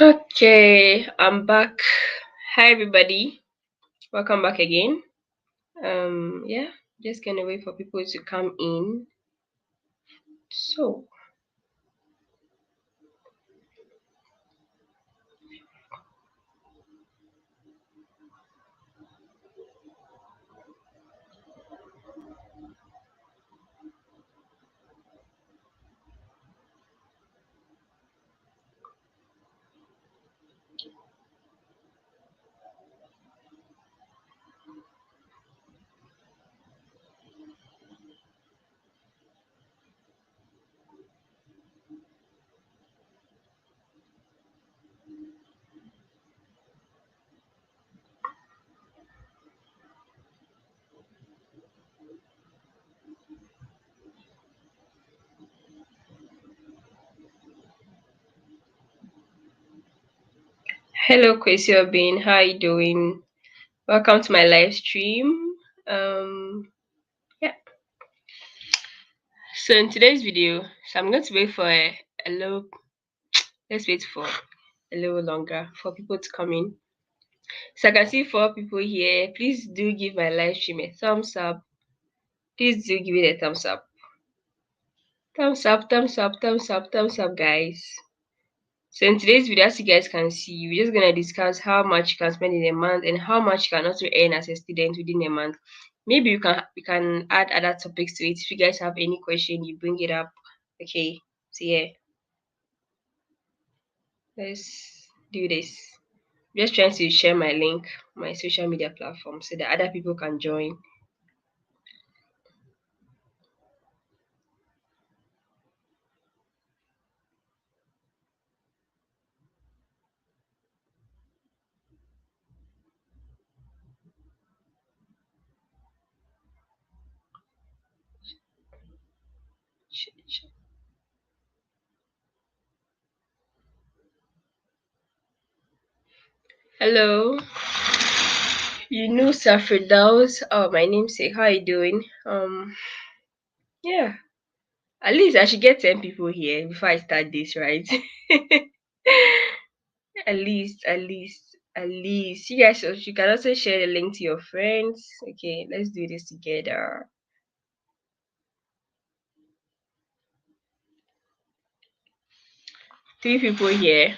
Okay, I'm back. Hi everybody. Welcome back again. Yeah, just gonna wait for people to come in. So, hello Kwesi Obin, how you doing? Welcome to my live stream. Yeah. So in today's video, I'm going to wait for a little. Let's wait for a little longer for people to come in. So I can see 4 people here. Please do give my live stream a thumbs up. Please do give it a thumbs up. Thumbs up, thumbs up, thumbs up, thumbs up, guys. So in today's video, as you guys can see, we're just gonna discuss how much you can spend in a month and how much you can also earn as a student within a month. Maybe you can add other topics to it. If you guys have any question, you bring it up. Okay. So yeah, let's do this. Just trying to share my link, my social media platform, so that other people can join. Hello, you know Safridaus. Oh, my namesake. How you doing? Yeah. At least I should get 10 people here before I start this, right? at least. You guys, you can also share the link to your friends. Okay, let's do this together. 3 people here.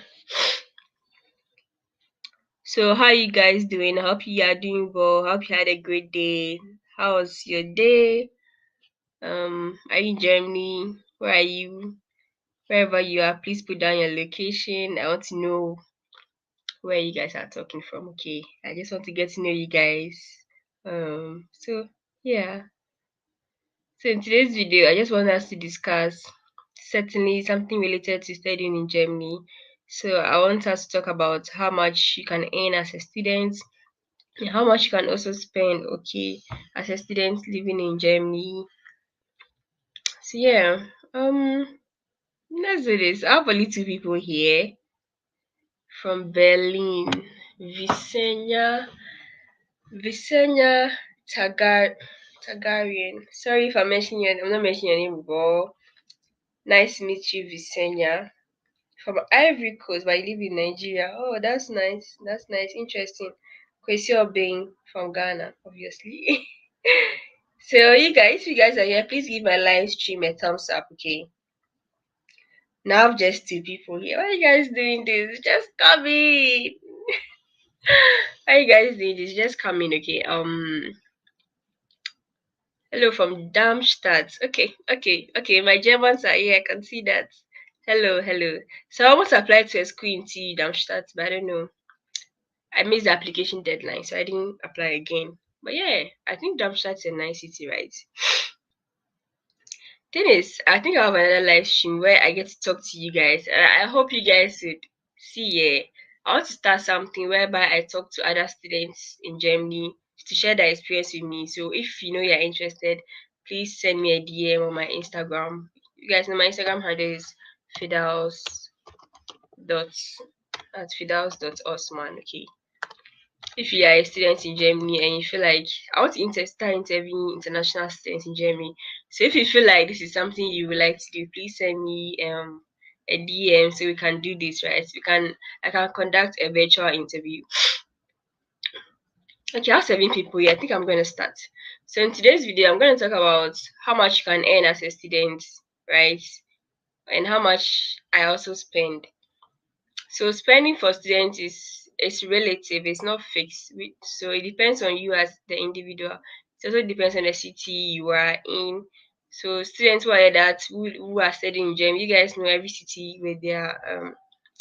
So, how you guys doing? I hope you are doing well. I hope you had a great day. How was your day? Are you in Germany? Where are you? Wherever you are, please put down your location. I want to know where you guys are talking from. Okay, I just want to get to know you guys. So yeah. So in today's video, I just want us to discuss certainly something related to studying in Germany. So I want us to talk about how much you can earn as a student and how much you can also spend, okay, as a student living in Germany. So yeah, let's do this. I have only 2 people here from Berlin. Visenya, Visenya Tagarian. Sorry if I'm not mentioning your name, but nice to meet you, Visenya. From Ivory Coast, but I live in Nigeria. Oh, that's nice. That's nice. Interesting. Kwesi Obeng from Ghana, obviously. So if you guys are here, please give my live stream a thumbs up, okay? Now I've just 2 people here. Why are you guys doing this? Just come in. Why are you guys doing this? Just come in, okay? Hello from Darmstadt. Okay. My Germans are here. I can see that. Hello. So I almost applied to a school in TU Darmstadt, but I don't know. I missed the application deadline, so I didn't apply again. But yeah, I think Darmstadt's a nice city, right? Thing is, I think I have another live stream where I get to talk to you guys. And I hope you guys would see. Yeah, I want to start something whereby I talk to other students in Germany to share their experience with me. So if you know you're interested, please send me a DM on my Instagram. You guys know my Instagram handle is fidels dot at Osman. Okay. If you are a student in Germany and you feel like I want to start interviewing international students in Germany, so if you feel like this is something you would like to do, please send me a DM so we can do this, right? I can conduct a virtual interview. Okay, I have 7 people here. I think I'm going to start. So in today's video, I'm going to talk about how much you can earn as a student, right? And how much I also spend. So spending for students is relative, it's not fixed. So it depends on you as the individual. It also depends on the city you are in. So students who are studying in GEM, you guys know every city with their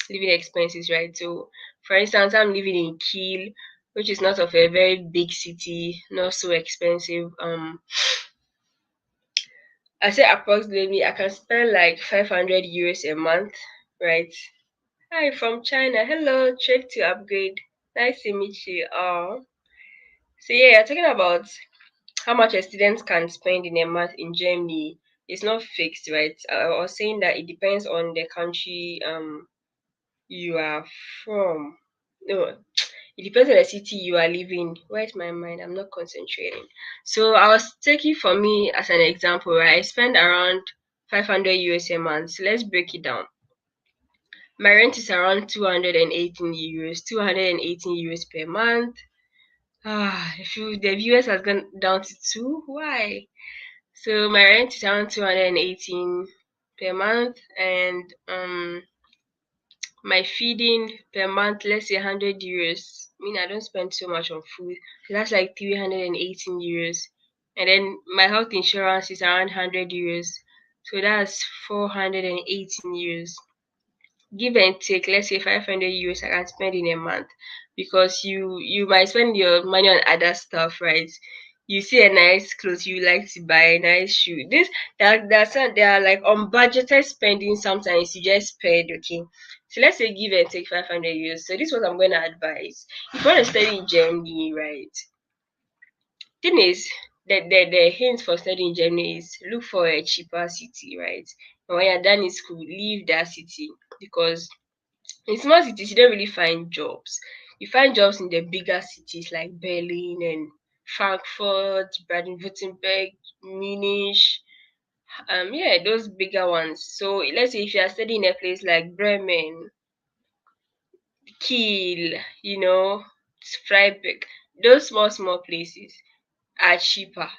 living expenses, right? So for instance, I'm living in Kiel, which is not of a very big city, not so expensive. I say approximately I can spend like 500 euros a month, right? Hi from China. Hello, trade to upgrade. Nice to meet you all. So yeah, you're talking about how much a student can spend in a month in Germany. It's not fixed, right? I was saying that it depends on the country you are from. No, it depends on the city you are living. Where's my mind? I'm not concentrating. So I was taking for me as an example, right? I spend around 500 euros a month. So let's break it down. My rent is around 218 euros, 218 euros per month. If the viewers has gone down to 2, why? So my rent is around 218 per month, and my feeding per month, let's say 100 euros. I mean, I don't spend so much on food, so that's like 318 euros. And then my health insurance is around 100 euros, so that's 418 euros. Give and take, let's say 500 euros I can spend in a month, because you might spend your money on other stuff, right? You see a nice clothes you like to buy, a nice shoe. They are like unbudgeted spending. Sometimes you just spend, okay. So let's say give and take 500 euros. So this is what I'm going to advise. If you want to study in Germany, right? Thing is, the hint for studying in Germany is look for a cheaper city, right? And when you're done in school, leave that city, because in small cities you don't really find jobs. You find jobs in the bigger cities like Berlin and Frankfurt, Baden-Württemberg, Munich. Yeah, those bigger ones. So let's say if you are studying in a place like Bremen, Kiel, Freiburg, those small places are cheaper.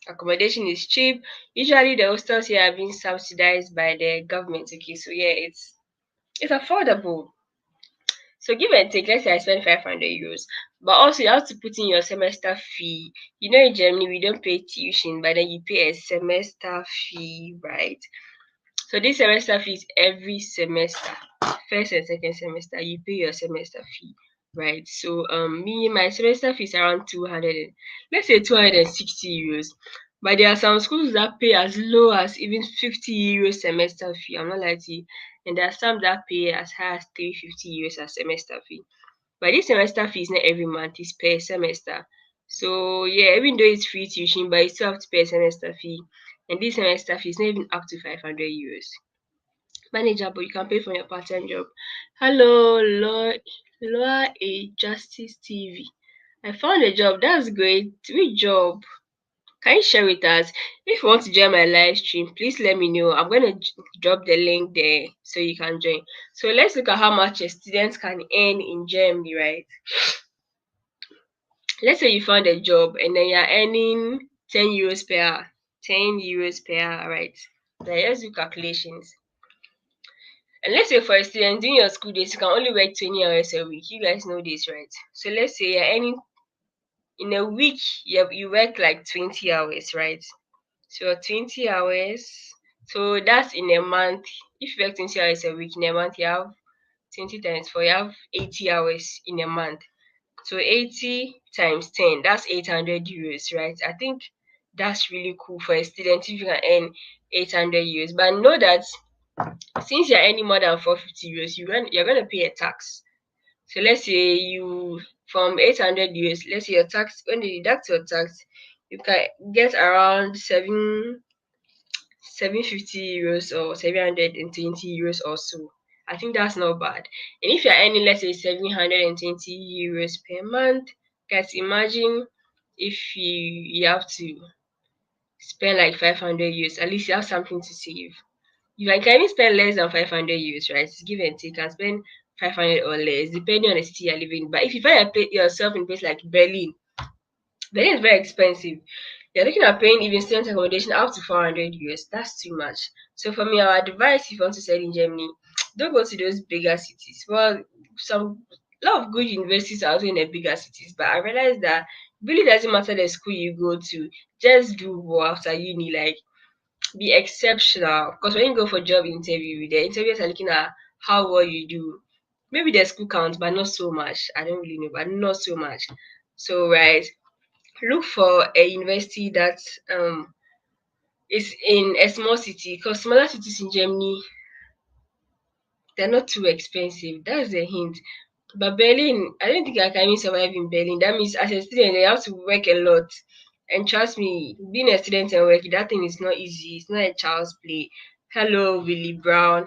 Accommodation is cheap. Usually the hostels here are being subsidized by the government. Okay, so yeah, it's affordable. So give and take, let's say I spend 500 euros, but also you have to put in your semester fee. In Germany we don't pay tuition, but then you pay a semester fee, right? So this semester fee is every semester, first and second semester, you pay your semester fee, right? So my semester fee is around 200, let's say 260 euros. But there are some schools that pay as low as even 50 euros semester fee. I'm not lying to you. And there are some that pay as high as 350 euros as semester fee. But this semester fee is not every month, it's per semester. So yeah, even though it's free tuition, but you still have to pay a semester fee. And this semester fee is not even up to 500 euros. Manageable, you can pay for your part-time job. Hello, Law A Justice TV. I found a job. That's great. Which job? Can you share with us? If you want to join my live stream, please let me know. I'm going to drop the link there so you can join. So let's look at how much a student can earn in Germany, right? Let's say you found a job and then you're earning 10 euros per hour. 10 euros per hour, right? Now let's do calculations. And let's say for a student during your school days, you can only work 20 hours a week. You guys know this, right? So let's say you're earning in a week, you work like 20 hours, right? So 20 hours. So that's in a month. If you work 20 hours a week in a month, you have 20 times 4, you have 80 hours in a month. So 80 times 10, that's 800 euros, right? I think that's really cool for a student if you can earn 800 euros. But know that since you're earning more than 450 euros, you're going to pay a tax. So let's say you, from 800 euros, let's say your tax, when they deduct your tax, you can get around 750 euros or 720 euros or so. I think that's not bad. And if you're earning, let's say 720 euros per month, guys, imagine if you have to spend like 500 euros, at least you have something to save. You can even spend less than 500 euros, right? It's give and take. You can spend 500 or less, depending on the city you're living in. But if you find yourself in a place like Berlin, Berlin is very expensive. You're looking at paying even student accommodation up to 400 US. That's too much. So for me, our advice if you want to study in Germany, don't go to those bigger cities. Well, some lot of good universities are also in the bigger cities, but I realized that really doesn't matter the school you go to. Just do well after uni, like be exceptional. Because when you go for job interview, the interviewers are looking at how well you do. Maybe the school counts, but not so much. I don't really know, but not so much. So right, look for a university that is in a small city, because smaller cities in Germany, they're not too expensive. That's the hint. But Berlin, I don't think I can even survive in Berlin. That means as a student, you have to work a lot. And trust me, being a student and working, that thing is not easy. It's not a child's play. Hello, Willie Brown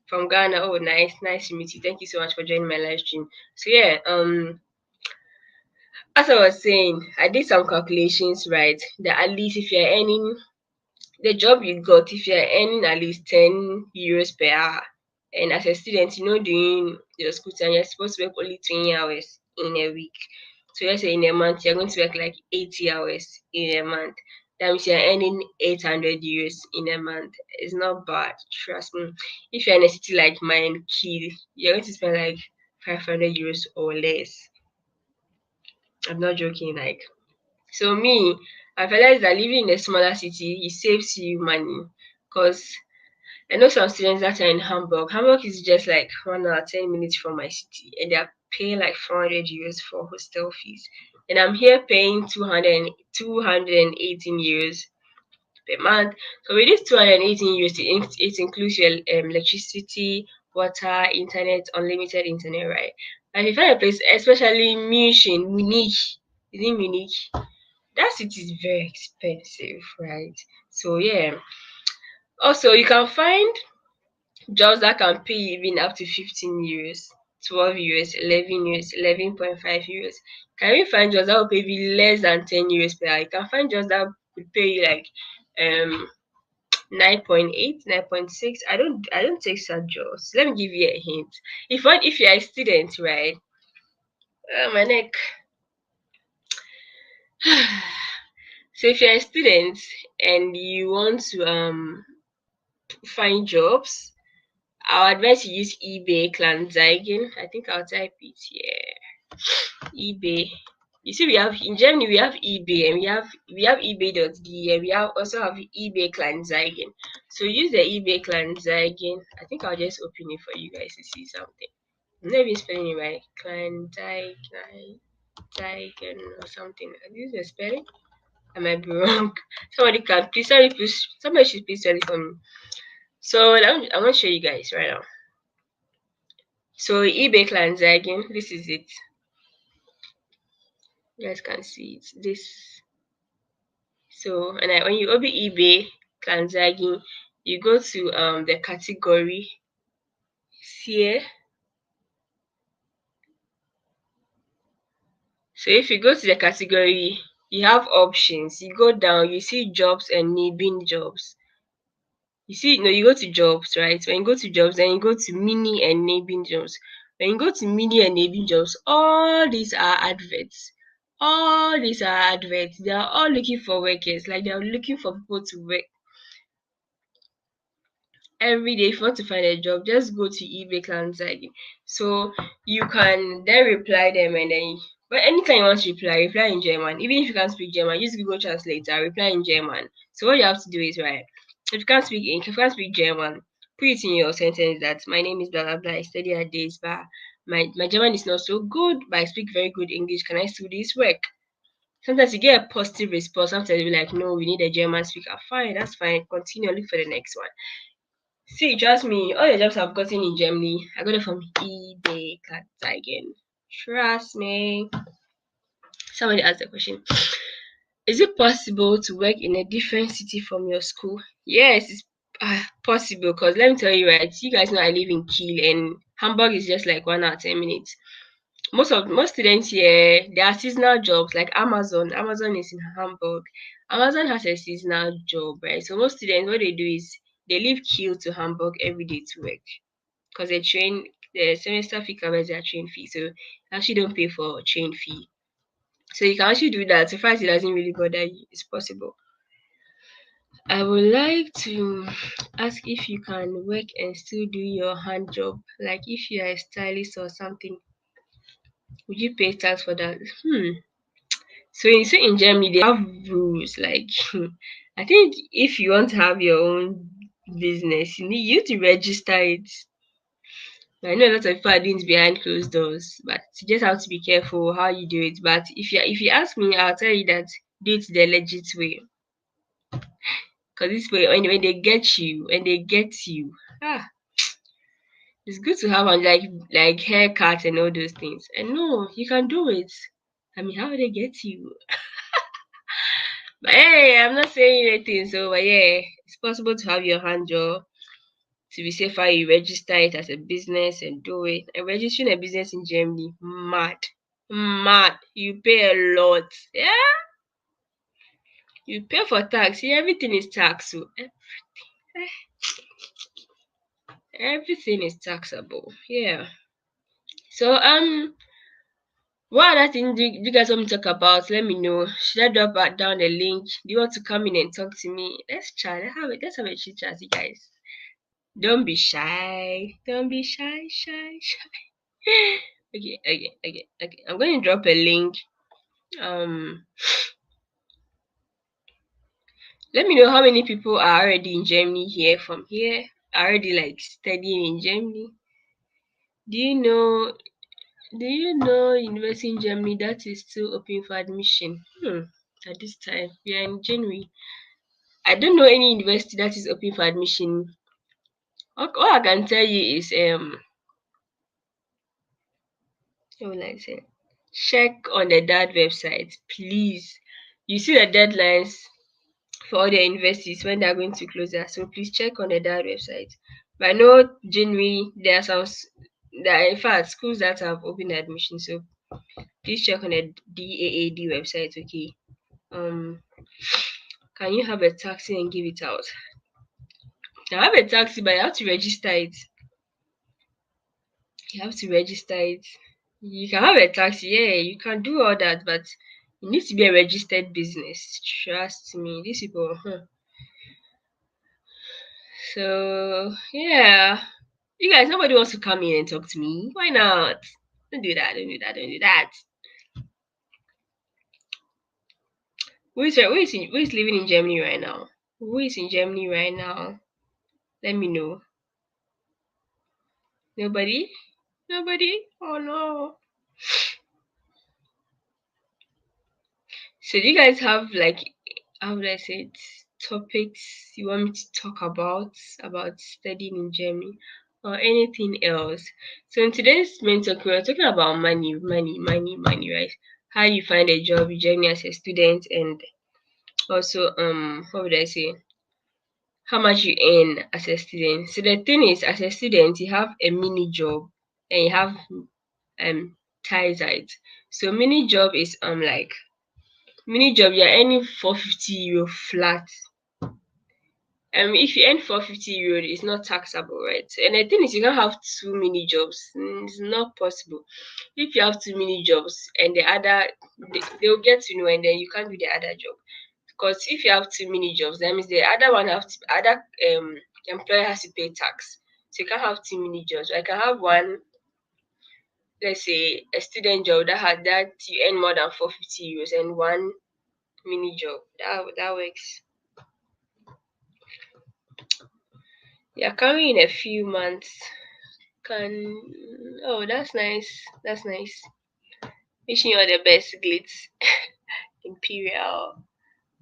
from Ghana. Oh, nice to meet you. Thank you so much for joining my live stream. So yeah, as I was saying, I did some calculations, right? That at least if you're earning the job you got, if you're earning at least 10 euros per hour, and as a student, doing your school time, you're supposed to work only 20 hours in a week. So let's say in a month, you're going to work like 80 hours in a month. That means you're earning 800 euros in a month. It's not bad, trust me. If you're in a city like mine, Kiel, you're going to spend like 500 euros or less. I'm not joking, like. So me, I realized that living in a smaller city, it saves you money. Because I know some students that are in Hamburg. Hamburg is just like 1 hour, 10 minutes from my city, and they're paying like 400 euros for hostel fees. And I'm here paying 218 euros per month. So with this 218 euros, it includes your electricity, water, internet, unlimited internet, right? And if you find a place, especially Munich, is in Munich, that city is very expensive, right? So yeah. Also, you can find jobs that can pay even up to 15 euros, 12 euros, 11 euros, 11.5 euros. Can you find jobs that will pay you less than 10 euros per hour? You can find jobs that could pay you like 9.8, 9.6. I don't take such jobs. Let me give you a hint. If you're a student, right? My neck. So if you're a student and you want to find jobs, I would advise you use eBay Kleinanzeigen. I think I'll type it here. eBay. You see, we have in Germany we have eBay and we have eBay.de and we also have eBay Kleinanzeigen. So use the eBay Kleinanzeigen. I think I'll just open it for you guys to see something. I'm not even spelling it right. Kleinanzeigen or something. This is the spelling. I might be wrong. Somebody should please spell it for me. So I want to show you guys right now. So eBay Kleinanzeigen, this is it. You guys can see it. This. So when you open eBay Kleinanzeigen, you go to the category here. So if you go to the category, you have options. You go down, you see jobs and needing jobs. You see, no, you go to jobs, right? When you go to jobs, then you go to mini and neighboring jobs. When you go to mini and neighboring jobs, all these are adverts. All these are adverts. They are all looking for workers. Like they are looking for people to work every day. If you want to find a job, just go to eBay Kleinanzeigen. So you can then reply them and then but anytime you want to reply in German. Even if you can't speak German, use Google Translator, reply in German. So what you have to do is right. If you can't speak German, put it in your sentence that my name is blah blah blah, I study at this bar. My German is not so good, but I speak very good English. Can I still do this work? Sometimes you get a positive response. Sometimes you'll be like, no, we need a German speaker. Fine, that's fine. Continue, look for the next one. See, trust me, all the jobs I've gotten in Germany, I got it from eBay Kleinanzeigen. Trust me. Somebody asked the question. Is it possible to work in a different city from your school? Yes, it's possible because let me tell you, right? You guys know I live in Kiel and Hamburg is just like 1 hour, 10 minutes. Most students here, there are seasonal jobs like Amazon. Amazon is in Hamburg. Amazon has a seasonal job, right? So most students, what they do is they leave Kiel to Hamburg every day to work because the semester fee covers their train fee, so you actually don't pay for train fee. So you can actually do that. So far as it doesn't really bother you, it's possible. I would like to ask if you can work and still do your hand job. Like if you are a stylist or something, would you pay tax for that? So you see in Germany they have rules like I think if you want to have your own business, you to register it. I know a lot of people are doing it behind closed doors, but you just have to be careful how you do it. But if you ask me, I'll tell you that do it the legit way. Because this way, when they get you, ah, it's good to have on like haircut and all those things. And no, you can do it. I mean, how will they get you? But hey, I'm not saying anything. So, but yeah, it's possible to have your hand job. To be safer, you register it as a business and do it. And registering a business in Germany, mad, mad. You pay a lot. Yeah, you pay for tax. See, everything is tax. So everything is taxable. Yeah. So what other things do you guys want me to talk about? Let me know. Should I drop down the link? Do you want to come in and talk to me? Let's chat. Let's have a chit chat, you guys. Don't be shy. Don't be shy, shy, shy. Okay. I'm going to drop a link. Um, Let me know how many people are already in Germany here from here. Are already like studying in Germany. Do you know? Do you know university in Germany that is still open for admission? At this time, we are in January. I don't know any university that is open for admission. All I can tell you is what will I say? Check on the DAD website, please. You see the deadlines for all the universities when they are going to close that. So please check on the DAD website. But I know January there are there are in fact schools that have opened admission. So please check on the DAAD website, okay? Um can you have a taxi and give it out? I have a taxi, but you have to register it. You have to register it. You can have a taxi, yeah, you can do all that, but it needs to be a registered business. Trust me, these people. So yeah, you guys, nobody wants to come in and talk to me. Why not? Don't do that. Don't do that. Don't do that. Who is living in Germany right now? Who is in Germany right now? Let me know. Nobody. Nobody. Oh no. So do you guys have like how would I say it, topics you want me to talk about studying in Germany or anything else? So in today's main talk, we're talking about money, right? How you find a job in Germany as a student, and also what would I say? How much you earn as a student. So the thing is, as a student, you have a mini job and you have Teilzeit. So mini job you're earning 450 euro flat. If you earn 450 euro, it's not taxable, right? And the thing is, you can't have two mini jobs. It's not possible. If you have two mini jobs and the other, they'll get to know, and then you can't do the other job. Because if you have two mini jobs, that means the other employer has to pay tax. So you can't have two mini jobs. I can have one, let's say a student job that you earn more than 450 euros, and one mini job. That works. Yeah, coming in a few months. Can Oh, that's nice. That's nice. Wishing you all the best, Glitz. Imperial.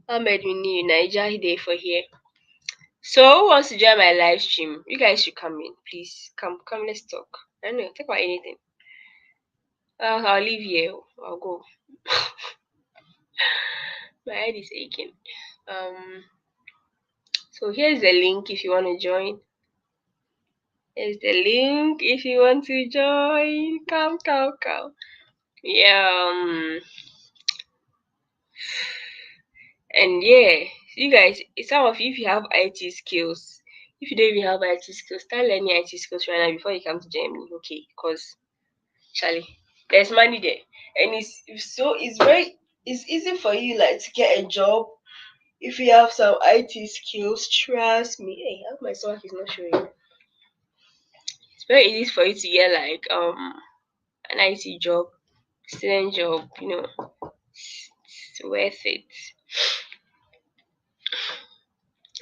Ahmed Mini, Niger Day for here. So who wants to join my live stream? You guys should come in, please. Come, let's talk. I don't know, talk about anything. I'll leave here. I'll go. My head is aching. So here's the link if you want to join. Here's the link if you want to join. Come. Yeah. And yeah, you guys, some of you, if you have IT skills, If you don't even have IT skills, start learning IT skills right now before you come to Germany, okay? Because Charlie, there's money there, and it's easy for you like to get a job if you have some IT skills. Trust me. Hey, how my stomach is not showing. It's very easy for you to get like an IT job, student job. It's worth it.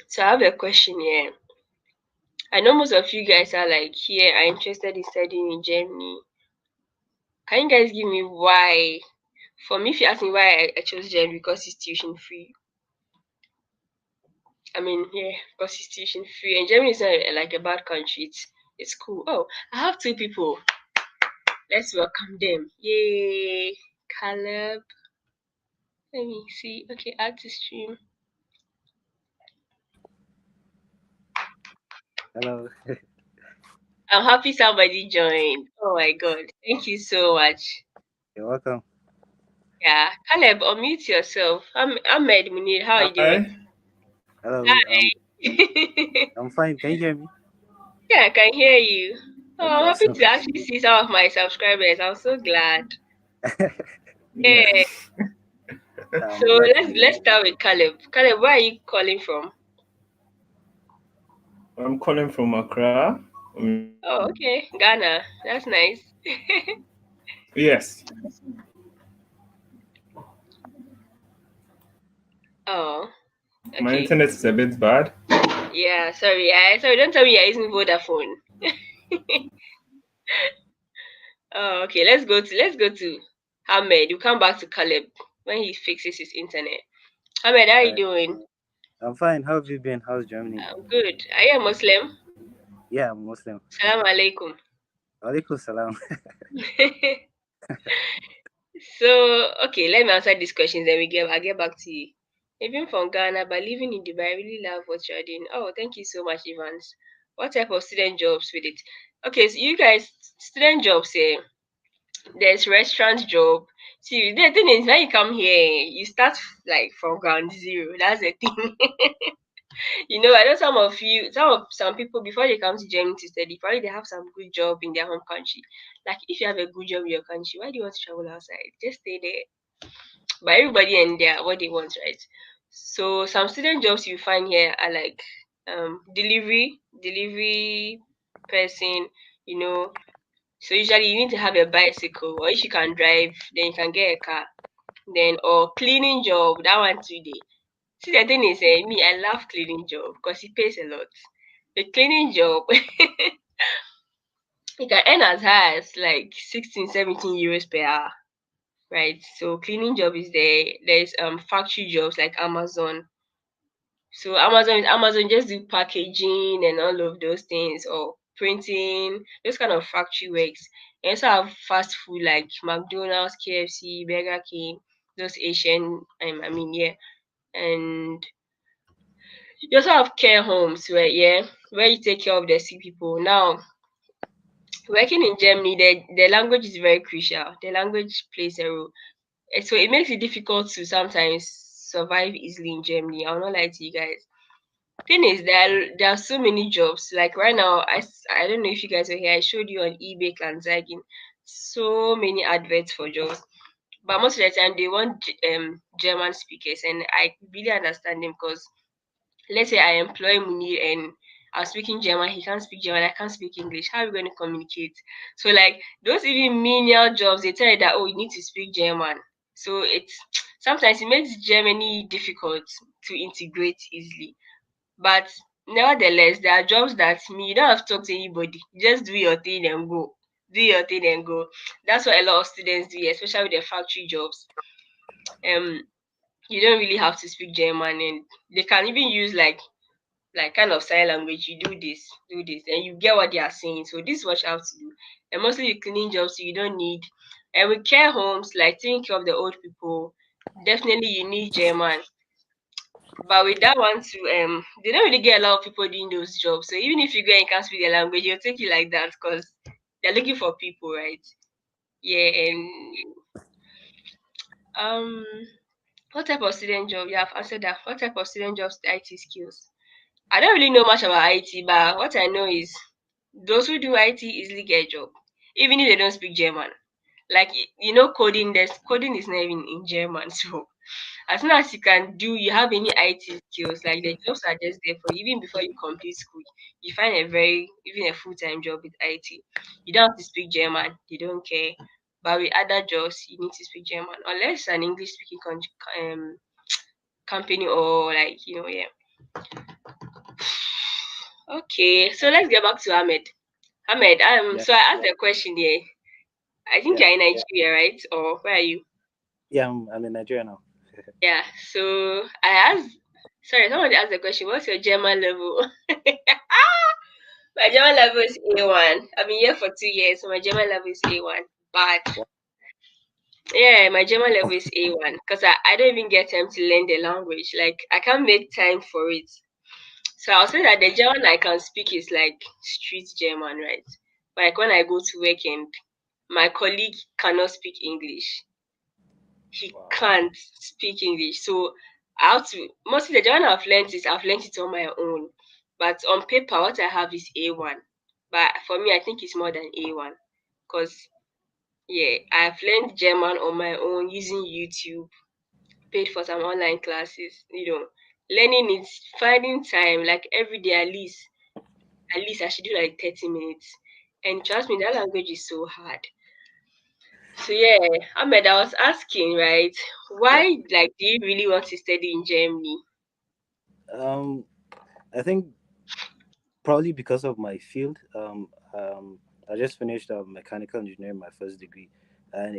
So I have a question here. I know most of you guys are like here are interested in studying in Germany. Can you guys give me why? For me, if you ask me why I chose Germany, because it's tuition free. I mean, yeah, because it's tuition free, and Germany is not like a bad country. It's cool. Oh, I have two people. Let's welcome them. Yay, Caleb. Let me see. Okay, add to stream. Hello. I'm happy somebody joined. Oh my god, thank you so much. You're welcome. Yeah, Caleb, unmute yourself. I'm Ahmed Munir. How are you doing? Hi. Hello. Hi. I'm fine. Can you hear me? Yeah, I can hear you. Oh, I'm Okay, happy awesome. to actually see some of my subscribers. I'm so glad. Yeah, Yeah. So I'm glad to be let's here. start with Caleb. Caleb, where are you calling from? I'm calling from Accra. Oh, okay, Ghana. That's nice. Yes. Oh, My okay. internet is a bit bad. Yeah, sorry. Sorry, don't tell me you're using Vodafone. Oh, okay. Let's go to Ahmed. You come back to Caleb when he fixes his internet. Ahmed, how are All you right. doing? I'm fine. How have you been? How's Germany? I'm good. Are you a Muslim? Yeah, I'm Muslim. Salam alaikum. Alaikum salam. So, okay, let me answer these questions, then I'll get back to you. Even from Ghana, but living in Dubai, I really love what you're doing. Oh, thank you so much, Evans. What type of student jobs with it? Okay, so you guys, student jobs here. There's restaurant job. See, the thing is, when you come here, you start like from ground zero. That's the thing. I know some people before they come to Germany to study, probably they have some good job in their home country. Like if you have a good job in your country, why do you want to travel outside? Just stay there. But everybody and their what they want, right? So some student jobs you find here are like delivery person, you know. So usually you need to have a bicycle, or if you can drive, then you can get a car. Then or cleaning job, that one too day. See the thing is, me I love cleaning job because it pays a lot. The cleaning job, you can earn as high as like 16, 17 euros per hour, right? So cleaning job is there. There's factory jobs like Amazon. So Amazon just do packaging and all of those things, or printing, those kind of factory works. And also have fast food like McDonald's, KFC, Burger King, those Asian yeah. And you also have care homes where you take care of the sick people. Now, working in Germany, the language is very crucial. The language plays a role. So it makes it difficult to sometimes survive easily in Germany. I'll not lie to you guys. Thing is, there are so many jobs. Like right now, I don't know if you guys are here. I showed you on eBay Kleinanzeigen so many adverts for jobs, but most of the time they want German speakers, and I really understand them because let's say I employ Munir and I'm speaking German, he can't speak German, I can't speak English. How are we going to communicate? So like those even menial jobs, they tell you that you need to speak German. So it's sometimes it makes Germany difficult to integrate easily. But nevertheless, there are jobs that you don't have to talk to anybody. Just do your thing and go. Do your thing and go. That's what a lot of students do, especially with their factory jobs. Um, you don't really have to speak German, and they can even use like kind of sign language. You do this, and you get what they are saying. So this is what you have to do. And mostly with cleaning jobs, so you don't need. And with care homes, like taking care of the old people, definitely you need German. But with that one too, they don't really get a lot of people doing those jobs. So even if you go and can't speak the language, you'll take it like that because they're looking for people, right? Yeah, and um, what type of student job? You have answered that. What type of student jobs? IT skills. I don't really know much about IT, but what I know is those who do IT easily get a job, even if they don't speak German. Like coding. There's coding is not even in German, so as soon as you have any IT skills, like the jobs are just there for you. Even before you complete school, you find even a full time job with IT. You don't have to speak German. They don't care. But with other jobs, you need to speak German, unless an English speaking company or yeah. Okay, so let's get back to Ahmed. Ahmed, Yeah, so I asked a question here. I think yeah, you're in Nigeria, right? Or where are you? yeah. I'm in Nigeria now. Yeah. So I asked. Sorry, somebody asked the question. What's your German level? My German level is A1. I've been here for 2 years, so my German level is A1. But Wow. yeah, my German level is A1 because I don't even get time to learn the language. Like I can't make time for it. So I'll say that the German I can speak is like street German, right? Like when I go to work and my colleague cannot speak English. He Wow. can't speak English. So I have to mostly the German I've learned it on my own. But on paper what I have is A1. But for me I think it's more than A1. Because yeah, I've learned German on my own using YouTube, paid for some online classes, learning it, finding time, like every day at least I should do like 30 minutes. And trust me, that language is so hard. So yeah, Ahmed, I was asking, right? Yeah. Why do you really want to study in Germany? Um, I think probably because of my field. I just finished mechanical engineering, my first degree, and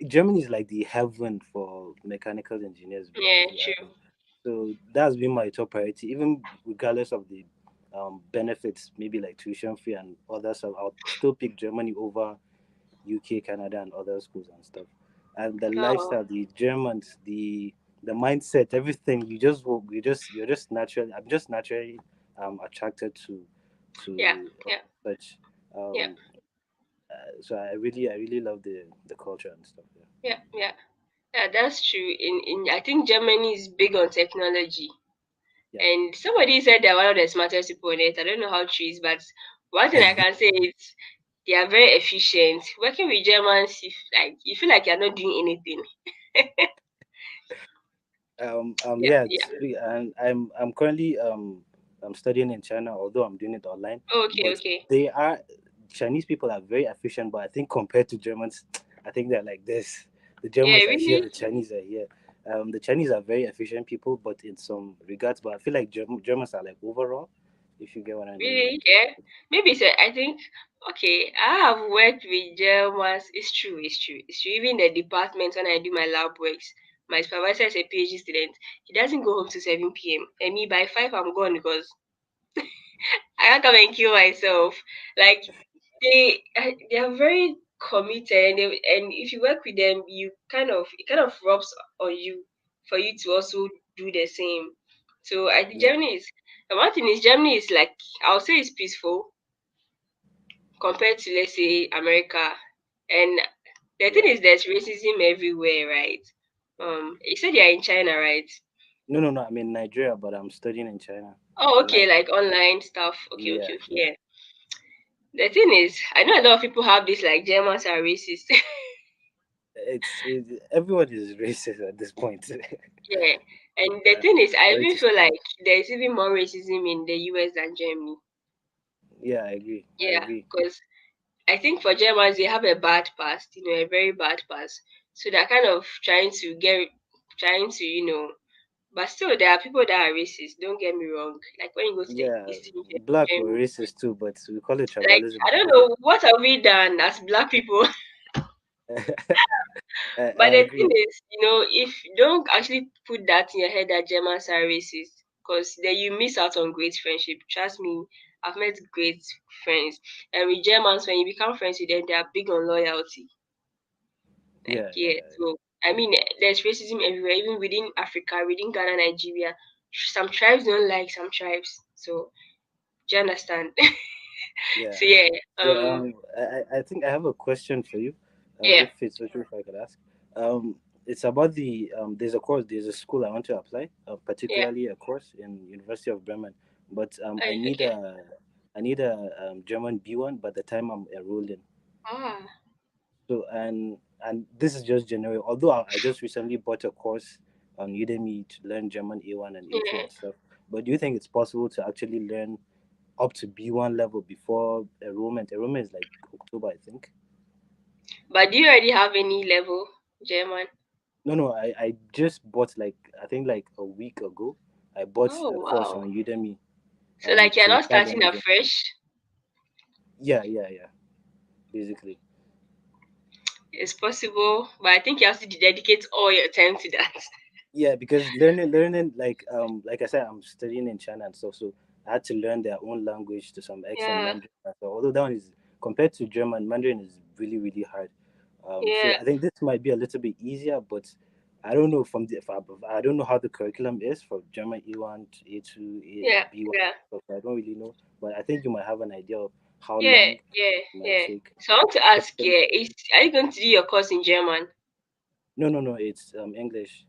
Germany is like the heaven for mechanical engineers, Yeah, basically. true. So that's been my top priority, even regardless of the benefits, maybe like tuition fee and other stuff. I'll still pick Germany over UK, Canada, and other schools and stuff. And the Oh, lifestyle, the Germans, the mindset, everything. You're just naturally. I'm just naturally attracted yeah, to yeah, such. yeah, Um, so I really love the culture and stuff. Yeah, yeah, yeah. Yeah, that's true. In I think Germany is big on technology. yeah. And somebody said they're one of the smartest people on earth. I don't know how true it is, but one thing I can say is they are very efficient. Working with Germans, if like you feel like you're not doing anything. Yeah, yeah, yeah. and I'm currently I'm studying in China, although I'm doing it online. Okay, But okay. they are Chinese people are very efficient, but I think compared to Germans, I think they're like this. The Yeah, Germans are here, really, the Chinese are here. The Chinese are very efficient people, but in some regards, but I feel like Germans are like overall, if you get what I mean. really, Like, yeah. Maybe so. I think okay. I have worked with Germans. It's true. It's true. It's true. Even the department when I do my lab works, my supervisor is a PhD student. He doesn't go home to 7 p.m. And me by 5 I'm gone because I can't come and kill myself. Like they are very committed, and if you work with them, it kind of rubs on you for you to also do the same. So I think yeah, Germany is the one thing is Germany is like I'll say it's peaceful compared to let's say America, and the thing yeah, is there's racism everywhere, right? yeah. You said you're in China, right? No, no, no. I'm in Nigeria, but I'm studying in China. Oh, okay, Online. like online stuff. Okay, Yeah, okay, okay. yeah. Yeah. The thing is, I know a lot of people have this like Germans are racist. Everyone is racist at this point. Yeah, and the thing is, I Sorry even to say. feel like there's even more racism in the US than Germany. Yeah, I agree. I Yeah, agree. because I think for Germans, they have a bad past, a very bad past. So they're kind of trying to, but still, there are people that are racist. Don't get me wrong. Like when you go to the Yeah, Eastern black were Germany, racist too, but we call it like tribalism I don't because of. know what have we done as Black people. I But the thing agree. is, if you don't actually put that in your head that Germans are racist, because then you miss out on great friendship. Trust me, I've met great friends. And with Germans, when you become friends with them, they are big on loyalty. Like, Yeah, yeah. So, I mean, there's racism everywhere, even within Africa, within Ghana, Nigeria. Some tribes don't like some tribes. So, do you understand? yeah. So, yeah. So I think I have a question for you, Yeah. if it's okay if I could ask. Um, it's about the there's a school I want to apply, Yeah. particularly a course in University of Bremen, but Okay. I need a German B1 by the time I'm enrolled in. Ah. So and this is just general. Although I just recently bought a course on Udemy to learn German A1 and A2 Yeah. and stuff. But do you think it's possible to actually learn up to B1 level before enrollment? Enrollment is like October, I think. But do you already have any level German? No, no, I just bought like I think like a week ago. I bought Oh a course wow. on Udemy So like you're to not start starting learning German. afresh. Yeah, yeah, yeah. Basically. It's possible, but I think you have to dedicate all your time to that. Yeah, because learning like I said, I'm studying in China and stuff, so I had to learn their own language to some extent, Yeah. Mandarin. So although that one is compared to German, Mandarin is really really hard. So Yeah. I think this might be a little bit easier, but I don't know from the I don't know how the curriculum is for German A1 to A2 Yeah. B1. Yeah. So I don't really know, but I think you might have an idea of how Yeah. long Yeah. it might Yeah. take. So I want to ask, Particularly, yeah, are you going to do your course in German? no, no, no, it's English.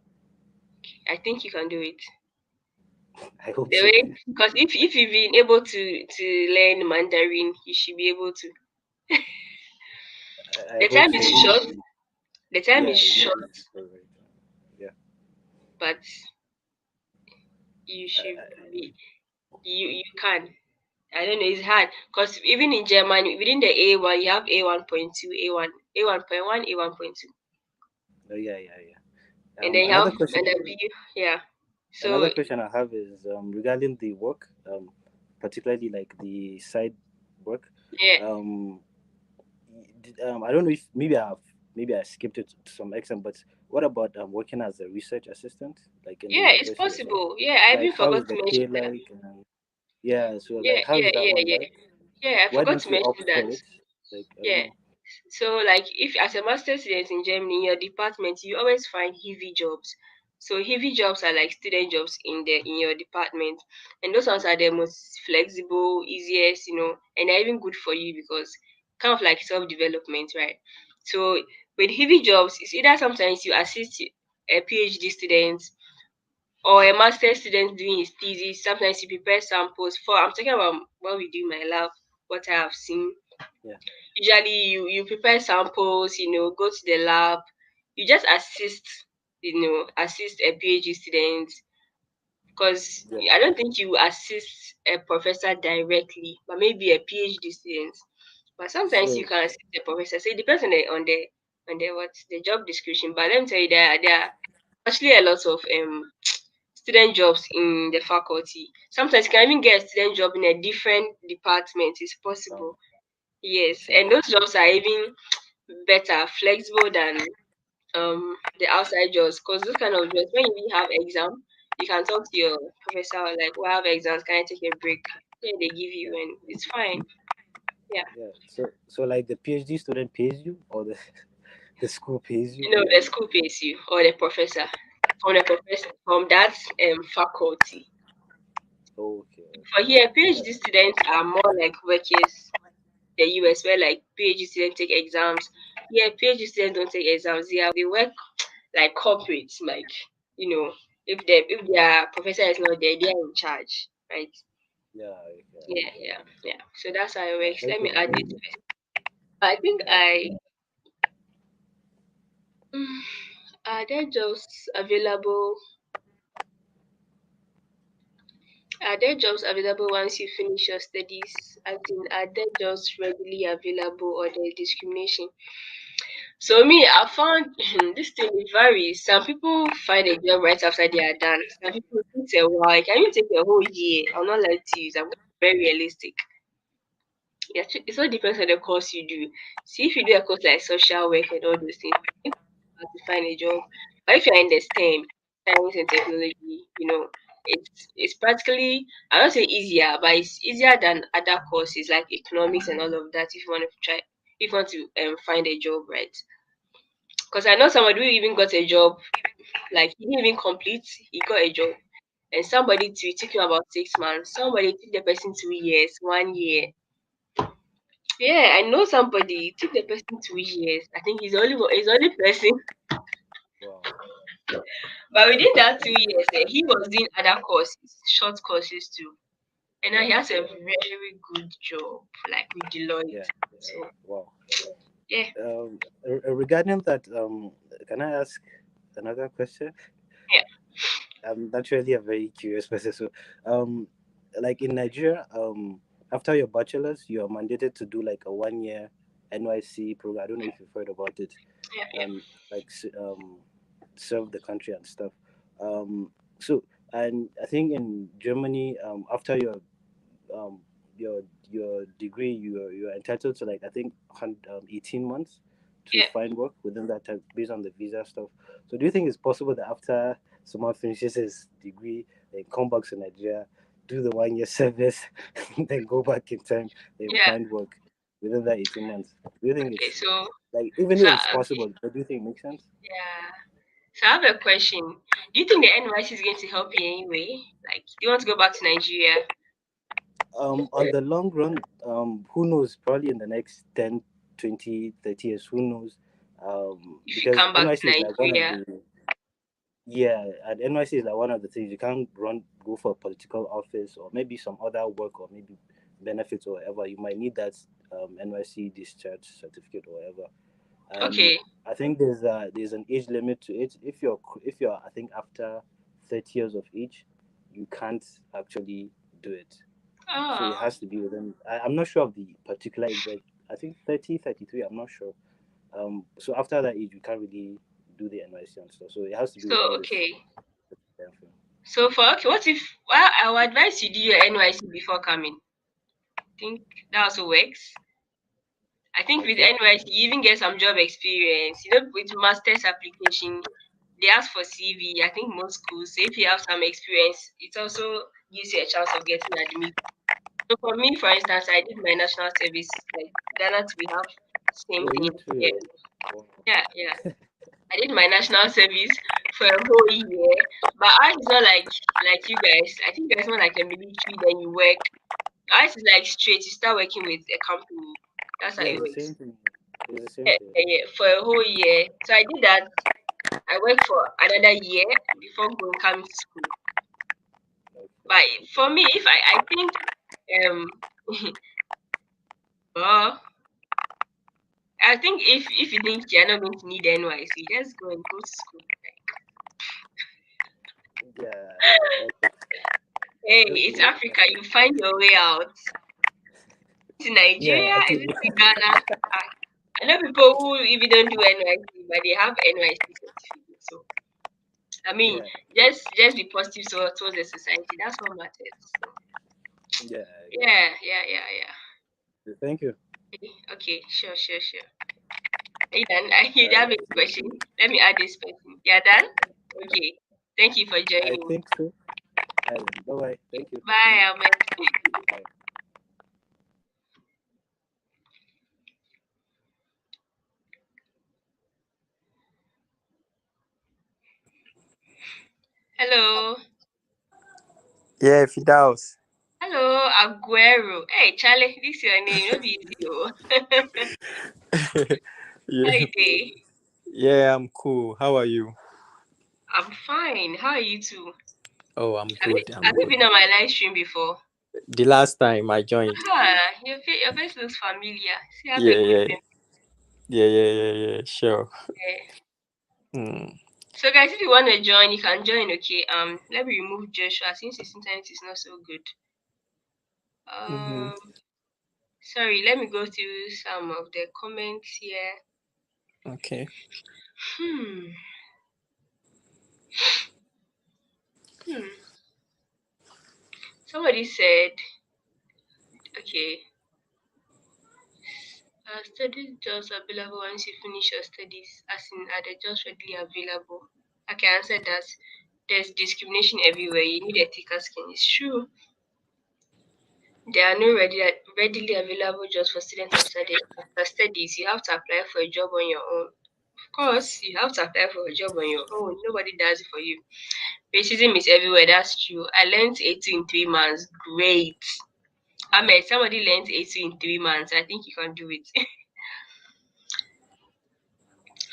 I think you can do it. I hope The so. way, because if you've been able to learn Mandarin, you should be able to. I The hope time so. is short. The time is Yeah, yeah, short, right. Yeah. but you should be. You can. I don't know. It's hard because even in German, within the A1, you have A1.2, A1.1, A1.2, Oh, yeah, yeah, yeah. and then you have and then B. Yeah. So Another question I have is regarding the work, particularly like the side work. yeah, Um, I don't know if maybe I skipped it to some extent, but what about working as a research assistant, like in the yeah, it's university as well? possible. Yeah, I Like, even how forgot is to the mention pay that. like? Yeah, so Yeah, like, how yeah, is that yeah, one yeah, like? yeah. I Why forgot didn't to you mention opt for that. it? Like, I don't Yeah. know. So, like, if as a master student in Germany, in your department, you always find heavy jobs. So, heavy jobs are like student jobs in your department, and those ones are the most flexible, easiest, and they're even good for you because kind of like self development, right? So, with heavy jobs, it's either sometimes you assist a PhD student or a master student doing his thesis. Sometimes you prepare samples for. I'm talking about what we do in my lab, what I have seen. Yeah, Usually you prepare samples, go to the lab, you just assist a PhD student because yeah. I don't think you assist a professor directly, but maybe a PhD student. But sometimes you So can assist the professor. So it depends on the what the job description. But let me tell you there are actually a lot of student jobs in the faculty. Sometimes you can even get a student job in a different department. It's um, possible. Yes, so and those jobs are even better, flexible than the outside jobs. Because those kind of jobs, when you have exam, you can talk to your professor like, "Well, I have exams. Can I take a break?" Yeah, they give you, yeah, and it's fine. Yeah, yeah. So like the PhD student pays you, or the the school pays you? the school pays you or the professor from that faculty. Okay, For okay. here, PhD students are more like workers. The US where like PhD students take exams. Yeah, PhD students don't take exams. They work like corporates, like you know, if their professor is not there, they are in charge, right? Yeah, okay, Yeah, okay. yeah, yeah. So that's how it Yeah, works. thank Let you me for add that. it. I think Yeah, mm, are there jobs available? Are there jobs available once you finish your studies? As in, are there jobs readily available or there's discrimination? So me, I found this thing it varies. Some people find a job right after they are done. Some people it takes a while. It can even take a whole year. I'll not lie to you. I'm going to be very realistic. Yeah, it all depends on the course you do. See, if you do a course like social work and all those things, it's hard to find a job. But if you're in the STEM, science and technology, it's practically I don't say easier, but it's easier than other courses like economics and all of that. If you want to find a job, right? Because I know somebody who even got a job, like he didn't even complete, he got a job. And somebody too, it took him about 6 months. Somebody took the person 2 years, 1 year. Yeah, I know somebody it took the person 2 years. I think he's the only person. wow. But within that 2 years, he was doing other courses, short courses too. And now Yeah. he has a very good job, like with Deloitte. Yeah. So Wow. yeah, Regarding that, can I ask another question? yeah, I'm naturally a very curious person. So, um, like in Nigeria, after your bachelor's, you are mandated to do like a 1 year NYC program. I don't know if you've heard about it. yeah, yeah. Um, like serve the country and stuff. Um, so, and I think in Germany, after um your degree, you're entitled to like I think 18 months to Yeah. find work within that time based on the visa stuff. So do you think it's possible that after someone finishes his degree, they come back to Nigeria, do the 1 year service, then go back in time, then Yeah. find work within that 18 months? Do you think Okay, it's so like even so if it's okay, possible, but do you think it makes sense? yeah. So I have a question. Do you think the NYC is going to help you in any way? Like, do you want to go back to Nigeria On the long run, who knows? Probably in the next 10, 20, 30 years, who knows? if you Because come back NYC to is like one of Nigeria? the yeah, and NYC is like one of the things you can't go for a political office or maybe some other work or maybe benefits or whatever. You might need that NYC discharge certificate or whatever. And Okay. I think there's an age limit to it. If you're I think after 30 years of age, you can't actually do it. So it Oh, has to be within. I'm not sure of the particular age, but I think 30, 33. I'm not sure. So after that age, you can't really do the NYC and stuff. So it has to be so within this okay. time frame. So for okay, what if well I would advise you do your NYC before coming. Think that also works. I think with Okay. NYC you even get some job experience. You know, with master's application, they ask for CV. I think most schools, so if you have some experience, it also gives you a chance of getting admitted. So for me, for instance, I did my national service. Like Ghana, we have same Oh, thing you too. here. Wow. Yeah, yeah. I did my national service for a whole year, but ours is not like you guys. I think there's more like a military. Then you work. Ours is like straight. You start working with a company. That's how Yeah, it it's the works. same thing. It's the same Yeah, thing. yeah, yeah, for a whole year. So I did that. I worked for another year before going coming to school. Okay. But Okay. for me, if I think um well, I think if you think you're not going to need NYC, just go and go to school. Yeah. Hey, Just it's go. Africa. You find your way out. To Yeah. Nigeria? I Is think. it to Ghana? Ah, I know people who even don't do NYC, but they have NYC certificate. So I mean, Yeah. just be positive towards the society. That's what matters. So, Yeah. Yeah. yeah, yeah, yeah, yeah. Thank you. Okay, sure, sure, sure. Are you done? You All right. have a question? Let me add this person. You're done? Okay. Thank you for I joining. think so. Bye bye. Thank you. Bye, Ahmed. Bye. Hello. Yeah, Fidaus. Hello, Aguero. Hey, Charlie, this your name. No be easy, oh. How Yeah, you doing? yeah, I'm cool. How are you? I'm fine. How are you too? Oh, I'm Have you, good. I'm have you good. been on my live stream before? The last time I joined. Your face looks familiar. See, have a Yeah, good yeah, memory. yeah. Sure. Yeah. Mm. So, guys, if you want to join, you can join. Okay. Let me remove Joshua since his internet is not so good. Mm-hmm. Sorry. Let me go through some of the comments here. Okay. Hmm. Hmm. Somebody said, okay. Study jobs available once you finish your studies, as in are the jobs readily available? I can answer that. There's discrimination everywhere. You need a thicker skin. It's true. There are no readily available jobs for students after studies. You have to apply for a job on your own. Of course, you have to apply for a job on your own. Nobody does it for you. Racism is everywhere. That's true. I learned A2 in 3 months. Great. Ahmed, somebody learned A2 in 3 months. I think you can do it.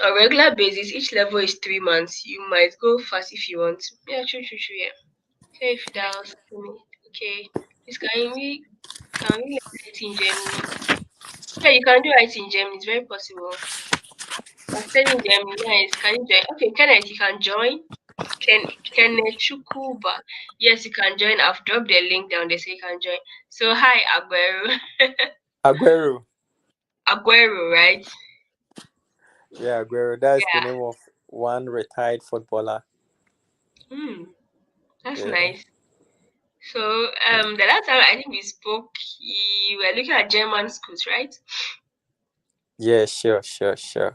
On a regular basis, each level is 3 months. You might go fast if you want. Yeah, true, true, true. Yeah. Okay, if that was okay. This can we learn IT in Germany? Yeah, you can do IT in Germany. It's very possible. I'm studying Germany. Nice. Can you join? Okay, Kenneth, you can join. Kenneth Chukuba. Yes, you can join. I've dropped the link down there so you can join. So hi, Aguero. Aguero. Aguero, right? Yeah, Aguero. That's the Yeah. name of one retired footballer. Hmm. That's Yeah. nice. So the last time I think we spoke, you were looking at German schools, right? Yeah, sure, sure, sure.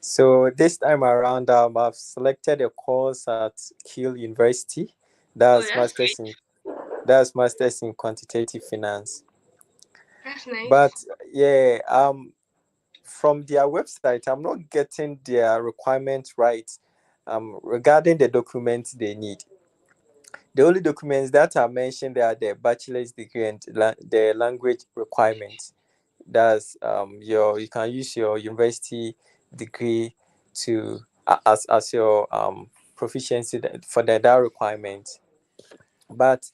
So this time around, I've selected a course at Kiel University. Oh, That's that's great. masters in that's masters in quantitative finance. That's nice. But yeah, from their website, I'm not getting their requirements right. Regarding the documents they need. The only documents that are mentioned are the bachelor's degree and the language requirements. That's your you can use your university degree to as your proficiency for that requirement. But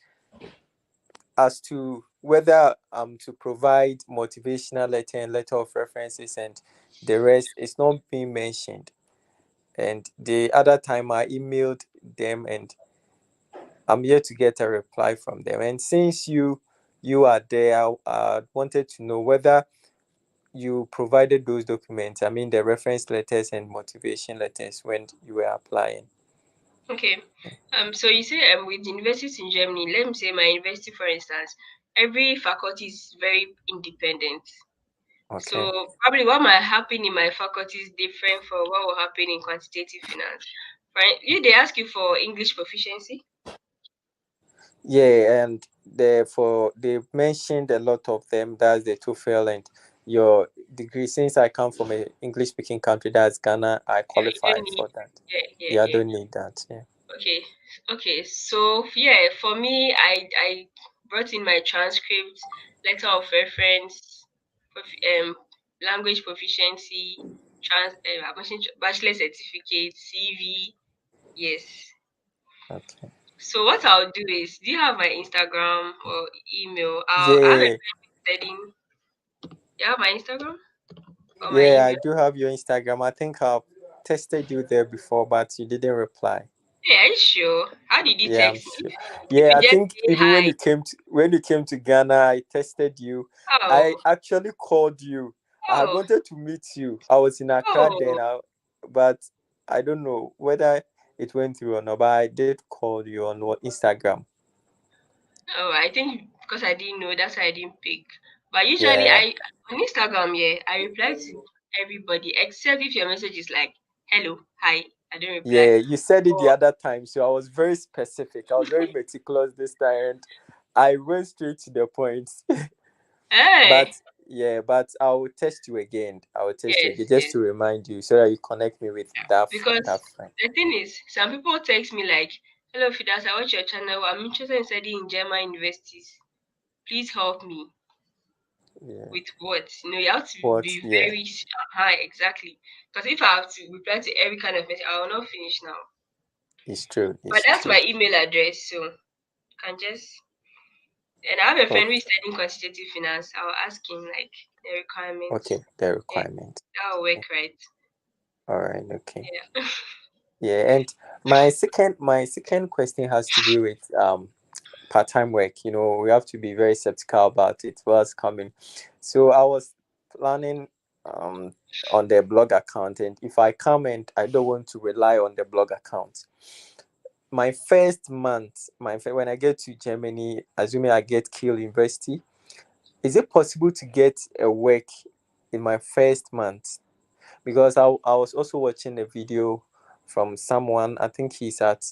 as to whether to provide motivational letter and letter of references and the rest, is not being mentioned. And the other time I emailed them and I'm yet to get a reply from them. And since you are there, I wanted to know whether you provided those documents. I mean, the reference letters and motivation letters when you were applying. Okay. So you say with universities in Germany, let me say my university for instance, every faculty is very independent. Okay. So probably what might happen in my faculty is different from what will happen in quantitative finance. Right? You they ask you for English proficiency. Yeah, and therefore they mentioned a lot of them. That's the TOEFL and your degree. Since I come from a English speaking country, that's Ghana, I Yeah, you qualify don't need for that. yeah, yeah, Yeah, I yeah. don't need that. Yeah. Okay. Okay. So yeah, for me I brought in my transcript, letter of reference, language proficiency, bachelor certificate, CV. Yes. Okay. So what I'll do is, do you have my Instagram or email? I have a Yeah, friend studying. You have my Instagram or my yeah, I email? do have your Instagram. I think I've tested you there before, but you didn't reply. Hey, are you sure? How did you Yeah, I'm text me? sure. If Yeah, you I just think say even hi. when you came to Ghana, I tested you. I Oh, actually called you. I had oh, wanted to meet you. I was in Accra then, oh, but I don't know whether it went through or not. But I did call you on Instagram. oh. I think because I didn't know, that's why I didn't pick. But usually, Yeah, I on Instagram, yeah, I reply to everybody except if your message is like, "Hello, hi." I don't reply. yeah. You said it the Oh, other time, so I was very specific. I was very meticulous this time, and I went straight to the point. But hey, yeah, but I will test you again. I will test you yes, again just yes. to remind you so that you connect me with that Because friend. the thing is, some people text me like, "Hello, Fidas, I watch your channel. I'm interested in studying in German universities. Please help me Yeah. with what?" You have to What? be Yeah. very high, exactly. Because if I have to reply to every kind of message, I will not finish now. It's true. But It's that's true. my email address, so you can just. And I have a friend who is Okay. studying quantitative finance. I'll ask him like the requirements. Okay. The Yeah, requirement. that'll work, right? All right. Okay. Yeah. Yeah. And my second question has to do with part-time work. We have to be very skeptical about it. What's coming? So I was planning um on the blog account, and if I come and I don't want to rely on the blog account, my first month, when I get to Germany, assuming I get Kiel University, is it possible to get a work in my first month? Because I was also watching a video from someone, I think he's at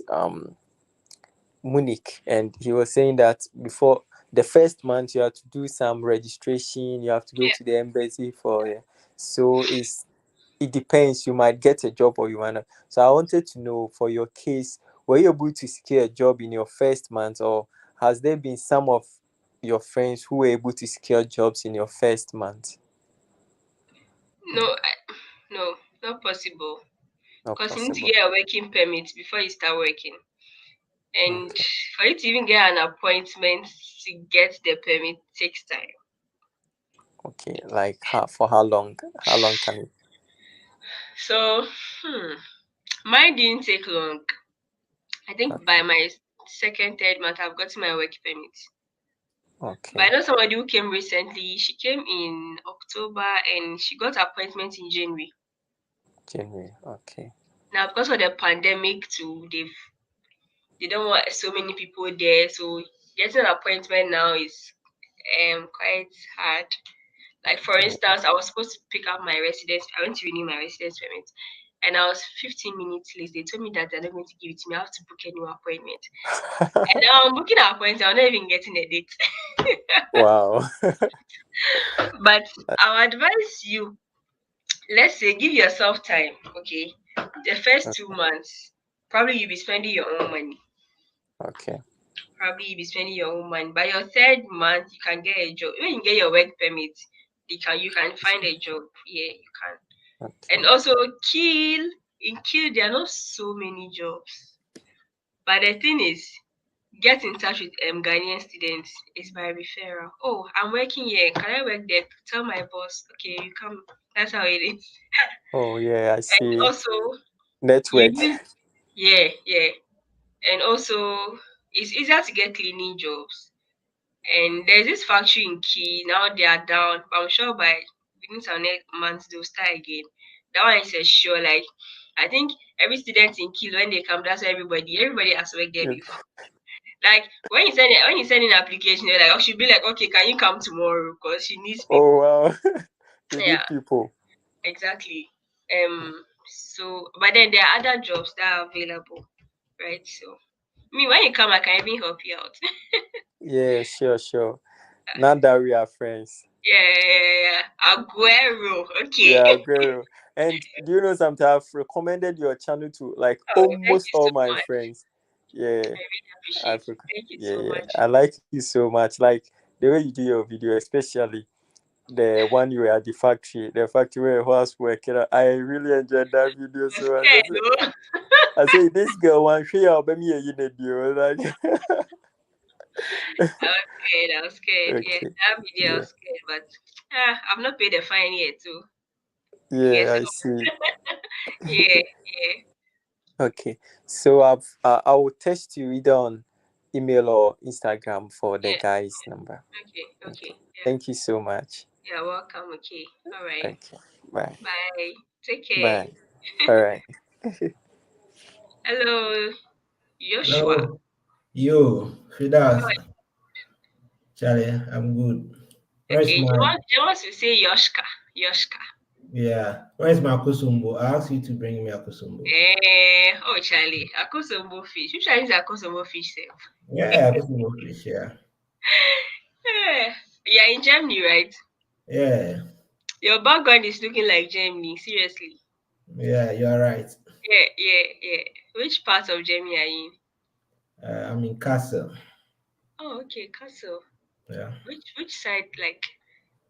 Munich, and he was saying that before the first month you have to do some registration, you have to go Yeah. to the embassy for. So it depends. You might get a job or you might not. So I wanted to know, for your case, were you able to secure a job in your first month, or has there been some of your friends who were able to secure jobs in your first month? No, no. Not possible. Not Because you need to possible. get a working permit before you start working. And Okay. for you to even get an appointment to get the permit takes time. Okay. Like for how long? How long can it? So, hmm, mine didn't take long. I think by Okay. my second, third month, I've gotten my work permit. But I Okay. know somebody who came recently. She came in October and she got appointment in January. January. Okay. Now, because of the pandemic, too, they don't want so many people there. So getting an appointment now is quite hard. Like for Yeah. instance, I was supposed to pick up my residence. I went to renew my residence permit, and I was 15 minutes late. They told me that they're not going to give it to me. I have to book a new appointment. And now I'm booking an appointment. I'm not even getting a date. Wow. But I'll advise you. Let's say give yourself time. Okay, the first 2 months, probably you'll be spending your own money. Okay. Probably you'll be spending your own money. By your third month, you can get a job. When you get your work permit, you can find a job. Yeah, you can. Okay. And also in Kiel there are not so many jobs. But the thing is, get in touch with Ghanaian students is by referral. Oh, I'm working here. Can I work there? Tell my boss. Okay, you come. That's how it is. Oh yeah, I And see. also you Network. use yeah. And also it's easier to get cleaning jobs. And there's this factory in Key, now they are down, but I'm sure by within some next months they'll start again. That one is a sure. Like I think every student in Key when they come, that's why everybody has worked there before. Like when you send in an application, they're like, oh, she'll be like, okay, can you come tomorrow? Because she needs people. Oh wow. They Yeah, need people. exactly. So but then there are other jobs that are available, right? So when you come, I can even help you out. Yeah, sure, sure. Now that we are friends. Yeah. Aguero. Okay. Yeah, girl. And do you know something? I've recommended your channel to like Oh, thank almost you all so my much. friends. Yeah, I really appreciate I've it. Thank you yeah, so yeah. much. I like you so much. Like the way you do your video, especially the one you were at the factory where I was working. I really enjoyed that video I was so much. scared though. I say this girl one share I'll be me a video like I was scared. Yeah, okay. that video I Yeah. was scared, but I've not paid the fine yet too. Yeah, Yes, I see. yeah. Okay. So I will text you either on email or Instagram for the Yeah. guy's number. Okay. Okay. Yeah. Thank you so much. You're welcome. Okay. All right. Okay. Bye. Bye. Take care. Bye. All right. Hello, Joshua. Hello, yo, How Fidas, are Charlie, I'm good. you? Where's Okay. my, You want to say Yoshka. Yoshka. where's my kusumbo? I asked you to bring me a kusumbo. Oh Charlie, Akosombo fish. Which one is Akosombo fish self? Yeah, kusumbo fish, yeah. You're in Germany, right? Yeah, Your background is looking like Germany, seriously. yeah, you're right. Yeah. Which part of Germany are you in? I'm in Castle. Oh, okay, Castle. Yeah. Which side? Like,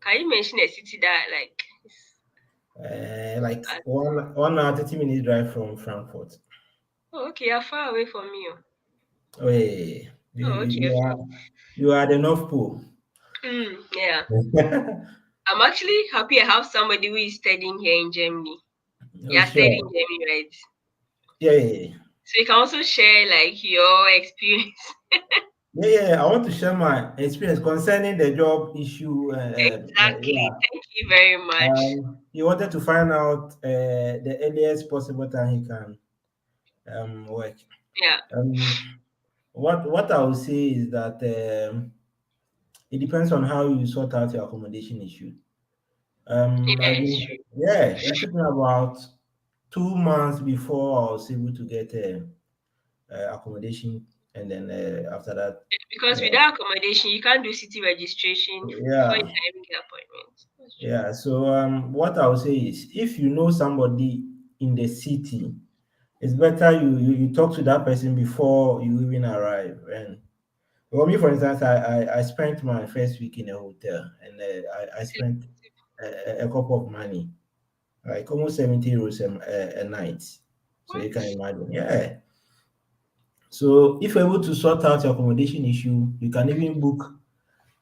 can you mention a city that like Like uh, 1 hour, 30 minutes drive from Frankfurt. oh, okay, you're far away from me. Oh, yeah, Oh, okay. you are the North Pole. Yeah. I'm actually happy I have somebody who is studying here in Germany. Oh, You're studying sure. in Germany, right? Yeah. So you can also share like your experience. I want to share my experience concerning the job issue. Exactly. Thank you very much. He wanted to find out the earliest possible time he can work. Yeah, What I would say is that it depends on how you sort out your accommodation issue. yeah, it's true. It took me about 2 months before I was able to get accommodation, and then after that, Because uh, without accommodation, you can't do city registration before you yeah. can even get appointment. That's true. Yeah, so what I would say is if you know somebody in the city, it's better you talk to that person before you even arrive. And for me, for instance, I spent my first week in a hotel and I spent a couple of money. like almost 70 euros a night. So you What? can imagine, yeah. So if you're able to sort out your accommodation issue, you can even book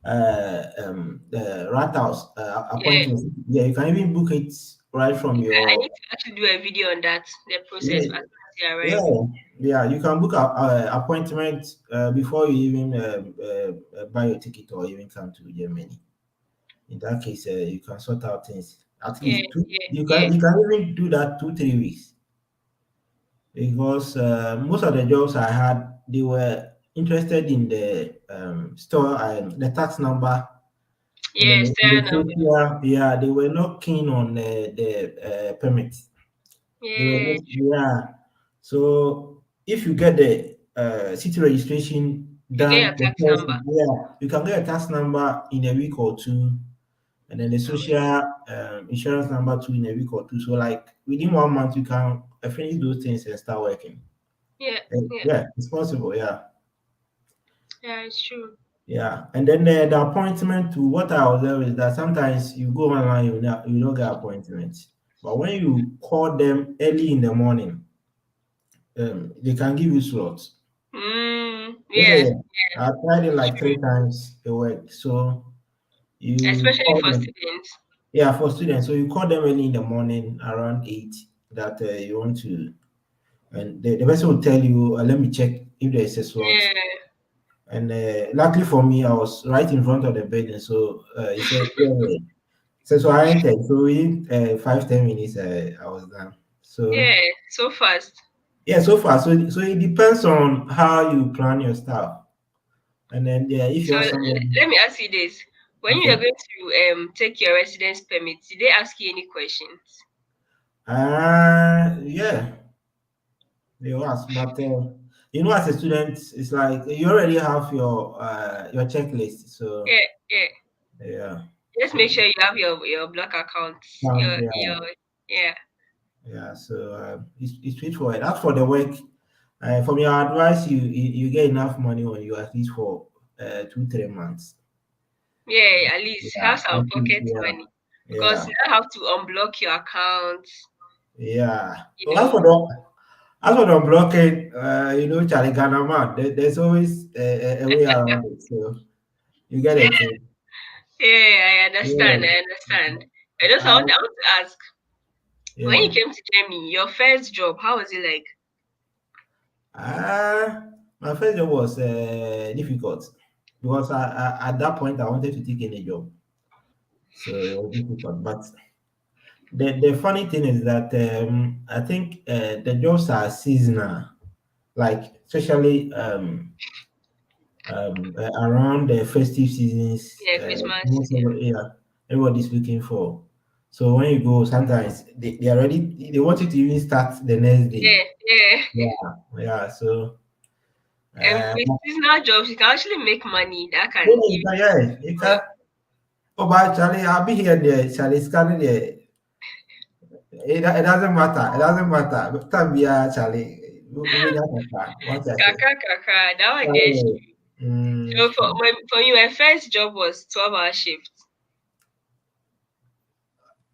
the rat house Yeah. appointments. Yeah, you can even book it right from I your need to actually do a video on that, the process yeah as soon as you arrive. yeah yeah. You can book a appointment before you even buy your ticket or even come to Germany. In that case, you can sort out things. At Yeah, least two, yeah, yeah. you can even do that 2 3 weeks because most of the jobs I had they were interested in the store the tax number. And then Yes, the fair enough. social, yeah, they were not keen on the permits. They were Yeah, just, yeah. So if you get the city registration you get your done, the tax first, number. yeah, you can get a tax number in a week or two, and then the social insurance number too in a week or two. So like within 1 month, you can finish those things and start working. Yeah, yeah, Yeah, it's possible. Yeah. yeah, it's true. Yeah, and then the appointment to what I observe is that sometimes you go online, you don't get appointments. But when you call them early in the morning, they can give you slots. Yeah, Yeah, I tried it like 3 times a week. So you especially call for them, students. yeah, for students. So you call them early in the morning around 8 that you want to, and the person will tell you, let me check if there is a slot. Yeah, And luckily for me, I was right in front of the building. So he said, yeah. So I entered. So within 5 10 minutes, I was done. So yeah, so fast. yeah, so far. So it depends on how you plan your stuff, and then yeah, if you So have somebody, let me ask you this: when you are okay. going to take your residence permit, did they ask you any questions? Yeah, they will ask, but as a student, it's like you already have your checklist. So Yeah, yeah. yeah, Just make sure you have your block accounts. yeah, Yeah, yeah. So it's straightforward. As for the work, from your advice, you get enough money on you at least for 2 3 months. yeah. At least Yeah, have some pocket yeah, money because yeah, you don't have to unblock your accounts. yeah. You Well, know. as for the blocking, Charlie Ghana man, there's always a way around it. So you get it. Yeah, I Yeah. understand. I understand. I just Uh, I want to ask, when you yeah. came to Germany, your first job, how was it like? My first job was difficult because at that point I wanted to take any job, so it was difficult. But the funny thing is that I think the jobs are seasonal, like especially around the festive seasons, Yeah, Christmas. most of the yeah, everybody's looking for. So when you go, sometimes they are ready. They want you to even start the next day. Yeah, yeah. Yeah, yeah. So With seasonal jobs, you can actually make money. That can yeah, even yeah, you well. can. Oh, but Charlie, I'll be here there. Charlie, scanning there. It doesn't matter. It doesn't matter. Time be Charlie. We just what I say. Kaka kaka. That one gets. Oh, So for me, my first job was 12-hour shift.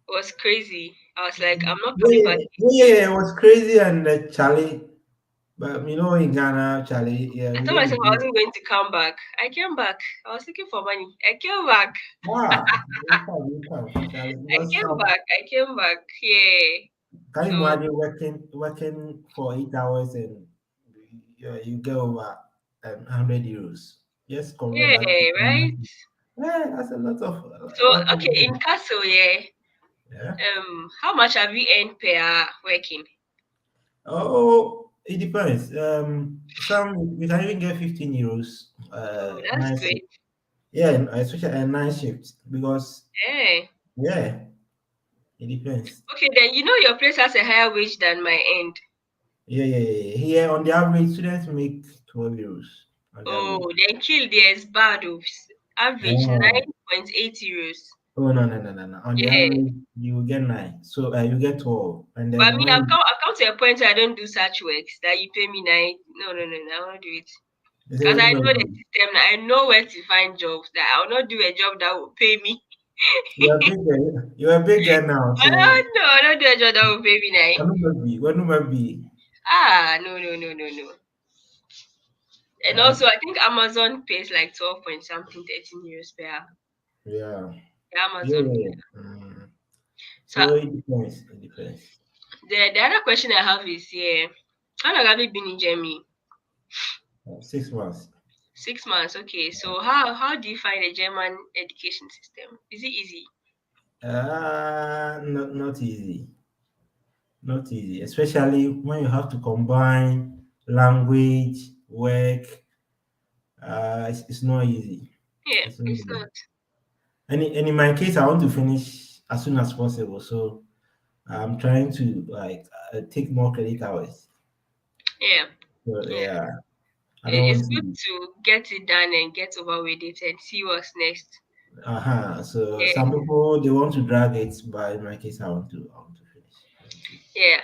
It was crazy. I was like, I'm not coming back yeah, it was crazy and Charlie. But in Ghana, Charlie, yeah, I we told don't myself I do. wasn't going to come back. I came back. I was looking for money. I came back. You come, Charlie. I Because came back. I came back. Yeah. can you So imagine working for 8 hours and you get over 100 euros? Just convert that to yeah, right. yeah, that's So a lot of okay, money. in Castle, yeah. Yeah. How much have you earned per hour working? Oh, it depends. Some we can even get 15 euros. Oh, that's Nice. great. Yeah, especially a night shift because Yeah. yeah, it depends. Okay, then you know your place has a higher wage than my end. Yeah. Here on the average, students make 12 euros on the average. Oh, then kill there is bad of average Oh, 9.8 euros. oh no. On the Yeah. average, you will get 9. So you get 12. And But then me, when I've come to a point where I don't do such works that you pay me nine. No, I won't do it. they say, Because what do I you know the know? system. I know where to find jobs. That I'll not do a job that will pay me. You're a big girl. You're a big girl now, Oh so no, I don't do a job that will pay me nine. when will be? Ah, no, no, no, no, no. And Uh, also, I think Amazon pays like 12 point something, 13 euros per hour. yeah, Yeah, yeah, Amazon. yeah. Mm. So So it depends. It depends. the other question I have is, yeah, how long have you been in Germany? 6 months. 6 months. Okay. So how do you find the German education system? Is it easy? Not easy. Not easy, especially when you have to combine language, work. It's not easy. Yeah, It's not it's easy. not. And in my case, I want to finish as soon as possible. So I'm trying to like take more credit hours. Yeah, So yeah. yeah, I don't It's want good to. to get it done and get over with it and see what's next. So Yeah, some people they want to drag it, but in my case, I want to finish. I want to. yeah.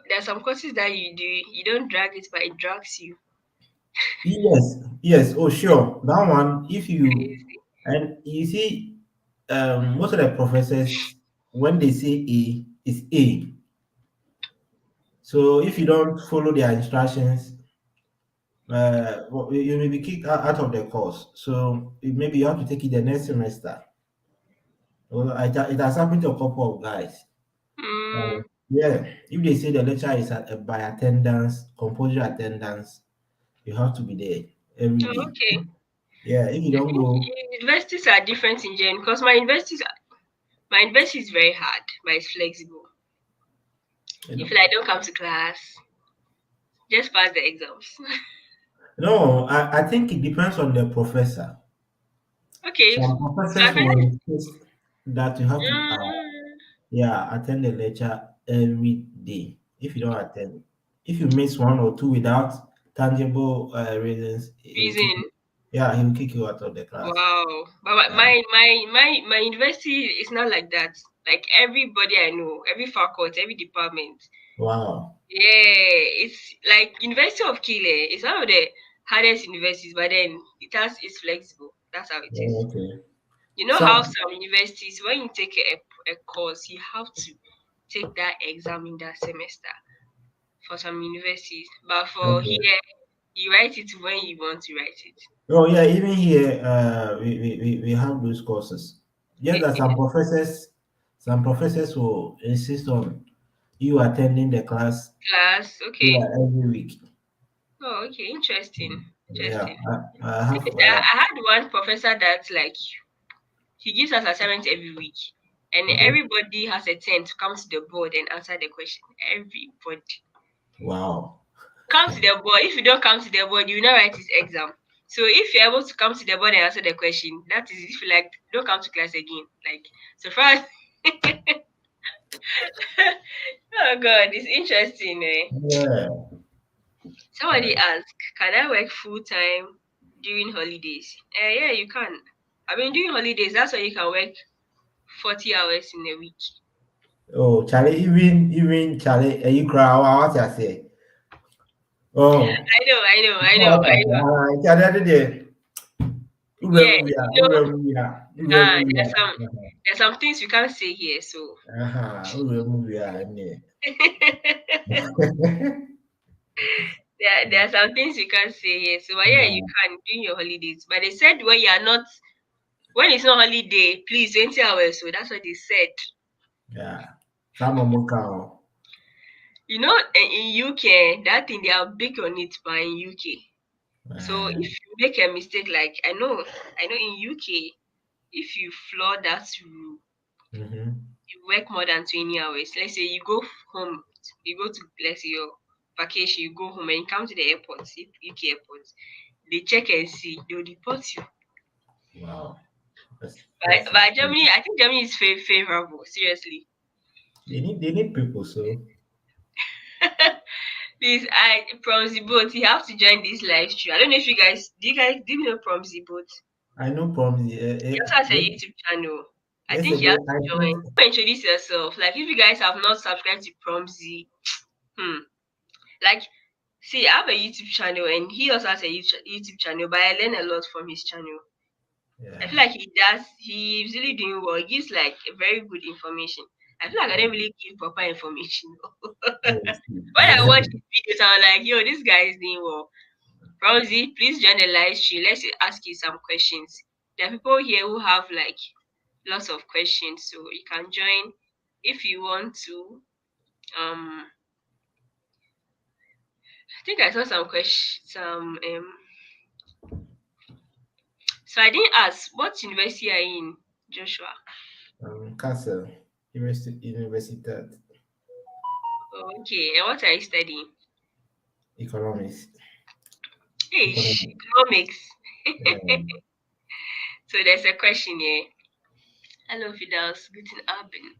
There are some courses that you do, you don't drag it, but it drags you. Yes, yes. Oh, sure. That one. If you Crazy. and you see, most of the professors when they say A, it's A. So if you don't follow their instructions, you may be kicked out of the course. So maybe you have to take it the next semester. Well, it has happened to a couple of guys. Mm, Yeah, if they say the lecture is by attendance, compulsory attendance, you have to be there every oh, day. okay. Yeah, if you I don't think go, universities are different in Germany because my university is very hard, but it's flexible. you If know. I don't come to class, just pass the exams. No, I think it depends on the professor. Okay, Some so I professors can. will insist that you have to, Mm, attend the lecture every day. If you don't attend, if you miss one or two without tangible reasons, he will kick you. reason. Yeah, he will kick you out of the class. Wow. But Yeah. my university is not like that. Like everybody I know, every faculty, every department. Wow. Yeah, it's like University of Kile. It's one of the hardest universities, but then it's flexible. That's how it Oh, is. okay. You know how Some some universities, when you take a course, you have to take that exam in that semester for some universities. But for okay. here, you write it when you want to write it. Oh yeah, even here we have those courses. Yes, that some professors will insist on you attending the class, Class, yeah, okay. every week. Oh, okay, interesting. Yeah, Interesting. I have I had one professor that's like he gives us assignments every week, and okay. everybody has a turn to come to the board and answer the question. Everybody Wow. come to the board. If you don't come to the board, you will not write his exam. So if you're able to come to the board and answer the question, that is if you like don't come to class again. Like so far as oh god, it's interesting, eh? Yeah. Somebody asked, can I work full time during holidays? Yeah, you can. I mean, during holidays, that's when you can work 40 hours in a week. Oh, Charlie, even Charlie, you cry. What I say? Oh, I know. Charlie, did Yeah, Uramu, there's some things we can't say here, so there are some things you can't say here. So but yeah, you can during your holidays. But they said when it's not holiday, please 20 hours. So that's what they said. Yeah. Some of them can. You know, in UK, that thing they are big on it, but in UK. So Uh, if you make a mistake, like I know in UK, if you floor that rule, mhm. you work more than 20 hours. Let's say you go home, you go to let's say your vacation, you go home and you come to the airport, UK airport, they check and see, they'll deport you. Wow. That's But Germany, I think Germany is favorable, seriously. they need people, so Please, I Promzy Boat, you have to join this live stream. I don't know if do you know Promzy Boat? I know problems. He also has a YouTube channel. I think you Yesterday have to I join. thought Introduce yourself. Like if you guys have not subscribed to Promzy, hmm. Like see, I have a YouTube channel and he also has a YouTube channel, but I learn a lot from his channel. I Yeah. feel like he's really doing well. He gives like a very good information. I feel like I don't really give proper information. Yes. When I watch his videos, I'm like, yo, this guy is doing well. Rosie, please join the live stream. Let's ask you some questions. There are people here who have like lots of questions, so you can join if you want to. I think I saw some questions. So I didn't ask what university are you in, Joshua? Castle, Universitat, Oh, okay, and what are you studying? Economics. Hey, Economics. economics. Yeah. So there's a question here. Hello, Fidels. Guten Abend.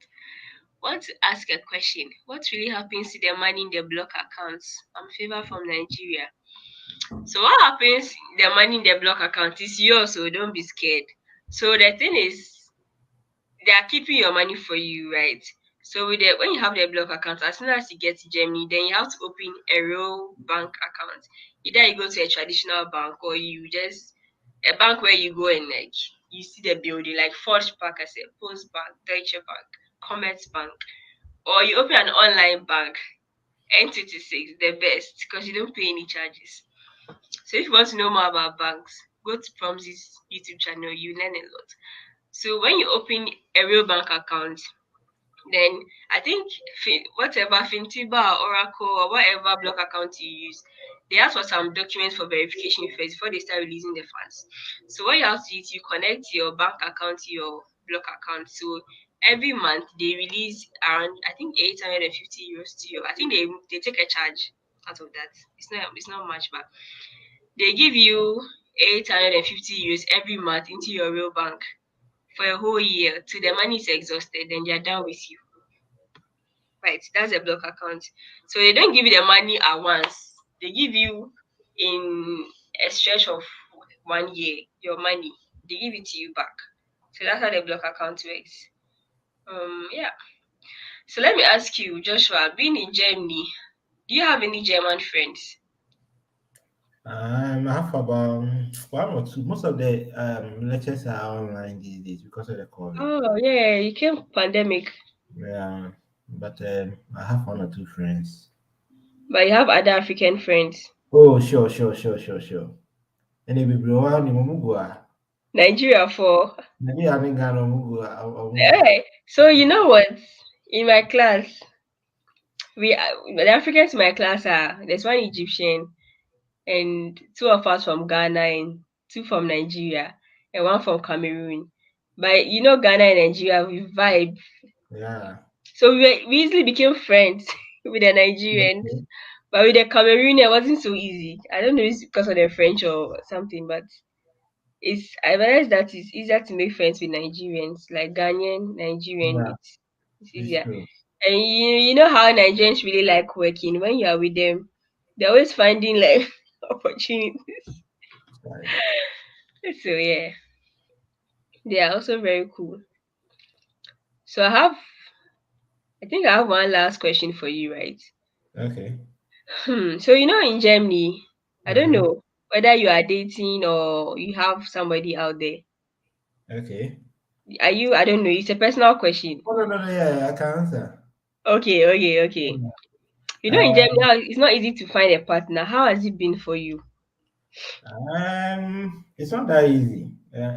Want to ask a question. What really happens to the money in the block accounts? I'm Favor from Nigeria. So what happens? The money in the block account is yours, so don't be scared. So the thing is, they are keeping your money for you, right? So with the when you have the block account, as soon as you get to Germany, then you have to open a real bank account. Either you go to a traditional bank or you just a bank where you go and like you see the building like Forge Bank, I said Post Bank, Deutsche Bank, Commerce Bank, or you open an online bank. N26, the best because you don't pay any charges. So if you want to know more about banks, go to Promzi's YouTube channel. You learn a lot. So when you open a real bank account, then I think whatever Fintiba or Oracle or whatever block account you use, they ask for some documents for verification first before they start releasing the funds. So what you have to do is you connect your bank account to your block account. So every month they release around I think 850 euros to you. I think they take a charge out of that. It's not much, but they give you 850 euros every month into your real bank for a whole year till the money is exhausted, then they're done with you. Right, that's a block account. So they don't give you the money at once. They give you in a stretch of 1 year your money. They give it to you back. So that's how the block account works. Yeah. So let me ask you, Joshua, being in Germany, do you have any German friends? I have about one or two. Most of the lectures are online these days because of the COVID. Oh yeah, you came pandemic, Yeah, but I have one or two friends. but you have other African friends. Oh, sure. And if you want to move, Nigeria for maybe I think I know move. hey. So you know what? In my class, the Africans in my class are there's one Egyptian and two of us from Ghana and two from Nigeria and one from Cameroon. But you know Ghana and Nigeria we vibe. Yeah. So we easily became friends with the Nigerians. Okay. But with the Cameroon it wasn't so easy. I don't know if it's because of the French or something, but I realized that it's easier to make friends with Nigerians, like Ghanaian, Nigerian, Yeah, it's it's easier. true. And you know how Nigerians really like working. When you are with them, they're always finding like opportunities. Right. So yeah, they are also very cool. So I think I have one last question for you, right? Okay. So you know in Germany, I don't Mm-hmm. know whether you are dating or you have somebody out there. Okay. Are you? I don't know. It's a personal question. Oh, no, yeah, I can answer. Okay. You know in Germany, Um, it's not easy to find a partner. How has it been for you? it's not that easy.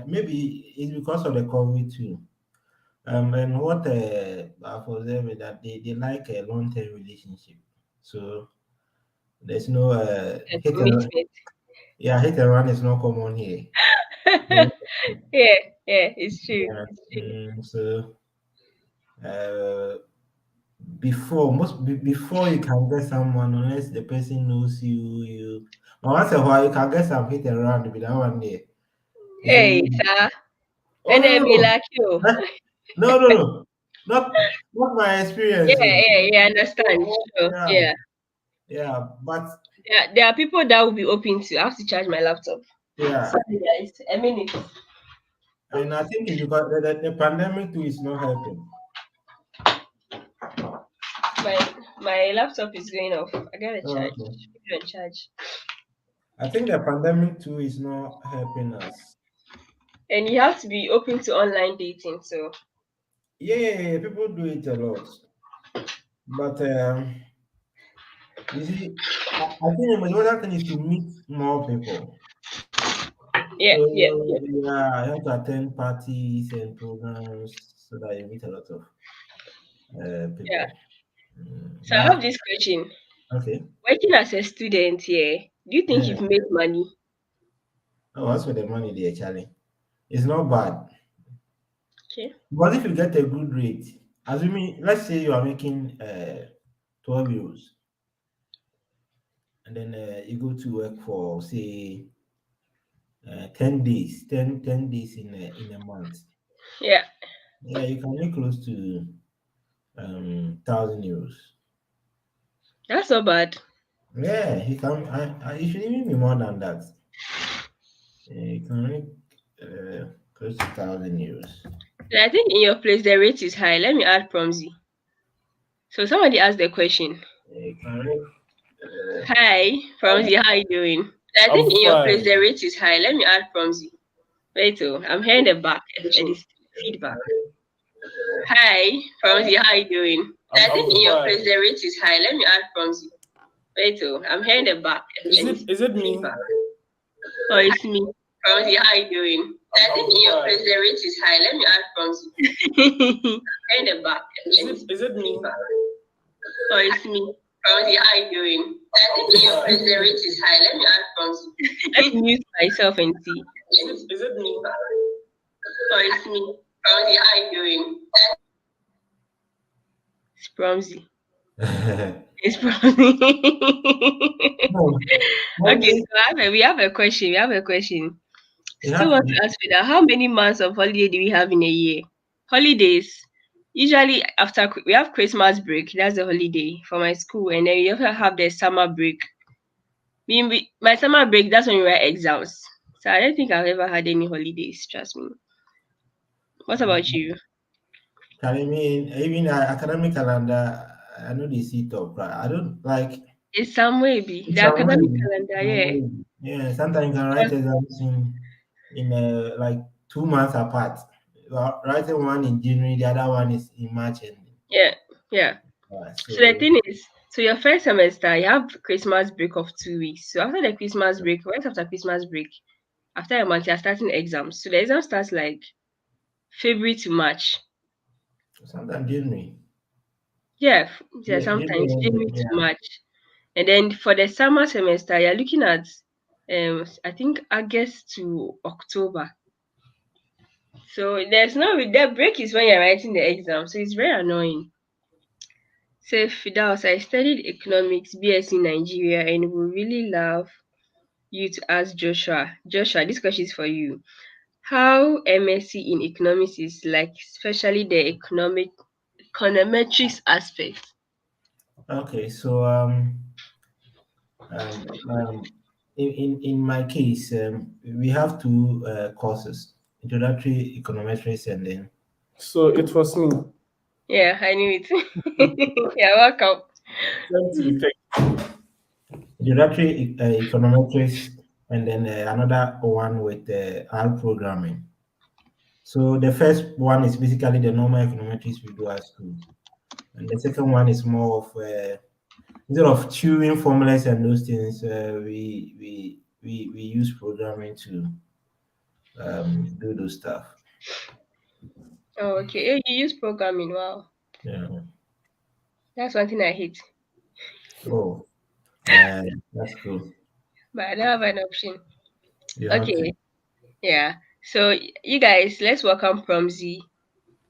Maybe it's because of the COVID too. And what I've observed is that they like a long-term relationship. So there's no A hit and run. commitment. Yeah, hit and run is not common here. So, Yeah, yeah, it's true. yeah. It's true. So uh, before you can get someone, unless the person knows you. But once a while you can get some hit and run with that one there. It's Hey, really sir. oh And no then no be no like you. That- no not my experience. Yeah, So yeah, understand. Sure. yeah Yeah. yeah but There are people that will be open to. I have to charge my laptop. yeah Sorry, guys. A minute. and I think it's because the pandemic too is not helping. My laptop is going off. I gotta Oh, charge. okay. Put it on charge. I think the pandemic too is not helping us. And you have to be open to online dating. So Yeah, people do it a lot. But you see, I think the most important thing is to meet more people. yeah, So yeah, yeah, yeah, you have to attend parties and programs so that you meet a lot of yeah. people. So I have But this question. okay, Working as a student here, do you think yeah. you've made money? Oh, as for the money there, Charlie, it's not bad. Okay. But if you get a good rate, assuming let's say you are making 12 euros, and then you go to work for say 10 days, ten days in a month. Yeah, Yeah, you can make close to 1,000 euros. that's not bad. Yeah, you can. It should even be more than that. You can make close to 1,000 euros. And I think in your place the rate is high. Let me add Promzi. So somebody asked the question. You can make. Hi, Promzi, how you doing? I I'm think in your place fine. the rate is high. Let me add Promzi. Wait, oh, I'm hearing the back. It is You feedback. can Hi, Promzi, how you doing? I I'm think in your place fine. the rate is high. Let me add Promzi. Wait, oh, I'm hearing the back. Is It it is is it me? feedback. Oh, it's me. Promzi, how you doing? I think I'm in your fine. place the rate is high. Let me add Promzi. Hearing the back. Is it me? Feedback. Oh, it's me. Promzi, how you doing? I think in your place the rate is high. Let me add Promzi. Let me mute myself and see. Is it me? Oh, it's me. Promzi, how you doing? It's Promzi. It's Promzi. no, Okay, Monday, so we have a question. We have a question. you Still have want to. to ask you that how many months of holiday do we have in a year? Holidays. Usually after we have Christmas break, that's the holiday for my school, and then we also have the summer break. My summer break, that's when we write exams. So I don't think I've ever had any holidays, trust me. What about you? I mean, even academic calendar, I know they see top, but I don't like. It's some way be the It's a academic way. calendar, yeah. Yeah, sometimes you can write exams in like 2 months apart. Writing one in January, the other one is in March, and Yeah, yeah. So the so thing is, so your first semester, you have Christmas break of 2 weeks. So after the Christmas break, right after Christmas break, after a month, you're starting exams. So the exam starts like February to March. sometimes January. Yeah, yeah, Yeah, sometimes January, February to yeah. March. And then for the summer semester, you're looking at I think August to October. So there's no the break is when you're writing the exam. So it's very annoying. So Fidaus, I studied economics, BS in Nigeria, and would really love you to ask Joshua. Joshua, this question is for you. How MSc in economics is like, especially the econometrics aspect. Okay, so um, um, in my case, we have two courses: introductory econometrics and then So it was me. Yeah, I knew it. Yeah, welcome. Thank you. introductory econometrics, and then another one with R programming. So the first one is basically the normal econometrics we do at school, and the second one is more of instead of chewing formulas and those things, we use programming to do those stuff. Oh, okay. Oh, you use programming. Wow. Yeah. That's one thing I hate. Oh, that's cool. But I don't have an option. You have to. Okay. Yeah. So you guys, let's welcome Promzi.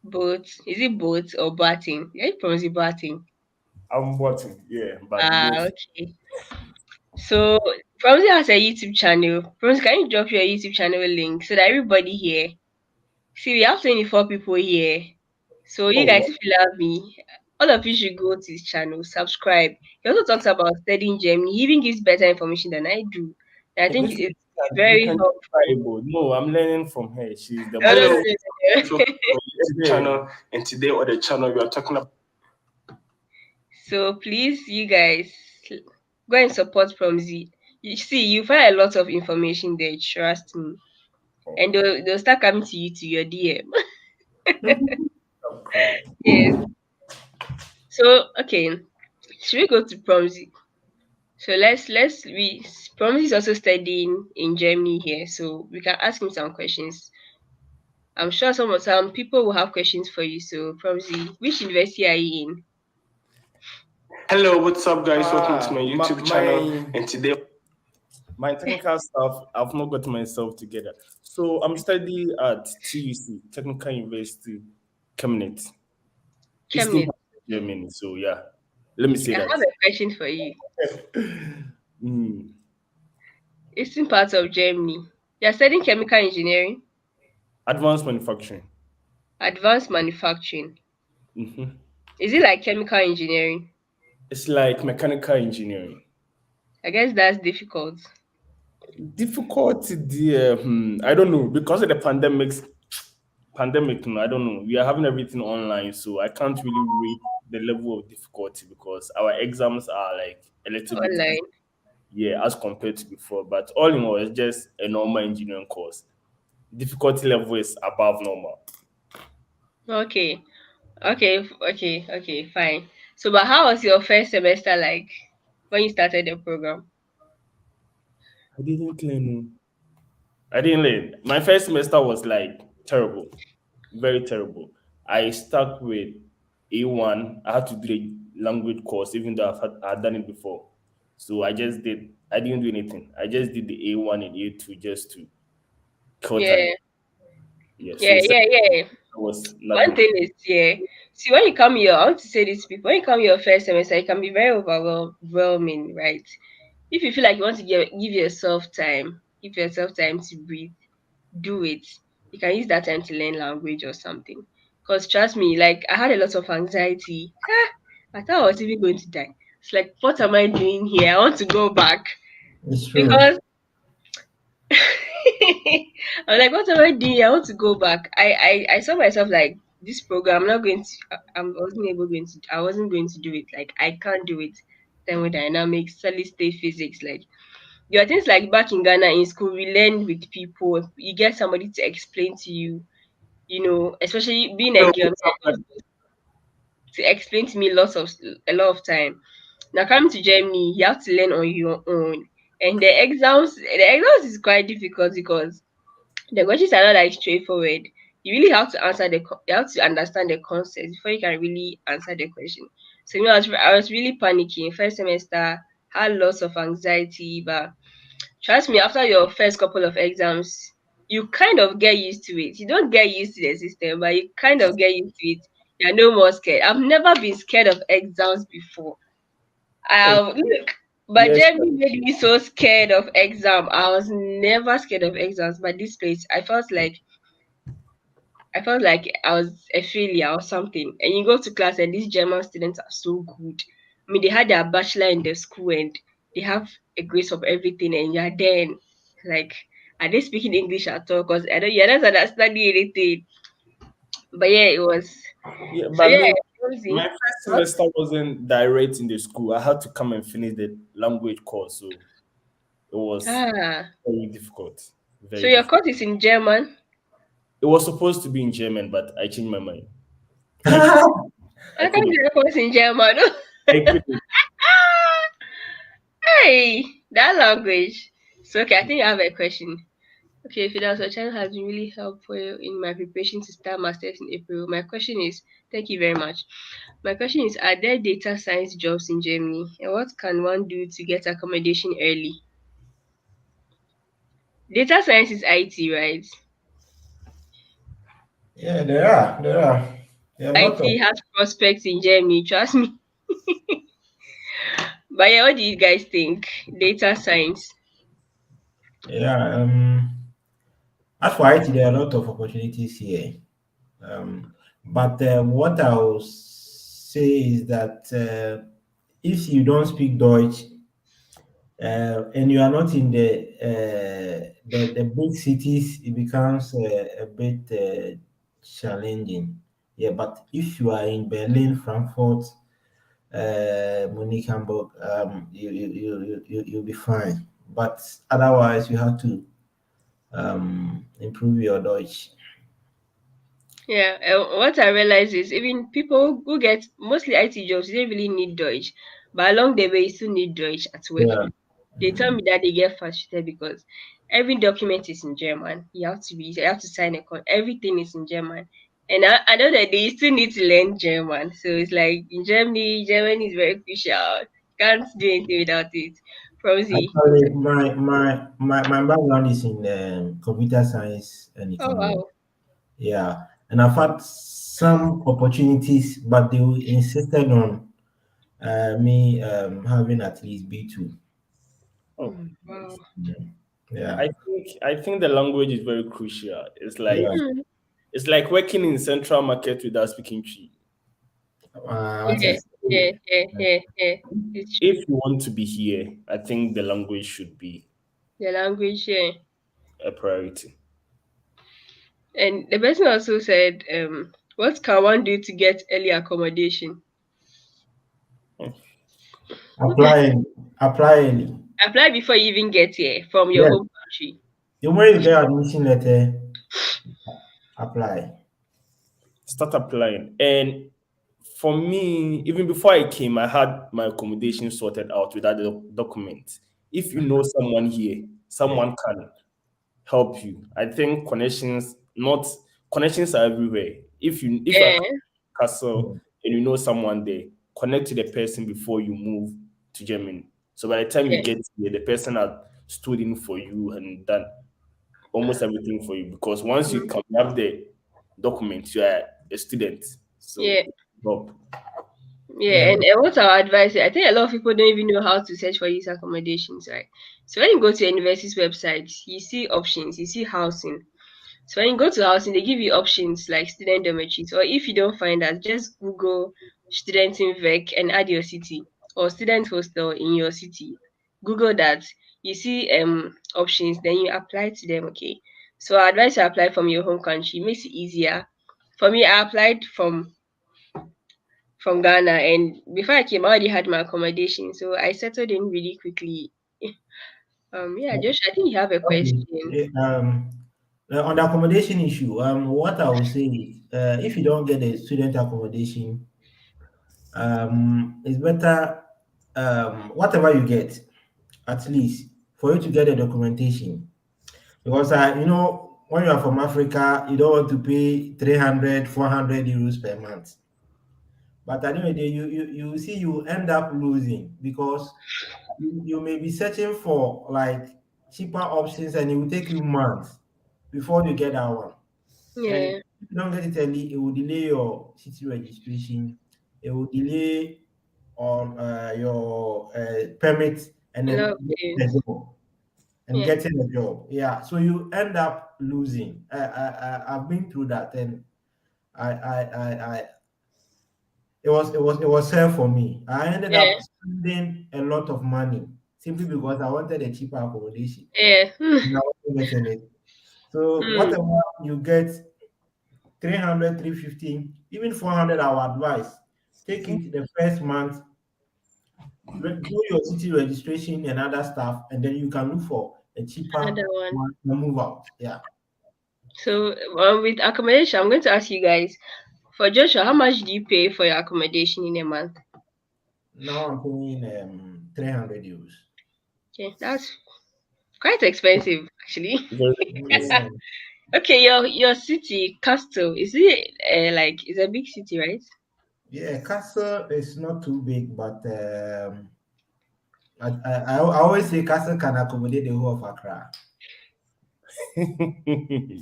Boat. Is it boat or batting? Yeah, Promzi batting. I'm watching. Yeah, but Ah, both. okay. So Promzi has a YouTube channel. Promzi, can you drop your YouTube channel link so that everybody here. See, we have 24 people here. So you Oh, guys, if you love me, all of you should go to his channel, subscribe. He also talks about studying Germany. He even gives better information than I do. And I think listen, it's you very can helpful. Bible. No, I'm learning from her. She's the No, no, no, boss. no, no, So no. Today, channel and today on the channel we are talking about So please, you guys, go and support from Z. You see, you find a lot of information there. Trust me. and they'll start coming to you to your DM. Of course. Yes. So okay, should we go to Promzi? So let's we Promzi is also studying in Germany here, so we can ask him some questions. I'm sure some people will have questions for you. So Promzi, which university are you in? Hello, what's up, guys? Welcome to my My, YouTube channel. my And today, my technical stuff, I've not got myself together. So I'm studying at TUC, Technical University, Chemnitz, Eastern Chemnitz. part of Germany. So yeah, let me say I that. have a question for you. Mm. Eastern part of Germany. You're studying chemical engineering, Advanced manufacturing. advanced manufacturing. Hmm. Is it like chemical engineering? It's like mechanical engineering. I guess that's difficult. Difficulty there, I don't know, because of the pandemic. No, I don't know. We are having everything online, so I can't really rate the level of difficulty because our exams are like a little bit easy, Online. yeah, as compared to before. But all in all, it's just a normal engineering course. Difficulty level is above normal. Okay. Okay, fine. So, but how was your first semester like when you started the program? I didn't learn. I didn't learn. My first semester was like terrible, very terrible. I stuck with A1. I had to do the language course, even though I had done it before. So I didn't do anything. I just did the A1 and A2 just to kill time. Yeah, Yeah, yeah, so yeah, yeah. was One nothing. thing is, yeah. See, when you come here, I want to say this to people. When you come your first semester, it can be very overwhelming, right? If you feel like you want to give yourself time to breathe, do it. You can use that time to learn language or something. Because trust me, like I had a lot of anxiety. I thought I was even going to die. It's like, what am I doing here? I want to go back It's true. because I'm like, what am I doing? I want to go back. I saw myself like this program. I'm not going to. I wasn't going to do it. Like I can't do it. Thermodynamics, solid state physics. Like there are things like back in Ghana in school, we learn with people. You get somebody to explain to you. Especially being a hello, girl, what's up, guys? to explain to me a lot of time. Now coming to Germany, you have to learn on your own. And the exams is quite difficult because the questions are not like straightforward. You really have to you have to understand the concept before you can really answer the question. So I was really panicking first semester, had lots of anxiety, but trust me, after your first couple of exams, you kind of get used to it. You don't get used to the system, but you kind of get used to it. You're no more scared. I've never been scared of exams before. Oh, Look, but yes. Germany made me so scared of exam. I was never scared of exams, but this place, I felt like I was a failure or something. And you go to class, and these German students are so good. I mean, they had their bachelor in the school, and they have a grace of everything. And you're then like, are they speaking English at all? Because I don't, you're not understanding anything. But yeah, it was. Yeah, So but yeah, me, my Rosie, first huh? semester wasn't direct in the school. I had to come and finish the language course, so it was Ah, very difficult. so Very your difficult. course is in German. It was supposed to be in German, but I changed my mind. I could, I I can't do couldn't. your course in German. I couldn't. Hey, that language. So okay, I think I have a question. Okay, Fidas, your channel has been really helpful in my preparation to start masters in April. My question is, thank you very much. My question is, are there data science jobs in Germany, and what can one do to get accommodation early? Data science is IT, right? Yeah, there are. There are a lot of. IT has prospects in Germany, trust me. But yeah, what do you guys think? Data science. Yeah. As for IT, there are a lot of opportunities here. But what I'll say is that if you don't speak Deutsch and you are not in the big cities, it becomes a bit challenging. Yeah, but if you are in Berlin, Frankfurt, Munich, Hamburg, you'll be fine. But otherwise, you have to improve your Deutsch. Yeah, what I realize is even people who get mostly IT jobs, they really need Deutsch, but along the way, you still need Deutsch at work. Yeah. They tell me that they get frustrated because every document is in German. You have to sign everything is in German. And I know that they still need to learn German. So it's like in Germany, German is very crucial. Can't do anything without it. Prosie. Actually, my background is in computer science and Oh economics. wow. Yeah, and I've had some opportunities, but they insisted on me having at least B2. Oh, Wow. Yeah, I think the language is very crucial. yeah. It's like working in central market without speaking tree. What Yeah, is yeah. It's true. If you want to be here, I think the language should be The language, yeah. a priority. And the person also said, what can one do to get early accommodation? applying applying? Apply before you even get here from your Yes, home country. the moment you get admission letter, apply. Start applying. And for me, even before I came, I had my accommodation sorted out without the document. If you know someone here, someone can help you. I think connections are everywhere. If you are Yeah, castle and you know someone there, connect to the person before you move to Germany. So by the time you yeah, get here, the person has stood in for you and done almost everything for you. Because once you mm, come, you have the document, you are a student. So yeah, Bob. yeah. Yeah, And what's our advice? I think a lot of people don't even know how to search for these accommodations, right? So when you go to a university's website, you see options, you see housing. So when you go to housing, they give you options like student dormitories, or if you don't find that, just Google student in VEC and add your city or student hostel in your city. Google that. You see options, then you apply to them. Okay. So I advise you apply from your home country. It makes it easier. For me, I applied from Ghana, and before I came, I already had my accommodation, so I settled in really quickly. Yeah, Josh, I think you have a okay. question. On the accommodation issue, what I would say is, if you don't get a student accommodation, it's better, whatever you get, at least for you to get a documentation. Because when you are from Africa, you don't want to pay 300, 400 euros per month. But at the end of the day, you see, you end up losing because you may be searching for like cheaper options and it will take you months before you get that one. And Yeah, if you don't get it early, it will delay your city registration. It will delay on your permit and a lot then of getting things. a job and Yeah, getting a job. Yeah, so you end up losing. I've been through that, and I it was hell for me. I ended yeah, up spending a lot of money simply because I wanted a cheaper accommodation yeah. and I wasn't getting it. So Mm, whatever you get, 300, 350, even 400, I would advise. Take it the first month, do your city registration and other stuff, and then you can look for a cheaper another one. one and move out. Yeah. So, with accommodation, I'm going to ask you guys for Joshua, how much do you pay for your accommodation in a month? Now I'm paying 300 euros. Okay, that's quite expensive, actually. Very expensive. Yeah. Okay, your city, Castle, is it like it's a big city, right? Yeah, Castle is not too big, but I always say Castle can accommodate the whole of Accra.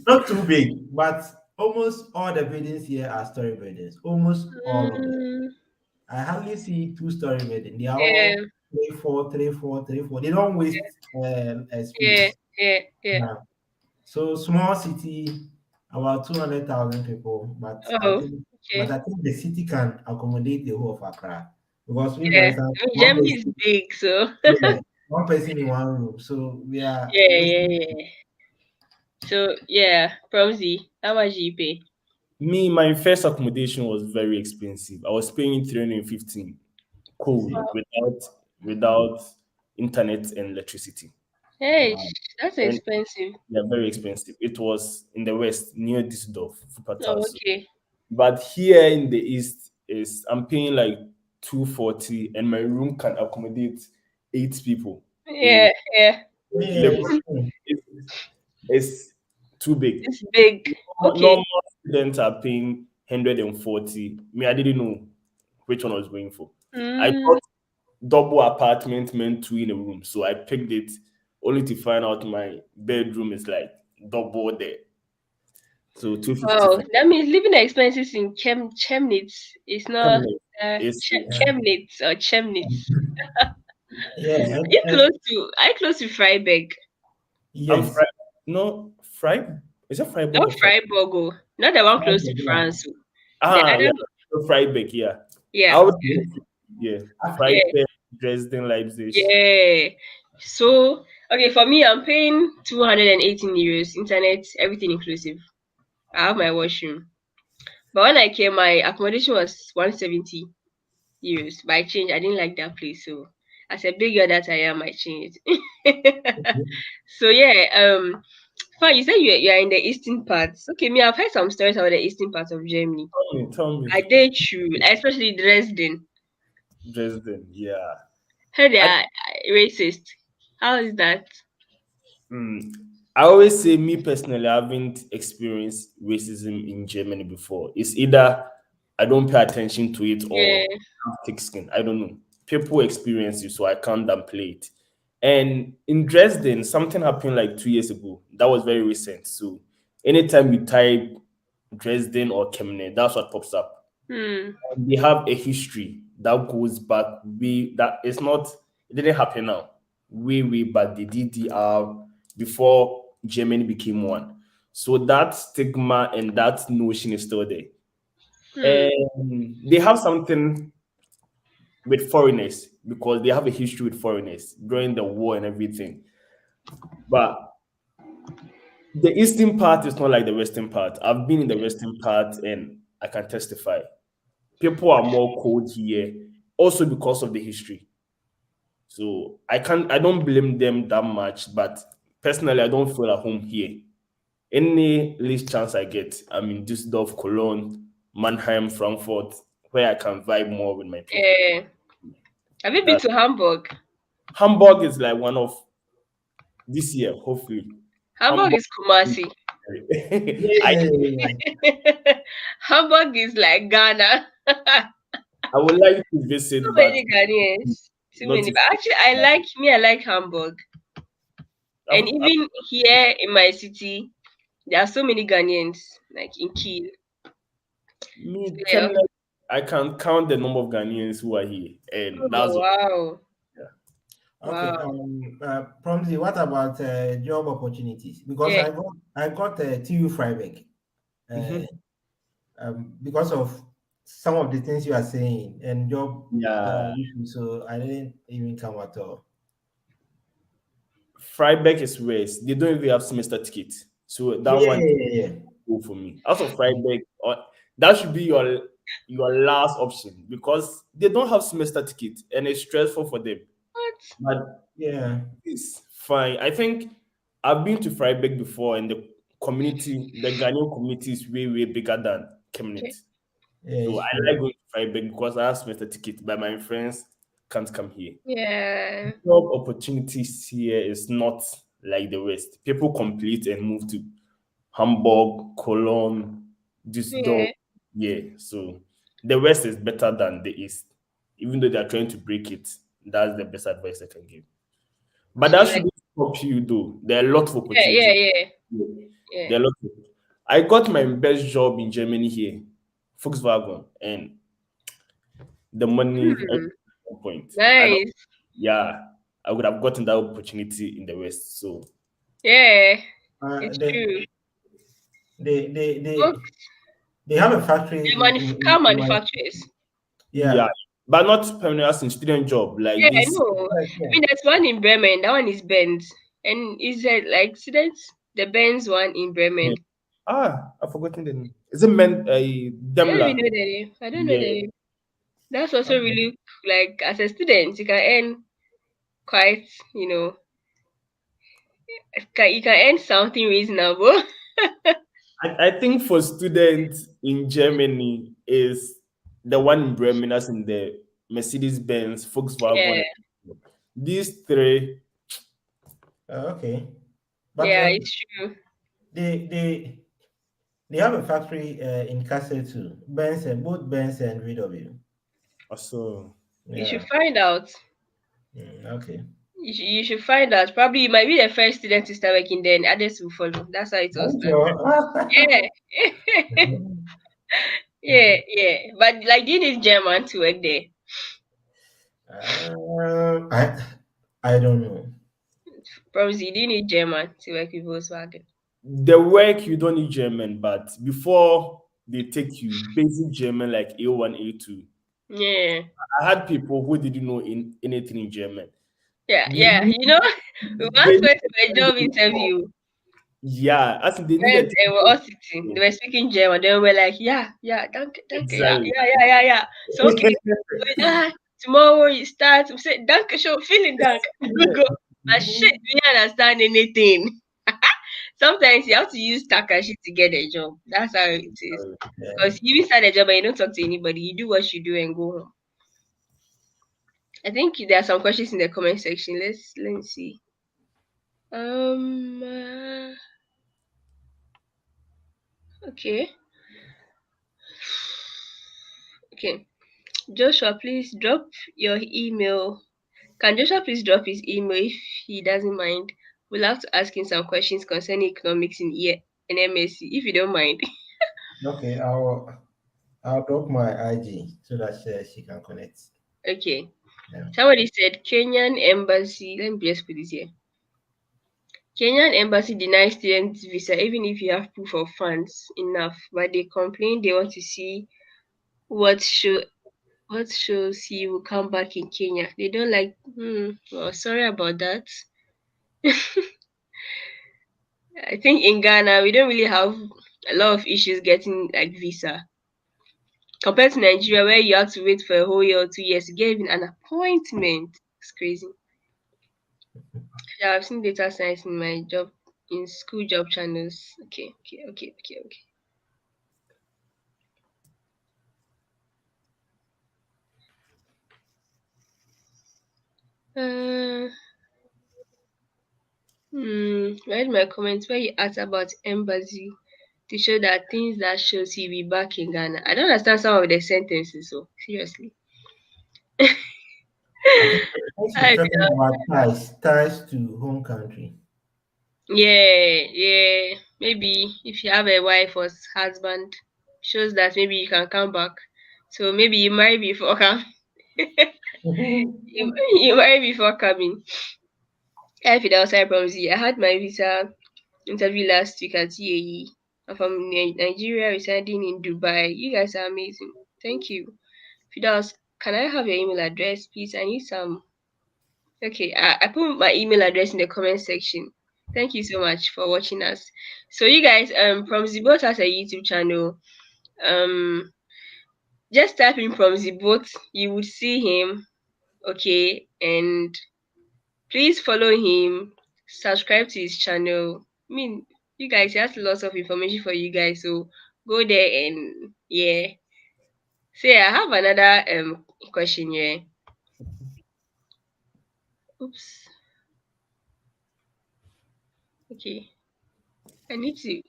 Not too big, but almost all the buildings here are story buildings. Almost all of them. Mm, I hardly see two-story buildings. They are yeah, all 3, 4, 3, 4, 3, 4. They don't waste yeah, space. yeah. Yeah. So small city, about 200,000 people, but I Oh, think, but okay. I think the city can accommodate the whole of Accra because, we, for Yeah, instance, I mean, Germany is big, so yeah, one person in one room. So we are yeah, wasting. yeah. So yeah, Promzy, how much do you pay? Me, my first accommodation was very expensive. I was paying 315 You cold see, without internet and electricity. Hey, Wow. that's And expensive. they're very expensive. It was in the west near Düsseldorf, Oh, Wuppertal. So, okay. but here in the east is I'm paying like 240, and my room can accommodate 8 people. Yeah, A yeah. Yeah, living it's true. is is too big. It's big. Okay. Normal students are paying 140. Me, I didn't know which one I was going for. I Mm. thought double apartment meant two in a room, so I picked it only to find out my bedroom is like double there. So 250 Wow, for that means living expenses in Chemnitz is not coming. It's Yeah. Chemnitz or Chemnitz. Yeah, Are you close to Freiburg? I'm yes. fried. No, fried. Is it Freiburg Not or fried? Freiburg, oh. Not the one close to Freiburg, yeah. France. Oh. The Ah, other yeah, one. Freiburg. Yeah, I Yeah, was Okay. yeah, Ah, yeah, Freiburg, Dresden, Leipzig. yeah. So okay, for me, I'm paying 218 euros, internet, everything inclusive. I have my washroom. But when I came, my accommodation was 170 euros. But I changed. I didn't like that place. So as a big girl that I am, I changed. okay. So yeah, fine. You said you're in the eastern parts. Okay, me, I've heard some stories about the eastern parts of Germany. Tell me, Are they true? Especially Dresden. Dresden. Yeah. Heard they I, are racist. How is that? mm, I always say, me personally, I haven't experienced racism in Germany before. It's either I don't pay attention to it or Yeah. I have thick skin. I don't know. People experience it, so I can't downplay it. And in Dresden, something happened like 2 years ago. That was very recent. So anytime you type Dresden or Chemnitz, that's what pops up. Hmm. They have a history that goes back way, that it's not, it didn't happen now, way back, the DDR, before Germany became one. So that stigma and that notion is still there. Hmm. And they have something with foreigners because they have a history with foreigners during the war and everything. But the eastern part is not like the western part. I've been in the western part and I can testify. People are more cold here, also because of the history. So I don't blame them that much, but personally I don't feel at home here. Any least chance I get, I'm in Düsseldorf, Cologne, Mannheim, Frankfurt, where I can vibe more with my people. Yeah. Have you been That to Hamburg? Hamburg is like one of this year, hopefully. Hamburg Hamburg. is Kumasi. I Yeah. Hamburg is like Ghana. I would like to Too visit, but many Ghanaians. Too not many. if But actually, I like Hamburg. And I've, even here in my city, there are so many Ghanaians, like in Kiel. So me yeah. Chemnitz, I can count the number of Ghanaians who are here, and that's Oh, all. wow. Yeah. Okay. Wow. Promzi, what about job opportunities? Because Yeah. I got TU Freiburg. Uh, Mhm. because of some of the things you are saying and job Yeah, issues, so I didn't even come at all. Freiburg is worse. They don't even have semester ticket, so that Yeah, one yeah, yeah, yeah. go for me. Out of Freiburg, or that should be your last option because they don't have semester ticket and it's stressful for them. What? But Yeah. it's fine. I think I've been to Freiburg before, and the community, the Ghanaian community, is way bigger than Okay. Chemnitz. Yeah, So it's I true. like going to Freiburg because I have semester ticket, but my friends can't come here. Yeah. Job opportunities here is not like the West. People complete and move to Hamburg, Cologne, Düsseldorf. Yeah. Yeah, so the West is better than the East. Even though they are trying to break it, that's the best advice I can give. But So that like shouldn't stop you though. There are a lot of yeah, yeah, opportunities. yeah. Yeah. Yeah. There are a lot of, I got my best job in Germany here, Volkswagen, and the money Hmm. on point. I don't, Nice. yeah, I would have gotten that opportunity in the West. So Yeah. Uh, It's they, true. they, they, Both they, they have a factory the car in my, manufacturers. yeah, yeah. but not permanent as in student job like Yeah, I this. know. Right, I yeah. mean, there's one in Bremen. That one is Benz. And is it like students? The Benz one in Yeah. Bremen. I've forgotten the name. Is it meant a I don't even Daimler? know the name. I don't know Yeah. the name. That's also Okay. really like as a student, you can earn quite, You can earn something reasonable. I think for students in Germany is the one in Bremen, as in the Mercedes Benz, Yeah, Volkswagen. These three, Okay, but yeah, it's true. they they they have a factory in Kassel too. Benson, both Benson and VW. also You should Yeah. find out. Okay. You should find out. Probably you might be the first student to start working there, and others will follow. That's how it all Thank started. you. Yeah, yeah, yeah. But like, do you need German to work there? I don't know. Probably, do you need German to work with Volkswagen? the work you don't need German, but before they take you, basic German like A1, A2. Yeah, I had people who didn't know anything in German. yeah, They yeah. need, We they once need went to a job interview. yeah, as in they need And a we were all sitting. They were speaking German. They were like, yeah, yeah, danke, danke, yeah, exactly. yeah, yeah, yeah, yeah. So okay, tomorrow you start. We say danke, show feeling dank. We go. But shit, we don't understand anything. Sometimes you have to use Takashi to get a job. That's how it is. Yeah. Because you start a job and you don't talk to anybody. You do what you do and go home. I think there are some questions in the comment section. Let's see. Okay. Okay. Joshua, please drop your email. Can Joshua please drop his email if he doesn't mind? We'll have to ask him some questions concerning economics in MSc, if you don't mind. Okay, I'll drop my IG so that she can connect. Okay. Yeah. Somebody said Kenyan embassy. Let me just put this here. Kenyan embassy denies students visa even if you have proof of funds enough, but they complain they want to see what show what shows you will come back in Kenya. They don't like. Well, sorry about that. I think in Ghana we don't really have a lot of issues getting like visa compared to Nigeria where you have to wait for a whole year or 2 years to get even an appointment. It's crazy. Yeah, I've seen data science in my job in school job channels. Okay, okay, okay, okay, okay. Uh, read my comments where you asked about embassy to show that things that shows he be back in Ghana. I don't understand some of the sentences, so seriously. I think she's I talking about ties to home country. Yeah, yeah. Maybe if you have a wife or husband, shows that maybe you can come back. So maybe you marry before come. You marry before coming. If it outside promise you, I had my visa interview last week at UAE. I'm from Nigeria, residing in Dubai. You guys are amazing. Thank you. Fidas, can I have your email address, please? I need some. Okay, I put my email address in the comment section. Thank you so much for watching us. So you guys, Promzibot has a YouTube channel. Um, just type in Promzibot, you would see him. Okay, and please follow him. Subscribe to his channel. I mean, you guys, he has lots of information for you guys. So go there and yeah. So yeah, I have another question here. Oops. Okay, I need to.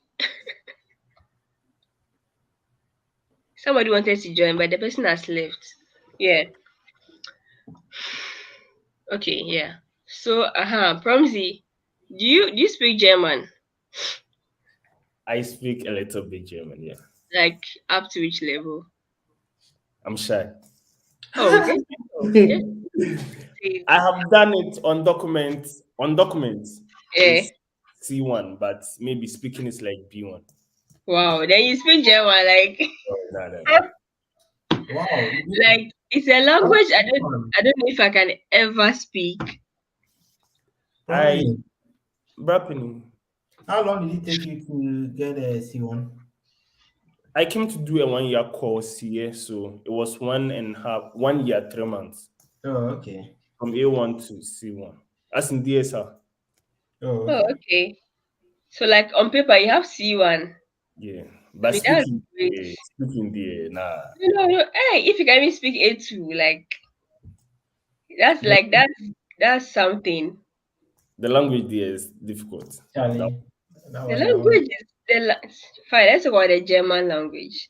Somebody wanted to join, but the person has left. Yeah. Okay. Yeah. So, Promzi, do you speak German? I speak a little bit German. Yeah, Like up to which level? I'm shy. Oh, just say it. I have done it on documents. On documents Yeah. is C1, but maybe speaking is like B1. Wow. Then you speak German, like No, no, no. Wow. like it's a language I don't know if I can ever speak. I Promising. Brapini. How long did it take you to get a C1? I came to do a 1 year course here, so it was 1.5, 1 year, 3 months Oh, okay. from A1 to C1. As in DSR. Oh, Oh, okay. okay. So like on paper you have C1. Yeah, I but mean that's great. speaking there, nah. No, hey, if you can even speak A2, like The, that's something. the language there is difficult. That, Charlie, that The one, that one. language is fine. Let's talk about the German language.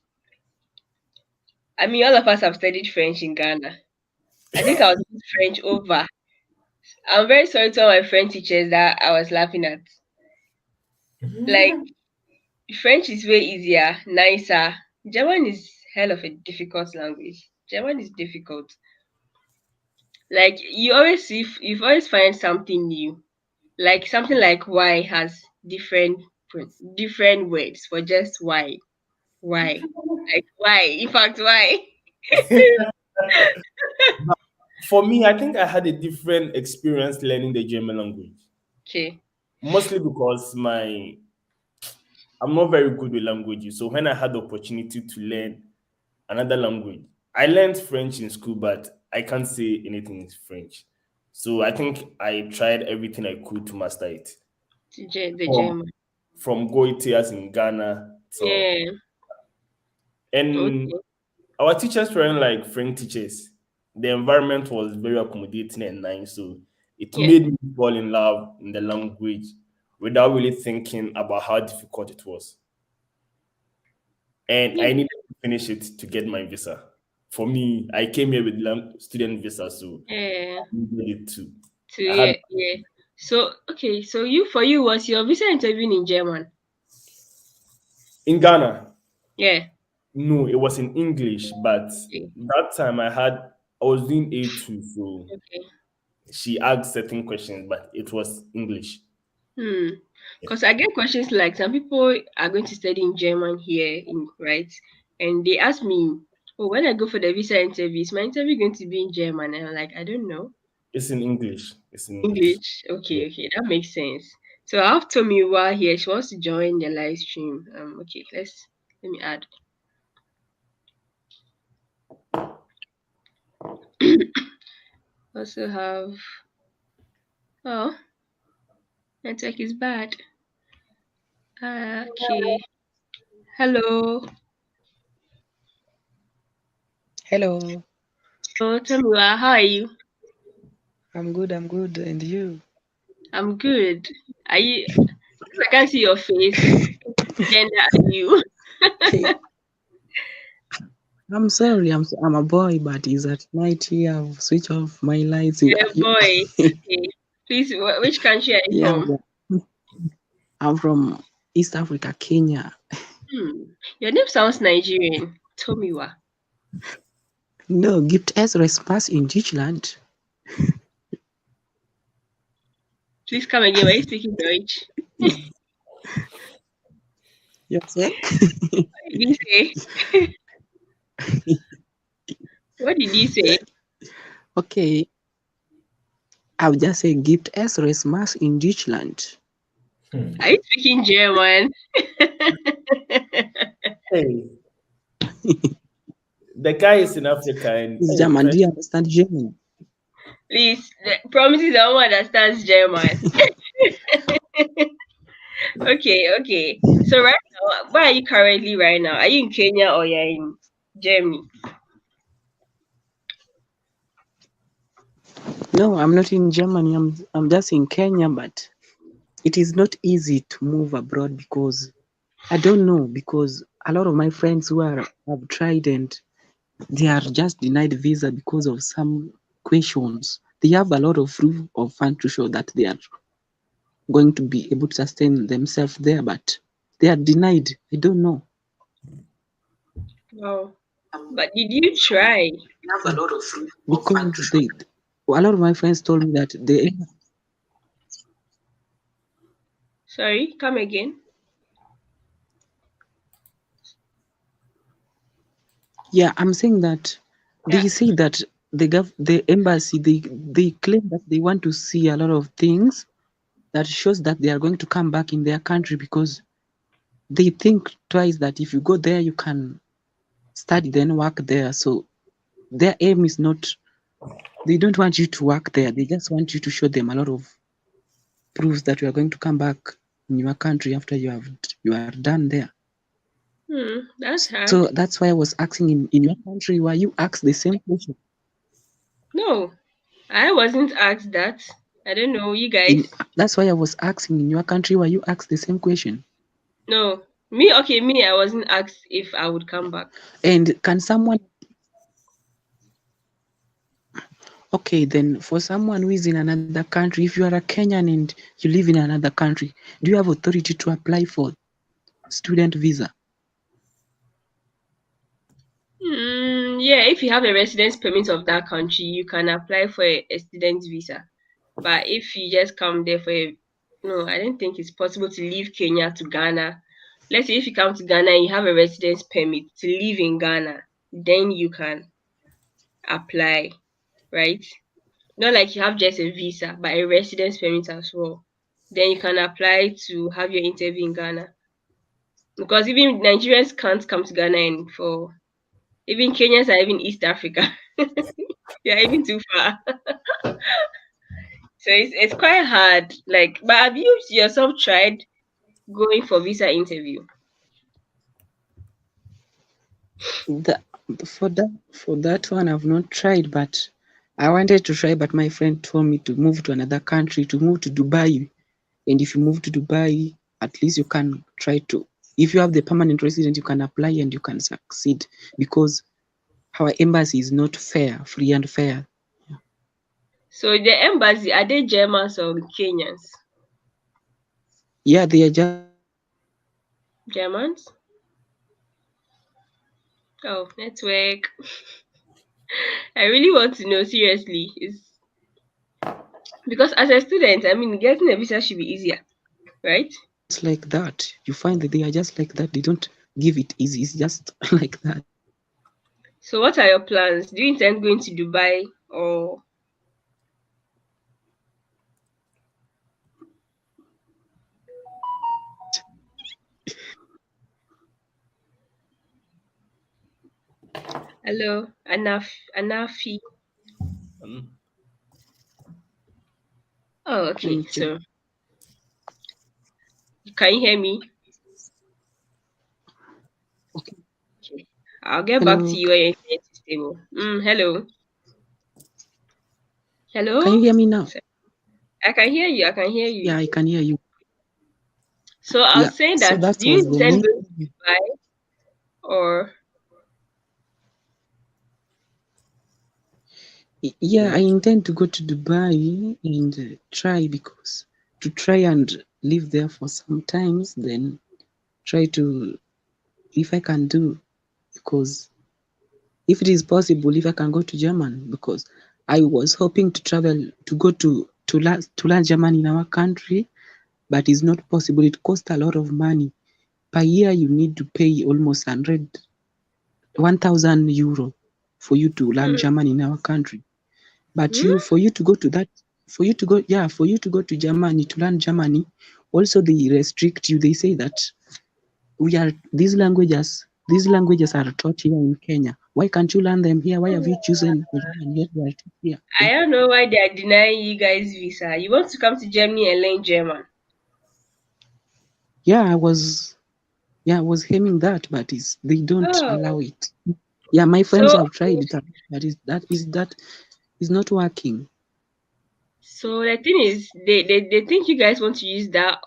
I mean, all of us have studied French in Ghana. I think I was French over. I'm very sorry to all my French teachers that I was laughing at. Like French is way easier, nicer. German is hell of a difficult language. German is difficult. Like you always find something new. Like something like why has different words for just why. Why? Like why? In fact, why? but for me, I think I had a different experience learning the German language. Okay. Mostly because I'm not very good with languages. So when I had the opportunity to learn another language, I learned French in school, but I can't say anything in French. So I think I tried everything I could to master it. The From German. from Goitias in Ghana. So Yeah. and Okay. our teachers weren't like French teachers. The environment was very accommodating and nice. So it Yeah. made me fall in love in the language without really thinking about how difficult it was. And Yeah. I needed to finish it to get my visa. For me, I came here with student visa, so Yeah. I needed it too. So I had yeah, yeah. So okay, so you was your visa interview in German? in Ghana. Yeah. No, it was in English, but Okay. that time I was doing A2, so Okay. she asked certain questions, but it was English. Hmm. Yeah. Because I get questions like some people are going to study in German here in right, and they ask me, "Oh, when I go for the visa interview, is my interview going to be in German?" And I'm like, "I don't know." It's in English. It's in English. English. Yeah. Okay, okay, that makes sense. So I have Tomiwa here. She wants to join the live stream. Okay, let me add. Also have oh, network is bad. Okay. Hello. Hello, Hello, Tomiwa. How are you? I'm good, and you? I'm good. Are you? Because I can't see your face. Which gender are you? I'm sorry, I'm a boy, but it's at night here. I've switched off my lights. You're a boy. Okay. Please, which country are you Yeah, from? I'm from East Africa, Kenya. Hmm. Your name sounds Nigerian. Tomiwa. No, gibt es Respaß in Deutschland? Please come again. Were you speaking Deutsch? You say? What did you say? What did you say? Okay, I'll just say gibt es Respaß in Deutschland? Hmm. Are you speaking German? Hey, the guy is in Africa and It's oh, German. Do you understand German? Please, promises that one understands German. Okay, okay. So right now, where are you currently right now? Are you in Kenya or you're in Germany? No, I'm not in Germany. I'm just in Kenya, but it is not easy to move abroad because I don't know, because a lot of my friends who have tried and they are just denied visa because of some questions. They have a lot of proof of fund to show that they are going to be able to sustain themselves there, but they are denied. I don't know. Wow. But did you try? They have a lot of proof because a lot of my friends told me that they, Sorry, come again. yeah, I'm saying that Yeah. they say that the embassy, they claim that they want to see a lot of things that shows that they are going to come back in their country because they think twice that if you go there you can study then work there. So their aim is not, they don't want you to work there, they just want you to show them a lot of proves that you are going to come back in your country after you are done there. That's So hard. that's why I was asking in your country why you ask the same question. No, I wasn't asked that. I don't know, you In guys. that's why I was asking in your country why you ask the same question. No, me, okay, me, I wasn't asked if I would come back. And can someone, okay, then for someone who is in another country, if you are a Kenyan and you live in another country, do you have authority to apply for student visa? Yeah, if you have a residence permit of that country, you can apply for a student visa. But if you just come there for no, I don't think it's possible to leave Kenya to Ghana. Let's say if you come to Ghana and you have a residence permit to live in Ghana, then you can apply, right? Not like you have just a visa, but a residence permit as well. Then you can apply to have your interview in Ghana. Because even Nigerians can't come to Ghana and for even Kenyans are even East Africa. You're even too far. So it's quite hard. Like, but have you yourself tried going for visa interview? The, for that one, I've not tried, but I wanted to try. But my friend told me to move to another country, to move to Dubai. And if you move to Dubai, at least you can try to. If you have the permanent resident, you can apply and you can succeed because our embassy is not fair, free and fair. So the embassy, are they Germans or Kenyans? Yeah, they are Germans. Germans? Oh, network. I really want to know seriously. It's because as a student, I mean, getting a visa should be easier, right? Just like that. You find that they are just like that. They don't give it easy. It's just like that. So what are your plans? Do you intend going to Dubai or hello, Anafi? Um, Oh, okay. Okay. So can you hear me? Okay. Okay. I'll get back to Hello. you when your internet is stable. Hello. Can you Hello? hear me now? So- I can hear you. I can hear you. Yeah, I can hear you. So I Yeah. was saying So that that do you was the intend main. going to Dubai or Yeah, I okay. intend to go to Dubai and try because to try and live there for some times, then try to if I can do because if it is possible, if I can go to Germany because I was hoping to travel to go to learn German in our country, but it's not possible. It costs a lot of money. Per year, you need to pay almost 1,000 euro for you to learn mm, German in our country. But mm, for you to go to that, for you to go to Germany to learn Germany, also they restrict you. They say that these languages are taught here in Kenya. Why can't you learn them here? Why have you chosen German yet they are taught here? I Yeah. don't know why they are denying you guys visa. You want to come to Germany and learn German. Yeah, I was aiming that, but they don't Oh, allow it. Yeah, my friends so have tried it, but is not working. so the thing is, they think you guys want to use that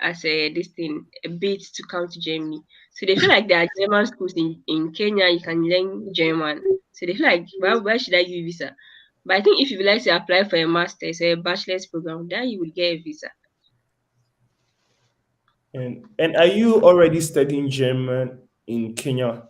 as a this thing a bait to come to Germany. So they feel like there are German schools in Kenya. You can learn German. So they feel like why should I give you visa? But I think if you would like to apply for a master's or a bachelor's program, then you would get a visa. And are you already studying German in Kenya?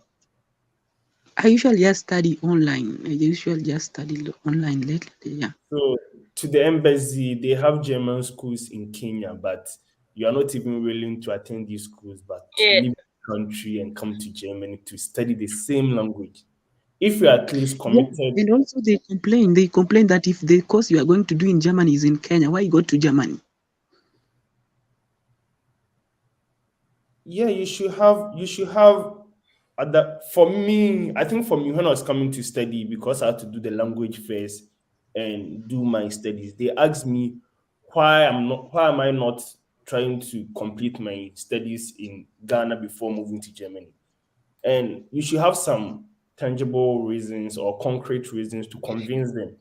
I usually just study online. I usually just study online lately. Yeah. So to the embassy, they have German schools in Kenya, but you are not even willing to attend these schools, but Yeah. leave the country and come to Germany to study the same language. If you are at least Yeah. committed, And also they complain. They complain that if the course you are going to do in Germany is in Kenya, why go to Germany? yeah, you should have other for me, I think for me when I was coming to study, because I had to do the language first and do my studies, they asked me why am I not trying to complete my studies in Ghana before moving to Germany? And you should have some tangible reasons or concrete reasons to convince them.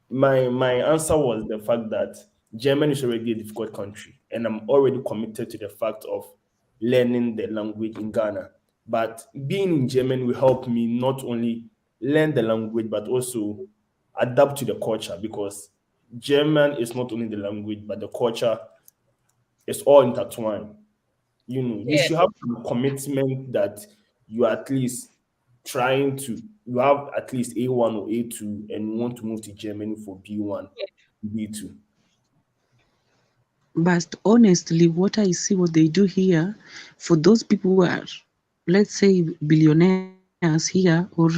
My answer was the fact that Germany is already a difficult country, and I'm already committed to the fact of learning the language in Ghana. But being in Germany will help me not only learn the language but also adapt to the culture, because German is not only the language but the culture is all intertwined. You Yeah. should have some commitment that you are at least trying to you have at least A1 or A2 and you want to move to Germany for B1, B2. But honestly, what I see what they do here, for those people who are, let's say, billionaires here, or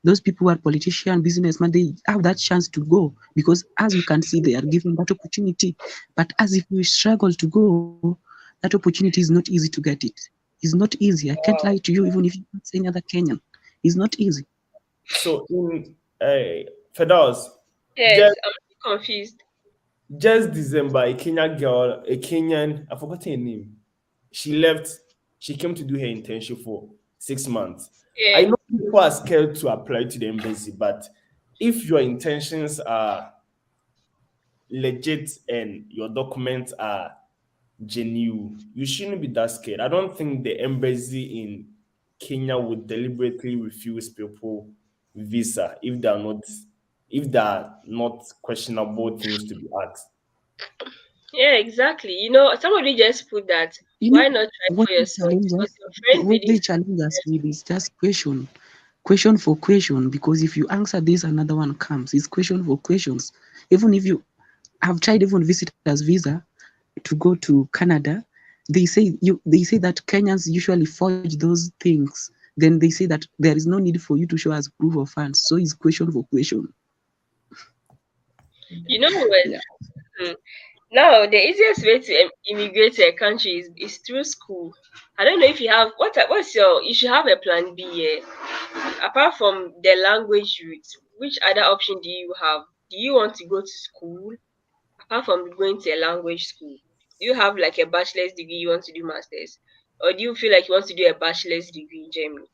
those people who are politicians, businessmen, they have that chance to go because, as you can see, they are given that opportunity. But as if you struggle to go, that opportunity is not easy to get it. It's not easy. I can't lie to Wow. you, even if you ask any other Kenyan. It's not easy. So in Fedaus, Yes, just I'm still confused. just December, a Kenyan girl, a Kenyan, I forgot her name. She left, she came to do her internship for 6 months. I Yeah. know people are scared to apply to the embassy, but if your intentions are legit and your documents are genuine, you shouldn't be that scared. I don't think the embassy in Kenya would deliberately refuse people visa if they are not questionable things to be asked. Yeah, exactly. Somebody just put that. You know Why not try what for they yourself? challenge Because us? your friend What did they it. challenge us with is just question for question. Because if you answer this, another one comes. It's question for questions. Even if you have tried even visitors visa to go to Canada, they say that Kenyans usually forge those things. Then they say that there is no need for you to show us proof of funds. So it's question for question. You know what? Yeah. Hmm. Now, the easiest way to immigrate to a country is through school. I don't know if you have what's your you should have a plan B here. Apart from the language route, which other option do you have? Do you want to go to school apart from going to a language school? Do you have like a bachelor's degree you want to do masters? Or do you feel like you want to do a bachelor's degree in Germany?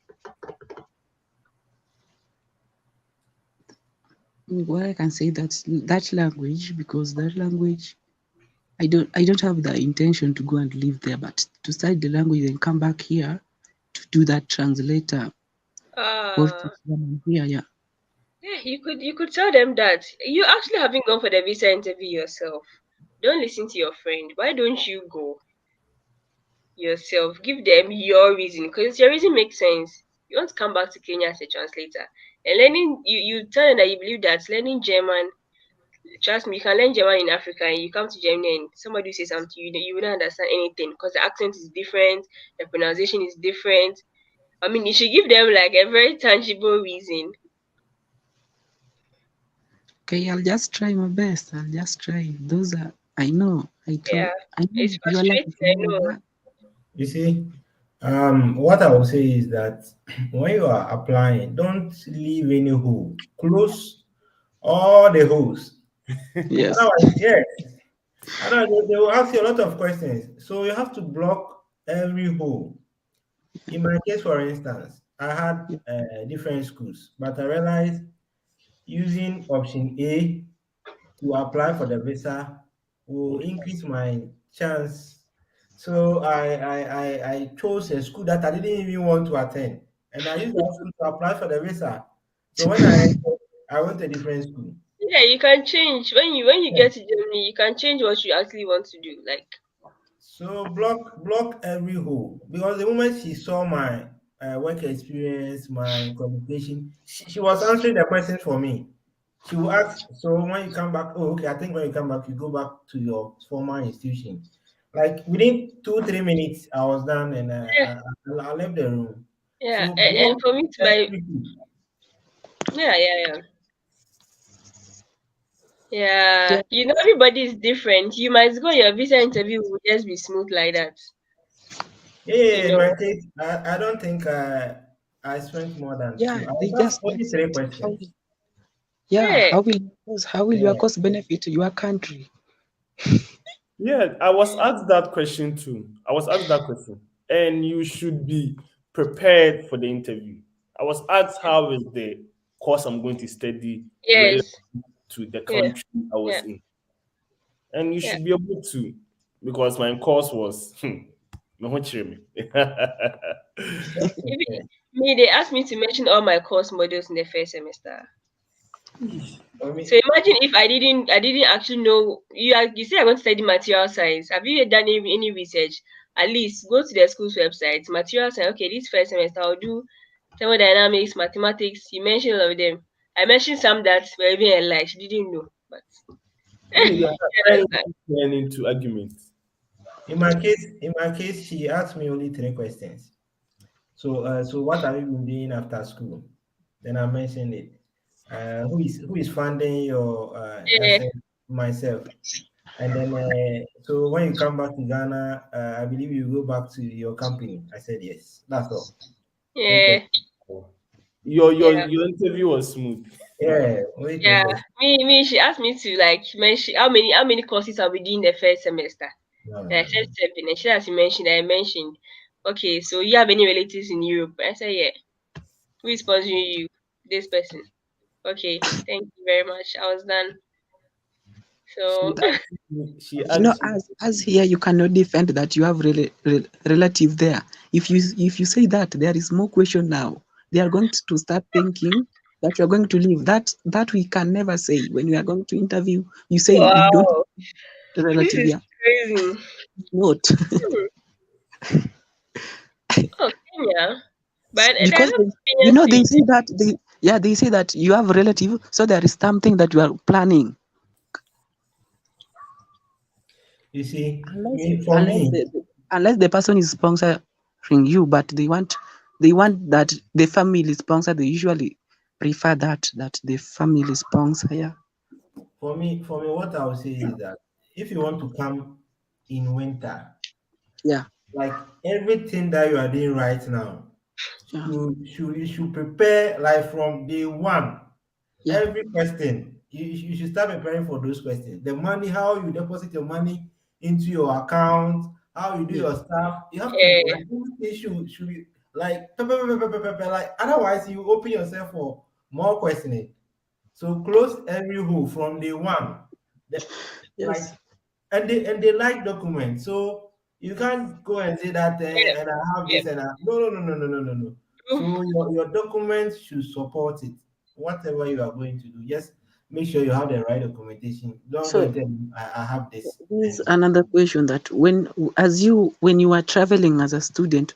What I can say that language, because that language, I don't have the intention to go and live there, but to study the language and come back here to do that translator or to Ah, here. Yeah. yeah, you could tell them that you actually haven't gone for the visa interview yourself. Don't listen to your friend. Why don't you go yourself? Give them your reason, because your reason makes sense. You want to come back to Kenya as a translator and learning. You tell them that you believe that learning German. Trust me, you can learn German in Africa, and you come to Germany and somebody will say something to you, you wouldn't understand anything because the accent is different, the pronunciation is different. I mean, you should give them like a very tangible reason. Okay, I'll just try my best. I'll just try. Those are I know. Yeah, I know it's you are lucky frustrating. to I know know. that. You see, what I will say is that when you are applying, don't leave any hole. Close all the holes. Yes. Otherwise, yes. Otherwise, they will ask you a lot of questions. So you have to block every hole. In my case, for instance, I had Yeah. different schools, but I realized using option A to apply for the visa will increase my chance. So I chose a school that I didn't even want to attend, and I used that school to apply for the visa. So when I went to a different school. Yeah, you can change when you Yeah. get to Germany. You can change what you actually want to do. Like, So block every hole because the moment she saw my work experience, my qualification, she was answering the questions for me. She will ask, so when you come back, oh okay, I think when you come back, you go back to your former institution. Like within 2 3 minutes, I was done and yeah, I left the room. yeah, So and block for me to my every hole. yeah, yeah, yeah. Yeah, Yeah. everybody is different. You might go your visa interview will just be smooth like that. Yeah, You in know. my case, I don't think I spent more than Yeah. two. I They was asked just only three accept. questions. Yeah. Yeah, How will your course benefit your country? Yeah, I was asked that question too. I was asked that question, and you should be prepared for the interview. I was asked how is the course I'm going to study relevant Yes. to the Yeah. country I Yeah. was in, and you Yeah. should be able to, because my course was me ho kyerɛ me. That's Even okay. me, they asked me to mention all my course modules in the first semester. For So me, imagine if I didn't actually know you say I want to study material science. Have you done any research? At least go to the school's website. Material science. Okay, this first semester I'll do thermodynamics, mathematics. You mentioned all of them. I mentioned some that were even a lie. She didn't know, but You are you trying understand? to turn into arguments. in my case, she asked me only 3 questions. So what have you been doing after school? Then I mentioned it. Who is funding your? I Yeah, said myself. And then so when you come back to Ghana, I believe you go back to your company. I said yes. That's all. Three yeah, questions. yeah, Your interview was smooth. Yeah, only three yeah. questions. Me. She asked me to like mention how many courses I'll be doing the first semester. No, no, And I no, said no. 7. And she as you mentioned, I mentioned, okay, so you have any relatives in Europe? I said, yeah. Who is sponsoring you? This person. Okay, thank you very much. I was done. She So asked me, she You know, asked me, as here, you cannot defend that you have relative there. If you say that, there is more question now. They are going to start thinking that you are going to leave. That we can never say when we are going to interview. You say you don't wow, have a this relative is here. crazy. Not Hmm. Oh, Kenya. But there are because not Kenyans they too. say that they say that you have a relative, so there is something that you are planning. You see, Unless for unless me, the person is sponsoring you, but they want that the family sponsor. They usually prefer that the family sponsor. Yeah, for me, what I would say is that if you want to come in winter, yeah, like everything that you are doing right now, yeah, you should prepare like from day one. yeah, Every question, you should start preparing for those questions. The money, how you deposit your money into your account, how you do yeah, your stuff. You have to Yeah, like everything should be like like otherwise you open yourself for more questioning. So close every hole from day one. The, like yes, and they like documents. So you can't go and say that yeah, and I have yeah. this and I no. Oof. So your documents should support it. Whatever you are going to do, just make sure you have the right documentation. Don't go so and tell me I have this. this is another question that when you are traveling as a student,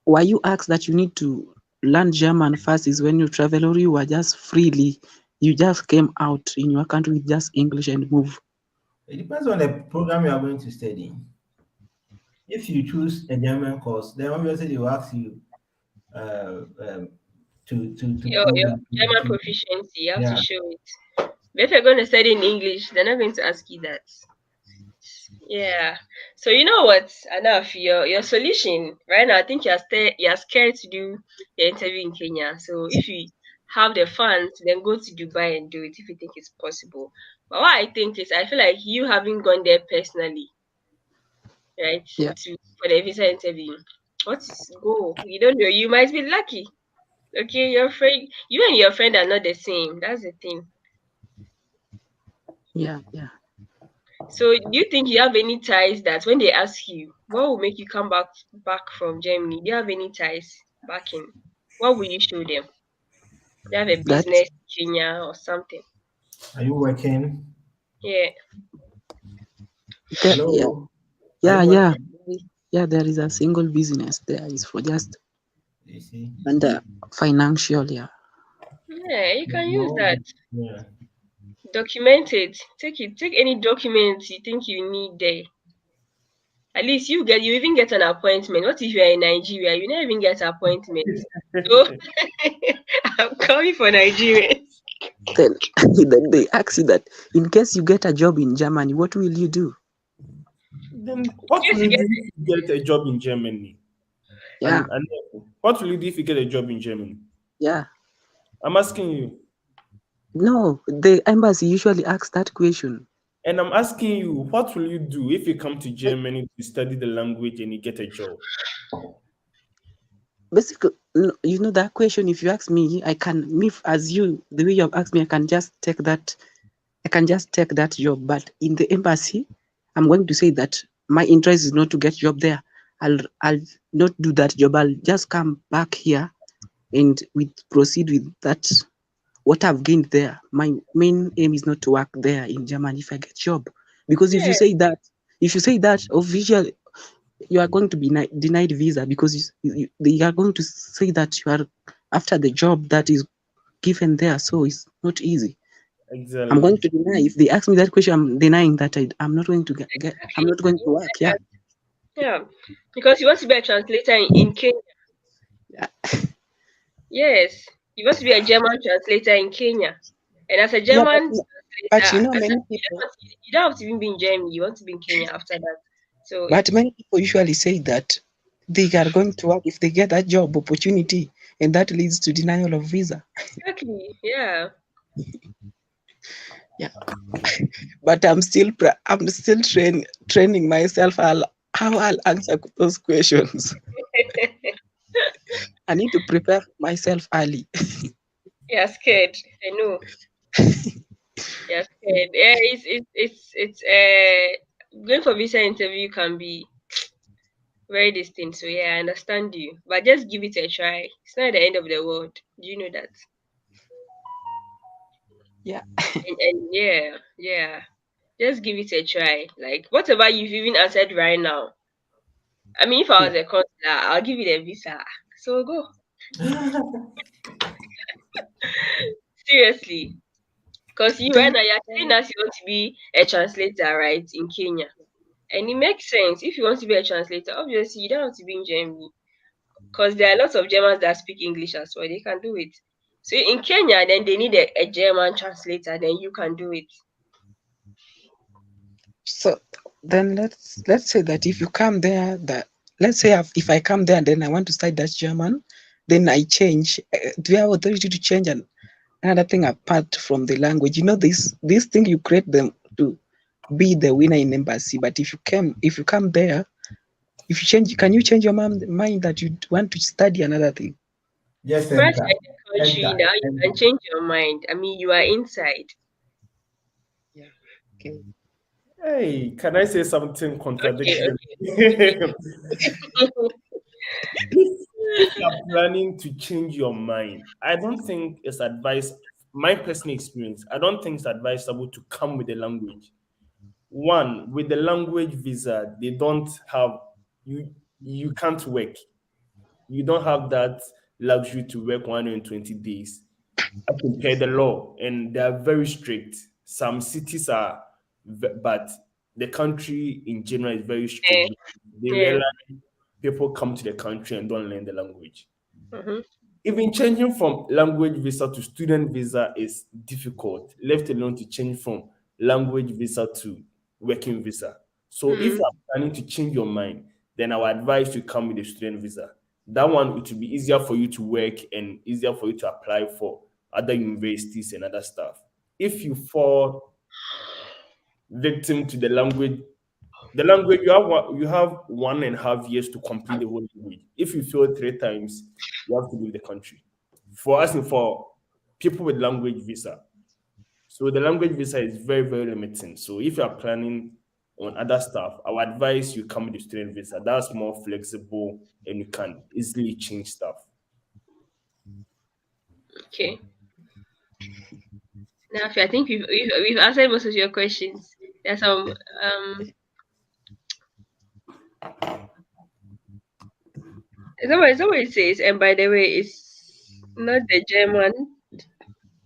were you asked that you need to learn German first is when you travel, or you were just freely, you just came out in your country with just English and move? It depends on the program you are going to study. If you choose a German course, then obviously they will ask you uh, um, to prove Your that German proficiency, you have to yeah. show it. But if you're going to study in English, they're not going to ask you that. Yeah. So you know what, enough your solution right now. I think you're scared to do your interview in Kenya. So if you have the funds, then go to Dubai and do it if you think it's possible. But what I think is, I feel like you having gone there personally, right, Yeah, to for the visa interview. What is go? You don't know. You might be lucky. Okay, your friend, you and your friend are not the same. That's the thing. yeah, yeah. So, do you think you have any ties that when they ask you, what will make you come back from Germany? Do you have any ties back in? What will you show them? Do you have a That business in Kenya or something? Are you working? Yeah. yeah, Hello? Are you yeah, yeah, working? yeah. There is a single business there is for just You see? under financial. Yeah, Yeah, you can use No, that. yeah. Document it. Take it. Take any documents you think you need there. At least you even get an appointment. What if you're in Nigeria? You never even get appointment. So I'm coming for Nigeria. then then they ask you that in case you get a job in Germany, what will you do? then In what will case you you get do if you get a job in Germany? Yeah, And what will you do if you get a job in Germany? yeah. I'm asking you. No, the embassy usually asks that question. And I'm asking you, what will you do if you come to Germany to study the language and you get a job? Basically, you know that question. If you ask me, I can, me as you, the way you have asked me, I can just take that. I can just take that job. But in the embassy, I'm going to say that my interest is not to get job there. I'll not do that job. I'll just come back here and we proceed with that. What I've gained there. My main aim is not to work there in Germany if I get job. Because Yeah. if you say that officially, you are going to be denied visa because they are going to say that you are after the job that is given there. So it's not easy. I'm going Exactly. to deny. If they ask me that question, I'm denying that I'm not going to I'm Exactly. not going to You work. said Yeah. that. Yeah. Because you want to be a translator in Kenya. Yeah. Yes. You want to be a German translator in Kenya. And as a Yeah, German but translator, many you don't, people, want to, you don't have to even be in Germany. You want to be in Kenya after that. So but many people usually say that they are going to work if they get that job opportunity, and that leads to denial of visa. exactly. Yeah. Yeah. But I'm still training myself how I'll answer those questions. I need to prepare myself early. You're scared. I know. You're scared. Yeah, it's going for visa interview can be very distinct. So yeah, I understand you. But just give it a try. It's not the end of the world. Do you know that? Yeah. And yeah, yeah. Just give it a try. Like whatever you've even answered right now. I mean, if I Yeah. was a consular, I'll give you the visa. So go. Seriously. Because you right Then now you're telling us you want to be a translator, right, in Kenya. And it makes sense. If you want to be a translator, obviously you don't have to be in Germany. Because there are lots of Germans that speak English as well. They can do it. So in Kenya, then they need a German translator, then you can do it. so then let's say that if you come there, that let's say if I come there and then I want to study Dutch German, then I change. Do you have authority to change another thing apart from the language? You know this thing you create them to be the winner in embassy. But if you come there, if you change, can you change your mind that you want to study another thing? Just Fresh enter. at the country Enter. now, you Enter. can change your mind. I mean, you are inside. Yeah. Okay. Hey, can I say something Okay, contradictory? okay, If you're planning to change your mind, I don't think it's advice. My personal experience, I don't think it's advisable to come with the language. One, with the language visa, they don't have you. You can't work. You don't have that luxury to work 120 days. As per the law, and they are very strict. Some cities are, but the country in general is very strict. eh, They yeah. realize people come to the country and don't learn the language. Mm-hmm. Even changing from language visa to student visa is difficult, left alone to change from language visa to working visa. So if Mm-hmm. you are planning to change your mind, then I would advise you come with a student visa. That one, it will be easier for you to work and easier for you to apply for other universities and other stuff. If you fall victim to the language you have 1.5 years to complete the whole language. If you fail 3 times, you have to leave the country. For asking for people with language visa, so the language visa is very very limiting. So if you are planning on other stuff, I would advise you come with the student visa. That's more flexible and you can easily change stuff. Okay. Now, I think we've answered most of your questions. There's some somebody says, and by the way, it's not the German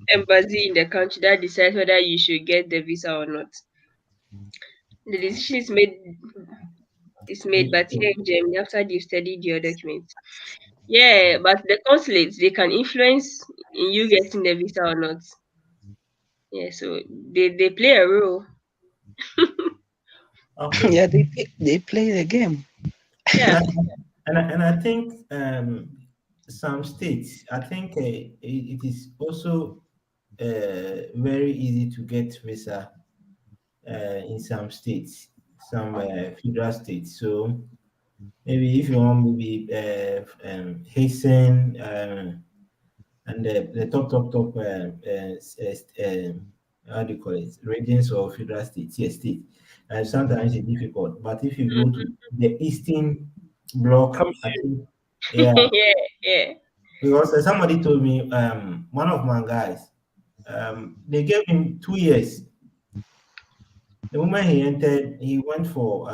embassy in the country that decides whether you should get the visa or not. The decision is made, but here in Germany after you've studied your documents. Yeah, but the consulates they can influence in you getting the visa or not. Yeah, so they play a role. Okay. Yeah, they play the game. And Yeah. I think some states, I think it is also very easy to get visa in some states, some federal states. So maybe if you want maybe hasten and the top how do you call it, regions or federal states, yes, state. Sometimes it's difficult, but if you go to the eastern bloc, Come I here. think, yeah, Yeah, yeah. because somebody told me, one of my guys, they gave him 2 years. The moment he entered, he went for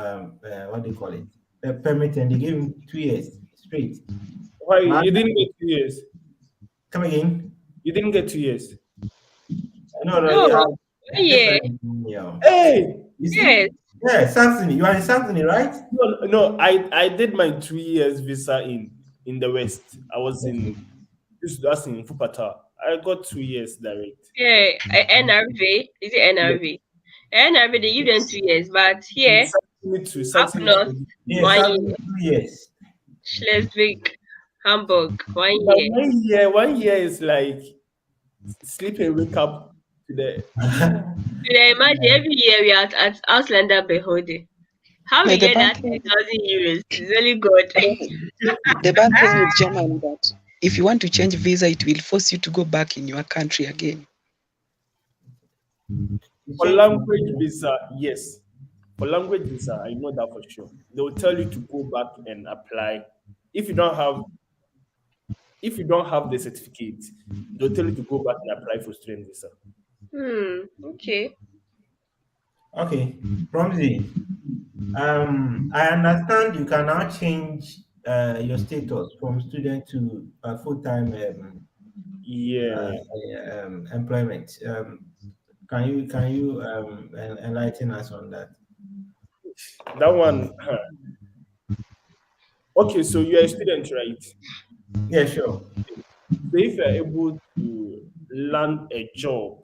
what do you call it, a permit, and they gave him 2 years straight. Why But you didn't get 2 years? come again? You didn't get 2 years. No, no, No, yeah, yeah, different. Yeah. Hey, You yes, see? Yeah, Saxony. You are in Saxony, right? no, I did my 2 years visa in the West. I was in that's in Fupata. I got 2 years direct. yeah. NRV, is it Yes. NRV? NRV, they give them 2 years, but In here, Saxony too. up Saxony north, too. Yeah, 1 year. Saxony 2 years. Schleswig, Hamburg, one But year. 1 year is like sleep and wake up to the You can imagine every year we are at Auslander Behode. How No, we the get bad that thing, 3,000 euros is only God. the bad thing with Germany that if you want to change visa, it will force you to go back in your country again. You for change. language visa, yes. For language visa, I know that for sure. They will tell you to go back and apply. If you don't have if you don't have the certificate, they'll tell you to go back and apply for student visa. Okay. Okay, Romsey. I understand you can now change your status from student to full-time Yeah. employment. Can you enlighten us on that? That one. Okay, so you're a student, right? Yeah, sure. So if you're able to land a job,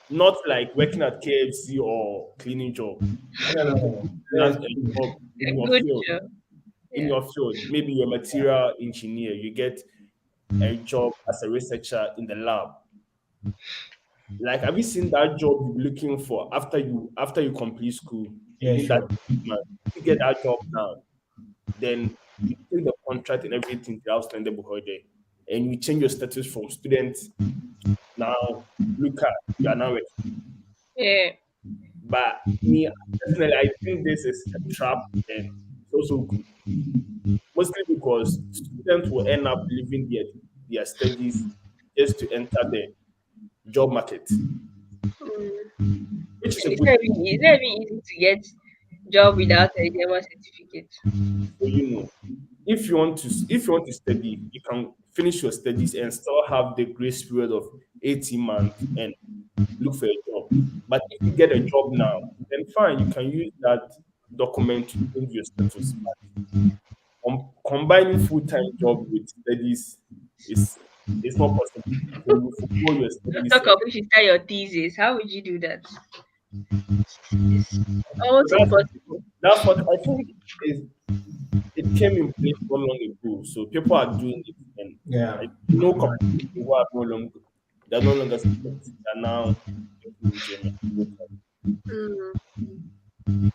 not like working at KFC or cleaning job, No, no, no. You are land a student. job A in your good field, job. in Yeah. your field, maybe you're a material engineer, you get a job as a researcher in the lab. Like, have you seen that job you're looking for after you complete school Yeah, within that sure. 6 months? You get that job now, then you take the contract and everything to outstanding holiday, and you change your status from student now. Look at you are now working. Yeah. But me personally, I think this is a trap and it's also good. Mostly because students will end up leaving their studies just to enter the job market, Mm. which is a And good thing. it's not even easy to get job without a German certificate. So if you want to study, you can finish your studies and still have the grace period of 18 months and look for a job. But if you get a job now, then fine, you can use that document to change your status. Combining full-time job with studies is not possible. So you follow your Not studies. talk of if you start your thesis. How would you do that? It's So almost impossible. that's what I think is it came in place not long ago. So people are doing it, and Yeah. I know couple people who are they're no longer students. They're now working in Germany. Mm.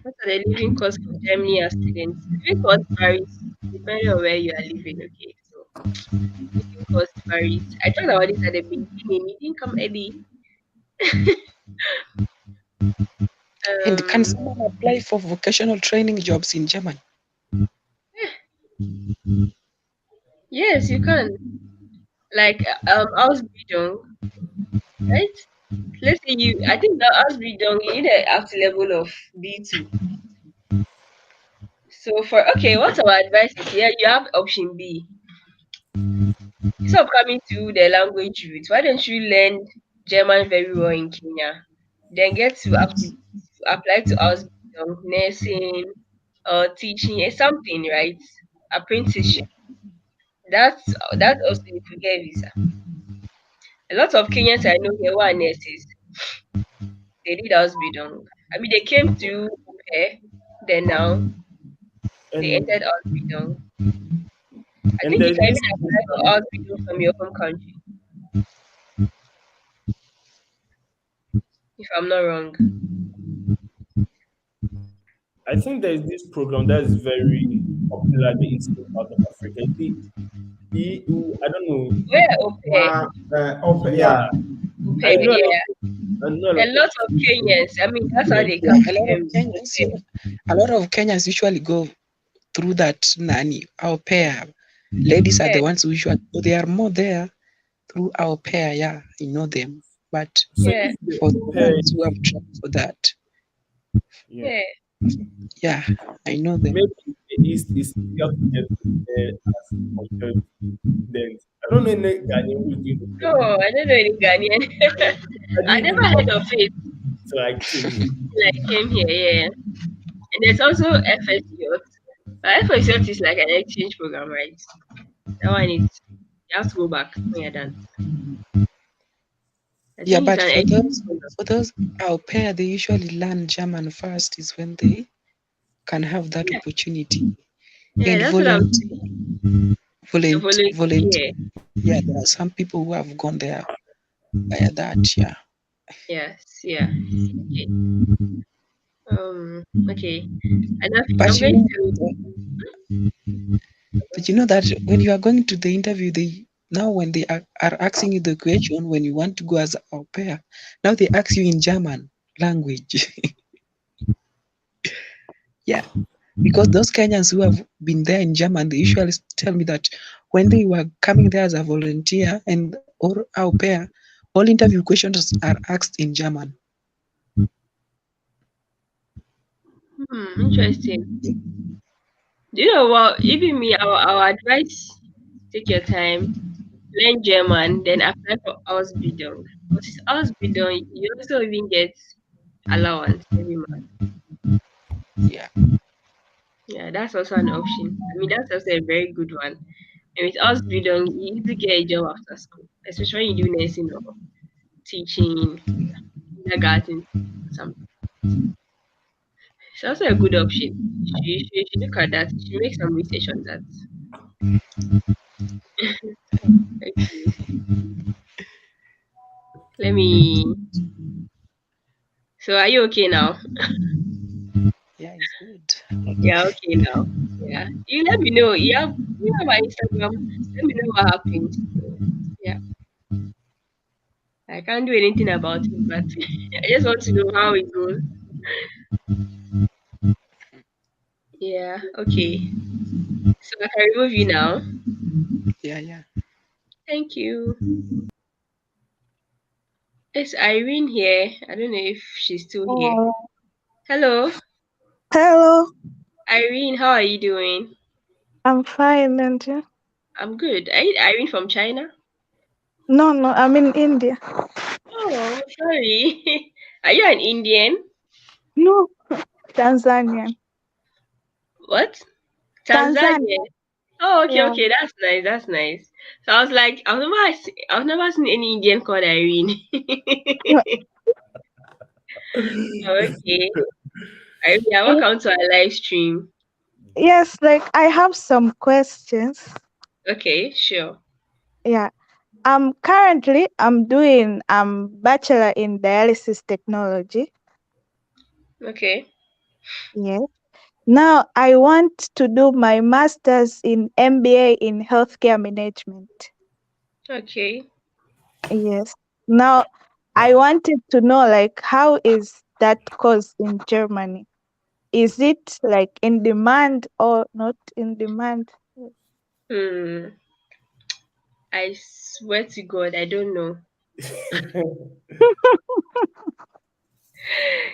What are the living costs for Germany as students? Living cost varies depending on where you are living. Okay, so living cost varies. I talked about this at the beginning. You didn't come early. And can Um, someone apply for vocational training jobs in Germany? yes, you can. Like Ausbildung, right? Let's say you. I think the Ausbildung you need a up to level of B2. So for okay, what our advice is here? You have option B. Instead of coming to the language route, why don't you learn German very well in Kenya? Then get to apply to Ausbildung, nursing, or teaching, something, right? Apprenticeship. That's also you could get visa. A lot of Kenyans I know here who are nurses, they did Ausbildung. I mean, they came to prepare, then now they And entered Ausbildung. I and think you there's can this even apply for Ausbildung from your home country. if I'm not wrong. I think there is this program that is very popular in some part of Africa. I don't know. Where au pair? Yeah, Yeah. Au I pair, know a lot. yeah. I know a A lot of lot of Kenyans. I mean, that's how yeah, they Yeah, come a to lot of au Kenyans, pair. a lot of Kenyans usually go through that nani, our pair. Ladies are Yeah, the ones who usually, so they are more there through our pair. Yeah, I know them. But So yeah, if the for the au pair, ones who have tried for that, yeah, yeah. yeah, I know them. maybe in the East is easier to get there as compared to students. I don't know any Ghanaian who is doing au pair. No, I don't know any Ghanaian. I I didn't never even heard know of it till I came here. till I came here. Yeah, and there's also FSU. FSU is like an exchange program, right? That one is you have to go back when you're done. I Yeah, think it's but an for exchange those program. for those au pair, they usually learn German first. Is when they can have that Yeah, opportunity yeah, and that's what I'm the volunteer. volunteer. Yeah, there are some people who have gone there via that. Yeah, Yes, yeah. Okay. Okay. And I'm but going to. but you know that when you are going to the interview, they now when they are asking you the question when you want to go as au pair, now they ask you in German language. Yeah, because those Kenyans who have been there in German, they usually tell me that when they were coming there as a volunteer and or au pair, all interview questions are asked in German. Interesting. Do you know what? Even me, our advice: take your time, learn German, then apply for Ausbildung. What is Ausbildung? You also even get allowance every month. Yeah, Yeah, that's also an option. I mean, that's also a very good one. And with Ausbildung, you easily get a job after school, especially when you do nursing or teaching, kindergarten, or something. It's also a good option. You should look at that. You should make some research on that. Okay. Let me. So, are you okay now? yeah, it's good. Yeah, okay now. Yeah. You let me know. You have my Instagram. Let me know what happens. So, yeah. I can't do anything about it, but I just want to know how it goes. Yeah, okay. So I can remove you now. Yeah, yeah. Thank you. It's Irene here. I don't know if she's still here. Oh, Hello, hello. Irene. How are you doing? I'm fine, and you? I'm good. Are you Irene from China? No, no, I'm in India. Oh, sorry. Are you an Indian? No, Tanzanian. What? Tanzania. Tanzania. Oh, okay, Yeah. okay. That's nice. That's nice. So I was like, I've never seen any Indian called Irene. Okay. Irene, yeah, welcome to our live stream. Yes, like I have some questions. Okay, sure. Yeah. Currently I'm doing bachelor in dialysis technology. Okay. Yes. Now I want to do my master's in MBA in healthcare management. Okay. Yes. Now I wanted to know like how is that course in Germany? Is it like in demand or not in demand? Hmm. I swear to God, I don't know.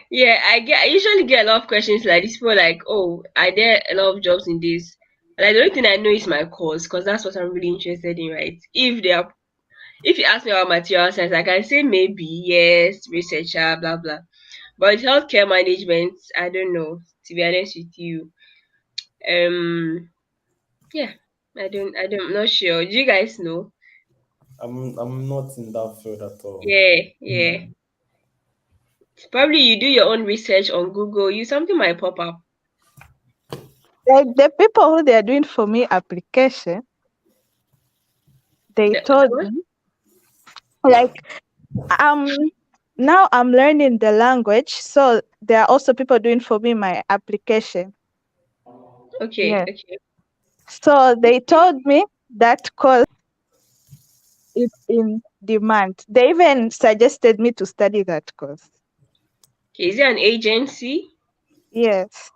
Yeah, I usually get a lot of questions like this. People are like, oh, are there a lot of jobs in this? Like the only thing I know is my course because that's what I'm really interested in, right? If you ask me about material science, I can say maybe yes, researcher, blah blah. But with healthcare management, I don't know. To be honest with you, um, yeah, I'm not sure. Do you guys know? I'm not in that field at all. Yeah, yeah. Probably you do your own research on Google. You something might pop up. Like the people who they are doing for me application, they The told what? me like um now I'm learning the language, so there are also people doing for me my application. Okay, Yes. okay. So they told me that course is in demand. They even suggested me to study that course. Okay, is it an agency? Yes.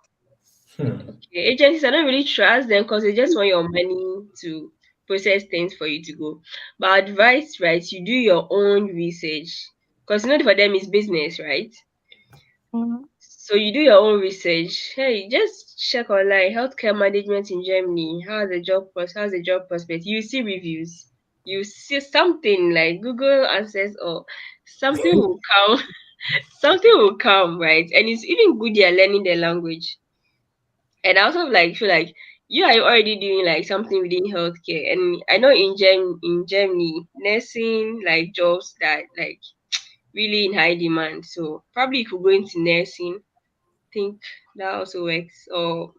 Hmm. Okay, agencies I don't really trust them because they just want your money to process things for you to go. But advice, right? You do your own research because you know for them it's business, right? Mhm. So you do your own research. Hey, just check online healthcare management in Germany. How's the job prospect? You see reviews. You see something like Google Answers or something will come. Something will come, right? And it's even good you're learning the language. And I also like feel like you are already doing like something within healthcare. And I know in Germany, nursing like jobs that like really in high demand. So probably you could go into nursing. Think that also works. Or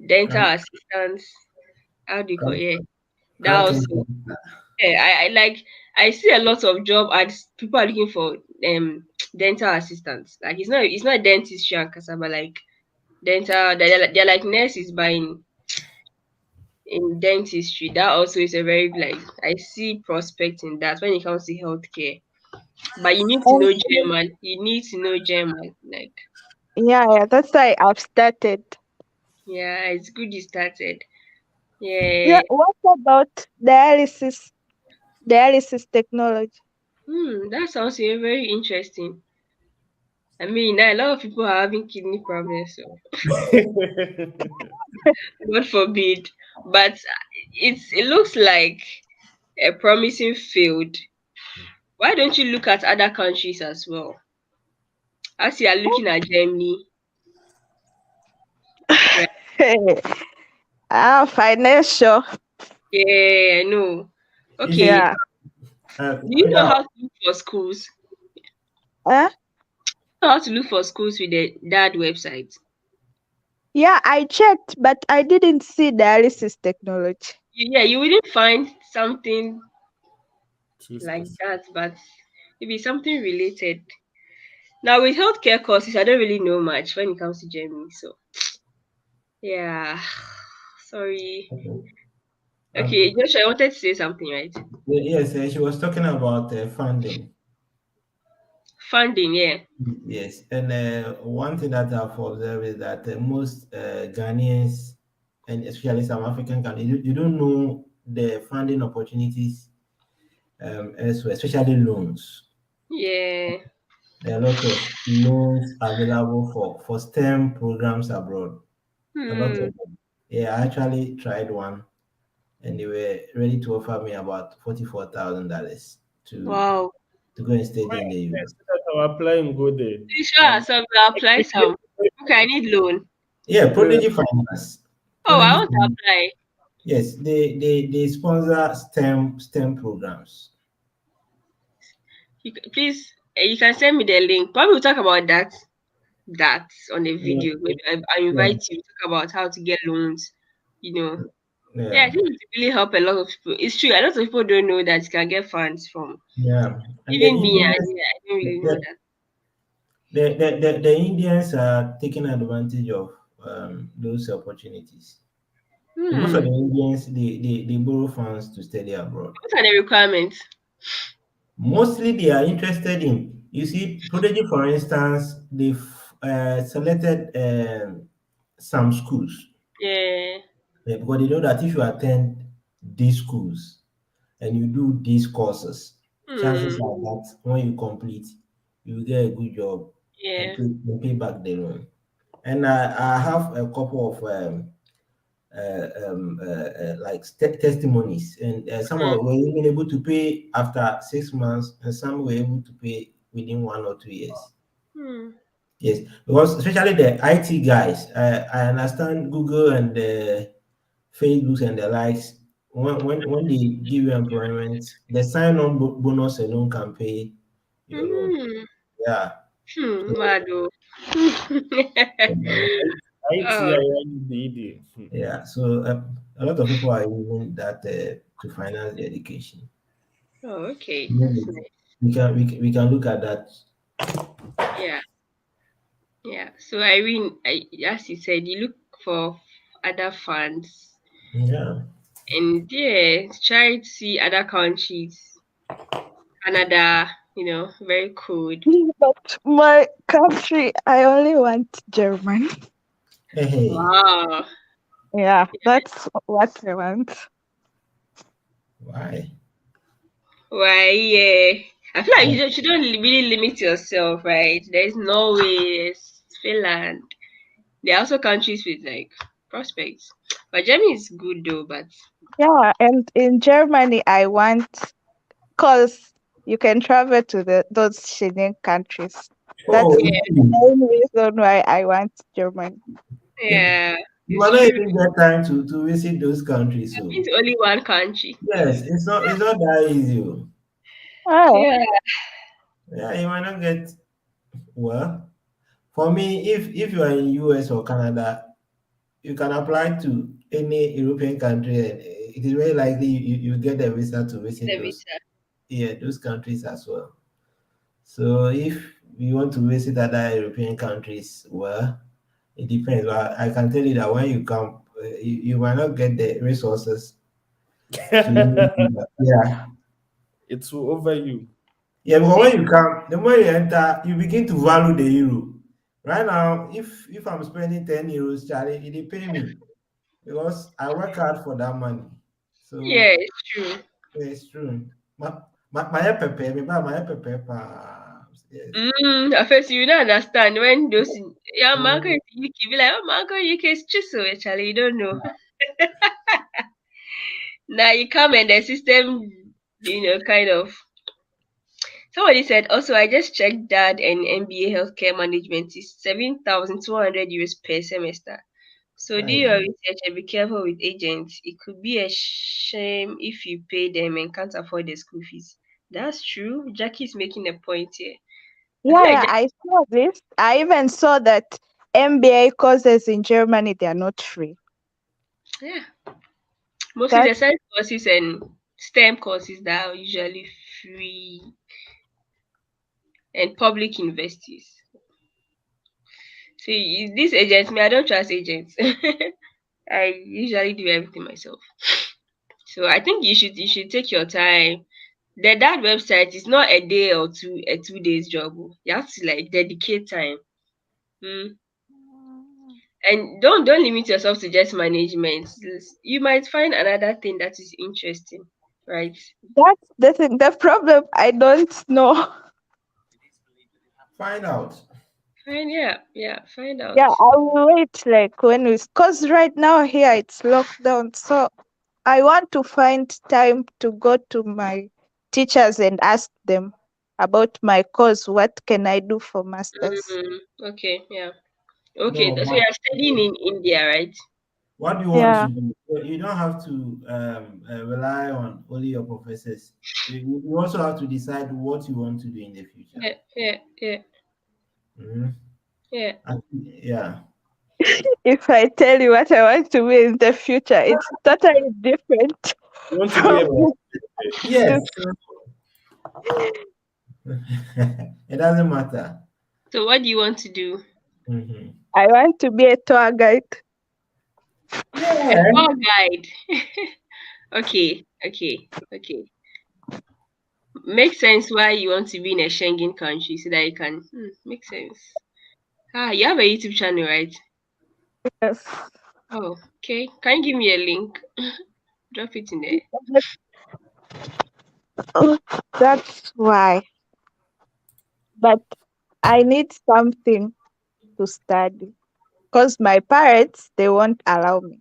dental Come, assistants. How do you call come, it? That come think also. of that. Yeah, I like I see a lot of job ads. People are looking for dental assistants. Like it's not dentistry and cassava like dental. They're like nurses buying in dentistry. That also is a very like I see prospect in that when it comes to healthcare. But you need to And know German. You need to know German. Like yeah, that's why I've started. yeah, it's good you started. Yeah, Yeah. what about dialysis technology? That sounds very interesting. I mean, a lot of people are having kidney problems, so God forbid. But it looks like a promising field. Why don't you look at other countries as well? As you are looking at Germany, right? Financial. Yeah, I know. You Okay. see, Yeah. Do you know now, how to look for schools? Huh? Know how to look for schools with the dad website? Yeah, I checked, but I didn't see dialysis technology. Yeah, you wouldn't find something Too like specific. that, but maybe something related. Now with healthcare courses, I don't really know much when it comes to Germany. So yeah, sorry. Okay, um, Joshua, I wanted to say something, right? yes, she was talking about funding. Funding, yeah, Yes, and one thing that I've observed is that most Ghanaians and especially some African countries, you don't know the funding opportunities elsewhere, especially loans. yeah. There are a lot of loans available for STEM programs abroad. A lot Hmm. of them. Yeah, I actually tried one, and they were ready to offer me about $44,000 Wow. to go and study in the Yes, US. so that I'll apply and go there. You sure? So we'll apply some. Okay, I need loan. Yeah, Prodigy Finance. Oh, I Prodigy want to Finance. apply. Yes, they sponsor STEM programs. Please, you can send me the link. Probably we'll talk about that on the Yeah, video. Maybe I yeah, invite you to talk about how to get loans. You know, yeah, I yeah, think it really help a lot of people. It's true. A lot of people don't know that you can get funds from. yeah. And the Even me, Indians, I didn't really know the, that. the Indians are taking advantage of those opportunities. So most of Hmm. the Indians they borrow funds to study abroad. What are the requirements? Mostly they are interested in, you see, Prodigy, for instance, they've selected some schools. Yeah. Yeah, because they know that if you attend these schools and you do these courses, chances Hmm. are that when you complete, you will get a good job Yeah. and pay back the loan. And I have a couple of like testimonies, and some Hmm. were even able to pay after 6 months, and some were able to pay within 1 or 2 years. Hmm. Yes, because especially the IT guys, I understand Google and Facebook and the likes. When they give you employment, the sign-on bonus alone can pay your loan. Hmm. Yeah. So, Mado. IT, Oh, I am the idiot. yeah. So a lot of people are using that to finance their education. oh, okay. That's Maybe. nice. we can look at that. Yeah, yeah. So Irene, as you said, you look for other funds, Yeah. and yeah, try to see other countries. Canada, very cold. But my country, I only want Germany. Hey, hey. Wow. Yeah, that's what I want. Why? Why? Yeah. I feel like you don't really limit yourself, right? There's Norway, there's Finland. There are also countries with like prospects. But Germany is good though, but Yeah, and in Germany, I want, because you can travel to those Schengen countries. Oh, That's yeah, the really? main reason why I want Germany. yeah, You it's might not true. even get time to visit those countries. I've So been to only one country. yes, it's not that easy. Oh. Oh, Yeah. Yeah, you might not get. Well, for me, if you are in US or Canada, you can apply to any European country, and it is very likely you get a visa to visit The those, visa. yeah, those countries as well. So if you want to visit other European countries, well, it depends. But I can tell you that when you come, you might not get the resources to even do that. Yeah. It's over you. Yeah, because See, when you come, the more you enter, you begin to value the euro. Right now, if I'm spending 10 euros, Charlie, it pay me because I work hard for that money. yeah, So it's true. yeah, it's true. My pepe, me buy my pepe, yes. At first you don't understand when those yeah, my uncle Mm, is UK, be like, oh my uncle UK is just so actually you don't know. Now you come and the system, kind of. Somebody said also I just checked that and MBA healthcare management is 7,200 euros per semester. So do nice. your research and be careful with agents. It could be a shame if you pay them and can't afford the school fees. That's true. Jackie's making a point here. I feel yeah, like yeah, I saw this. I even saw that MBA courses in Germany, they are not free. yeah, mostly the That's science courses and STEM courses that are usually free and public universities. See, these agents, me, I don't trust agents. I usually do everything myself. So I think you should take your time. That website is not a day or two a 2 days job. Oh. You have to like dedicate time. Mm. And don't limit yourself to just management. You might find another thing that is interesting, right? that's the thing. The problem, I don't know. Find out. Fine, yeah, yeah. Find out. Yeah, I will wait like when we, cause right now here it's lockdown, so I want to find time to go to my teachers and ask them about my course. What can I do for masters? Okay, yeah. Okay, No, so you're studying in India, right? what do you want to Yeah. do? You don't have to rely on only your professors. You also have to decide what you want to do in the future. Yeah, yeah, yeah, Mhm. yeah. Yeah. If I tell you what I want to be in the future, it's totally different You want to be a from Yes. this. So it doesn't matter. So what do you want to do? Hmm. I want to be a tour guide. A Yeah. tour guide. Okay, okay, okay. Makes sense why you want to be in a Schengen country so that you can. Makes sense. Ah, you have a YouTube channel, right? Yes. Oh, okay. Can you give me a link? Drop it in there. Oh, that's why. But I need something to study because my parents, they won't allow me.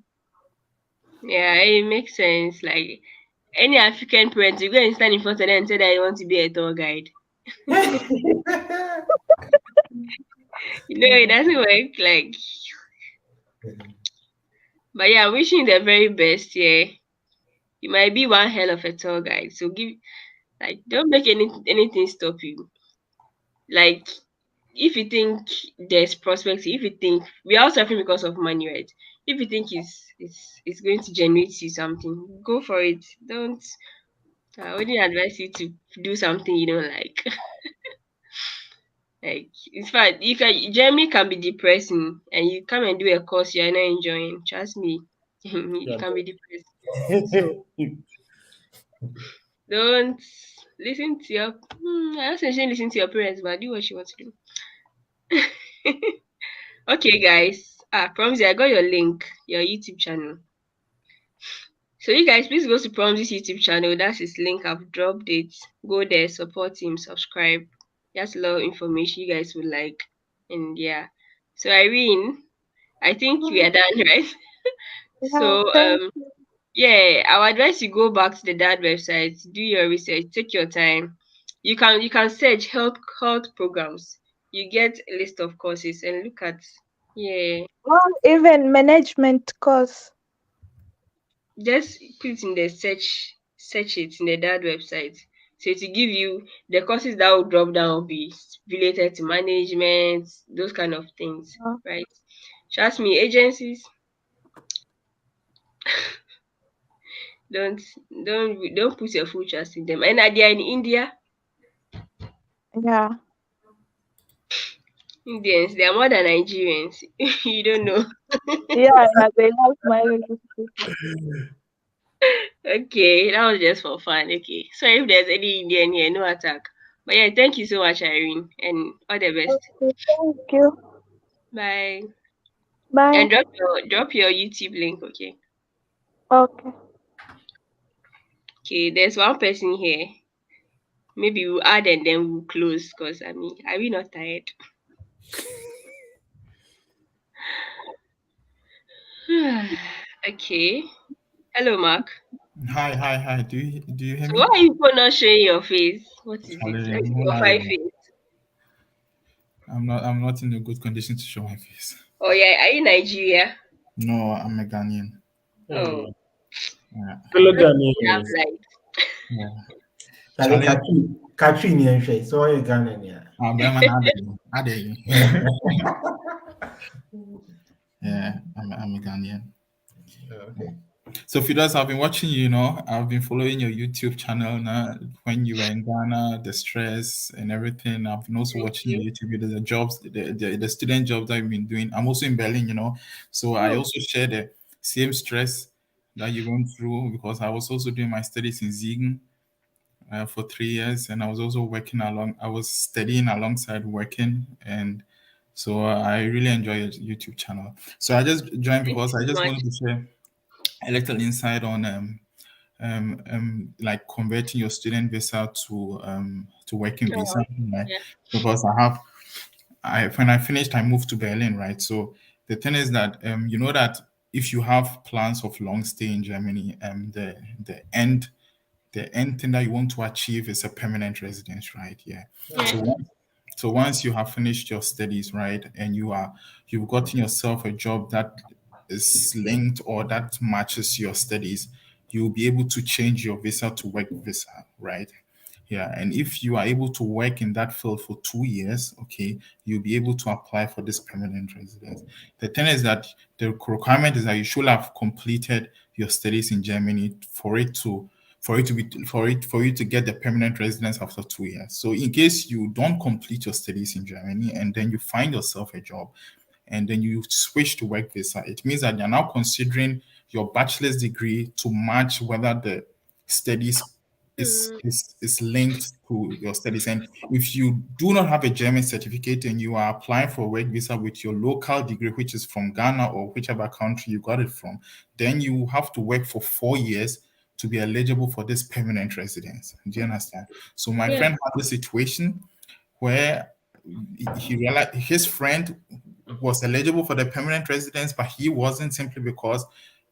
Yeah, it makes sense. Like any African parent, you go and stand in front of them and say that you want to be a tour guide. It doesn't work. Like, but yeah, wishing you the very best. Yeah, you might be one hell of a tour guide. So don't make anything stop you. Like, if you think there's prospects, if you think we are all suffering because of money, right? If you think it's going to generate you something, go for it. Don't. I wouldn't advise you to do something you don't like. Like, in fact, you can Germany can be depressing, and you come and do a course you're not enjoying. Trust me, you Yeah. can be depressed. So don't listen to your. I also shouldn't listen to your parents, but do what you want to do. Okay, guys. Promise, I got your link, your YouTube channel. So you guys, please go to Promise YouTube channel. That's his link. I've dropped it. Go there, support him, subscribe. That's a lot of information you guys would like. And yeah. So Irene, I think we Mhm. are done, right? Yeah, So thank yeah, I would advise you go back to the dad website, do your research, take your time. You can search health programs. You get a list of courses and look at, yeah. or even management course. Just put it in the search it in the dad website. So to give you the courses that will drop down will be related to management, those kind of things, Uh, right? Trust me, agencies don't don't put your full trust in them. And they are in India. yeah. Indians, they are more than Nigerians. You don't know. Yeah, yeah, they have my registration. Okay, that was just for fun. Okay. So if there's any Indian here, no attack. But yeah, thank you so much, Irene, and all the best. Okay, thank you. Bye. Bye. And drop your YouTube link, okay? Okay. Okay, there's one person here. Maybe we'll add and then we'll close because I mean, are we not tired? Okay. Hello, Mark. Hi, hi, hi. Do you hear So why me? are you people not showing your face? What is it? Sorry, Let me see your Mola, five face. I'm not in a good condition to show my face. Oh yeah, are you Nigeria? No, I'm a Ghanaian. Oh, Hey, Yeah, fellow don't you have Ghanaians. light? yeah. Charlie Charlie, Katri and Shay, so you Ghana here. I'm an Ade. Yeah, I'm a Ghanaian. Okay. So Fidas, I've been watching you, I've been following your YouTube channel now when you were in Ghana, the stress and everything. I've been also Thank watching your you. YouTube videos, the jobs, the student jobs that you've been doing. I'm also in Berlin. So I Oh, also share the same stress that you went through because I was also doing my studies in Siegen for 3 years, and I was also I was studying alongside working, and so I really enjoy your YouTube channel. So I just joined thank you because I so just much. wanted to share a little insight on like converting your student visa to working visa, Oh, right? yeah. Because I when I finished, I moved to Berlin, right? So the thing is that you know that if you have plans of long stay in Germany, the end thing that you want to achieve is a permanent residence, right? Yeah. Yeah. So once you have finished your studies, right, and you've gotten yourself a job that is linked or that matches your studies, you'll be able to change your visa to work visa, right? Yeah, and if you are able to work in that field for 2 years, okay, you'll be able to apply for this permanent residence. The thing is that the requirement is that you should have completed your studies in Germany for you to get the permanent residence after 2 years. So in case you don't complete your studies in Germany and then you find yourself a job and then you switch to work visa, it means that you're now considering your bachelor's degree to match whether the studies Mm, is linked to your studies. And if you do not have a German certificate and you are applying for a work visa with your local degree, which is from Ghana or whichever country you got it from, then you have to work for 4 years to be eligible for this permanent residence. Do you understand? So my yeah. friend had this situation where he realized his friend was eligible for the permanent residence, but he wasn't simply because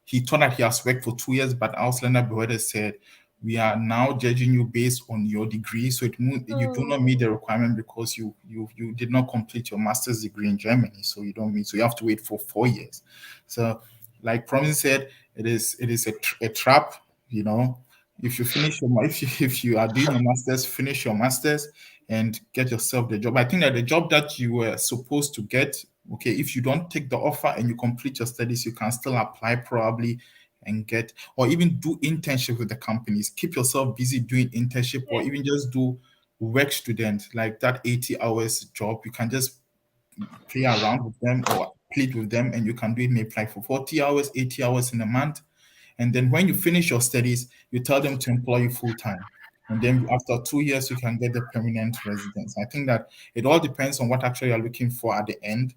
he thought that he has worked for 2 years, but Ausländer Behörde said, we are now judging you based on your degree. So you do not Oh, meet the requirement because you did not complete your master's degree in Germany. So you don't meet, so you have to wait for 4 years. So like Promise said, it is a trap, you know. If you finish your if you are doing your masters, finish your masters and get yourself the job. I think that the job that you were supposed to get, okay, if you don't take the offer and you complete your studies, you can still apply probably and get, or even do internship with the companies. Keep yourself busy doing internship, or even just do work student, like that 80 hours job. You can just play around with them or plead with them, and you can do it maybe like for 40 hours, 80 hours in a month. And then when you finish your studies, you tell them to employ you full time. And then after 2 years, you can get the permanent residence. I think that it all depends on what actually you're looking for at the end.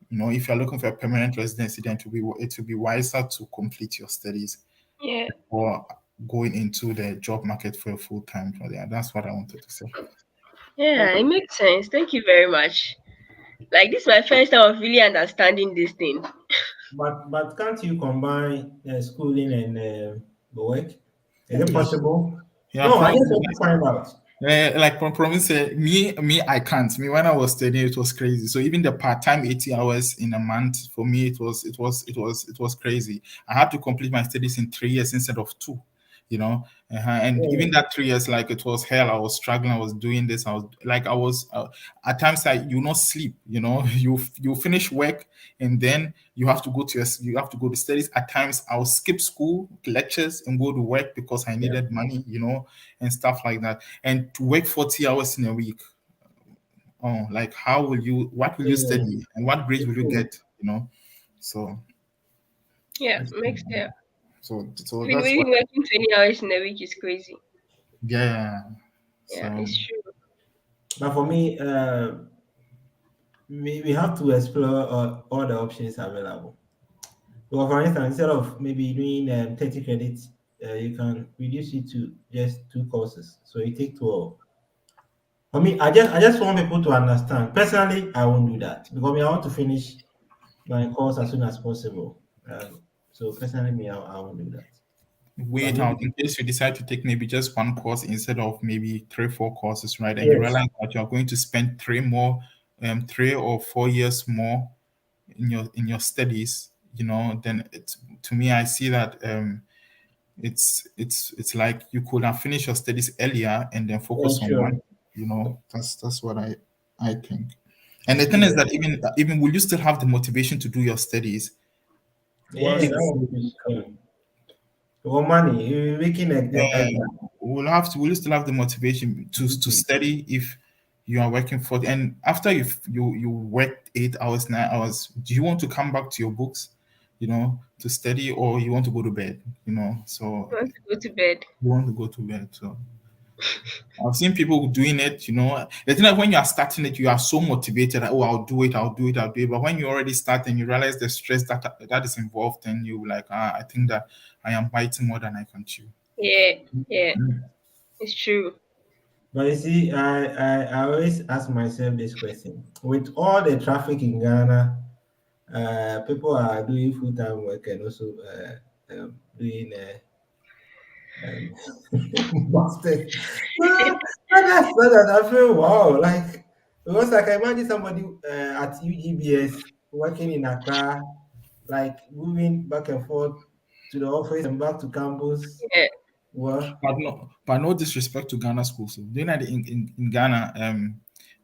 If you're looking for a permanent residency, then it will be wiser to complete your studies Yeah. or going into the job market for a full time. Yeah, that's what I wanted to say. Yeah, it makes sense. Thank you very much. Like this is my first time of really understanding this thing. But can't you combine schooling and work? Is it Yeah, possible? yeah. No, I just want to find out. Like promise, me, I can't. Me, when I was studying, it was crazy. So even the part-time 80 hours in a month for me, it was crazy. I had to complete my studies in 3 years instead of two. And even Yeah, that 3 years, like it was hell. I was struggling. I was doing this. I was at times like you not sleep. You finish work and then you have to go to studies. At times I'll skip school lectures and go to work because I yeah, needed money. And stuff like that. And to work 40 hours in a week, oh, like what will you yeah. study and what grades It's will you true. get? So, Yeah, makes sense. so Even that's what, even working 20 hours in a week is crazy. yeah. Yeah, So, it's true. But for me, we have to explore all the options available. So, for instance, instead of maybe doing 30 credits, you can reduce it to just two courses. So you take 12. For me, I just want people to understand. Personally, I won't do that because I want to finish my course as soon as possible. So personally, I won't do that. But wait out maybe in case you decide to take maybe just one course instead of maybe three, four courses, right? And you yes, realize that you're going to spend 3 or 4 years more in your studies, then to me, I see that it's like you could have finished your studies earlier and then yeah, focus on sure. one. That's what I think. And the thing is Yeah, that even will you still have the motivation to do your studies yeah, if that one is cool. For money, you're making uh, extra. will you still have the motivation to study if you are working for, and after you worked 8 hours, 9 hours, do you want to come back to your books, to study, or you want to go to bed? So I want to go to bed. you want to go to bed. So I've seen people doing it. The thing that when you are starting it, you are so motivated. Like, oh, I'll do it, I'll do it, I'll do it. But when you already start and you realize the stress that is involved, then you like, I think that I am biting more than I can chew. Yeah, yeah, it's true. But you see, I always ask myself this question. With all the traffic in Ghana, people are doing full-time work and also doing um, masters. That's I feel wow. Like, because I can imagine somebody at UGBS working in Accra, like moving back and forth to the office and back to campus. Yeah, Well, But no disrespect to Ghana schools. So, do you know that in Ghana,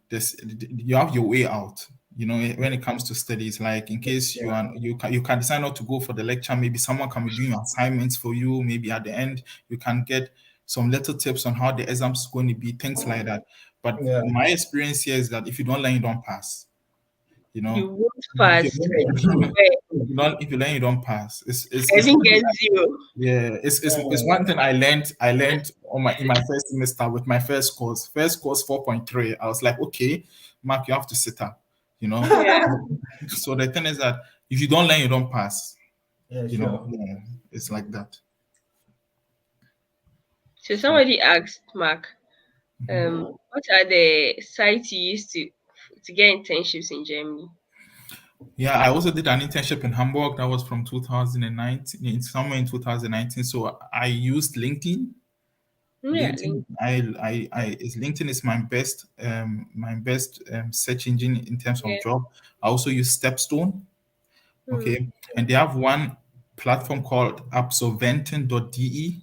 this you have your way out. When it comes to studies, like in case yeah, you can decide not to go for the lecture, maybe someone can be doing assignments for you. Maybe at the end you can get some little tips on how the exam is going to be, things like that. But yeah. my experience here is that if you don't learn, you don't pass. You you know, won't if you, pass. I swear. if you learn, you don't pass. I It's didn't one thing. get zero. Yeah, it's Uh, one thing I learned in my first semester with my first course. First course 4.3. I was like, okay, Mark, you have to sit up. You know. Yeah. So the thing is that if you don't learn, you don't pass. yeah, You know, sure. yeah, it's like that. So So somebody asked Mark, what are the sites you used to get internships in Germany? yeah, I also did an internship in Hamburg. That was from 2019, somewhere in 2019. So I used LinkedIn. Yeah, LinkedIn, LinkedIn is my best search engine in terms of yeah. job. I also use Stepstone. Hmm. Okay, and they have one platform called absolventen.de.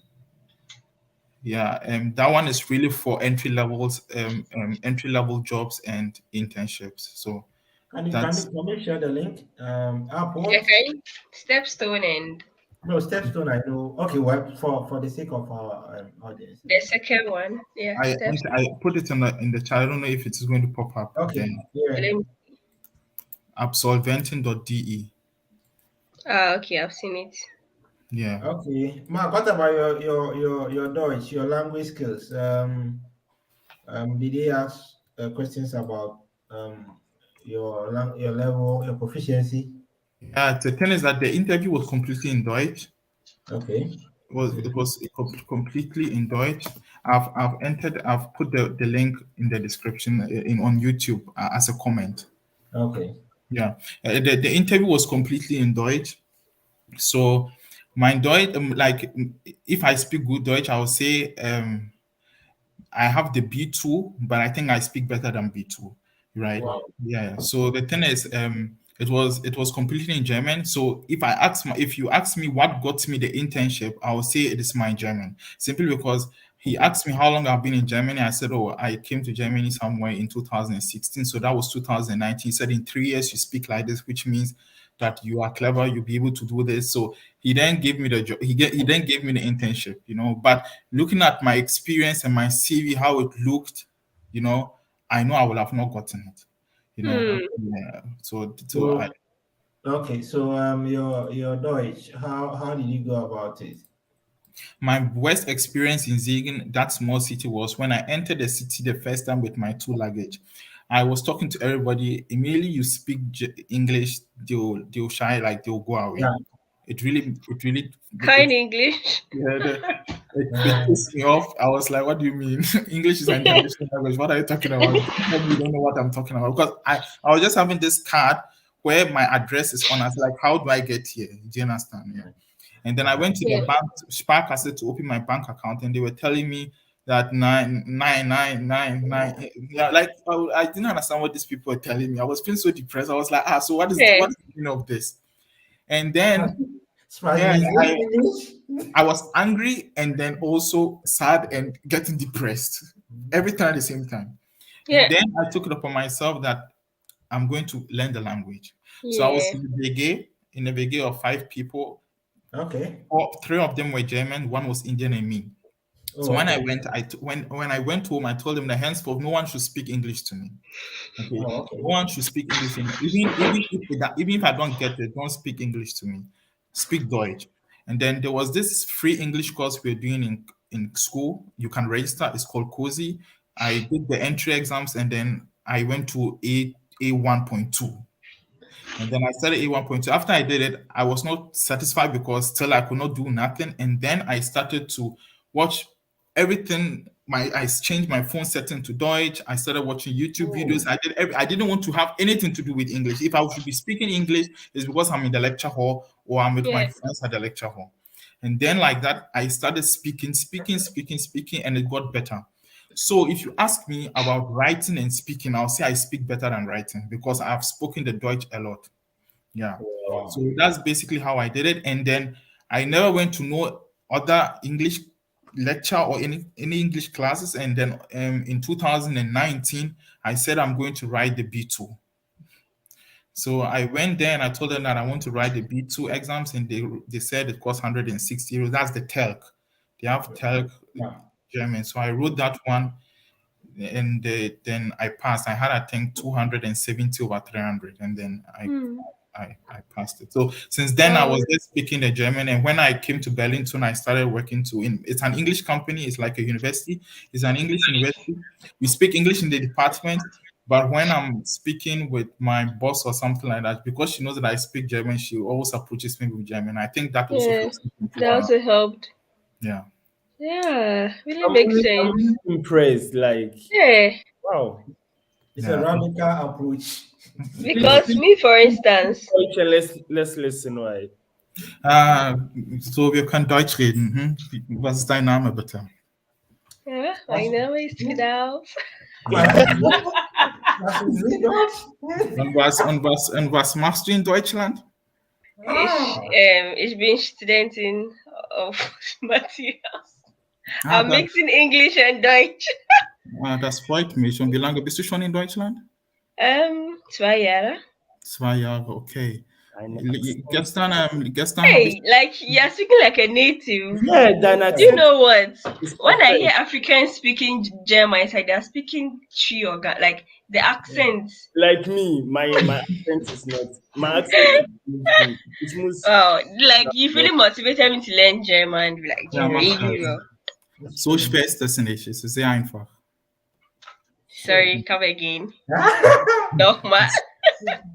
Yeah, that one is really for entry level jobs and internships. So Can you that's can you share the link? App Yeah, what? can Stepstone and No, Stepstone, I know. Okay, well, for the sake of our audience. The second one, yeah, steps. I put it in the chat. I don't know if it is going to pop up Okay, then. yeah. Let me- Absolventing.de. Ah, okay, I've seen it. Yeah. Okay, Mark, what about your Deutsch, your language skills? Did they ask questions about your level, your proficiency? Yeah, the thing is that the interview was completely in Deutsch. Okay. It was completely in Deutsch. I've put the link in the description in on YouTube as a comment. Okay. Yeah. The interview was completely in Deutsch. So my Deutsch, if I speak good Deutsch, I would say I have the B2, but I think I speak better than B2, right? Wow. Yeah. So the thing is, it was completely in German. So if you ask me what got me the internship, I will say it is my German, simply because he asked me how long I've been in Germany. I said, oh, I came to Germany somewhere in 2016. So that was 2019. He said, in 3 years you speak like this, which means that you are clever, you'll be able to do this. So he then gave me the job. He then gave me the internship, But looking at my experience and my CV, how it looked, I know I would have not gotten it, Hmm. Yeah. So I So okay, so your Deutsch, how did you go about it? my worst experience in Ziegen, that small city, was when I entered the city the first time with my two luggage. I was talking to everybody. Immediately you speak English, they'll shy, like they'll go away. Yeah. It really Kind English. yeah, it pissed me off. I was like, "What do you mean? English is an international language. What are you talking about? Tell me you don't know what I'm talking about." Because I was just having this card where my address is on. I was like, "How do I get here?" Do you understand? Yeah. And then I went to the Yeah. bank, Sparkasse, to open my bank account, and they were telling me that 99999. Yeah, like I didn't understand what these people were telling me. I was feeling so depressed. I was like, so Yeah. what is the meaning of this? And then yeah, Smiling is English. I was angry and then also sad and getting depressed every time at the same time. And Yeah. then I took it upon myself that I'm going to learn the language. So I was Yeah. in a brigade of 5 people. Okay. Three of them were German, one was Indian, and me. Oh, So when I okay. went, when I went home, I told them that henceforth no one should speak English to me. Okay, Oh, no okay. one should speak English to me. Even if I don't get it, don't speak English to me. Speak Deutsch. And then there was this free English course we are doing in school. You can register. It's called Cozy. I did the entry exams and then I went to A1.2. And then I started A1.2. After I did it, I was not satisfied because still I could not do nothing. And then I started to watch everything. I changed my phone setting to Deutsch. I started watching YouTube videos. I didn't want to have anything to do with English. If I should be speaking English, it's because I'm in the lecture hall or I'm with my Yeah. friends at the lecture hall. And then like that, I started speaking, and it got better. So if you ask me about writing and speaking, I'll say I speak better than writing because I've spoken the Deutsch a lot. Yeah. So Wow. that's basically how I did it. And then I never went to no other English lecture or any English classes. And then in 2019, I said I'm going to write the B2. So I went there and I told them that I want to write the B2 exams, and they said it costs 160 euros. That's the TELC. They have TELC Yeah. German. So I wrote that one, and then I passed. I had, I think, 270 over 300, and then Hmm. I passed it. So since then, I Wow. was just speaking the German. And when I came to Berlin, I started working it's an English company. It's like a university. It's an English university. We speak English in the department. But when I'm speaking with my boss or something like that, because she knows that I speak German, she always approaches me with German. I think that also Yeah. helps me improve That a lot. also helped. Yeah. Yeah. Really makes I'm sense. really impressed. Like, Yeah. wow. It's a Yeah. radical approach. Please, Because me, for instance, let's listen. Why? So wir können Deutsch reden. Was ist dein Name, bitte? yeah, my name is Fidel. Was ist sie dort? Und was machst du in Deutschland? Ich, Ah, ich bin Studentin of Materials. Ah, I'm mixing English and Deutsch. das freut mich. Und wie lange bist du schon in Deutschland? 2 Jahre. 2 Jahre, okay. Keine Akzent. Gestern habe ich Hey, like you're speaking like a native. Yeah, dein Do you Akzent know what? ist When I hear perfekt. Africans speaking German, it's like they're speaking Chi or like the accent. Like me, my accent is not. My accent is good. It must. Wow, like you've really motivated me to learn German, like ja, mach really das. well. That's So true. schwer ist das nicht. Es ist sehr einfach. Sorry, come again. Nochmal.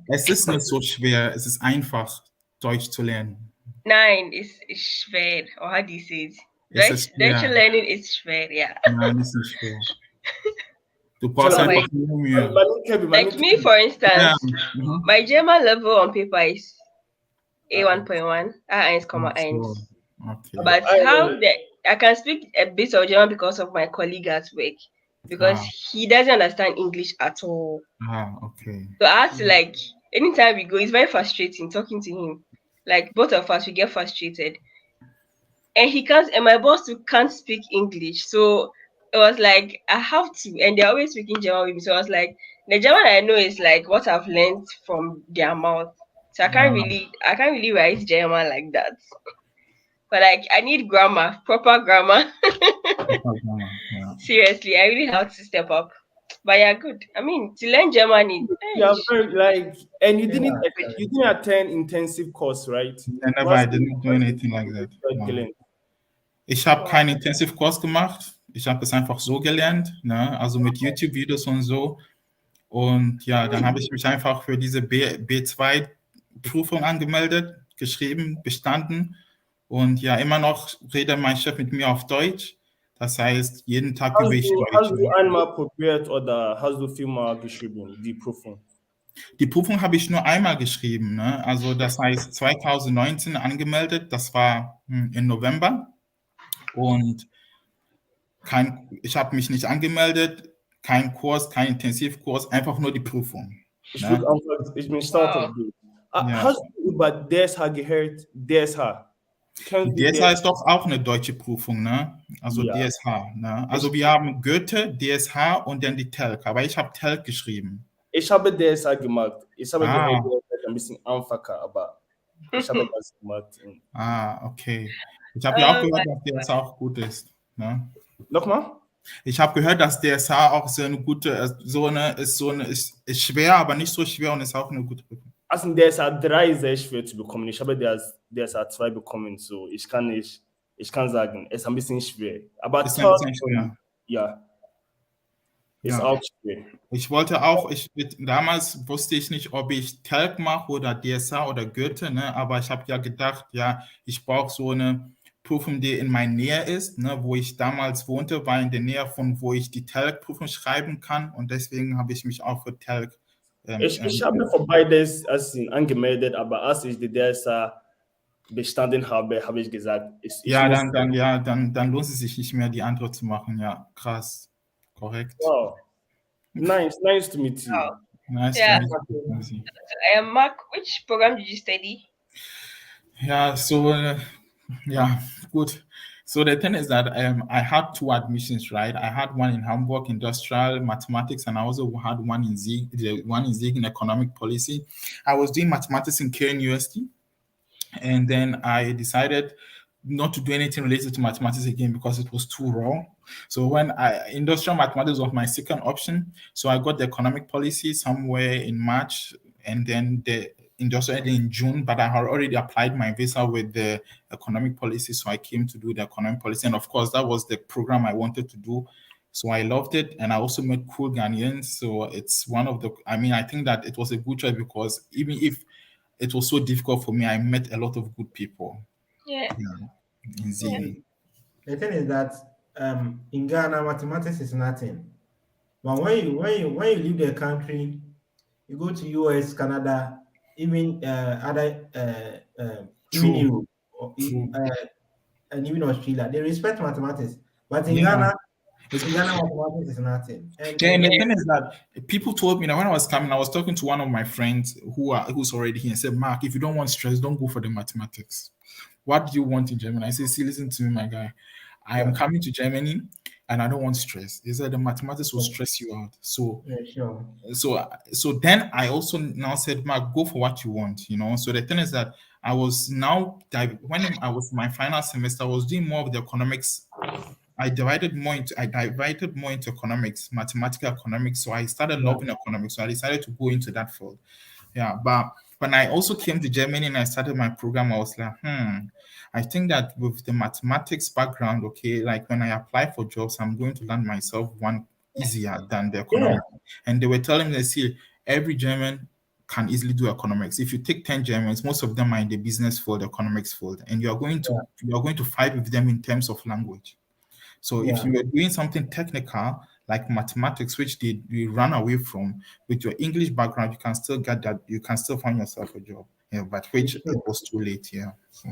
Es ist nicht so schwer. Es ist einfach, Deutsch zu lernen. Nein, it's schwer. Or how do you say it? Es ist Deutsch schwer. learning is schwer, yeah. Nein, es ist nicht schwer. Du brauchst Shall I- einfach nur Mühe. Like me, for instance, Ja. Mhm. my German level on paper is A1.1, A1, Ach so. 1. Okay. But I can speak a bit of German because of my colleague at work, because he doesn't understand English at all. Okay. So I have to, like, anytime we go, it's very frustrating talking to him. Like both of us, we get frustrated, and he can't. And my boss too can't speak English, so it was like I have to. And they're always speaking German with me, so I was like, the German I know is like what I've learned from their mouth. So I can't really write German like that. But like I need grammar, proper grammar. Yeah. Seriously, I really have to step up. But yeah, good. I mean, to learn German, Yeah, very like, and you Yeah, didn't attend intensive course, right? Never, I did not do anything like that. No. Ich habe keinen Intensivkurs gemacht. Ich habe das einfach so gelernt, ne? Also mit YouTube-Videos und so. Und ja, dann habe ich mich einfach für diese B2-Prüfung angemeldet, geschrieben, bestanden. Und ja, immer noch redet mein Chef mit mir auf Deutsch. Das heißt, jeden Tag übe ich Deutsch. Hast du einmal probiert oder hast du viermal geschrieben, die Prüfung? Die Prüfung habe ich nur einmal geschrieben. Ne? Also das heißt 2019 angemeldet, das war im November. Und ich habe mich nicht angemeldet, kein Kurs, kein Intensivkurs, einfach nur die Prüfung. Ich bin stolz auf dich. Hast du über DSH gehört? DSH. DSH ist doch auch eine deutsche Prüfung, ne? Also ja. DSH. Ne? Also wir haben Goethe, DSH und dann die TELC. Aber ich habe TELC geschrieben. Ich habe DSH gemacht. Ich habe gehört, DSH ist ein bisschen einfacher, aber ich habe das gemacht. Okay. Ich habe ja auch gehört, dass DSH auch gut ist. Ne? Nochmal? Ich habe gehört, dass DSH auch so eine gute, ist schwer, aber nicht so schwer und ist auch eine gute Prüfung. Also DSH 3 ist sehr schwer zu bekommen. Ich habe DSH 2 bekommen, so ich kann sagen, es ist ein bisschen schwer. Aber ist ein bisschen schwer. Ja. Ist auch schwer. Ich wollte damals wusste ich nicht, ob ich TELC mache oder DSH oder Goethe, ne? Aber ich habe ja gedacht, ich brauche so eine Prüfung, die in meiner Nähe ist, ne? Wo ich damals wohnte, war in der Nähe von, wo ich die TELC-Prüfung schreiben kann und deswegen habe ich mich auch für TELC ich habe für beides angemeldet, aber als ich die DSH bestanden habe, habe ich gesagt, dann lohnt es sich nicht mehr, die andere zu machen. Ja, krass. Korrekt. Wow. Nice to meet you. Wow. Nice to meet you. Mark, which program did you study? Yeah, good. So the thing is that I had 2 admissions, right? I had one in Hamburg, industrial mathematics, and I also had one in Siegen, in economic policy. I was doing mathematics in Köln University, and then I decided not to do anything related to mathematics again because it was too raw. So industrial mathematics was my second option. So I got the economic policy somewhere in March, and then the industrial in June, but I had already applied my visa with the economic policy. So I came to do the economic policy. And of course, that was the program I wanted to do. So I loved it. And I also met cool Ghanaians. So it's I think that it was a good choice because even if it was so difficult for me, I met a lot of good people. Yeah. In Ziegen. The thing is that in Ghana, mathematics is nothing. But when you leave the country, you go to US, Canada, even other even Europe, and even Australia, they respect mathematics. But in Ghana, mathematics is nothing. And the thing is that people told me that when I was coming, I was talking to one of my friends who's already here and said, Mark, if you don't want stress, don't go for the mathematics. What do you want in Germany? I say, see, listen to me, my guy. I am coming to Germany. and I don't want stress. They said the mathematics will stress you out. Yeah, sure. So then I also now said, Mark, go for what you want, you know. So the thing is that I was now when I was my final semester, I was doing more of the economics. I divided more into economics, mathematical economics. So I started Yeah. loving economics. So I decided to go into that field. Yeah, but when I also came to Germany and I started my program, I was like, I think that with the mathematics background, okay, like when I apply for jobs, I'm going to land myself one easier than the Yeah. economics. And they were telling me, see, every German can easily do economics. If you take 10 Germans, most of them are in the business field, economics field, and you are going to fight with them in terms of language. So if Yeah. you were doing something technical like mathematics, which they run away from, with your English background, you can still get that. You can still find yourself a job. Yeah, but which It's it true. was too late. Yeah. So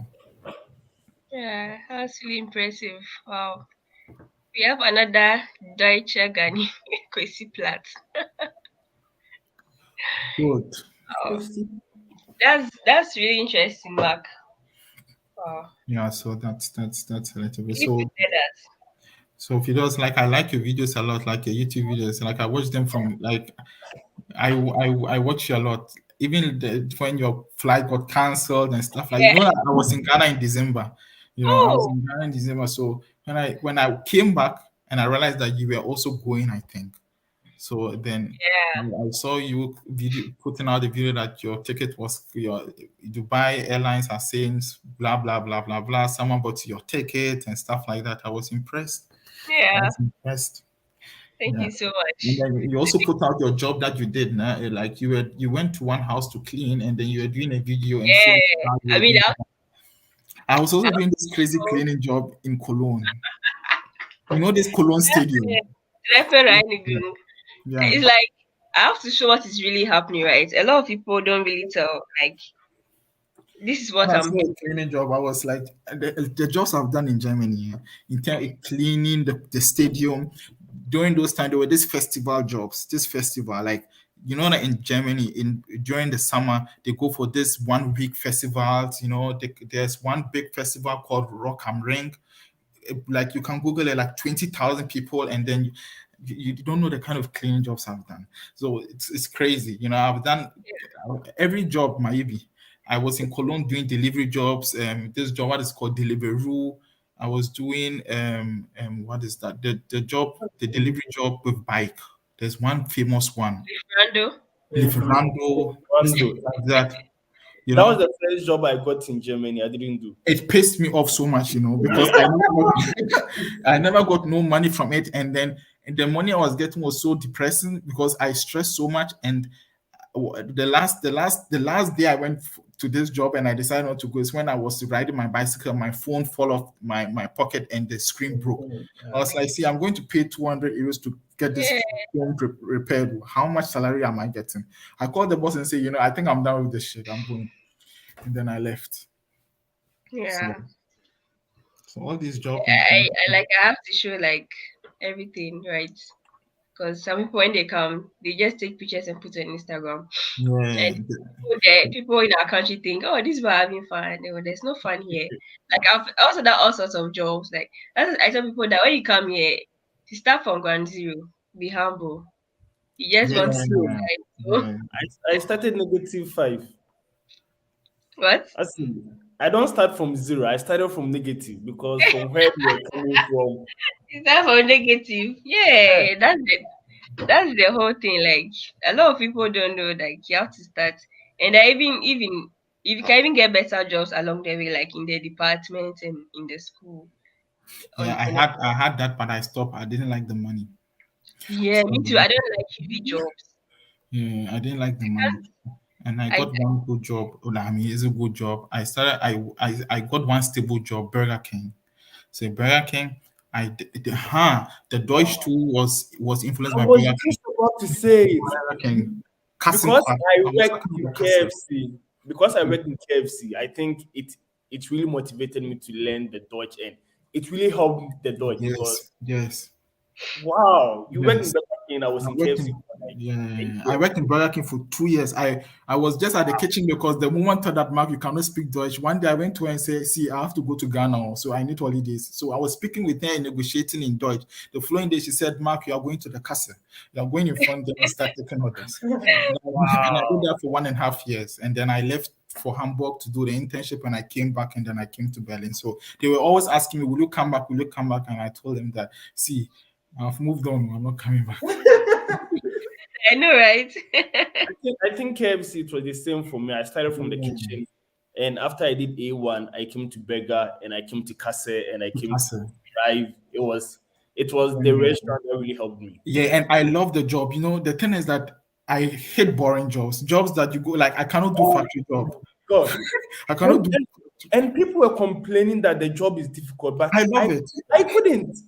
Yeah, that's really impressive. Wow. We have another Deutsche Gani Kwesi Platt. good. Oh, that's really interesting, Mark. Wow. Yeah. So that's a little bit. You need to say that. So if you does like, I like your videos a lot, like your YouTube videos. Like I watch them from like I watch you a lot. Even when your flight got cancelled and stuff like, Yeah. that I was in Ghana in December. I was Oh, in Ghana in December. So when I came back and I realized that you were also going, I think. So then yeah. I saw you video putting out the video that your ticket was your Dubai Airlines are saying blah blah blah blah blah. Someone bought your ticket and stuff like that. I was impressed. I Yeah. was impressed. Thank Yeah. you so And much. then you also put out your job that you did, nah? Like you went to one house to clean, and then you were doing a video and showing Yeah. how you I were mean, doing that. I was I also have doing this to crazy show cleaning job in Cologne. You know this Cologne Stadium? referrals. Yeah. It's like I have to show what is really happening, right? A lot of people don't really tell. Like this is When what I I'm saw a cleaning job, I was like, the jobs I've done in Germany, yeah, in terms of cleaning the stadium. During those times, there were these festival jobs. This festival, like that in Germany, during the summer, they go for this 1 week festivals. There's one big festival called Rock am Ring. Like you can Google it, like 20,000 people, and then you don't know the kind of cleaning jobs I've done. So it's crazy. I've done every job, maybe. I was in Cologne doing delivery jobs. This job, what is called Deliveroo. I was doing what is that? The delivery job with bike. There's one famous one, Rando. Yeah, from Liferando, stuff Rwanda. like that. You That was know, the first job I got in Germany. I didn't do. it pissed me off so much, because I never got no money from it, and then the money I was getting was so depressing because I stressed so much. And the last day I went to this job and I decided not to go is when I was riding my bicycle, my phone fall off my pocket and the screen broke. I was like, see, I'm going to pay 200 euros to get this Yeah. phone repaired. How much salary am I getting? I called the boss and say, I think I'm done with this shit. I'm going. And then I left. So, Yeah. so all these jobs and I have to show like everything, right? Because some people when they come, they just take pictures and put it on Instagram. yeah, And people in our country think, oh, this is about having fun. No, there's no fun here. Like I've also done all sorts of jobs. Like I tell people that when you come here, to start from ground zero, be humble. You just want to see yeah, the life. So yeah. I started -5. what? Actually, I don't start from zero. I started from negative because from where we were coming from. Is that for negative? eh, Yeah, that's the whole thing. Like a lot of people don't know like you have to start and I even if you can even get better jobs along the way, like in the department and in the school. Yeah, I had that, but I stopped. I didn't like the money. Yeah, So me too. I don't like heavy jobs. yeah, I didn't like the money. And I I got one good job. Well, I mean, it's a good job. I got one stable job, Burger King. So Burger King, the Deutsch too was influenced I by was Burger King. just about to say it Burger King. Casting because class. I I was worked talking in about casting. KFC. Because I worked in KFC, I think it really motivated me to learn the Dutch and it really helped the Dutch because Yes, yes. Wow, you work in Yes. Burger King. I was I in worked KFC in for like a yeah, I year. worked in Burger King for 2 years. I was just at the kitchen because the woman thought that Mark, you cannot speak Deutsch. One day I went to her and said, "See, I have to go to Ghana, so I need holidays." So I was speaking with her and negotiating in Deutsch. The following day, she said, "Mark, you are going to the castle. You are going in front there and start taking orders." And I did Wow. that for 1.5 years, and then I left for Hamburg to do the internship, and I came back, and then I came to Berlin. So they were always asking me, "Will you come back? Will you come back?" And I told them that, "See, I've moved on. I'm not coming back." I know, right? I think KFC it was the same for me. I started from the Yeah. kitchen, and after I did A1, I came to Burger, and I came to Kase, and I came to Castle. Drive. It was the restaurant that really helped me. Yeah, and I love the job. The thing is that I hate boring jobs. Jobs that you go like I cannot do Oh factory job. God. I cannot And, do. and, and people were complaining that the job is difficult, but I love I it. I couldn't.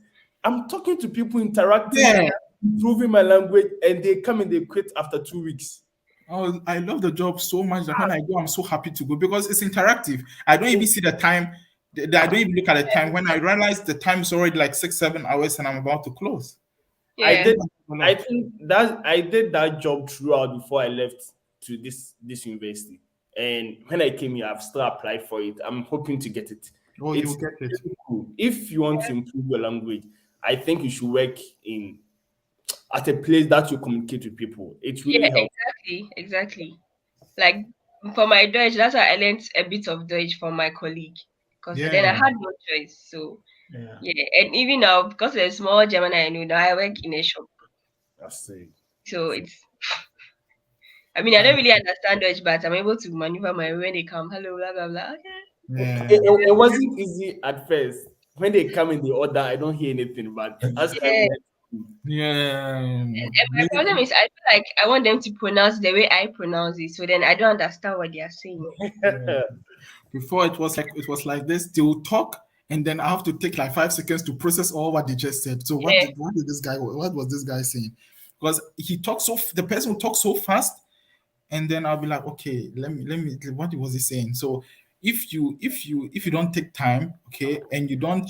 I'm talking to people, interacting, Yeah. improving my language, and they come and they quit after 2 weeks. I love the job so much that when I go, I'm so happy to go because it's interactive. I don't even see the time. I don't even look at the time. When I realize the time is already like 6, 7 hours and I'm about to close. I Yeah. did. A I lot. think that I did that job throughout before I left to this university. And when I came here, I've still applied for it. I'm hoping to get it. Oh, you It's get it. really cool. If you want to improve your language, I think you should work in at a place that you communicate with people. It Yeah, really helps. exactly. Exactly. Like for my Deutsch, that's why I learned a bit of Deutsch from my colleague. Because then I Yeah. had no choice. So Yeah. yeah. And even now, because there's small German I know now, I work in a shop. I see. So I mean I I, don't really understand Deutsch, but I'm able to maneuver my way when they come. Hello, blah blah blah. Okay. yeah. It wasn't easy at first. When they come in the order, I don't hear anything. But as time Yeah. went, Yeah. And my problem is I feel like I want them to pronounce the way I pronounce it. So then I don't understand what they are saying. Yeah. Before it was like this. They will talk, and then I have to take like 5 seconds to process all what they just said. So Yeah. what was this guy saying? Because the person will talk so fast, and then I'll be like, okay, let me what was he saying? So if you don't take time, okay, and you don't,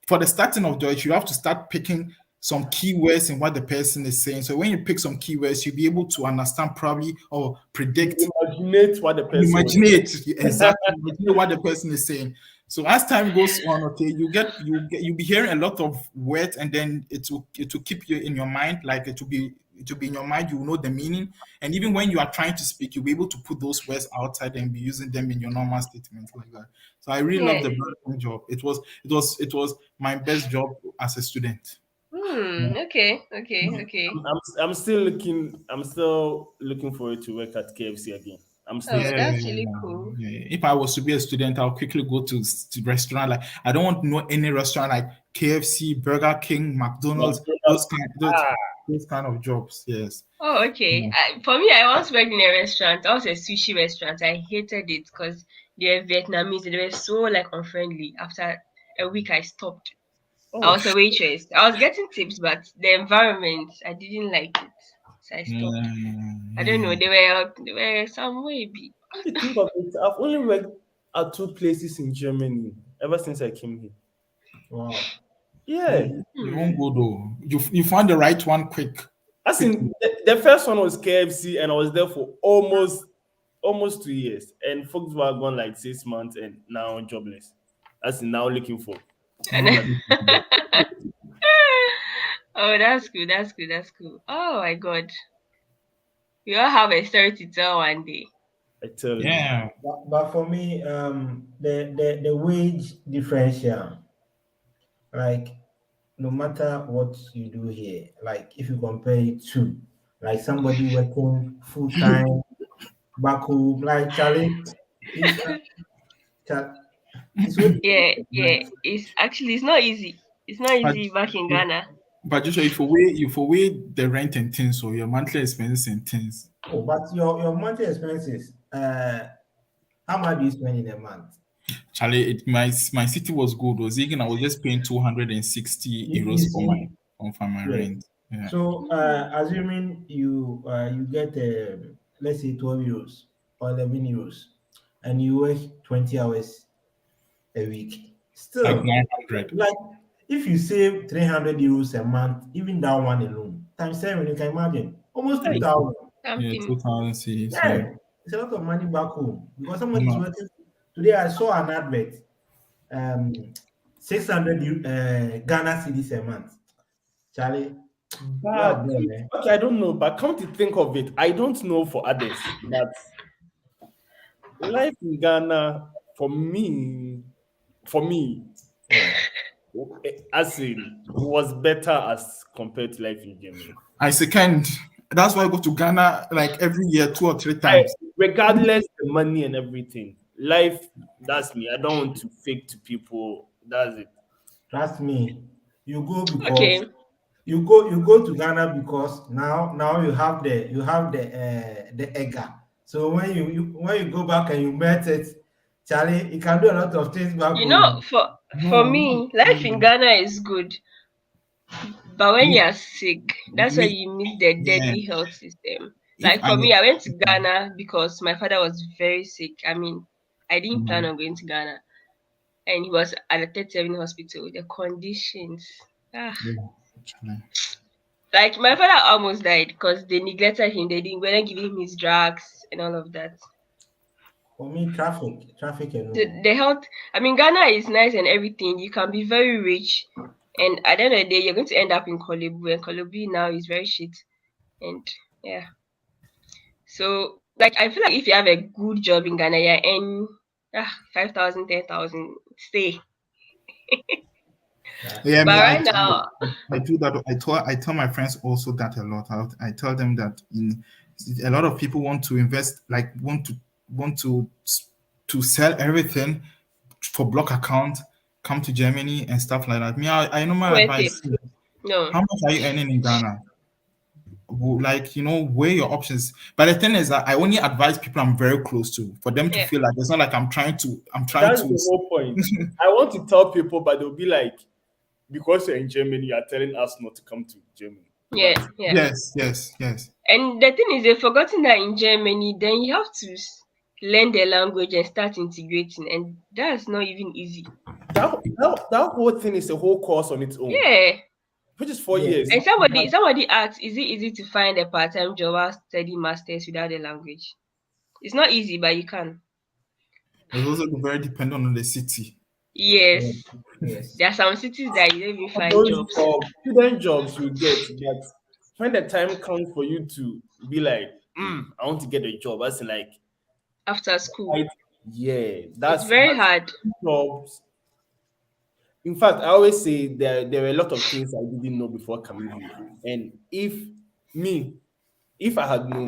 for the starting of Deutsch, you have to start picking some keywords in what the person is saying. So when you pick some keywords, you'll be able to understand probably or predict, you imaginate what the person was. imagine it exactly, imagine what the person is saying. So as time goes on, okay, you'll be hearing a lot of words, and then it will keep you in your mind, like it will be in your mind. You will know the meaning, and even when you are trying to speak, you'll be able to put those words outside and be using them in your normal statements like that. So I really love Yeah. the background job. It was my best job as a student. Okay. Okay. Okay. I'm still looking forward to work at KFC again. I'm still Oh, Yeah, studying. that's really cool. yeah. If I was to be a student, I'll quickly go to restaurant. Like I don't want to know any restaurant like KFC, Burger King, McDonald's, those McDonald's. kind those, Ah, those kind of jobs. Yes. Oh, okay. Yeah. For me, I once worked in a restaurant. I was a sushi restaurant. I hated it because they were Vietnamese. They were so like unfriendly. After a week, I stopped. I oh, was a waitress. I was getting tips, but the environment, I didn't like it, so I stopped. I don't know. Yeah. They were some way big. come to think of it, I've only worked at two places in Germany ever since I came here. Wow. Yeah. You Hmm. won't go though. You found the right one As quickly. in the first one was KFC, and I was there for almost 2 years. And Volkswagen like 6 months, and now jobless. As in now looking for And Now like oh, that's good. That's good. That's cool. Oh my God, we all have a story to tell one day. I tell you. yeah. But for me, the wage differential, like no matter what you do here, like if you compare it to like somebody working full time back home, like Charlie, it's Char- it's way Yeah, yeah. different. It's not easy. It's not But easy back in Ghana. but just if you weigh the rent and things or your monthly expenses and things, Oh, but your monthly expenses, how much do you spend in a month? Charlie, my city was good. Was even I was just paying 260 You euros see, for my yes. rent. Yeah. So, assuming you get let's say 12 euros or 11 euros, and you work 20 hours a week, Like still 900. like If you save 300 euros a month, even that one alone, times 7, you can imagine almost Hey, 2,000. Yeah, Something. 2000 cities. Yeah. Yeah, it's a lot of money back home because somebody's No. working. Today, I saw an advert, 600 Ghana cedis a month. Charlie, you are but there, eh? okay, I don't know. But come to think of it, I don't know for others, but life in Ghana for me, Yeah. as in was better as compared to life in Germany. I second. That's why I go to Ghana like every year, 2 or 3 times. Regardless the money and everything, life, that's me. I don't want to fake to people. That's it. Trust me, you go because Okay. you go to Ghana because now you have the EGA. So when you go back and you met it, Charlie, you can do a lot of things back You know, home. for No, me, life in Ghana is good, but when me, you're sick, that's why me, you miss the yeah. deadly health system. If Like I, for me, I went to Ghana because my father was very sick. I mean, I didn't plan Mhm. on going to Ghana, and he was at a 37 hospital. The conditions, ah, Yeah, actually. like my father almost died because they neglected him. They didn't weren't giving him his drugs and all of that. For me, traffic alone. The health, I mean, Ghana is nice and everything. You can be very rich, and at the end of the day, you're going to end up in Kolebu, and Kolebu now is very shit. And yeah, so like I feel like if you have a good job in Ghana, you're earning 5,000, 10,000, stay. Yeah. Yeah, But me, right now, I do that. I tell my friends also that a lot. I tell them that in a lot of people want to invest, like want to sell everything for block account, come to Germany and stuff like that. Me, I know my worth it. advice. No. How much are you earning in Ghana? Like, weigh your options. But the thing is that I only advise people I'm very close to for them to Yeah. feel like it's not like I'm trying That's to. the whole point. I want to tell people, but they'll be like, because you're in Germany, you're telling us not to come to Germany. Yeah. But Yeah. Yes, yes, yes. And the thing is, they've forgotten that in Germany, then you have to learn the language and start integrating, and that's not even easy. that whole thing is a whole course on its own, Yeah. which is 4 years. Yes. And somebody asked, is it easy to find a part-time job while studying masters without the language? It's not easy, but you can. It's also very dependent on the city. Yes. Yes. Yes. There are some cities that you don't even find Those jobs student jobs you get, but when the time comes for you to be like, I want to get a job, that's like, after school. right, yeah, It's that's very hard. jobs. In fact, I always say there are a lot of things I didn't know before coming here, and me, if I had known,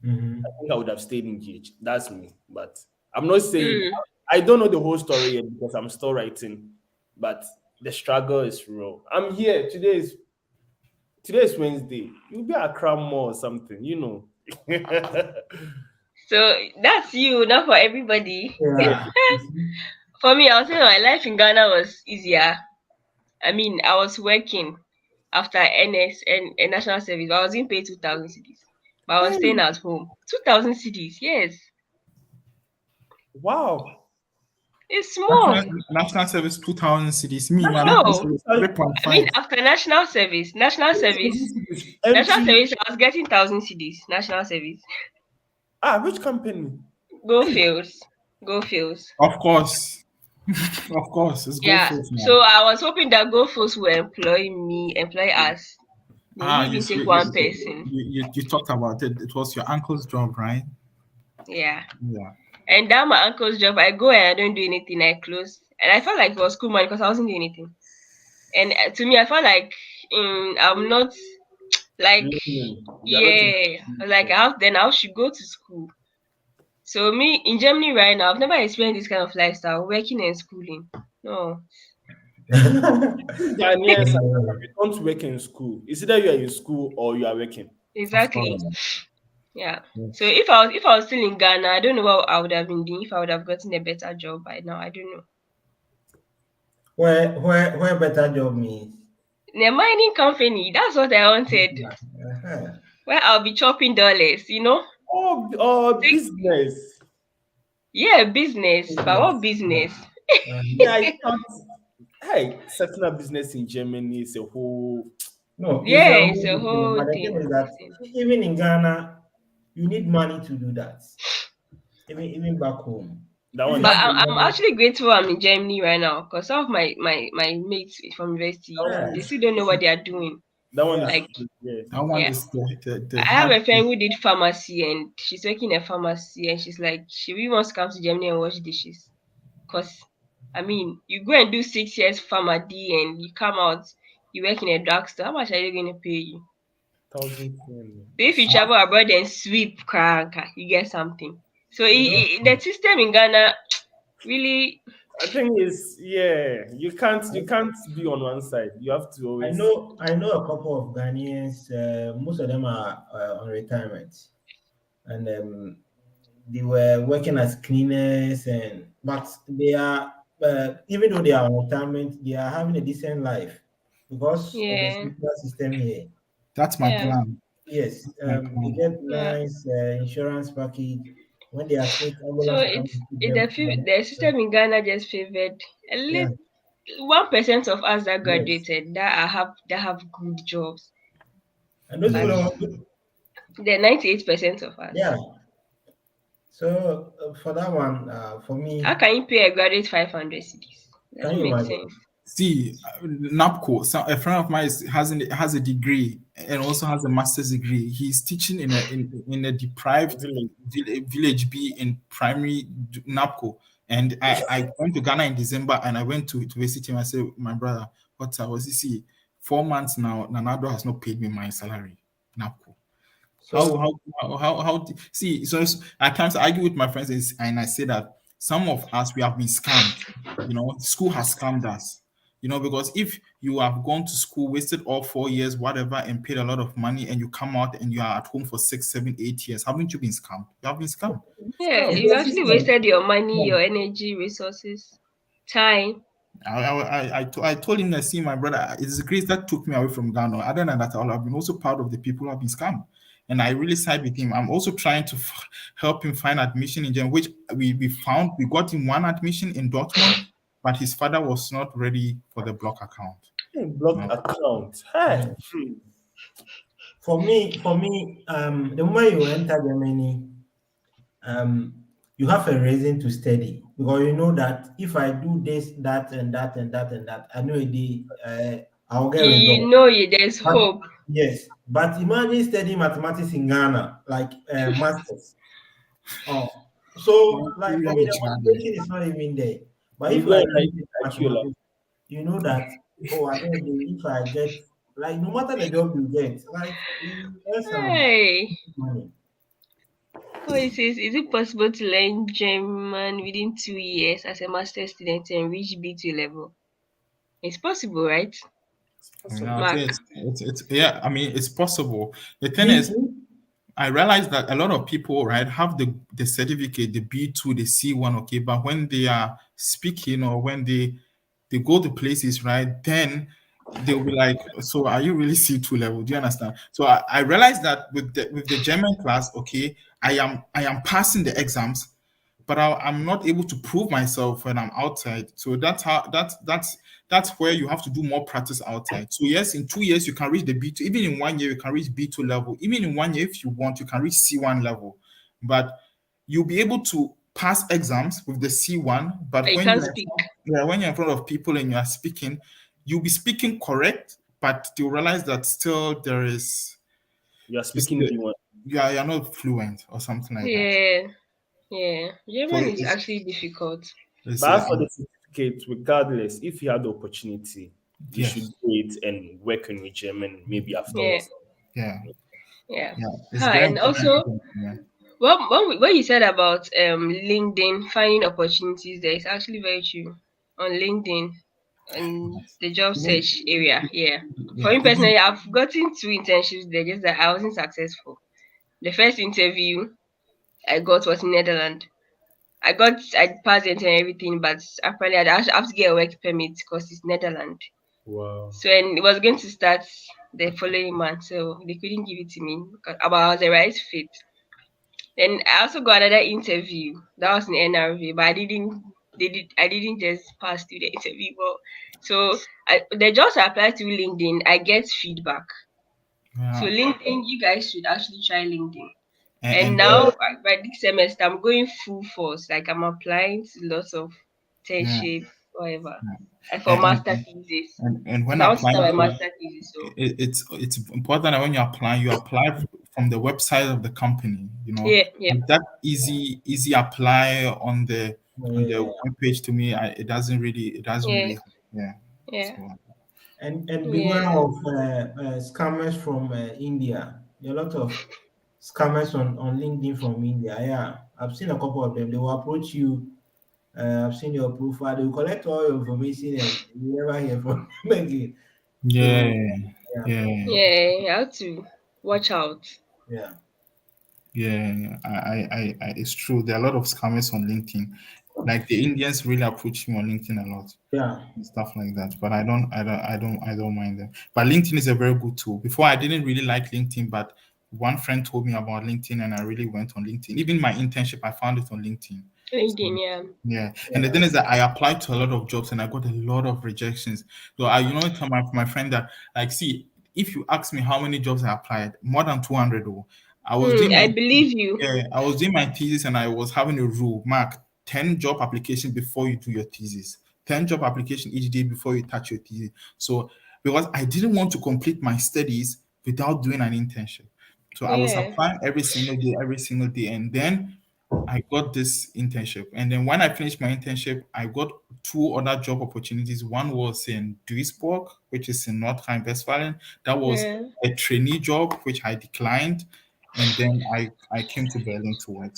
Mm-hmm. I think I would have stayed in GH. That's me. But I'm not saying Mm. I don't know the whole story yet because I'm still writing. But the struggle is real. I'm here. Today is Wednesday. You'll be at Accra Mall or something. So that's you, not for everybody. Yeah. You see? For me, I'll say my life in Ghana was easier. I mean, I was working after NS and national service. But I was being paid 2,000 cedis. But I was staying Hey, at home. 2,000 cedis, yes. wow. It's National, small. national service 2000 cities. Me, my National national No. service I mean, 3.5. after national entry. service, I was getting 1,000 cedis. National service. Which company? Go Hey, fields. Go fields. Of course. Of course. It's go Yeah. first So now. I was hoping that Go Fields will employ us. They didn't even Yes, take one person. you talked about it. It was your uncle's job, right? Yeah. Yeah. And that my uncle's job, I go and I don't do anything. I close, and I felt like it was cool money because I wasn't doing anything. And to me, I felt like I'm not like You're not in. yeah. I was like I should go to school. So me in Germany right now, I've never experienced this kind of lifestyle, working and schooling. No, Ghanaians Yeah. we don't work in school. It's either you are in school or you are working. Of exactly. course. Yeah. So if I was still in Ghana, I don't know what I would have been doing if I would have gotten a better job by now. I don't know. Where better job means. In a mining company, that's what I wanted. Uh-huh. Where I'll be chopping dollars. Oh, Take, business. yeah, business. But what Business. business? Yeah, Uh-huh. I can't. Hey, setting up business in Germany is a whole. No, it's Yeah, a it's whole a thing. whole But the thing thing. is that even in Ghana, you need money to do that. Even back home, That if one you But is have the true. I'm money, actually grateful I'm in Germany right now because some of my mates from university, yeah, they still don't know what they are doing. That one yeah. is Like, true. Yeah. That one yeah. is the I have hard. a friend who did pharmacy and she's working in a pharmacy and she's like, she really wants to come to Germany and wash dishes. Because, I mean, you go and do 6 years pharmacy and you come out, you work in a drugstore, how much are they going to pay you? 1,000. So if you travel abroad and sweep cranker, you get something. So You know, the system in Ghana really, I think is yeah. You can't be on one side. You have to always. I know a couple of Ghanaians. Most of them are on retirement, and they were working as cleaners, and but they are even though they are on retirement, they are having a decent life because of the yeah, social system here. That's my yeah, plan. Yes, That's my they plan. get yeah. nice insurance package. When they are sick, So ambulance will come it's and pick it, them. the system in Ghana just favored a Yeah, little 1% of us that yes. graduated that have good jobs, And those people but don't, the 98% of us. yeah. So for that one, for How me, can you pay a graduate 500 cedis? can Doesn't you make imagine? sense. See, NAPCO, so a friend of mine has a degree and also has a master's degree. He's teaching in a deprived Village. village B in primary NAPCO. And I went to Ghana in December and I went to visit him. I said, my brother, what's up? Was he see? 4 months now, Nanado has not paid me my salary. NAPCO. How So how see? So I can't argue with my friends, and I say that some of us we have been scammed. School has scammed us. Because if you have gone to school, wasted all 4 years, whatever, and paid a lot of money, and you come out and you are at home for 6, 7, 8 years, haven't you been scammed? You have been scammed. Yeah, it's you a actually system. wasted your money, Yeah. your energy, resources, time. I told him that, see, my brother, it's the grace that took me away from Ghana. Other than that, I've been also proud of the people who have been scammed. And I really side with him. I'm also trying to help him find admission in Germany, which we found. We got him one admission in Dortmund, but his father was not ready for the block account. Hey, block No. account. Hey. Yeah. For me, the moment you enter Germany, um, you have a reason to study because you know that if I do this, that, and that, and that, and that, I know a day I'll get You results. know there's But hope. yes, but imagine studying mathematics in Ghana, like masters. Oh, so like for me, the motivation is not even there. But You if go I and do like this IQ like mathematics, you know that oh, I think if I get like no matter the job you get, like you earn some Hey. money. Oh, it says, is it possible to learn German within 2 years as a master student and reach B2 level? It's possible, right? Yeah, possible. I'd say Mark. it's yeah. I mean, it's possible. The thing Me is, too. I realize that a lot of people, right, have the certificate, the B2, the C1, okay, but when they are speaking or when they go to places, right, then they'll be like, so are you really C2 level? Do you understand? So I realized that with the German class, okay, I am passing the exams, but I'm not able to prove myself when I'm outside. So that's where you have to do more practice outside. So yes, in 2 years you can reach the B2. Even in 1 year you can reach B2 level. Even in 1 year, if you want, you can reach C1 level. But you'll be able to pass exams with the C1. But But you when can't you're speak. yeah, when you're in front of people and you are speaking, you'll be speaking correct, but you'll realize that still there is You are you speaking still, B1. you're not fluent or something like that. Yeah, yeah. So German is actually difficult. it's But as for the certificate, regardless, if you had the opportunity, you should yes. do it and work in with German maybe Yeah, afterwards. Yeah, yeah. yeah, it's Hi, very and also important. Yeah, what you said about LinkedIn finding opportunities there is actually very true. On LinkedIn, on yes. the job Even search area, yeah. For yeah, me even personally, I've gotten 2 internships there, just that I wasn't successful. The first interview I got was in Netherlands. I passed it and everything, but apparently I actually have to get a work permit because it's Netherlands. Wow. So and it was going to start the following month, so they couldn't give it to me because I was the right fit. Then I also got another interview that was in NRV, but I didn't. They did. I didn't just pass through the interview, but So they just apply through LinkedIn. I get feedback. So Yeah. LinkedIn, you guys should actually try LinkedIn. And And now by this semester, I'm going full force. Like I'm applying to lots of yeah, internship, whatever, yeah. and for And, master thesis. and when Because I want to applying start my to master thesis. So it's important that when you apply from the website of the company, yeah, yeah, like that easy apply on the Yeah. web page. To me, it doesn't yeah, really help. Yeah. yeah, So And beware yeah. of scammers from India. There are a lot of scammers on LinkedIn from India. Yeah, I've seen a couple of them. They will approach you. I've seen your profile. They will collect all your information and you never hear from them again. yeah, So yeah, yeah. Yeah, you have to watch out. yeah, Yeah, it's true. There are a lot of scammers on LinkedIn. Like the Indians really approach me on LinkedIn a lot yeah, and stuff like that. But I don't mind them. But LinkedIn is a very good tool. Before I didn't really like LinkedIn, but one friend told me about LinkedIn and I really went on LinkedIn. Even my internship, I found it on LinkedIn. So LinkedIn, yeah. yeah, and the yeah. thing is that I applied to a lot of jobs and I got a lot of rejections. So I tell my friend that, like, see, if you ask me how many jobs I applied, more than 200. Oh, I was doing I my believe you. yeah, I was doing my thesis and I was having a rule, mark 10 job application before you do your thesis, 10 job application each day before you touch your thesis. So because I didn't want to complete my studies without doing an internship, so I was Yeah, applying every single day, and then I got this internship. And then when I finished my internship, I got two other job opportunities. One was in Duisburg, which is in North Rhine-Westphalia. That was yeah, a trainee job, which I declined. And then I came to Berlin to work.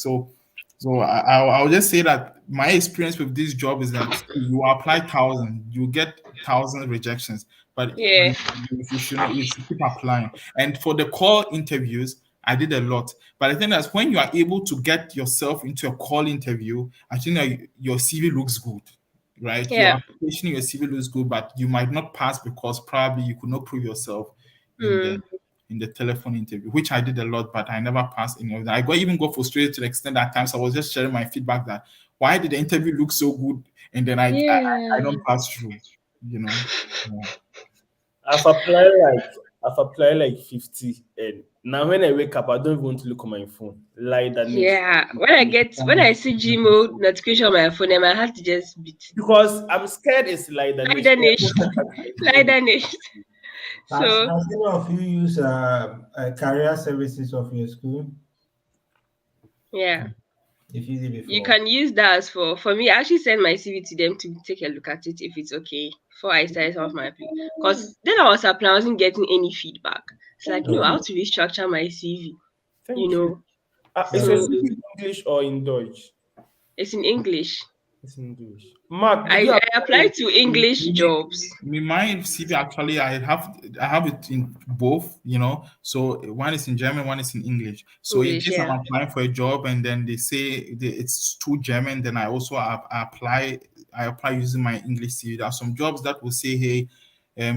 I'll just say that my experience with this job is that you apply thousand, you get thousand rejections, but yeah, you should keep applying. And for the call interviews, I did a lot. But I think that's when you are able to get yourself into a call interview, I think that your CV looks good, right? Your yeah. application, your CV looks good, but you might not pass because probably you could not prove yourself in the Hmm. telephone interview, which I did a lot, but I never passed any of that. Even got frustrated to the extent that at times I was just sharing my feedback that why did the interview look so good and then I Yeah. don't pass through, you know? Yeah. I've applied like 50, and now when I wake up I don't even want to look on my phone. Like that next. Yeah. When I see Gmail notification on my phone, then my heart just beat. Because I'm scared it's like that Like next. Danish. Like Danish. So Has any of you use career services of your school? yeah. If you did You before. can use that as for me. I actually send my CV to them to take a look at it if it's okay before I started some of my application. Because then I was applying, I wasn't getting any feedback. It's like no, Thank I you. have to restructure my CV, you Thank you. know. Is your Yeah. So CV in English or in Deutsch? it's in English. It's in English. Mark, did you I apply? applied to English jobs. My CV actually I have it in both, So one is in German, one is in English. So in English, case I'm yeah. applying for a job and then they say it's too German, then I also I apply using my English CV. There are some jobs that will say, hey,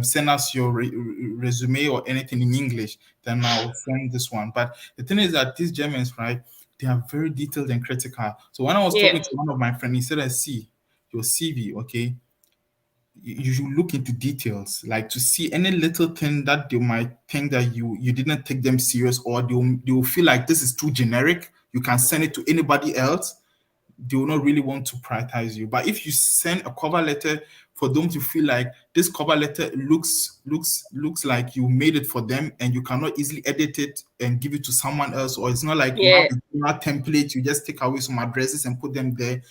send us your resume or anything in English. Then I'll send this one. But the thing is that these Germans, right? They are very detailed and critical. So when I was Yeah. talking to one of my friends, he said, I see your CV, okay? You should look into details, like to see any little thing that they might think that you didn't take them serious, or they will feel like this is too generic. You can send it to anybody else, they will not really want to prioritize you. But if you send a cover letter for them to feel like this cover letter looks like you made it for them and you cannot easily edit it and give it to someone else, or it's not like you have Yeah. a general template, you just take away some addresses and put them there,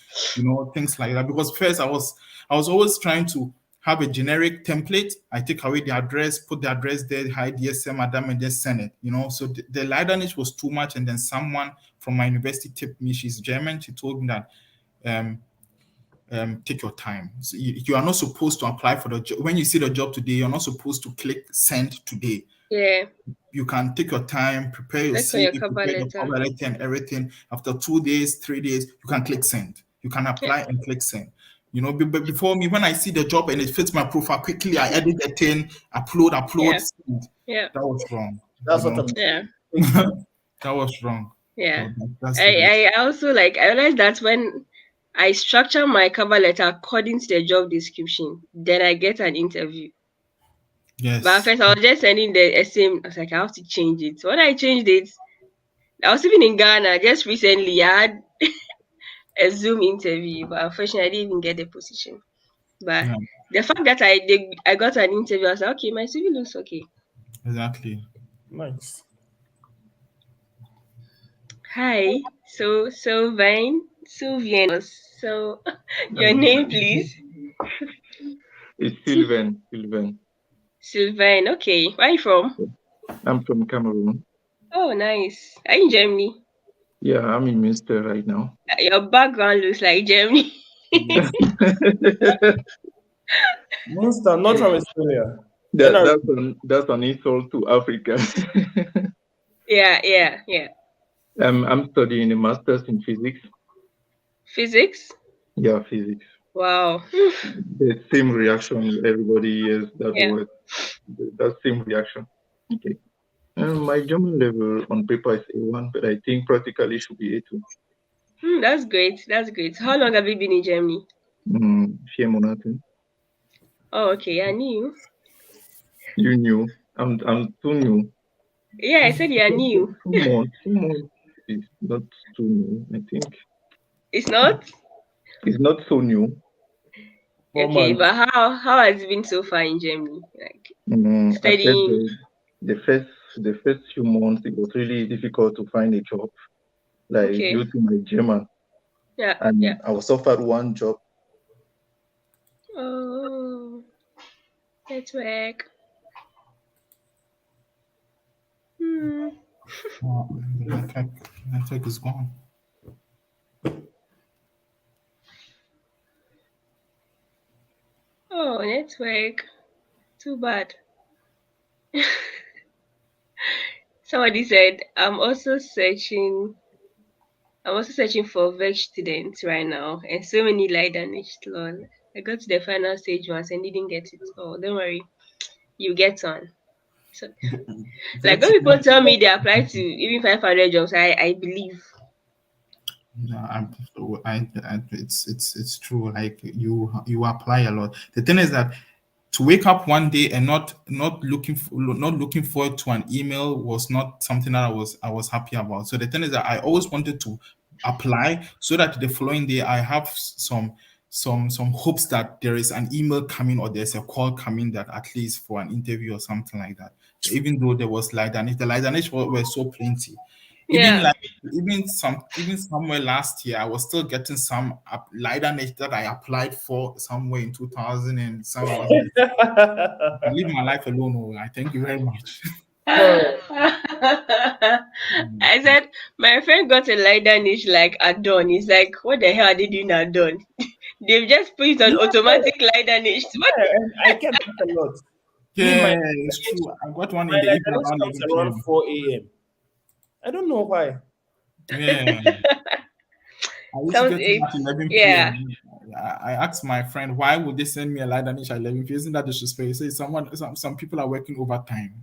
things like that. Because first I was always trying to have a generic template. I take away the address, put the address there, hide DSM, Adam, and just send it. So the Leidanish was too much. And then someone from my university tipped me. She's German. She told me that um, take your time. So you are not supposed to apply for the job. When you see the job today, you're not supposed to click send today. Yeah. You can take your time, prepare your Work on your CV, cover prepare the letter. cover letter and everything. After 2 days, 3 days, you can click send. You can Yeah. apply and click send. But before me, when I see the job and it fits my profile quickly, I edit the thing, upload, Yeah. send. Yeah. That was wrong. That's what I'm Yeah. thank you. That was wrong. Yeah. So that's the bit. I also like I realized that when I structure my cover letter according to the job description. Then I get an interview. But at Yes. first, I was just sending the same. I was like, I have to change it. So when I changed it, I was even in Ghana just recently. I had a Zoom interview, but unfortunately, I didn't even get the position. But Yeah. the fact that I got an interview, I was like, okay, my CV looks okay. Exactly. Nice. Hi, so Sylvian. So your Um, name, please. it's Sylvain. Sylvain. Sylvain. Okay, where are you from? I'm from Cameroon. Oh, nice. Are you in Germany? Yeah, I'm in Münster right now. Your background looks like Germany. Monster, not from Australia. That's an insult to Africa. Yeah. I'm studying a master's in physics. Physics. Yeah, physics. Wow. The same reaction everybody hears that Yeah. word. That same reaction. Okay. My German level on paper is A1, but I think practically should be A2. That's great. That's great. How long have you been in Germany? 4 Monate. Oh, okay. I knew. You knew. I'm too new. Yeah, I said you're new. 2 months. 2 months is not too new. I think It's not? it's not so new. Okay, Months. but how has it been so far in Germany? Like At first, studying. the first few months, it was really difficult to find a job, like Okay. due to my German, Yeah. and I was offered one job. Oh, network. Hmm. Oh, network is gone. Oh, network. Too bad. Somebody said I'm also searching for veg students right now, and so many lied damaged. Lol. I got to the final stage once and didn't get it. Oh, don't worry, you get on. So, like when Vex. people tell me they apply to even 500 jobs, I believe. Yeah, it's true. Like you apply a lot. The thing is that to wake up one day and not looking forward to an email was not something that I was happy about. So the thing is that I always wanted to apply so that the following day I have some hopes that there is an email coming or there's a call coming that at least for an interview or something like that. Even though there was like that, if the like that were so plenty, even Yeah. like even somewhere last year, I was still getting some lighter that I applied for somewhere in 2000 and some. I was like, leave my life alone. Oh, I thank you very much. I said my friend got a lighter niche like at dawn. He's like, what the hell are they doing at dawn? They've just put it on Yeah, automatic lighter niche. What? and I get that a lot. Me, Yeah, it's true. I got one my in the evening life around comes 11 around p.m. 4 a.m. I don't know why. Yeah, I used to Sounds get it it. at 11 Yeah. p.m. I asked my friend, why would they send me a light at 11 p.m.? Isn't that disrespect? He says some people are working overtime.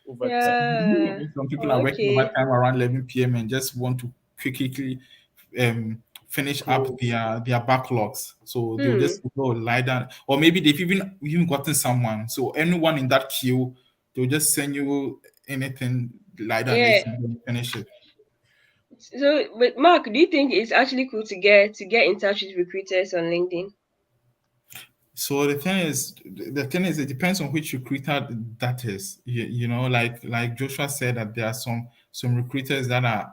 Overtime. Yeah. Some people are Oh, working okay. overtime around 11 p.m. and just want to quickly finish up Cool. their backlogs. So they'll Hmm. just go lie down, or maybe they've even gotten someone. So anyone in that queue, they'll just send you anything lie down Yeah. and finish it. So, but Mark, do you think it's actually cool to get in touch with recruiters on LinkedIn? So the thing is, it depends on which recruiter that is. You know, like Joshua said that there are some recruiters that are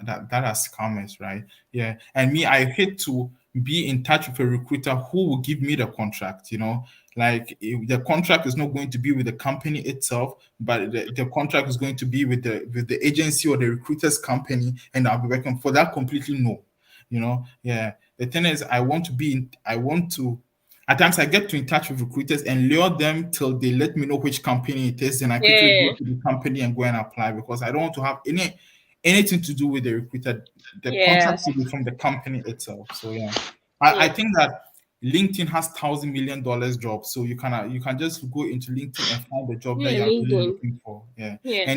scammers, right? Yeah, and me, I hate to be in touch with a recruiter who will give me the contract. You know, like if the contract is not going to be with the company itself, but the contract is going to be with the agency or the recruiter's company, and I'll be working for that completely. No, you know, yeah. The thing is, I want to at times, I get to in touch with recruiters and lure them till they let me know which company it is. Then I quickly go Yeah. to the company and go and apply because I don't want to have anything to do with the recruiter. The Yeah. contract should be from the company itself. So yeah, I Yeah. think that LinkedIn has $1,000 million jobs, so you can just go into LinkedIn and find the job that Yeah. you are really LinkedIn. looking for. Yeah, Yeah.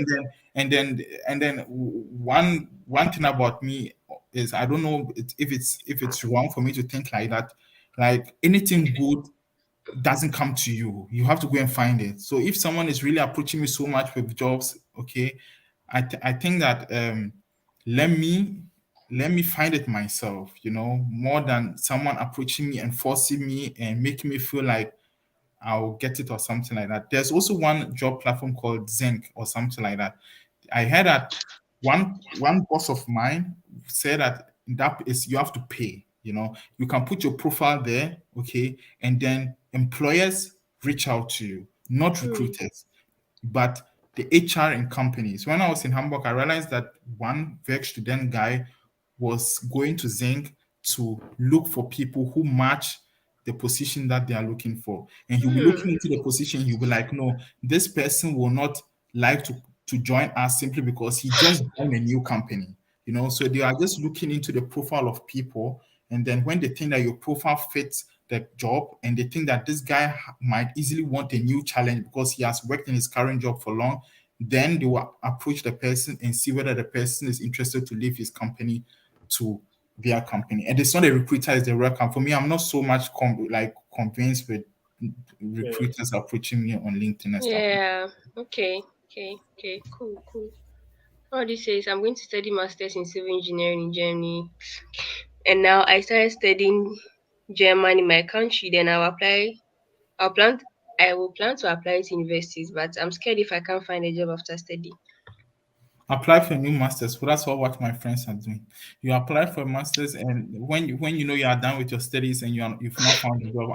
and then one thing about me is, I don't know if it's wrong for me to think like that. Like anything good doesn't come to you. You have to go and find it. So if someone is really approaching me so much with jobs, okay, I think that let me let me find it myself, more than someone approaching me and forcing me and making me feel like I'll get it or something like that. There's also one job platform called Zinc or something like that. I heard that one boss of mine said that is you have to pay. You can put your profile there, okay, and then employers reach out to you, not Hmm. recruiters, but the HR in companies. When I was in Hamburg, I realized that one Werk student guy was going to Zinc to look for people who match the position that they are looking for. And he'll be Hmm. looking into the position, he'll be like, no, this person will not like to join us simply because he just joined a new company. So they are just looking into the profile of people. And then when they think that your profile fits the job and they think that this guy might easily want a new challenge because he has worked in his current job for long, then they will approach the person and see whether the person is interested to leave his company to their company. And it's not a recruiter, it's the welcome. For me, I'm not so much convinced with Yeah. recruiters approaching me on LinkedIn and stuff. Yeah. Okay. Okay. Okay. Cool. Cool. All this says I'm going to study masters in civil engineering in Germany, and now I started studying German in my country. Then I'll apply. I'll plan. I will plan to apply to universities, but I'm scared if I can't find a job after study. Apply for new masters. Well, that's what my friends are doing. You apply for masters, and when you know you are done with your studies and you've not found a job,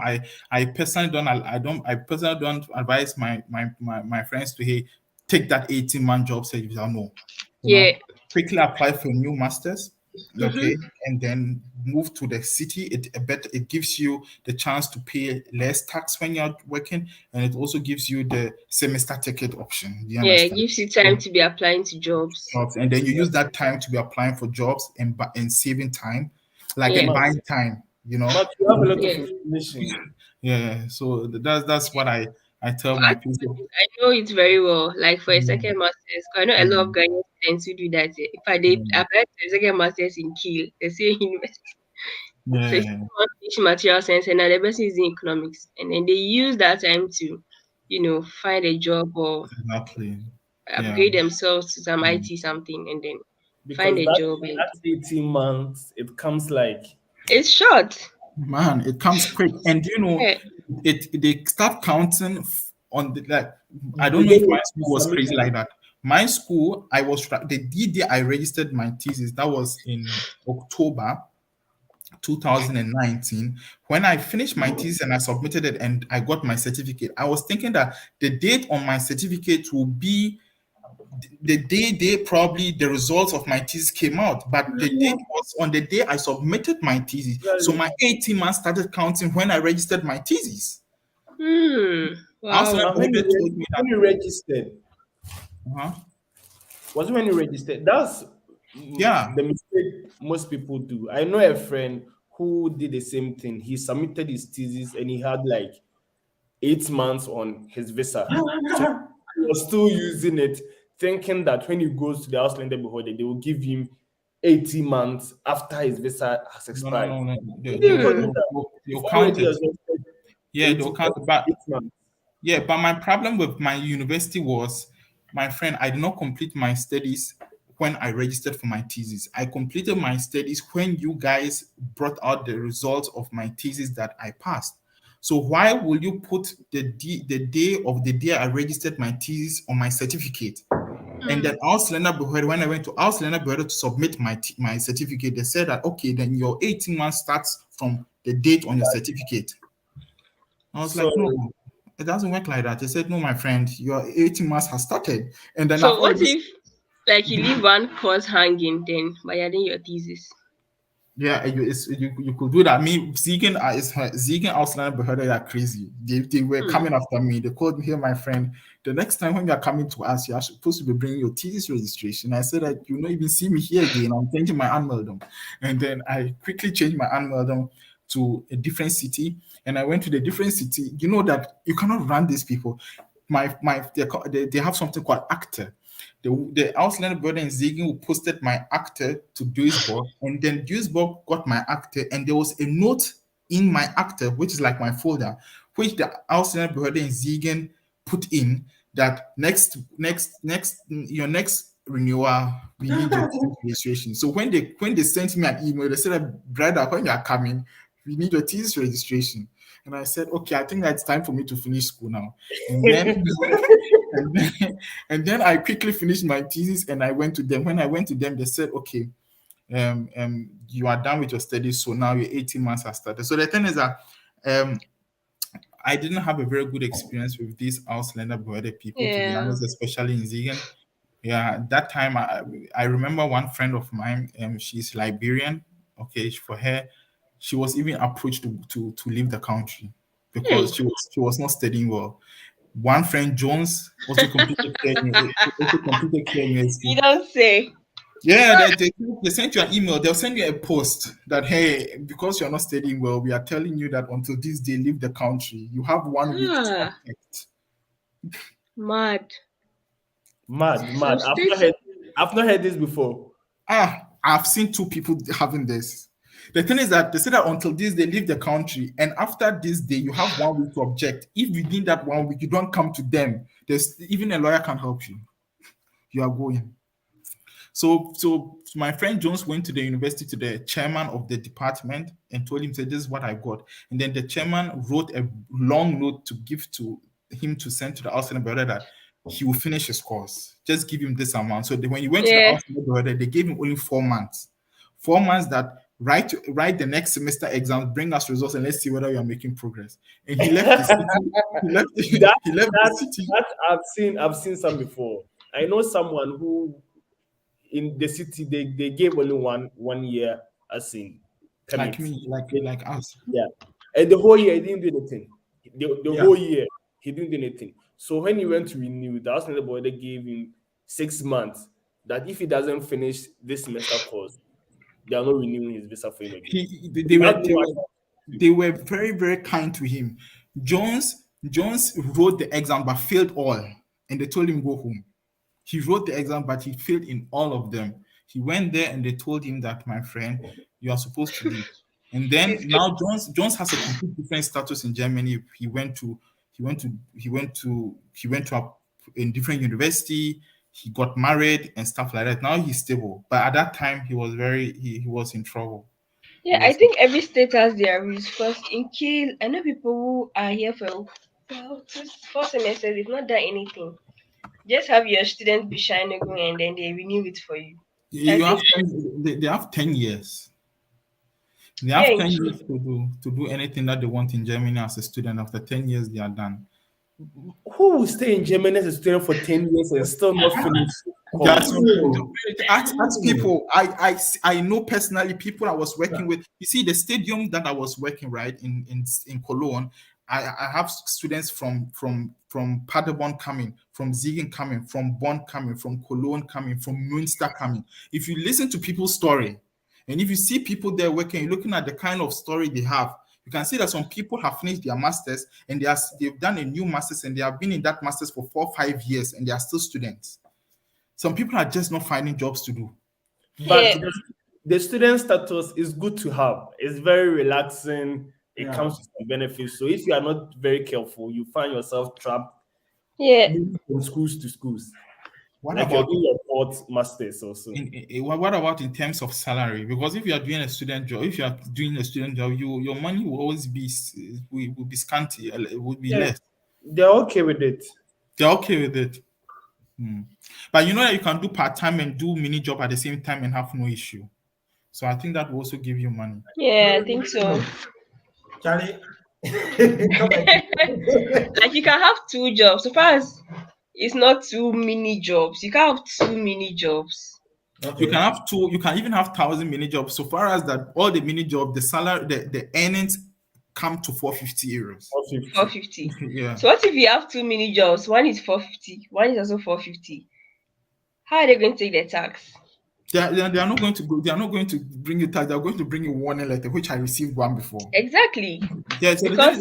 I personally don't advise my friends to, hey, take that 18-month job search. No, you Yeah. know, quickly apply for new masters, Mm-hmm. okay, and then move to the city. It gives you the chance to pay less tax when you're working, and it also gives you the semester ticket option. Do you Yeah. It understand? gives you time So to be applying to jobs. jobs, and then you use that time to be applying for jobs and saving time, like Yeah. and Matt, buying time. Matt, you have a lot of Yeah. information. Yeah. So that's what I tell But my people. I know it very well. Like for a Yeah, second masters, 'cause I know a lot of yeah, Ghanaian students who do that. If I did yeah, apply to a second masters in Kiel, the same university. So if yeah, you want to teach material science and another person is in economics, and then they use that time to, find a job or exactly. Yeah, upgrade themselves to some mm. IT something, and then find Because a that job. And that 18 months, it comes like it's short. Man, it comes quick, and Yeah. it they start counting on the like. I the don't know day if my you school was submit. crazy like that. My school, the day I registered my thesis, that was in October 2019. When I finished my thesis and I submitted it and I got my certificate, I was thinking that the date on my certificate will be the day probably the results of my thesis came out, but the date was on the day I submitted my thesis. So my 18 months started counting when I registered my thesis. Hmm. Also, Wow. And when Behobe told me when that. you registered, Uh-huh. was it when you registered? That's Yeah, the mistake most people do. I know a friend who did the same thing. He submitted his thesis and he had like 8 months on his visa. So he was still using it, thinking that when he goes to the Ausländer Behörde, they will give him 80 months after his visa has no, no, expired. no, no. He told me Hmm. that They'll you've count already it. exhausted Yeah, they'll 80, count it. But 8 months. yeah, but my problem with my university was, my friend, I did not complete my studies when I registered for my thesis. I completed my studies when you guys brought out the results of my thesis that I passed. So why will you put the day of the day I registered my thesis on my certificate? And then Ausländer Behörde, when I went to Ausländer Behörde to submit my certificate, they said that, okay, then your 18 months starts from the date on your certificate. I was So like, no, it doesn't work like that. They said, no, my friend, your 18 months has started. And then I've So what already, if like you leave one course hanging then by adding your thesis? yeah, you could do that. Me, Ziegen Ausländer are crazy. They were Hmm. coming after me. They called me, here, my friend, the next time when you are coming to us, you are supposed to be bringing your thesis registration. I said that you not even see me here again. I'm changing my Anmeldung. And then I quickly changed my Anmeldung to a different city. And I went to the different city. You know that you cannot run these people. They have something called actor. The Ausländer brother in Ziegen who posted my actor to Duisburg, and then Duisburg got my actor, and there was a note in my actor, which is like my folder, which the Ausländer brother in Ziegen put in that your next renewal, we need your thesis registration. So when they sent me an email, they said, brother, when you are coming, we need your thesis registration. And I said, okay, I think it's time for me to finish school now. And then and then, and then I quickly finished my thesis and I went to them. When I went to them, they said, okay, you are done with your studies, so now your 18 months have started. So the thing is that um, I didn't have a very good experience with these Ausländer Behörde people, to be Yeah. honest, especially in Ziegen. Yeah, that time I remember one friend of mine, she's Liberian. Okay, for her, she was even approached to leave the country because Hmm. she was not studying well. One friend, Jones, also completed care in You university. don't say. Yeah, they sent you an email. They'll send you a post that, hey, because you're not studying well, we are telling you that until this day, leave the country. You have 1 week to Ah, affect. mad. Mad, Some mad. states. I've not heard this before. I've seen two people having this. The thing is that they say that until this day, leave the country, and after this day, you have 1 week to object. If within that 1 week you don't come to them, there's even a lawyer can help you. You are going. So my friend Jones went to the university to the chairman of the department and told him, say, this is what I got. And then the chairman wrote a long note to give to him to send to the outside brother that he will finish his course. Just give him this amount. So when he went to the Yeah. outside brother, they gave him only 4 months. 4 months that write the next semester exams, bring us results, and let's see whether you are making progress. And he left the city. He left, That he left the that city. that I've seen some before. I know someone who in the city they gave only one year as in Like permit. me, like us. Yeah. And the whole year he didn't do anything. The Yeah. whole year he didn't do anything. So when he went to renew, the house boy they gave him 6 months that if he doesn't finish this semester course, they are not renewing his visa for him again. They He were had they no were account. they were very, very kind to him. Jones wrote the exam but failed all, and they told him go home. He wrote the exam but he failed in all of them. He went there and they told him that, my friend, you are supposed to leave. And then It's now Jones has a complete different status in Germany. He went to a different university. He got married and stuff like that. Now he's stable, but at that time he was he was in trouble. He Yeah, I was think every state has their rules. First, in Kiel, I know people who are here for well, 4 semesters. It's not that anything. Just have your students be shining and then they renew it for you. I you think. have 10, they have 10 years. They Yeah, have in 10 Kiel. years to do anything that they want in Germany as a student. After 10 years, they are done. Who will stay in Germany as a student for 10 years and still not finish There are course? some ask people. I know personally people I was working with. You see, the stadium that I was working right in Cologne. I have students from Paderborn coming, from Ziegen coming, from Bonn coming, from Cologne coming, from Münster coming. If you listen to people's story, and if you see people there working, you're looking at the kind of story they have, you can see that some people have finished their masters and they've done a new masters and they have been in that masters for 4 or 5 years and they are still students. Some people are just not finding jobs to do. But Yeah, the student status is good to have. It's very relaxing. It Yeah. comes with some benefits. So if you are not very careful, you find yourself trapped yeah, moving from schools to schools. What Like you're about doing your fourth masters also. what about in terms of salary? Because if you are doing a student job, your money will always will be scanty. It would be Yeah, less. they're okay with it. They're okay with it. But you know that you can do part time and do mini job at the same time and have no issue. So I think that will also give you money. yeah, I think so. Charlie, Like you can have two jobs. So far as it's not two mini jobs, you can have two mini jobs. You can have two. You can even have 1,000 mini jobs. So far as that, all the mini job, the salary, the earnings come to 450 euros. 450. 450. Yeah. So what if you have two mini jobs? One is 450, one is also 450. How are they going to take the tax? They are not going to go. They are not going to bring you tax. They are going to bring you warning letter, which I received one before. Exactly. Yeah. So Because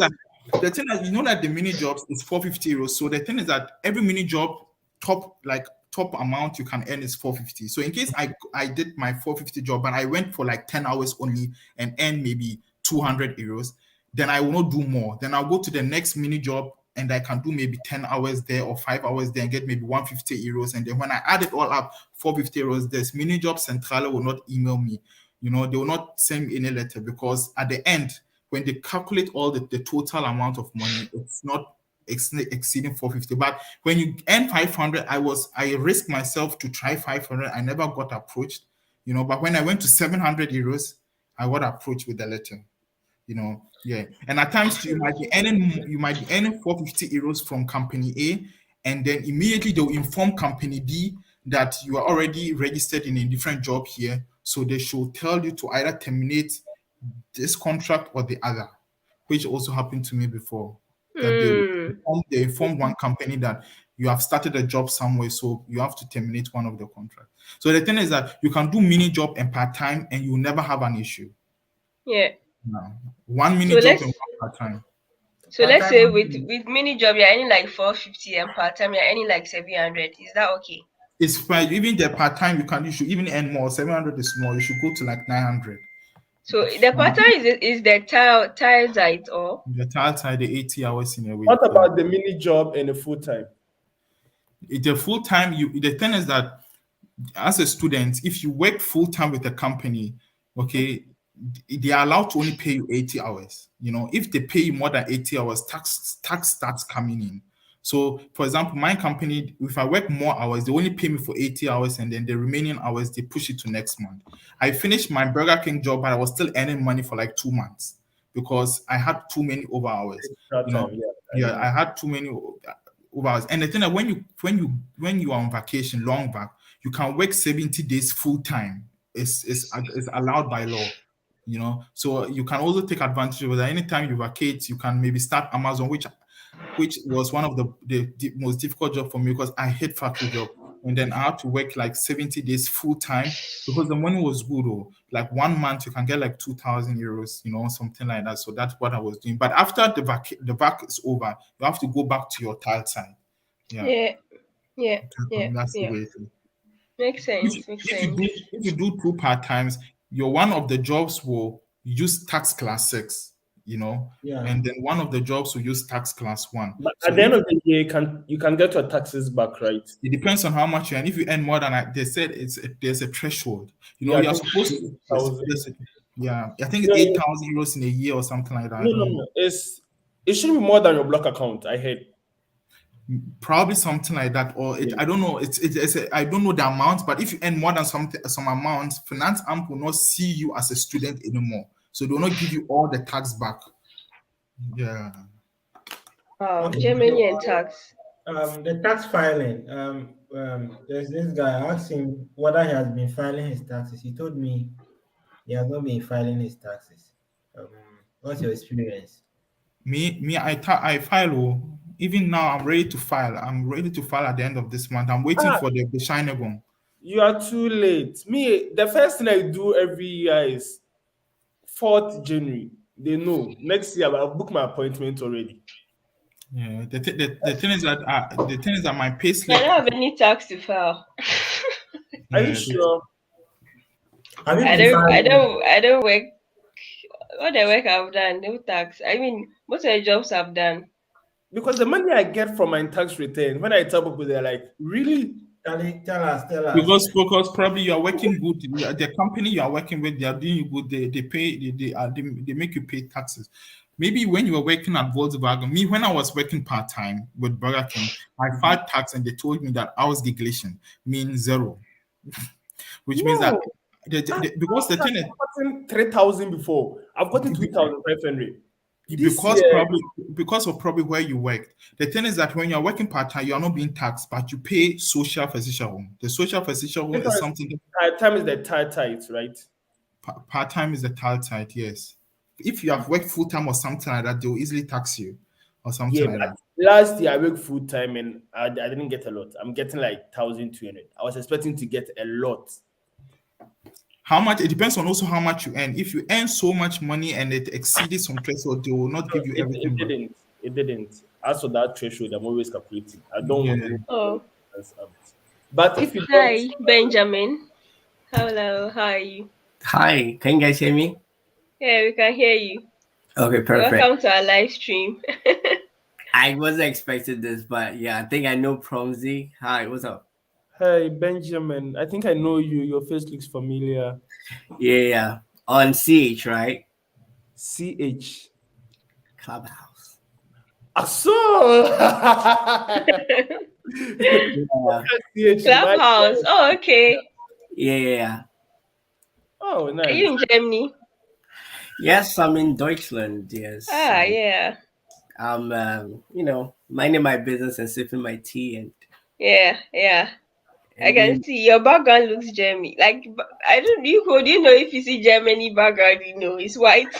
the thing that you know that the mini jobs is 450 euros. So the thing is that every mini job top like top amount you can earn is 450. So in case I did my 450 job and I went for like 10 hours only and earn maybe 200 euros, then I will not do more. Then I'll go to the next mini job and I can do maybe 10 hours there or 5 hours there and get maybe 150 euros. And then when I add it all up, 450 euros, this mini job Centrale will not email me. They will not send me any letter, because at the end, when they calculate all the total amount of money, it's not exceeding 450. But when you earn 500, I risked myself to try 500. I never got approached, but when I went to 700 euros, I got approached with the letter. Yeah. And at times you might be earning 450 euros from company A, and then immediately they'll inform company B that you are already registered in a different job here. So they should tell you to either terminate this contract or the other, which also happened to me before. That they inform one company that you have started a job somewhere, so you have to terminate one of the contracts. So the thing is that you can do mini job and part-time and you never have an issue. Yeah. No. One mini job and one part-time. So let's say with mini job you're earning like 450 and part-time you're earning like 700. Is that okay? It's fine. Even the part-time you should even earn more. 700 is small. You should go to like 900. So the part-time is the tile side or the tile side, the 80 hours in a week. What about the mini job and the full-time? The full-time, the thing is that as a student, if you work full-time with a company, okay, they are allowed to only pay you 80 hours. If they pay you more than 80 hours, tax starts coming in. So, for example, my company, if I work more hours, they only pay me for 80 hours, and then the remaining hours, they push it to next month. I finished my Burger King job, but I was still earning money for like 2 months because I had too many over hours. I had too many over hours. And the thing that when you are on vacation, long back, you can work 70 days full time. It's allowed by law. So you can also take advantage of that. Anytime you vacate, you can maybe start Amazon, which was one of the most difficult job for me because I hate factory job. And then I had to work like 70 days full time because the money was good. Like 1 month, you can get like 2,000 euros, something like that. So that's what I was doing. But after the vac is over, you have to go back to your tile side. Yeah. That's the way. Makes sense. If you do 2 part-times, one of the jobs will use tax class 6, and then one of the jobs will use tax class 1. But at the end of the year, you can get your taxes back, right? It depends on how much you earn. If you earn more than they said, there's a threshold. You're supposed to. I think it's 8,000 euros in a year or something like that. No. It should be more than your block account. I heard. Probably something like that, or I don't know. I don't know the amount, but if you earn more than some amount, Finance Amp will not see you as a student anymore, so they will not give you all the tax back. Yeah. Germany and tax. The tax filing. There's this guy. I asked him whether he has been filing his taxes. He told me he has not been filing his taxes. What's your experience? I file. Even now, I'm ready to file. I'm ready to file at the end of this month. I'm waiting for the Bescheinigung. You are too late. Me, the first thing I do every year is 4th January. They know. Next year, I'll book my appointment already. Yeah. The thing is that my payslip. I don't have any tax to file. Are you sure? I don't work. What the work I've done, no tax. I mean, most of the jobs I've done. Because the money I get from my tax return, when I tell people, they're like, really? Tell us. Because probably you are working good. The company you are working with, they are doing good. They pay. They make you pay taxes. Maybe when you were working at Volkswagen, when I was working part-time with Burger King, I filed tax and they told me that Ausgeglichen means 0, which means that because the thing is, I've gotten 3,000 before. I've gotten 2,500. Because of probably where you worked. The thing is that when you're working part-time, you are not being taxed, but you pay social versicherung. The social versicherung is something. Part-time is the tight, right? Part-time is the tight, yes. If you have worked full-time or something like that, they'll easily tax you or something like that. Last year I worked full-time and I didn't get a lot. I'm getting like 1,200. I was expecting to get a lot. How much? It depends on also how much you earn. If you earn so much money and it exceeded some threshold, they will not give you everything. It didn't. As for that threshold, I'm always calculating. I don't want to. But if you don't, Hi, Benjamin. Hello, how are you? Hi, can you guys hear me? Yeah, we can hear you. Okay, perfect. Welcome to our live stream. I wasn't expecting this, but yeah, I think I know Promzy. Hi, what's up? hey Benjamin, I think I know you. Your face looks familiar. Yeah, yeah. On CH, right? CH. Clubhouse. So Yeah, CH, nice. Clubhouse. Oh, okay. yeah, yeah, yeah. Oh, Are you nice. in Germany? Yes, I'm in Deutschland. Yes, Ah, yeah. I'm, minding my business and sipping my tea Yeah, yeah. I and can being. see your background looks Germany. Like I don't do you know if you see Germany background, it's white.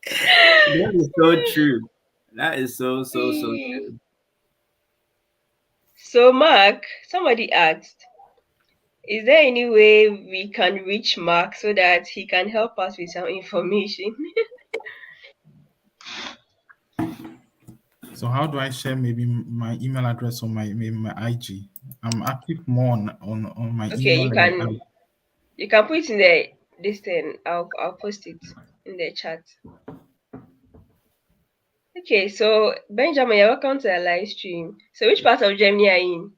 That is so true. That is so Eh. true. So Mark, somebody asked, is there any way we can reach Mark so that he can help us with some information? So how do I share maybe my email address or my IG? I'm active more on my Okay, email and you can put it in the this thing. I'll post it in the chat. Okay, so Benjamin, you're welcome to the live stream. So which part of Germany are you in?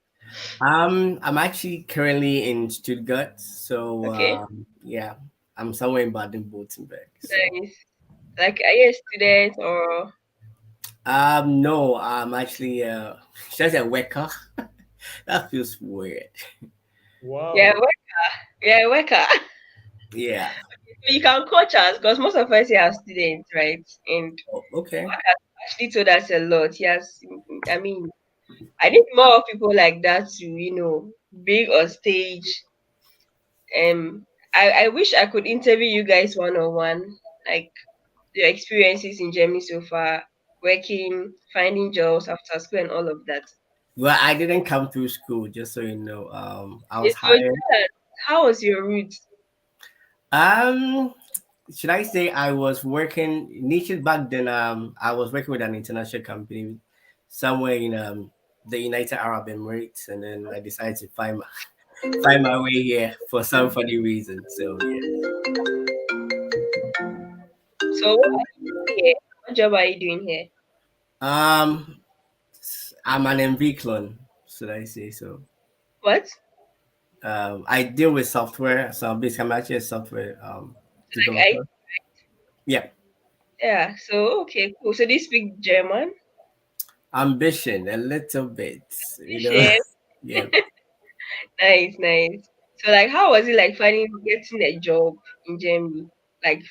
I'm actually currently in Stuttgart, so Okay, yeah, I'm somewhere in Baden-Württemberg. So nice. Like are you a student or no, I'm actually just a worker. That feels weird. yeah, Wow. yeah, worker. Yeah. You can coach us because most of us here are students, right? And Oh, okay. Mark has actually told us a lot. Yes, I mean, I need more people like that to, big on stage. I wish I could interview you guys one on one, like your experiences in Germany so far, working, finding jobs after school, and all of that. Well, I didn't come through school, just so you know. I Yeah, was so hired. how was your route? Um, should I say I was working initially back then? I was working with an international company somewhere in the United Arab Emirates, and then I decided to find my way here for some funny reason. So yeah. So what are you doing here? What job are you doing here? Um, I'm an MV clone, should I say so? What? I deal with software, so basically I'm actually a software Like I developer. Yeah, Yeah. So okay, cool. So do you speak German? ambition a little bit, Shit. yeah. Nice, nice. So like how was it like finding getting a job in Germany? Like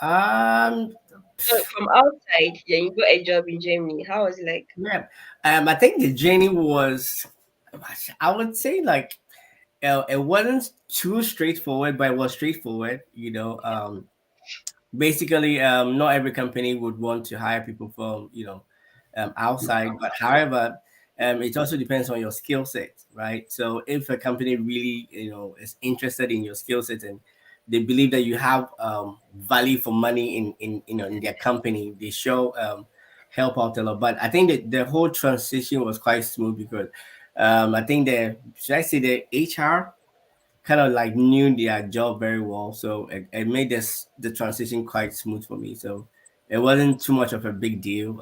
Um, from outside, yeah, you got a job in Germany. How was it like? yeah. I think the journey was, I would say, like, it wasn't too straightforward, but it was straightforward. Basically, not every company would want to hire people from outside, but however, it also depends on your skill set, right? So if a company really is interested in your skill set and they believe that you have value for money in their company, they show help out a lot. But I think that the whole transition was quite smooth because I think the should I say the HR kind of like knew their job very well, so it made the transition quite smooth for me. So it wasn't too much of a big deal,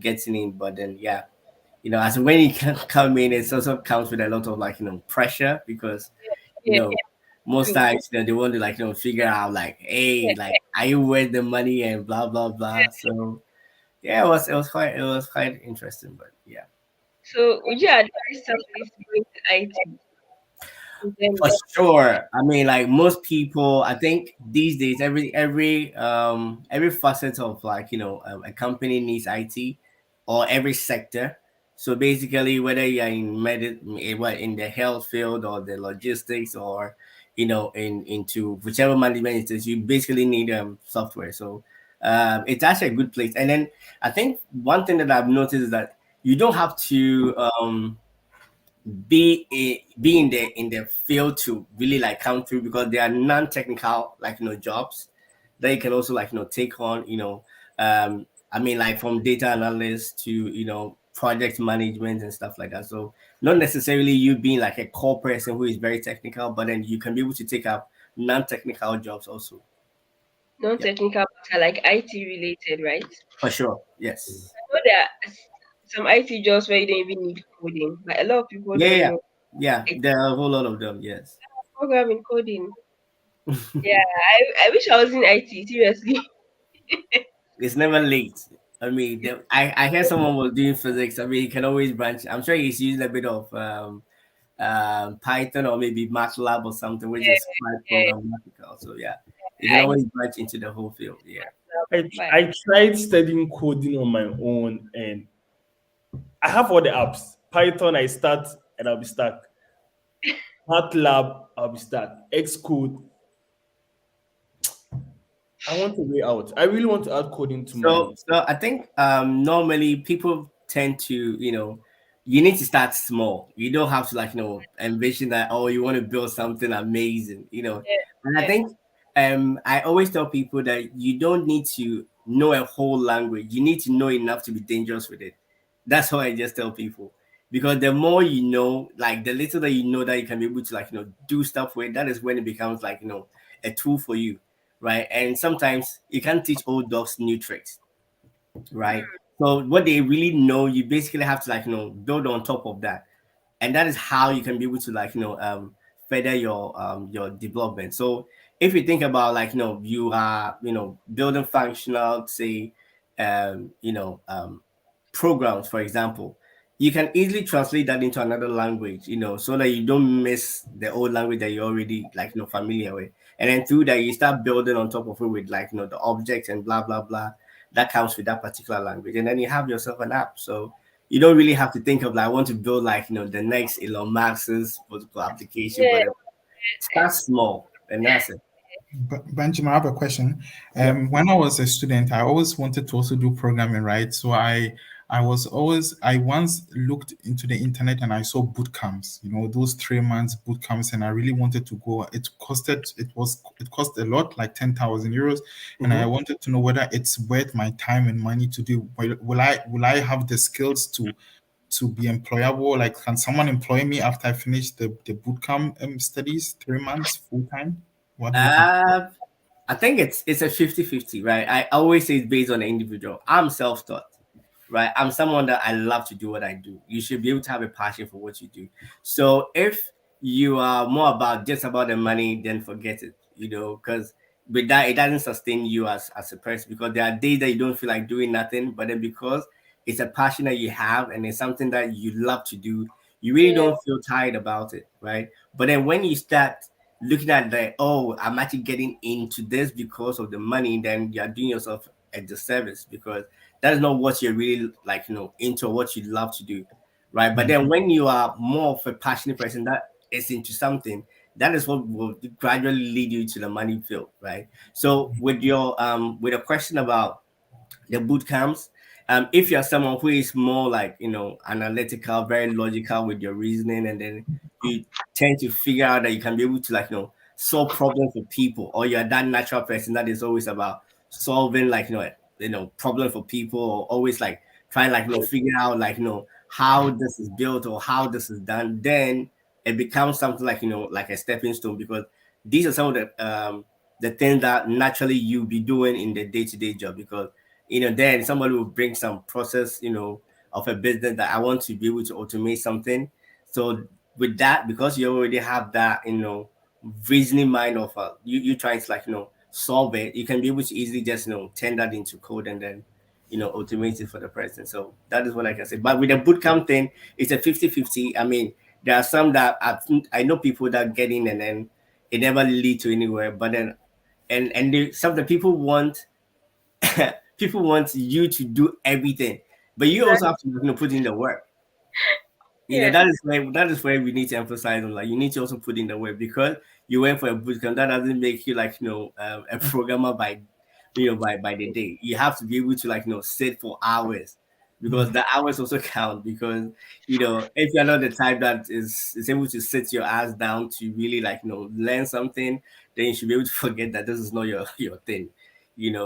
getting in. But then, yeah, as when you can come in, it also comes with a lot of like pressure because you Yeah, know most true. times they want to like figure out like, hey, like are you worth the money and blah blah blah. So yeah, it was quite interesting, but yeah. So would you advise somebody to go into IT in For Germany? sure. I mean, like most people, I think these days, every facet of like a company needs IT, or every sector. So basically, whether you're in the health field or the logistics or into whichever management it is, you basically need software. So it's actually a good place. And then I think one thing that I've noticed is that you don't have to be in the field to really like come through because there are non-technical like jobs that you can also like take on. I mean, like from data analyst to project management and stuff like that. So not necessarily you being like a core person who is very technical, but then you can be able to take up non-technical jobs also. Yeah, Non-technical but are like IT related, right? for sure. Yes. I know there are some IT jobs where you don't even need coding, but a lot of people Yeah, don't yeah, know yeah. like There are a whole lot of them. Yes. programming coding. Yeah, I wish I was in IT, seriously. It's never late. I mean, I hear someone was doing physics. I mean, he can always branch. I'm sure he's using a bit of Python or maybe MATLAB or something, which is quite Yeah, programmatical. So yeah, you can I need always branch into the whole field. Yeah. but I tried studying coding on my own, and I have all the apps. Python, I start and I'll be stuck. MATLAB, I'll be stuck. Xcode, I want a way out. I really want to add coding to my. So I think normally people tend to, you need to start small. You don't have to like, envision that, oh, you want to build something amazing, yeah, And I yeah, think I always tell people that you don't need to know a whole language. You need to know enough to be dangerous with it. That's how I just tell people. Because the more you know, like the little that you know that you can be able to like, do stuff with, that is when it becomes like, a tool for you, right? And sometimes you can't teach old dogs new tricks, right? So what they really know, you basically have to like, build on top of that, and that is how you can be able to like further your development. So if you think about like you are building functional, say programs, for example, you can easily translate that into another language, so that you don't miss the old language that you're already like familiar with. And then through that you start building on top of it with like the objects and blah blah blah that comes with that particular language, and then you have yourself an app. So you don't really have to think of like I want to build like the next Elon Musk's political application, yeah, but start small and that's it. Benjamin, I have a question. Yeah. When I was a student, I always wanted to also do programming, right? So I once looked into the internet and I saw boot camps, those 3 months boot camps, and I really wanted to go. It cost a lot, like 10,000 euros, and I Mhm. wanted to know whether it's worth my time and money to do. Will I have the skills to be employable? Like, can someone employ me after I finish the boot camp studies, 3 months full time? What do you think? Uh, I think it's a 50-50, right? I always say it's based on the individual. I'm self-taught, right? I'm someone that I love to do what I do. You should be able to have a passion for what you do. So if you are more about just about the money, then forget it, because with that it doesn't sustain you as a person, because there are days that you don't feel like doing nothing, but then because it's a passion that you have and it's something that you love to do, you really yeah, don't feel tired about it, right? But then when you start looking at the, oh, I'm actually getting into this because of the money, then you're doing yourself a disservice, because that is not what you're really like, into, what you love to do, right? But then when you are more of a passionate person that is into something, that is what will gradually lead you to the money field, right? So with a question about the boot camps, if you're someone who is more like analytical, very logical with your reasoning, and then you tend to figure out that you can be able to like solve problems for people, or you're that natural person that is always about solving like problem for people, or always like trying like figure out like how this is built or how this is done, then it becomes something like like a stepping stone, because these are some of the things that naturally you'll be doing in the day-to-day job. Because then somebody will bring some process, of a business that I want to be able to automate something. So with that, because you already have that, reasoning mind of you trying to like, solve it, you can be able to easily just, turn that into code and then, automate it for the person. So that is what I can say. But with the bootcamp thing, it's a 50-50. I mean, there are some that I know people that get in and then it never lead to anywhere. But then, some of the people want people want you to do everything, but you also have to put in the work. yeah, That is where we need to emphasize on, like, you need to also put in the work, because you went for a bootcamp. That doesn't make you like a programmer by the day. You have to be able to like sit for hours, because the hours also count. Because if you're not the type that is able to sit your ass down to really like learn something, then you should be able to forget that this is not your thing.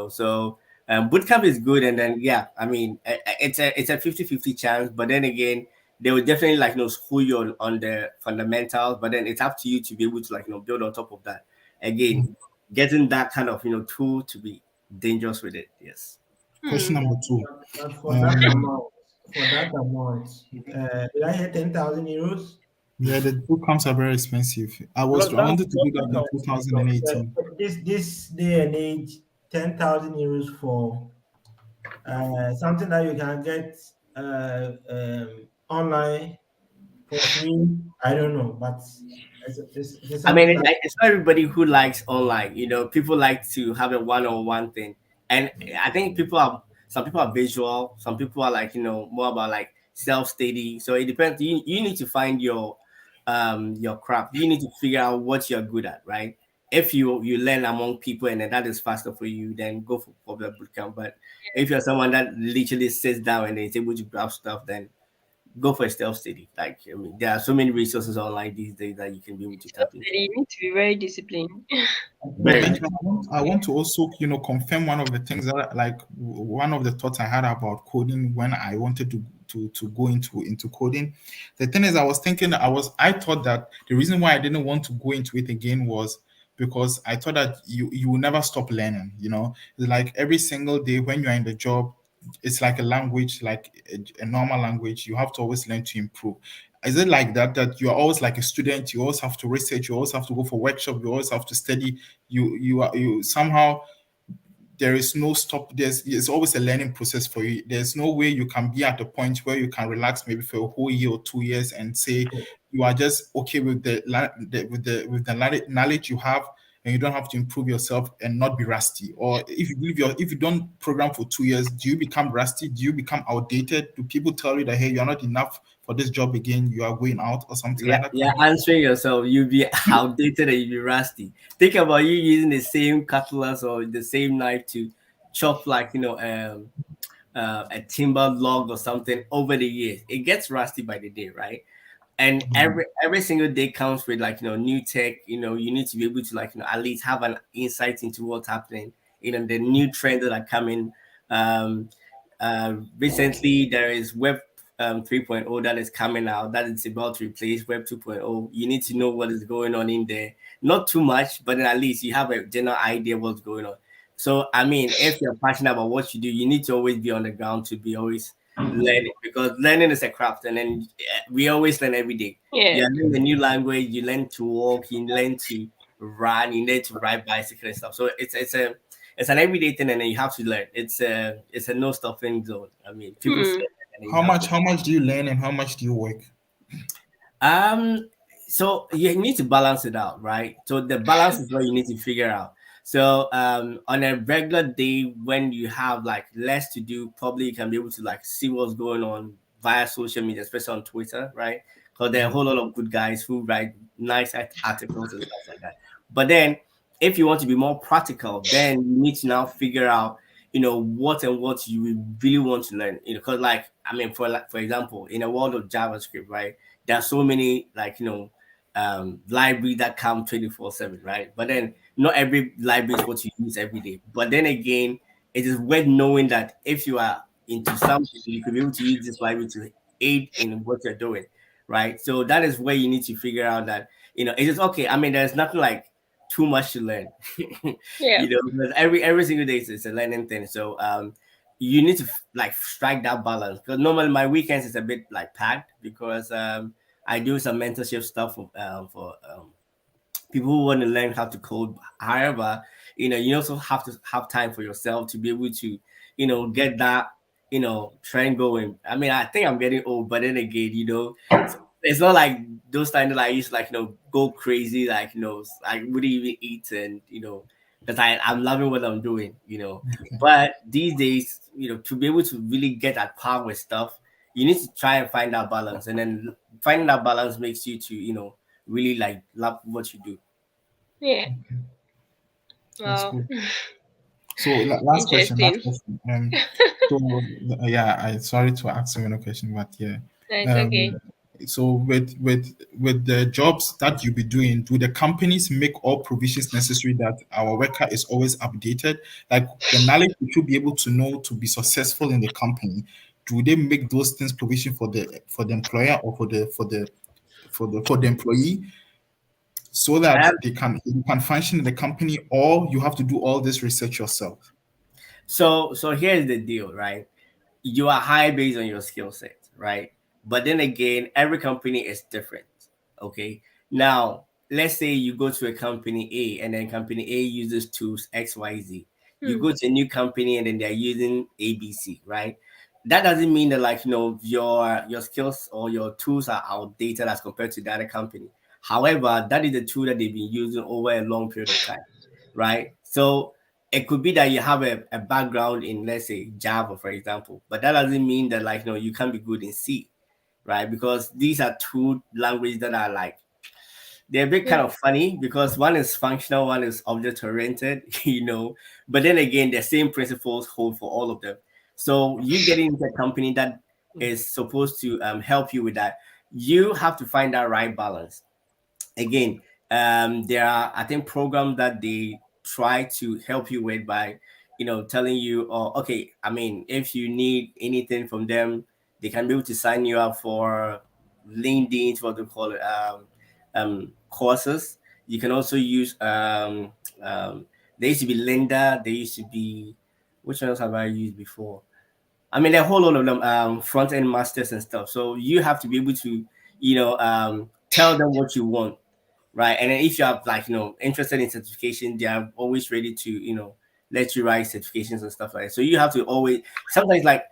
So Bootcamp is good, and then yeah, I mean, it's a 50-50 chance, but then again, they will definitely like school you on the fundamentals, but then it's up to you to be able to like build on top of that. Mm. Again, getting that kind of tool to be dangerous with it. Yes. Question Hmm. number two. But Um, for that amount, did I hear 10,000 euros? yeah, the boot camps are very expensive. Because I wanted to do that in that's what 2018. this day and age, 10,000 euros for something that you can get online for free. I don't know, but it's I mean, something that it's not everybody who likes online. People like to have a one-on-one thing, and I think some people are visual, some people are like more about like self-study. So it depends. You need to find your craft. You need to figure out what you're good at, right? If you learn among people and then that is faster for you, then go for the bootcamp. But if you're someone that literally sits down and is able to grab stuff, then go for a self-study. Like I mean, there are so many resources online these days that you can be able to tap into. You need to be very disciplined. I But think Very. Benjamin, I want to also, confirm one of the things that, like, one of the thoughts I had about coding when I wanted to go into coding. The thing is, I thought that the reason why I didn't want to go into it again was because I thought that you will never stop learning. It's like every single day when you're in the job, it's like a language, like a normal language. You have to always learn to improve. Is it like that you're always like a student, you always have to research, you always have to go for workshop, you always have to study, you somehow, there is no stop, there's always a learning process for you. There's no way you can be at a point where you can relax maybe for a whole year or 2 years and say you are just okay with the knowledge you have, and you don't have to improve yourself and not be rusty. Or if you don't program for 2 years, do you become rusty? Do you become outdated? Do people tell you that, hey, you're not enough for this job again, you are going out, or something Yeah, like that? yeah. Answering yourself, you'll be outdated and you'll be rusty. Think about you using the same cutlass or the same knife to chop like a timber log or something over the years. It gets rusty by the day, right? And every single day counts with like new tech. You need to be able to like at least have an insight into what's happening. The new trends that are coming. um Recently there is web 3.0 that is coming out, that is about to replace web 2.0. You need to know what is going on in there, not too much, but then at least you have a general idea what's going on. So I mean, if you're passionate about what you do, you need to always be on the ground to be always learning, because learning is a craft, and then we always learn every day. Yeah. You learn a new language, you learn to walk, you learn to run, you learn to ride bicycle and stuff. So it's an everyday thing, and then you have to learn. It's a no stopping zone. I mean, people say Hmm. that, and then you How have much to. how much do you learn and how much do you work? Um, so you need to balance it out, right? So the balance is what you need to figure out. So on a regular day when you have like less to do, probably you can be able to like see what's going on via social media, especially on Twitter, right? Because there are a whole lot of good guys who write nice articles and stuff like that. But then if you want to be more practical, then you need to now figure out, what and what you really want to learn. Because like I mean, for example, in a world of JavaScript, right? There are so many like library that come 24/7, right? But then not every library is what you use every day. But then again, it is worth knowing that if you are into something, you could be able to use this library to aid in what you're doing, right? So that is where you need to figure out that it is okay. I mean, there's nothing like too much to learn. Yeah. Because every single day is a learning thing. So you need to like strike that balance, because normally my weekends is a bit like packed, because I do some mentorship stuff for people who want to learn how to code. However, you also have to have time for yourself to be able to, get that, trend going. I mean, I think I'm getting old, but then again, it's not like those times that I used to like, go crazy, like, I wouldn't even eat, and, because I'm loving what I'm doing, But these days, to be able to really get at par with stuff, you need to try and find that balance. And then finding that balance makes you to, really like love what you do. Yeah. That's Wow. good. So last question, last Interesting. question. So yeah, I sorry to ask so many questions, but yeah. That's Um, okay. So with the jobs that you'll be doing, do the companies make all provisions necessary that our worker is always updated? Like the knowledge you should be able to know to be successful in the company. Do they make those things provision for the employer or for the employee so that Um, they can you can function in the company, or you have to do all this research yourself? so here's the deal, right? You are hired based on your skill set, right? But then again, every company is different. Okay. Now, let's say you go to a company A and then company A uses tools XYZ. You Hmm. go to a new company and then they're using ABC, right? That doesn't mean that like your skills or your tools are outdated as compared to the other company. However, that is the tool that they've been using over a long period of time, right? So it could be that you have a background in, let's say, Java, for example, but that doesn't mean that like you can't be good in C, right? Because these are two languages that are like they're a bit kind Hmm. of funny because one is functional, one is object oriented, but then again, the same principles hold for all of them. So you get into a company that is supposed to help you with that. You have to find that right balance again. There are, I think, programs that they try to help you with by telling you, oh, okay, I mean, if you need anything from them, they can be able to sign you up for LinkedIn, what they call it, courses. You can also use there used to be Linda, there used to be, which ones have I used before? I mean, there are a whole lot of them, front end masters and stuff. So you have to be able to, tell them what you want, right? And then if you have like interested in certification, they are always ready to let you write certifications and stuff like that. So you have to always sometimes like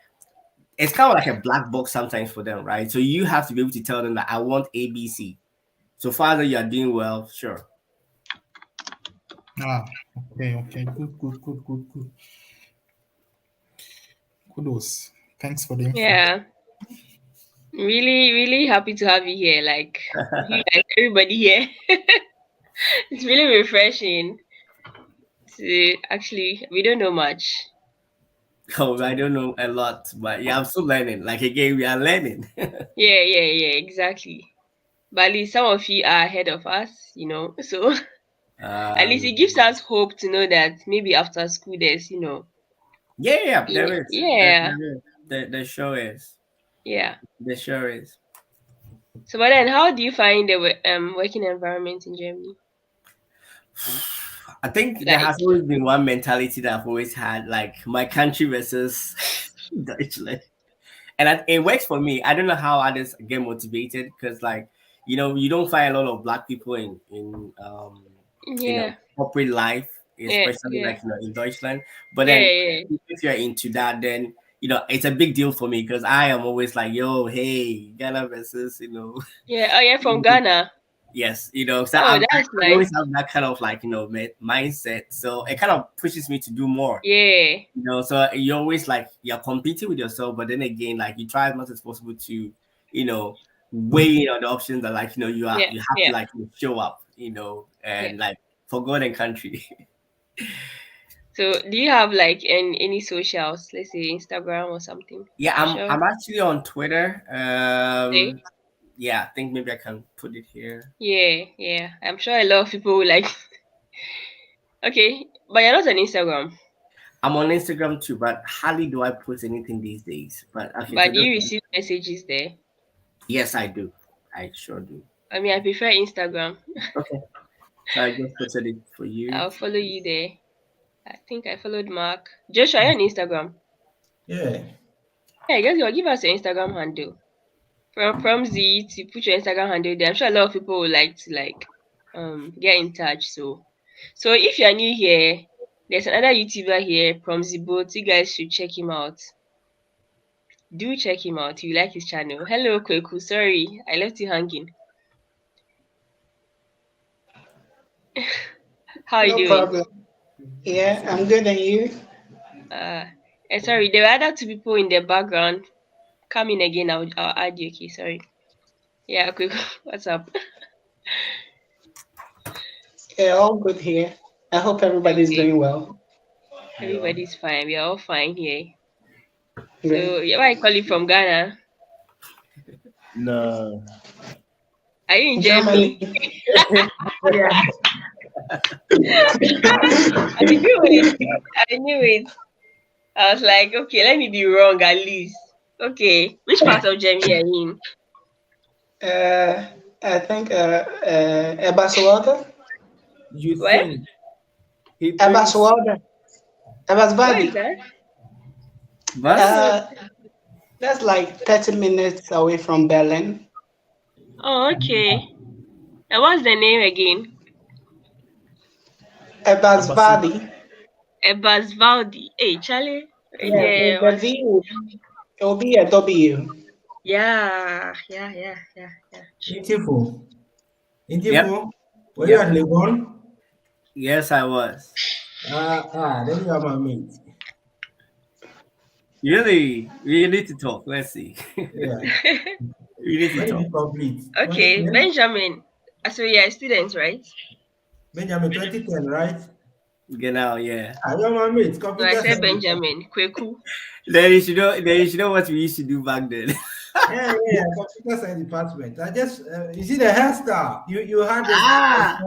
it's kind of like a black box sometimes for them, right? So you have to be able to tell them that I want ABC. So far that you are doing well, sure. Ah, okay, good. Kudos. Thanks for the info. Yeah. Really, really happy to have you here. Like you guys, everybody here. It's really refreshing to actually we don't know much. Oh, I don't know a lot, but yeah, I'm still learning. Like again, we are learning. Yeah, exactly. But at least some of you are ahead of us. So at least um, it gives us hope to know that maybe after school there's. yeah, Yeah, there is. yeah, There sure is. yeah. There sure is. So but then how do you find the working environment in Germany? I think there Like has always been one mentality that I've always had, like my country versus Deutschland. And it works for me. I don't know how others get motivated because, like, you don't find a lot of black people in yeah, corporate life, yeah, especially yeah, like in Deutschland. But yeah, then, yeah, if you're into that, then it's a big deal for me because I am always like, yo, hey, Ghana versus yeah. Oh, yeah, from Ghana. yes, so Oh, I that's always nice. have that kind of like mindset. So it kind of pushes me to do more. Yeah, So you're always like you're competing with yourself, but then again, like you try as much as possible to, you know, weigh in on the options that like yeah, you have to yeah, like show up, yeah. and like for God and country. So do you have like any socials? Let's say Instagram or something. Yeah, Social. I'm actually on Twitter. Okay. Yeah, I think maybe I can put it here. Yeah, yeah. I'm sure a lot of people will like. Okay, but you're not on Instagram. I'm on Instagram too, but hardly do I post anything these days. But okay, But do Twitter. you receive messages there? Yes, I do. I sure do. I mean, I prefer Instagram. Okay, so I just posted it for you. I'll follow you there. I think I followed Mark. Joshua, are you on Instagram? Yeah. Yeah, I guess you'll give us your Instagram handle. From Z to put your Instagram handle there. I'm sure a lot of people would like to get in touch. So if you're new here, there's another YouTuber here, Promzy Boat. You guys should check him out. Do check him out. You like his channel. Hello, Kweku. Sorry, I left you hanging. How are you No doing? problem. Yeah, I'm good. And you? Uh, sorry, there were other two people in the background. Come in again. I'll add you. Okay, sorry. Yeah, Kweku. What's up? Yeah, all good here. I hope everybody's Okay, doing well. Yeah. everybody's fine. We are all fine here. Great. So, yeah, where I call you from Ghana. No. Are you in Germany. Germany? Yeah. I knew it. I knew it. I was like, okay, let me be wrong at least. Okay, which part of Germany are you in? I think Eberswalde. You Where? think he thinks Eberswalde. Where is Eberswalde. that? Bus? Oh, Uh, that's like 30 minutes away from Berlin. oh, okay. And what's the name again? Abasu? Eberswalde. Ebasvaldi. Hey, Charlie. Right Yeah, there. the V will be a W. Yeah. True. Intifo. Yep. Intifo. Were you Yep. at Legon? Yes, I was. Then you are my mate. Really, we need to talk. Let's see. Yeah. We need to When did talk. you complete? Okay, 2010? Benjamin. So you're a student, right? Benjamin, 2010, right? Genau, yeah. You're my mate. No, I Computer said science. Kweku. Kweku. Then you should know. Then you should know what we used to do back then. Yeah, computer science department. I just, you see the hairstyle. You had this Ah,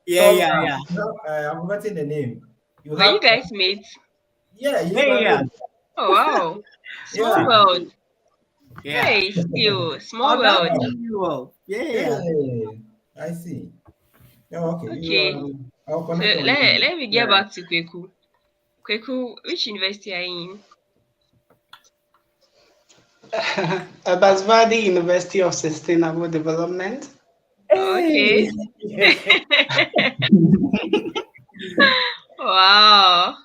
yeah, tall yeah, guy. yeah. I'm forgetting the name. You Were you have, guys mates? yeah, he's Hey, my yeah, mate. Oh wow. Small Yeah. world. yeah. Hey, still small Oh, that's world. unusual. Yeah, yeah. Hey, I see. Yeah, okay. Okay. I'll So connect on let, LinkedIn. let me get Yeah. back to Kweku. Kweku, which university are you in? Eberswalde University of Sustainable Development. Okay. Hey. Wow.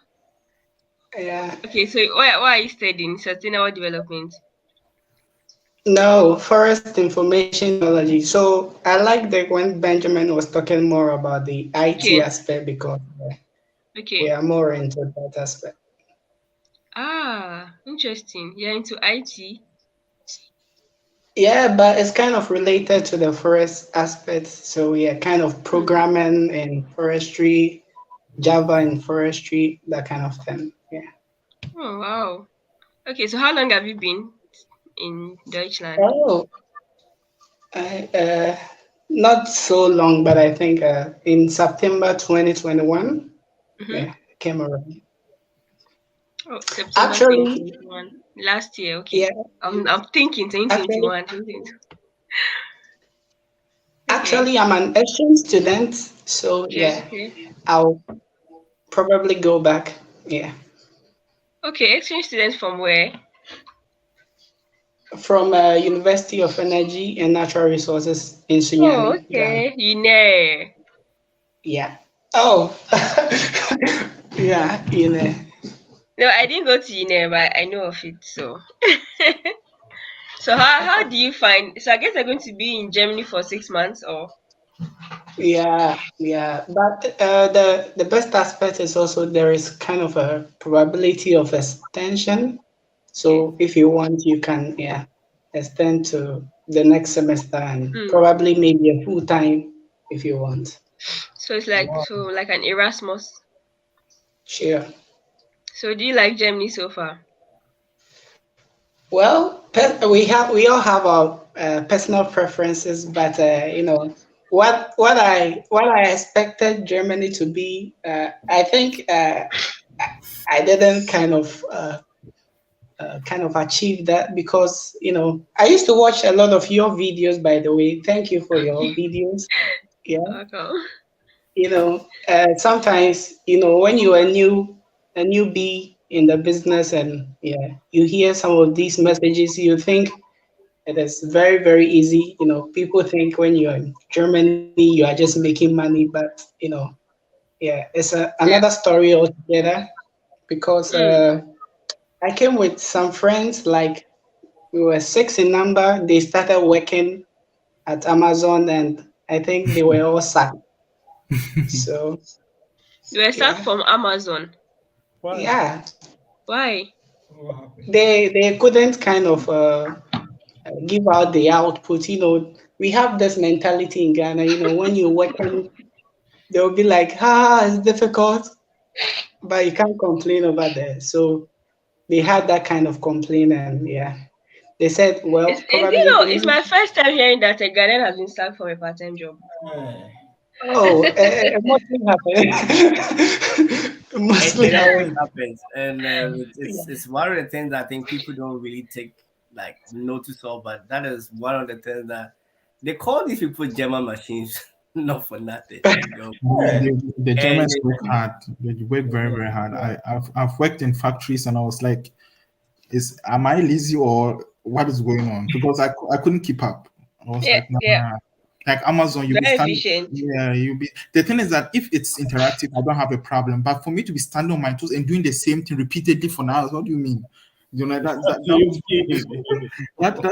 Yeah. Okay, so why are you studying sustainable development? No, forest information technology. So I like that when Benjamin was talking more about the IT Okay. aspect because we Okay. are more into that aspect. Ah, interesting. You're into IT. Yeah, but it's kind of related to the forest aspect. So we are kind of Hmm. programming in forestry, Java in forestry, that kind of thing. Yeah. Oh wow. Okay, so how long have you been in Deutschland? Oh, I, not so long, but I think in September 2021, Mm-hmm. yeah, I came around. Oh, September Actually, 2021. Last year, okay. yeah, I'm thinking actually, 2021. 2022. Okay. actually, I'm an exchange student, so yeah, Okay. I'll probably go back. Yeah, Okay, exchange students from where? from University of Energy and Natural Resources in Oh, Sunyani, Ghana. okay. You know. Yeah. Oh, yeah, you know. No, I didn't go to uni, but I know of it. So, so how do you find? So I guess they're going to be in Germany for 6 months, or Yeah, yeah. But the best aspect is also there is kind of a probability of extension. okay. So if you want, you can extend to the next semester and Hmm. probably maybe a full time if you want. So it's like Wow. so like an Erasmus. Sure. So do you like Germany so far? Well, we all have our personal preferences, but what I expected Germany to be, I think I didn't kind of achieve that because I used to watch a lot of your videos. By the way, thank you for your videos. Yeah, Okay. sometimes when you are a newbie in the business and you hear some of these messages, you think it is very, very easy. People think when you're in Germany, you are just making money, but yeah, it's another Yeah. story altogether because Hmm. I came with some friends, like we were six in number. They started working at Amazon, and I think they were all sacked. So You were sacked yeah, from Amazon. Why? yeah, Why? What happened? they couldn't kind of give out the output. We have this mentality in Ghana. When you're working, they'll be like, it's difficult, but you can't complain over there. So they had that kind of complaint, and yeah. They said, well, You probably know, it's English. my first time hearing that a Ghanaian has been sacked from a part-time job. Eh, Oh, it mostly happens. It mostly It always happens. happens, and Yeah. it's one of the things I think people don't really take like notice of, but that is one of the things that they call these people German machines, not for nothing, you know. eh, The And Germans work hard. They work very, very hard. I've worked in factories and I was like, am I lazy or what is going on? Because I couldn't keep up. I was Yeah, like, nah, yeah, nah. Like Amazon, you'll be very standing. efficient. Yeah, you'll be. The thing is that if it's interactive, I don't have a problem. But for me to be standing on my toes and doing the same thing repeatedly for hours, what do you mean? You know that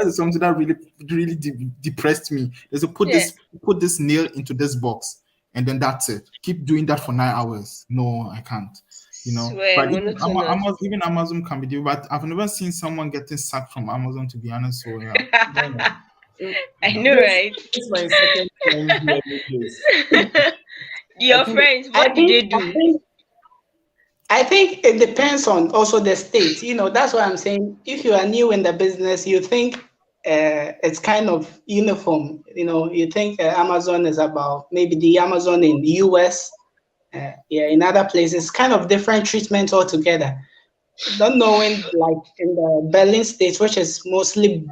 is something that really depressed me. There's a Yeah, put this nail into this box and then that's it. Keep doing that for 9 hours. No, I can't. You know, swear but even monotonous. Amazon can be doing. But I've never seen someone getting sacked from Amazon, to be honest. So yeah, I yeah. know, right? This is my second time hearing this. I Your think friends, I what did think they I do? think I think it depends on also the state. You know, that's what I'm saying. If you are new in the business, you think it's kind of uniform. You know, you think Amazon is about maybe the Amazon in the US, yeah, in other places, kind of different treatment altogether. Not knowing, like in the Berlin state, which is mostly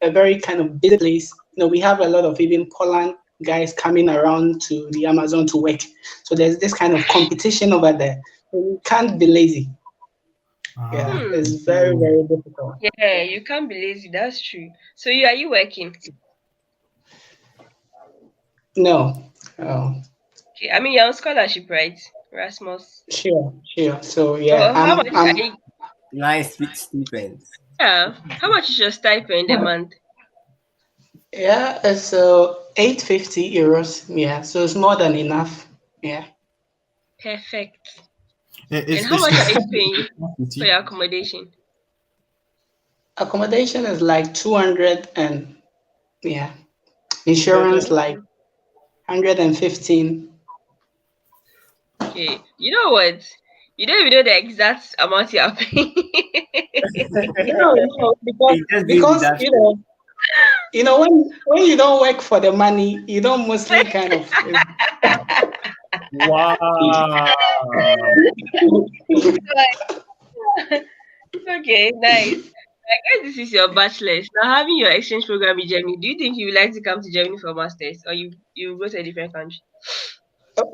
a very kind of busy place. You know, we have a lot of even Poland guys coming around to the Amazon to work. So there's this kind of competition over there. You can't be lazy. Yeah, Ah, Hmm. it's very, very difficult. Yeah, you can't be lazy. That's true. So are you working? No, oh, Okay. I mean, you're on scholarship, right? Rasmus. sure, sure. So yeah, Oh, how much are I'm you? nice sweet stipends. Yeah. How much is your stipend a month? yeah, it's 850 euros. Yeah, so it's more than enough. Yeah, Perfect. And it's how much are you paying for it's your accommodation? accommodation is like 200 and yeah, insurance like Oh, 115. okay. You know what? You don't even know the exact amount you are paying. No, no, because He just gave you because that. when you don't work for the money, you don't mostly kind of. wow. Okay, nice. I guess this is your bachelor's. Now, having your exchange program in Germany, do you think you would like to come to Germany for masters, or you go to a different country?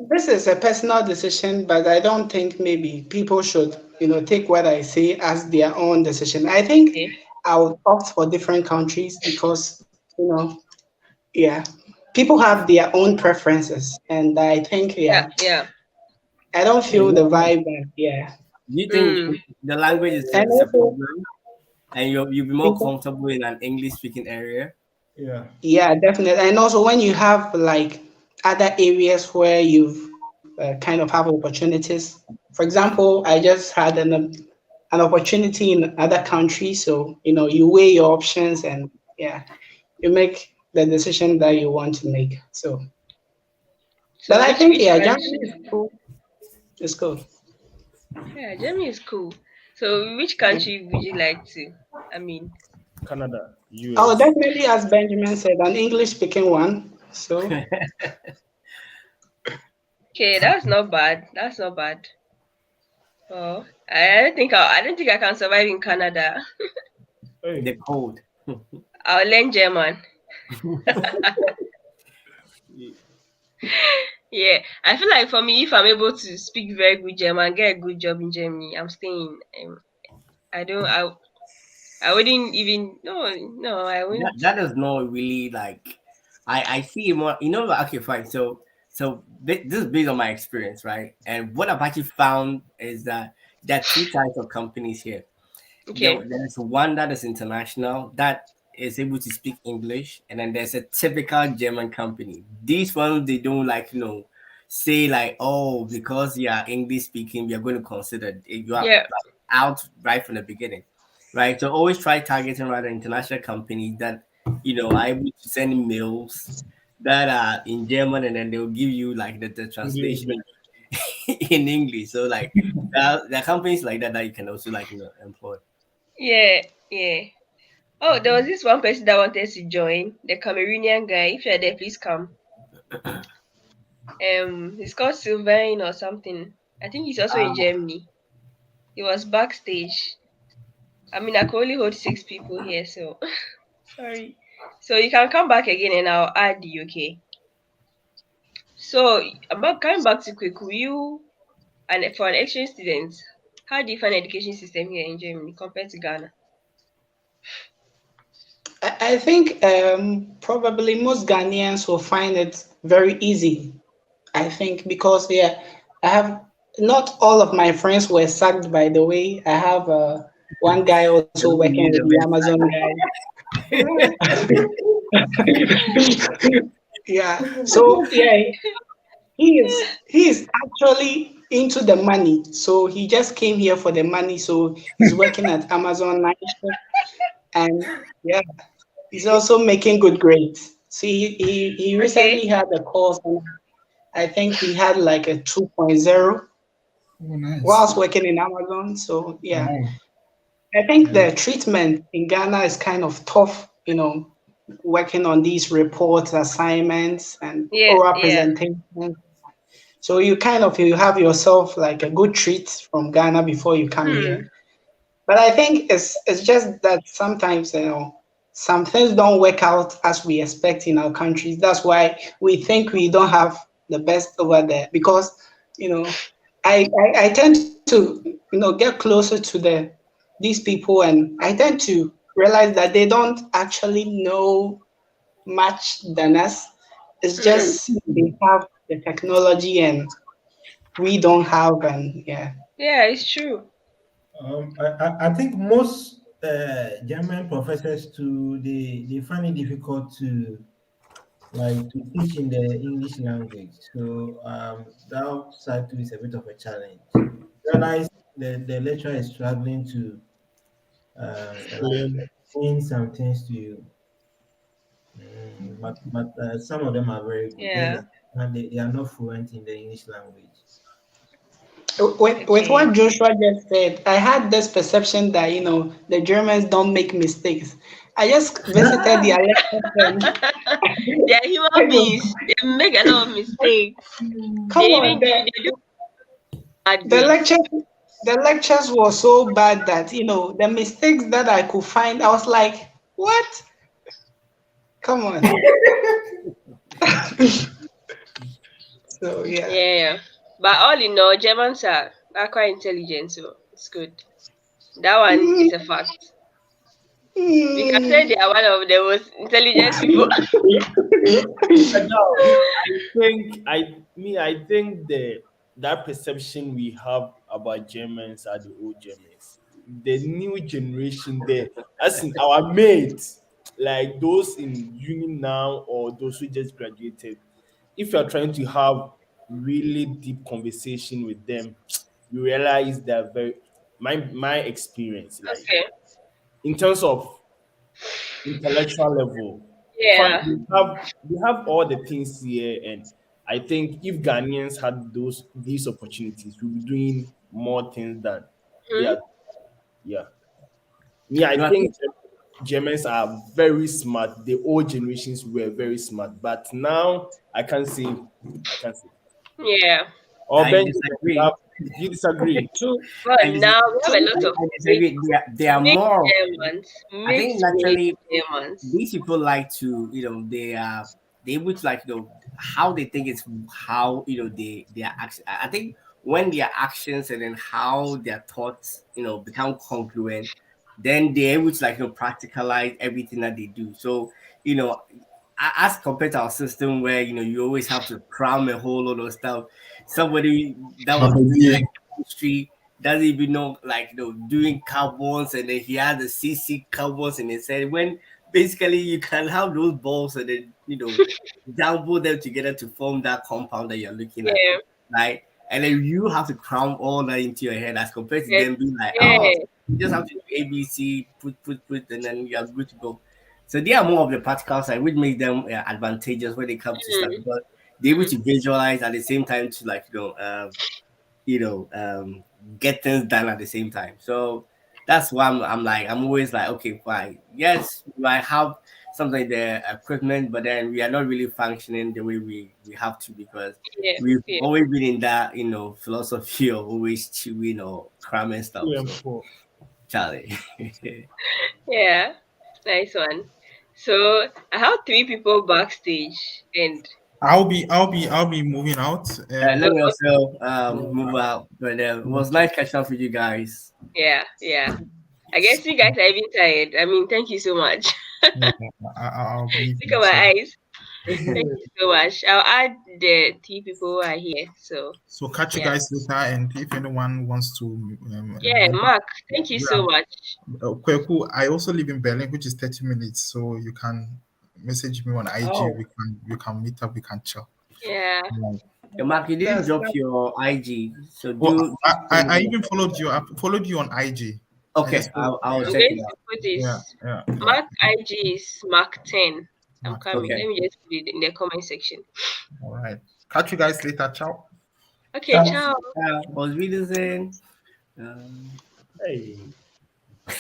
This is a personal decision, but I don't think maybe people should, take what I say as their own decision. I think Okay. I would opt for different countries because, yeah, people have their own preferences, and I think, Yeah, yeah, yeah. I don't feel the Yeah. vibe, and yeah, Do you think Mm. the language and is a also problem, and you'll be more people, comfortable in an English speaking area? Yeah. yeah, definitely, and also when you have like other areas where you've kind of have opportunities. For example, I just had an opportunity in other countries. So, you weigh your options and yeah, you make the decision that you want to make. So, but So I which think, which yeah, Germany country? is cool. It's cool. Yeah, Germany is cool. So which Yeah. country would you like to? I mean, Canada, Oh, US. definitely, as Benjamin said, an English speaking one. So, okay, that's not bad. That's not bad. Oh, I don't think I can survive in Canada. Hey. The code. I'll learn German. Yeah, I feel like for me, if I'm able to speak very good German, get a good job in Germany, I'm staying. I don't. I wouldn't even. No, no, I wouldn't. That is not really like I see it more, okay, fine. So this is based on my experience, right? And what I've actually found is that there are two types of companies here. Okay. There's one that is international that is able to speak English, and then there's a typical German company. These ones they don't like, say like, oh, because you are English speaking, we are going to consider you are Yeah. like, out right from the beginning, right? So always try targeting rather international companies that are able to send mails that are in German, and then they'll give you like the translation English. in English. So like there are companies like that that you can also like employ. Yeah. Yeah. Oh, there was this one person that wanted to join, the Cameroonian guy. If you're there, please come. He's called Sylvain or something. I think he's also in Germany. He was backstage. I mean, I can only hold 6 people here, so sorry. So you can come back again, and I'll add you. Okay. So about coming back to quick, will you and for an exchange student, how do you find education system here in Germany compared to Ghana? I think probably most Ghanaians will find it very easy. I think because yeah, I have not all of my friends were sacked. By the way, I have one guy also The way working you with the the best. Amazon guy. Yeah. So yeah, he is actually into the money. So he just came here for the money. So he's working at Amazon night shift, and yeah, he's also making good grades. See, he Okay. recently had a course, and I think he had like a 2.0 Oh, nice. whilst working in Amazon. So yeah, Wow. I think Yeah. the treatment in Ghana is kind of tough, working on these reports, assignments, and Yes, oral yeah. presentations. So you have yourself like a good treat from Ghana before you come here. Hmm. But I think it's just that sometimes some things don't work out as we expect in our countries. That's why we think we don't have the best over there because you know I tend to get closer to these people, and I tend to realize that they don't actually know much than us. It's Hmm. just they have the technology and we don't have, and yeah. Yeah, it's true. I think most German professors too they find it difficult to like to teach in the English language. So that side too is a bit of a challenge. Realize the lecturer is struggling to like Explain. explain some things to you. But some of them are very good. Just Yeah. that they are not fluent in the English language. With Okay. what Joshua just said, I had this perception that the Germans don't make mistakes. I just visited their lecture and They are human beings. They make a lot of mistakes. They come on, even they do bad the grades. lecture the lectures were so bad that the mistakes that I could find, I was like, what? Come on. So yeah. Yeah. But all in all, Germans are quite intelligent, so it's good. That one Mm, is a fact. We can say they mm. are one of the most intelligent people. Now, I think that perception we have about Germans are the old Germans. The new generation there, as in our mates, like those in uni now or those who just graduated. If you're trying to have really deep conversation with them, you realize they're very my experience, like Okay. in terms of intellectual level. Fine, Yeah. we have all the things here, and I think if Ghanaians had these opportunities, we'll be doing more things than they Hmm? are. Yeah, me, I No, I think think Germans are very smart. The old generations were very smart, but now I can't say. Yeah. Or I Benjamin, disagree. you disagree? But I now disagree. we have a lot of I disagree. They are mixed more. Germans. I think Mixed naturally Germans. these people like to, they able to like, how they think it's how, their action. I think when their actions and then how their thoughts, become congruent, then they're able to like, practicalize everything that they do. So, you know, as compared to our system where, you always have to cram a whole lot of stuff. Somebody that was doing Yeah. like history doesn't even know, like, doing carbons, and then he had the CC carbons in his head. When basically you can have those balls and then, double them together to form that compound that you're looking at, Yeah. right? And then you have to cram all that into your head as compared to Yeah. them being like, oh, Yeah. you just have to do ABC, put, and then you're good to go. So they are more of the practical side, which makes them advantageous when they come to stuff Mm. because they're able to visualize at the same time to like, you know, um, get things done at the same time. So that's why I'm always like, okay, fine. Yes, we might have something like the equipment, but then we are not really functioning the way we have to, because Yeah, we've yeah, always been in that philosophy of always chewing or cramming stuff. 2 and So 4. Charlie. yeah. Nice one. So I have three people backstage, and I'll be moving out. Let me oh, also Yeah. move out, but it was nice catching up with you guys. yeah, yeah. I guess you guys are even tired. I mean, thank you so much. Yeah, I'll be Look at leaving. So my eyes. Thank you so much. I'll add the three people who are here. So so catch you yeah, guys later. And if anyone wants to yeah. move, Mark, thank you so yeah. much. Kweku, I also live in Berlin, which is 30 minutes. So you can message me on IG. Oh, We can meet up. We can chat. Yeah. Yeah. Yeah, Mark, you didn't that's drop your IG, so Well, do I, send I me. even followed you. I followed you on IG. I Okay, just followed. I'll I'm check going it to out. put Yeah, this. yeah, yeah. Mark IG is Mark 10. I'm Mark. coming. Okay. Let me just put it in the comment section. All right. Catch you guys later. Ciao. Okay, ciao. Was really saying. Um, hey. Good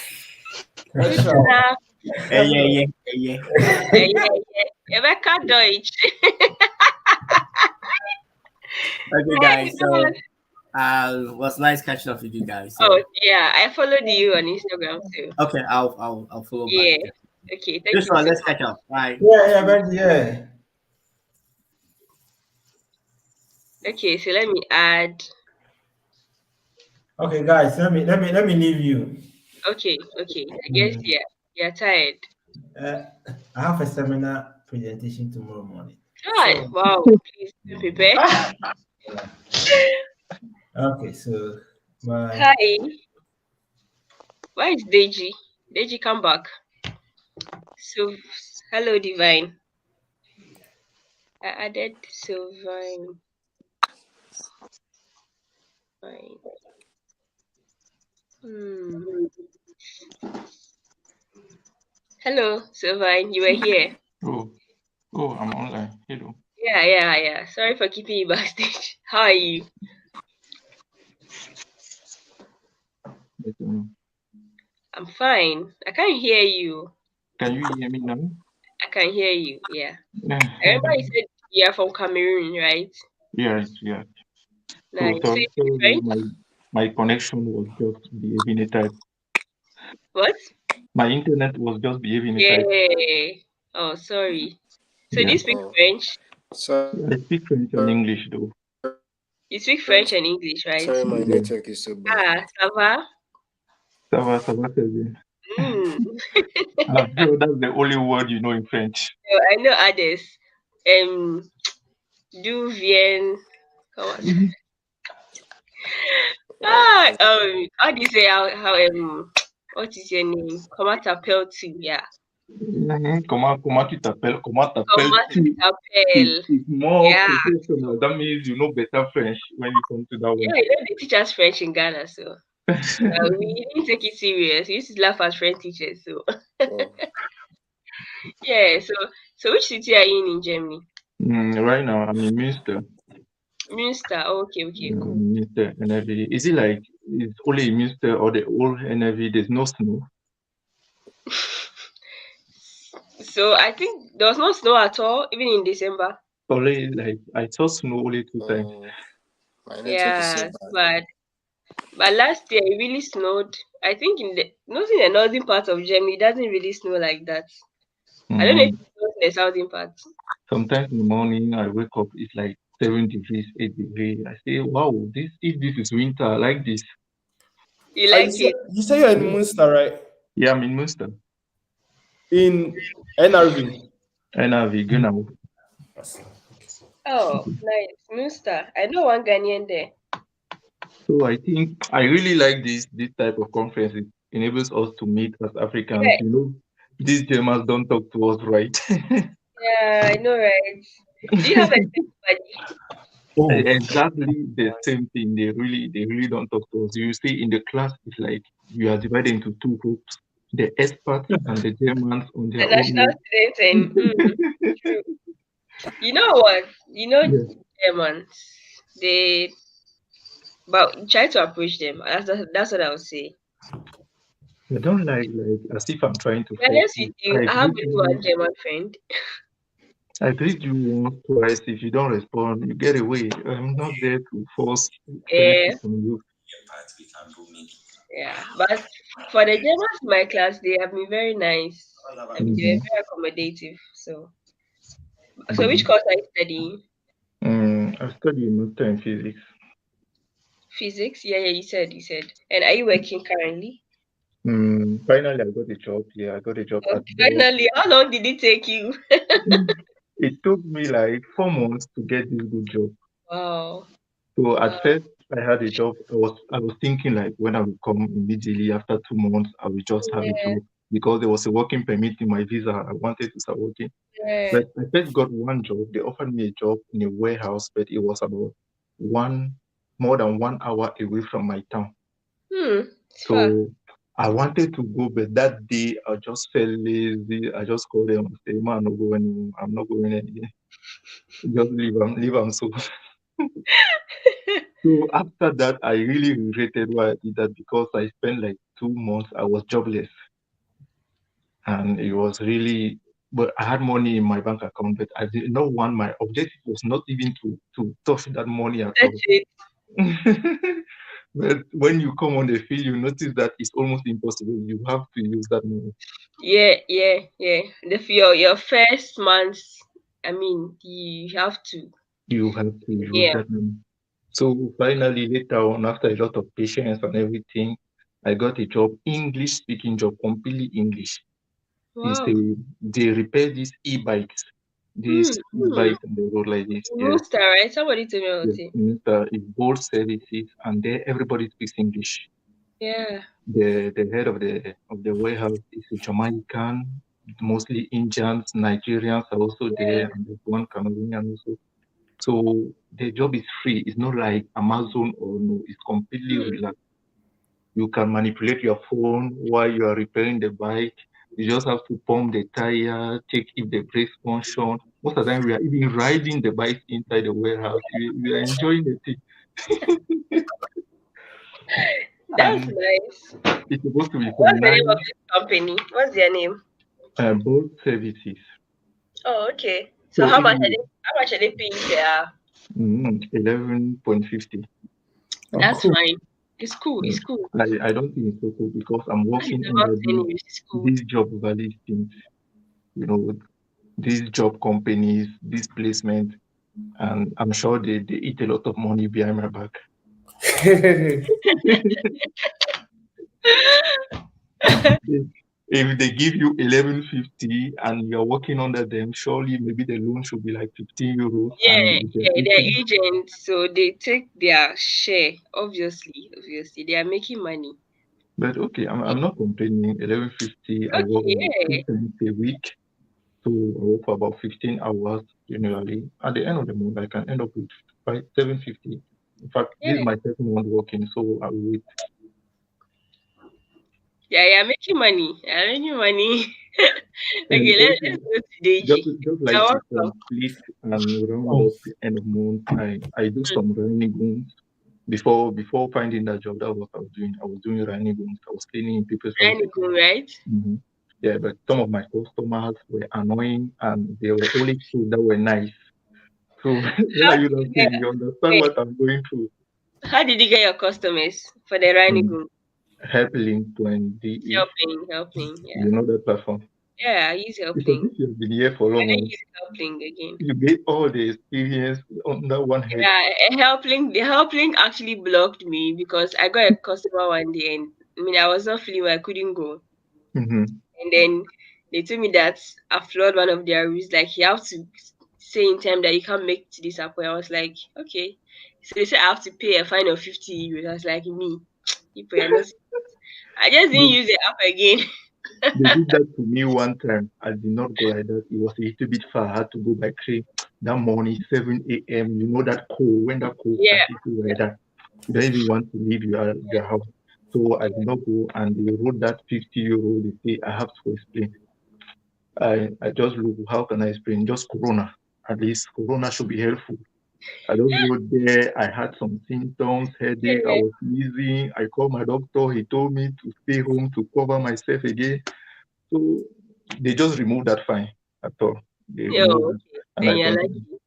That's enough. yeah. Yeah. Rebecca Deutsch. Okay, guys. So was nice catching up with you guys. Oh So yeah, I followed you on Instagram too. okay, I'll follow back. Yeah. Okay, thank you Joshua, so let's much. catch up. Bye. Yeah, but yeah. Okay, so let me add. Okay, guys, let me leave you. Okay. I guess you're tired. Uh, I have a seminar presentation tomorrow morning. God, So wow. Please do prepare. okay, so bye. Hi. Where is Deji? Deji, come back. So, hello, Divine. I added Sylvine. Fine. Hello, Sylvine. You were here. I'm online. Hello. Yeah. Sorry for keeping you backstage. How are you? Yes, I'm fine. I can't hear you. Can you hear me now? I can hear you. Yeah. I remember you said you're from Cameroon, right? Yes, yeah. So Nice. So sorry, you speak French? my connection was just behaving a type. What? My internet was just behaving a type. Yeah. Oh, sorry. So do Yeah. you speak French? I speak French and English though. You speak French and English, right? Sorry, my Yeah. network is so bad. Ça va? Ça va très bien. Mm. I'm sure that's the only word you know in French. So I know others. Du viens. How do you say how what is your name? Comment t'appelles-tu? Yeah. Comment tu t'appelles? Comment Comment tu t'appelles-tu? t'appelles? It's more Yeah. professional. That means you know better French when you come to that one. Yeah, they teach us French in Ghana, so we didn't take it serious. We used to laugh as French teachers. So Wow. yeah. So which city are you in Germany? Right now, I'm in Münster. Münster. Oh, okay, cool. Münster NRV. Is it like it's only in Münster or the whole NRV? There's no snow. So I think there was no snow at all, even in December. Only like I saw snow only 2 times. My network is so Yeah, bad. but last year it really snowed. I think not in the northern part of Germany, it doesn't really snow like that. I don't know if Mm. it snows in the southern part. Sometimes in the morning I wake up, it's like 7 degrees, 8 degrees. I say, wow, if this is winter, I like this. You like it? You say you're in Munster, right? Yeah, I'm in Münster. In NRV. NRV, genau. Oh, nice. Münster. I know one Ghanaian there. So I think I really like this type of conference. It enables us to meet as Africans. Yeah. You know, these Germans don't talk to us, right? Yeah, I know, right? Do you have a sick buddy? Exactly the same thing. They really don't talk to us. You see, in the class, it's like you are divided into two groups: the experts and the Germans on The their national own. student and true. You know what? Yes. Germans, they but try to approach them. That's what I would say. I don't like as if I'm trying to To be force honest with you. you, I have only one German friend. I greet you once, twice. If you don't respond, you get away. I'm not there to force Yeah, friendship on you. yeah. But for the Germans in my class, they have been very nice. I mean, they Mm-hmm. were very accommodative. So which Mm-hmm. course are you studying? I study master in physics. Physics? Yeah, yeah. You said. And are you working currently? Finally, I got a job. Yeah, I got a job Oh, at Bell. finally, how long did it take you? It took me like 4 months to get this good job. Wow. So at Wow. first, I had a job. I was thinking like when I will come immediately after 2 months, I will just have a Yeah, job because there was a working permit in my visa. I wanted to start working. yeah. But I first got one job. They offered me a job in a warehouse, but it was about one more than 1 hour away from my town. It's far. So I wanted to go, but that day I just felt lazy. I just called them and said, "Man, I'm not going. I'm not going anywhere. Just leave. Leave. I'm so." So after that, I really regretted why I did that because I spent like 2 months. I was jobless, and it was really. But I had money in my bank account, but I did not want. My objective was not even to touch that money at That's all. it. But when you come on the field, you notice that it's almost impossible. You have to use that money. Yeah, yeah, yeah. Your first months, I mean, you have to. You have to use Yeah. that money. So finally, later on, after a lot of patience and everything, I got a job, English speaking job, completely English. Is Wow. they repair these e-bikes, Hmm. these Hmm. e-bikes on the road like this. Yes, Rooster, right? Somebody told me about yes. it. It's board services, and there everybody speaks English. Yeah. The head of the warehouse is a Jamaican, mostly Indians, Nigerians are also there, Yeah. and there's one Cameroonian also. So the job is free. It's not like Amazon or no. It's completely Hmm. relaxed. You can manipulate your phone while you are repairing the bike. You just have to pump the tire, check if the brakes function. Most of the time, we are even riding the bike inside the warehouse. We are enjoying the thing. That's And nice. it's supposed to be from What's the name of 9 this company? What's their name? both services. Oh, okay. So So if you how much are they paying per hour? 11.50. Oh, That's cool. fine. It's cool. It's cool. I don't think it's so cool because I'm What is working about under anyways? It's cool. these job value things, you know, these job companies, this placement, and I'm sure they eat a lot of money behind my back. If they give you 11.50 and you're working under them, surely maybe the loan should be like 15 euros and Yeah, if they're yeah, they're eating. agents, so they take their share. Obviously, they are making money. But okay, I'm not complaining. 11.50, I work Okay, about two yeah, times a week. So I work for about 15 hours generally. At the end of the month, I can end up with 750. In fact, this is yeah, my second month working, so I will wait. yeah, yeah, making money. Yeah, making money. And Okay, let's also, go to Deji. just You're like to welcome. complete and round Oh, up the end of month, I do some running rooms. Before finding that job, that was what I was doing. I was doing running rooms. I was cleaning in people's houses. Anything, right? hmm Yeah, but some of my customers were annoying, and there were only two that were nice. So what How are you did not you get? saying? You understand Wait, what I'm going through? how did you get your customers for the running Mm. group? Help link to NDE. Helping. Yeah, You know that platform. yeah. I use Because helping. if you've been here for I long, don't use helping again. you get all the experience under one head. Yeah, the helping actually blocked me because I got a customer one day and I mean I was not feeling well, I couldn't go. Mm-hmm. And then they told me that I flawed one of their rules, like you have to say in time that you can't make it to this appointment. I was like, okay. So they said I have to pay a fine of 50 euros. I was like, me, people are not. I just didn't use the app again. They did that to me one time. I did not go like that. It was a little bit far. I had to go by train that morning, 7 a.m. You know that cold, when that cold Yeah, catches you like that, you don't even want to leave your house. So I did not go, and they wrote that 50 euro. They say I have to explain. I just look, how can I explain? Just Corona. At least Corona should be helpful. I don't go there. I had some symptoms, headache. I Yeah. was sneezing. I called my doctor. He told me to stay home to cover myself again. So they just removed that fine at all. They Yeah. removed it, Okay. and Then I you're continued. lucky.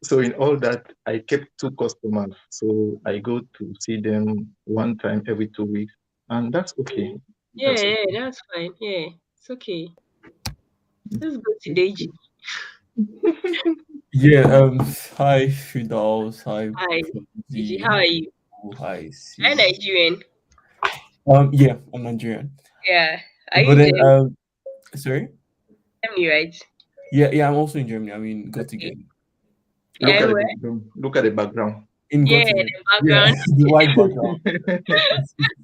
So in all that, I kept two customers. So I go to see them one time every 2 weeks, and that's okay. Mm. Yeah. That's Yeah. okay. That's fine. Yeah. It's okay. Let's go to Deji. Yeah, hi Fidaus, hi Hi, Deji. Fauzi, How hi are you? Paul, hi I'm Sis. Nigerian. Yeah, I'm Nigerian. Yeah. Are But you in then sorry? Germany, right? Yeah, I'm also in Germany. I'm in Okay. Göttingen. Look Yeah. at Um the Where? background. Look at the background. in Yeah. Göttingen. The Yeah, background. the white background.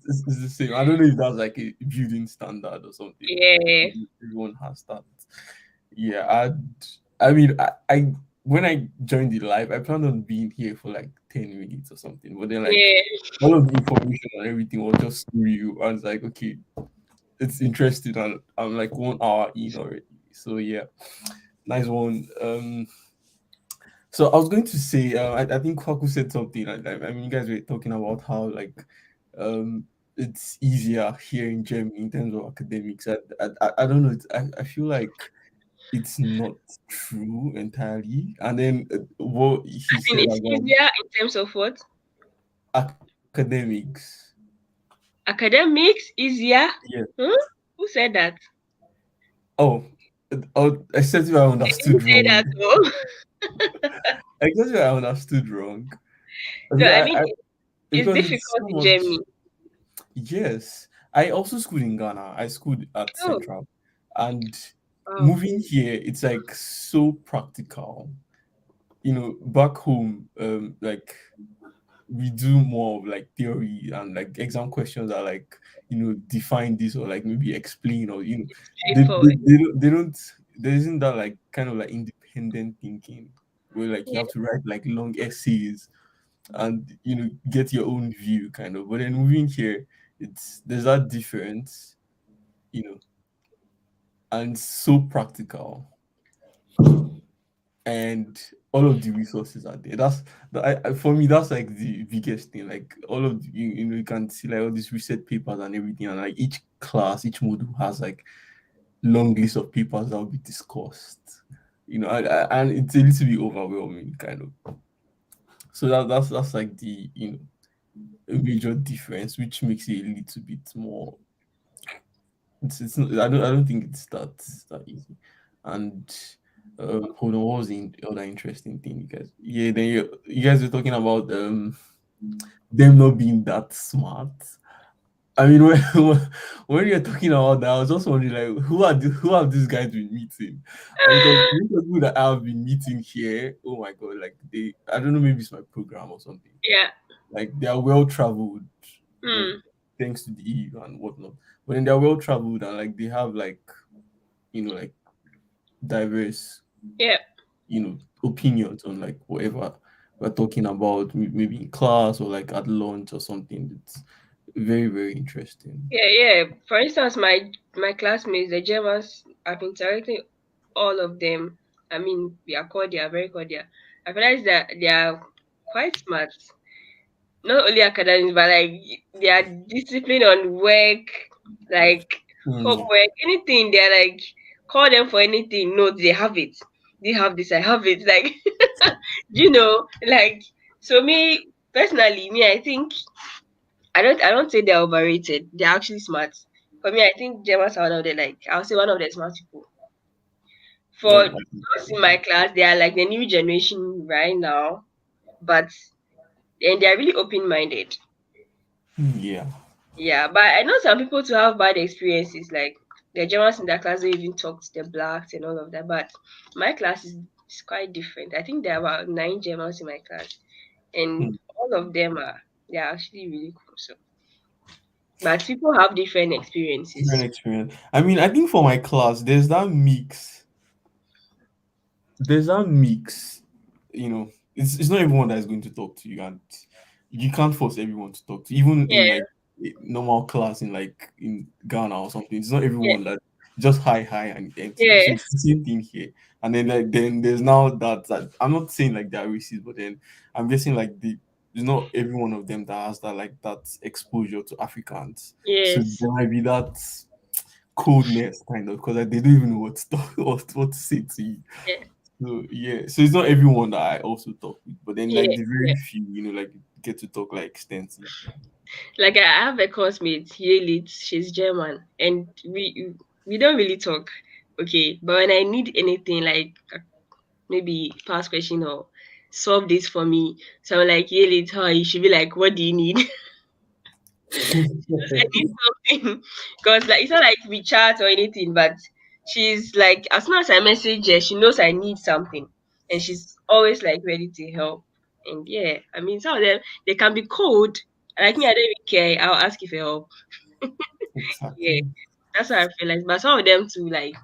It's the same. I don't know if that's like a building standard or something. Yeah. Everyone has that. Yeah, I when I joined the live, I planned on being here for like 10 minutes or something. But then like Yeah. all of the information and everything was just through you. I was like, okay, it's interesting, and I'm like 1 hour in already. So yeah, nice one. So I was going to say, I think Kwaku said something. I mean, you guys were talking about how like, um, it's easier here in Germany in terms of academics. I don't know. I feel like it's not true entirely. And then what he I think said it's about easier in terms of what? academics. Academics easier? Yeah. Hmm? Who said that? Oh, except if I They didn't understood say wrong. that. Oh. Except if I understood wrong. No, I Yeah, mean it's because it's difficult so in much. Germany. Yes, I also schooled in Ghana. I schooled at Oh, Central, and wow. moving here, it's like so practical. Back home, like we do more of like theory, and like exam questions are like define this, or like maybe explain, or Straightforward. they don't there isn't that like kind of like independent thinking where like you Yeah. have to write like long essays and get your own view kind of. But then moving here, it's there's that difference, you know and so practical, and all of the resources are there. For me, that's like the biggest thing. Like all of you can see like all these research papers and everything, and like each class, each module has like long list of papers that will be discussed. And it's a little bit overwhelming kind of. So that's like the a major difference, which makes it a little bit more. It's not, I don't think it's that easy. And hold on, what was the other interesting thing, you guys? Yeah, then you guys were talking about them not being that smart. I mean, when you're talking about that, I was just wondering, like, who have these guys been meeting? Because the people that I've been meeting here, oh my god, like I don't know, maybe it's my program or something. Yeah. Like they are well traveled, Hmm. thanks to the EU and whatnot. But then they're well traveled, and like they have like like diverse Yeah. opinions on like whatever we're talking about, maybe in class or like at lunch or something. It's very, very interesting. Yeah, yeah. For instance, my classmates, the Germans, I've been interacting all of them. I mean, we are cordial, very cordial. I realized that they are quite smart. Not only academics, but like they are disciplined on work, like Hmm. homework, anything. They're like call them for anything. No, they have it. They have this. I have it. Like like so. Me personally, I think I don't say they're overrated. They're actually smart. For me, I think Germans are one of the I'll say one of the smart people. For That, those in my class, they are like the new generation right now, but and they're really open minded. yeah. Yeah, but I know some people to have bad experiences, like the Germans in their class don't even talk to the blacks and all of that. But my class is quite different. I think there are about 9 Germans in my class, and Hmm. all of them they're actually really cool. So, but people have different experiences. Different experience. I mean, I think for my class, there's that mix. It's not everyone that is going to talk to you, and you can't force everyone to talk to you. Even in Yeah, like a normal class in Ghana or something, it's not yeah, everyone that just hi and empty. So yeah, it's the same thing here. And then like then there's now that I'm not saying like they're racist, but then I'm guessing like there's not every one of them that has that like that exposure to Africans. So Yes. there might be that coldness kind of because like, they don't even know what to talk what to say to you. Yeah. So yeah, so it's not everyone that I also talk with, but then like Yeah. the Yeah. very few, like get to talk like extensively. Like I have a classmate, Yelit, she's German, and we don't really talk. Okay, but when I need anything like maybe past question or solve this for me, so I'm like, Yelit, how are you? She'll be like, what do you need? I need something because like it's not like we chat or anything, but she's like as soon as I message her, she knows I need something, and she's always like ready to help. And yeah, I mean some of them they can be cold. Like me, I don't even care. I'll ask you for help. Yeah, Exactly. that's what I feel like. But some of them too, like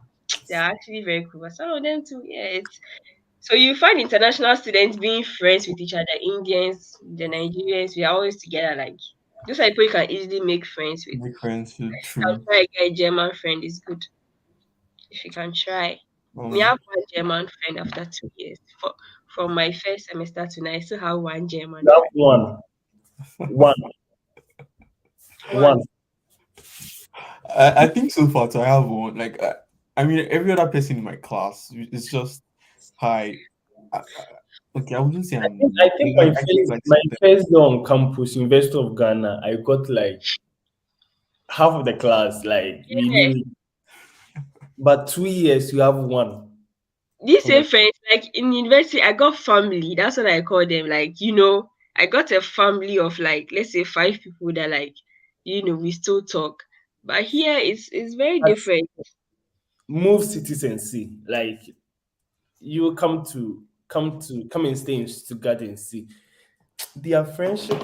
they're actually very cool. But some of them too, yeah, it's so you find international students being friends with each other, Indians, the Nigerians, we are always together. Like those are people you can easily make friends with. Make friends with Can true. try get a German friend is good if you can try. Me Um have one German friend after 2 years. From my first semester to now, I still have one German You have friend. one, one. One. I think so far too, I have one. Like I mean every other person in my class it's just hi. Okay, I wouldn't say I'm I weak. think Like I think like my sometimes first day on campus, University of Ghana, I got like half of the class, like Yeah. really. But 2 years, you have one. These same Honestly, friends, like in university, I got family. That's what I call them. Like, I got a family of like let's say 5 people that like, we still talk. But here it's very but different. move cities and see. Like you will come and stay in Stuttgart and see their friendship.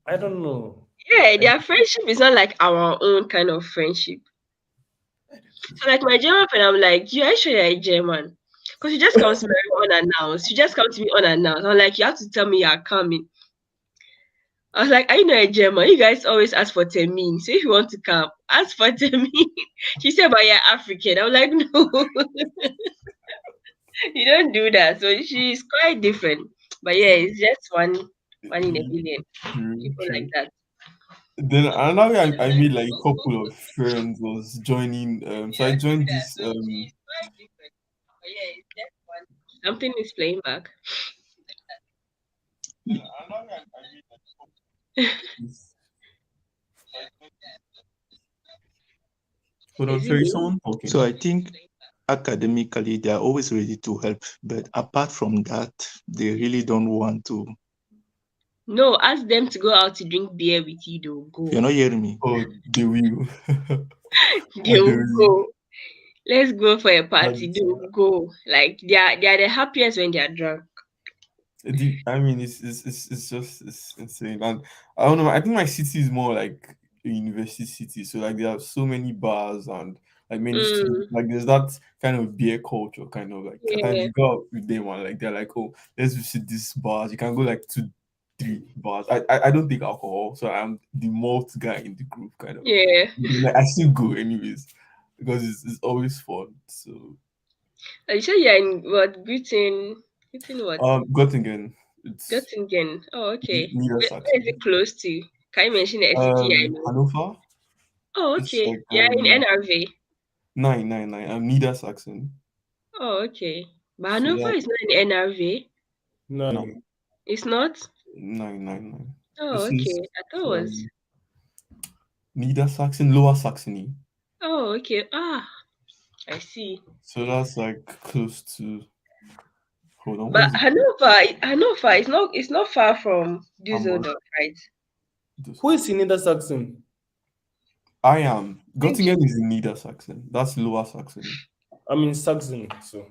I don't know. Yeah, their friendship is not like our own kind of friendship. So like my German friend, I'm like, you are you sure you're a German? Because you just come to me unannounced. You just come to me unannounced. I'm like, you have to tell me you're coming. I was like, are you not a German? You guys always ask for termin. So if you want to come, ask for termin. She said, but you're African. I'm like, no, you don't do that. So she's quite different. But yeah, it's just one in a billion. true, People like true. that. Then another way I made like a couple of friends was joining so I Yeah, do joined that. this So she's quite different. But yeah, it's just one. Something is playing back. this hold on, Is it sorry, me? someone So talking. I think academically they are always ready to help, but apart from that, they really don't want to. No, ask them to go out to drink beer with you. They'll You're go. not hearing me. Oh, they will. They They will will. go. Let's go for a party. That's, They will go. Like they are the happiest when they are drunk. I mean, it's just it's insane, and I don't know. I think my city is more like a university city, so like there are so many bars and like many students. Mm, Like there's that kind of beer culture, kind of like at times yeah, you go out with them and like they're like, oh, let's visit this bars. You can go like 2, 3 bars. I don't take alcohol, so I'm the malt guy in the group, kind of. yeah. Like I still go anyways because it's always fun. So You said you're in what? Greeting what? Göttingen, it's Göttingen. Oh, okay. Where is it Niedersachsen. close to? Can you mention the city I know? Hannover. Oh, It's okay. like Yeah, in NRV. 999. Niedersachsen. Oh, okay. But So Hanover that is not in NRV. No, nine It's not? 999. Oh, This okay. is I thought it was. Niedersachsen, Lower Saxony. Oh, okay. Ah, I see. So that's like close to. Hold on, what But is it? Hanover is not far from Hamburg. Düsseldorf, right? who is in Saxon? I am. I think Göttingen is in Niedersachsen. That's Lower Saxony. I'm in Saxon, so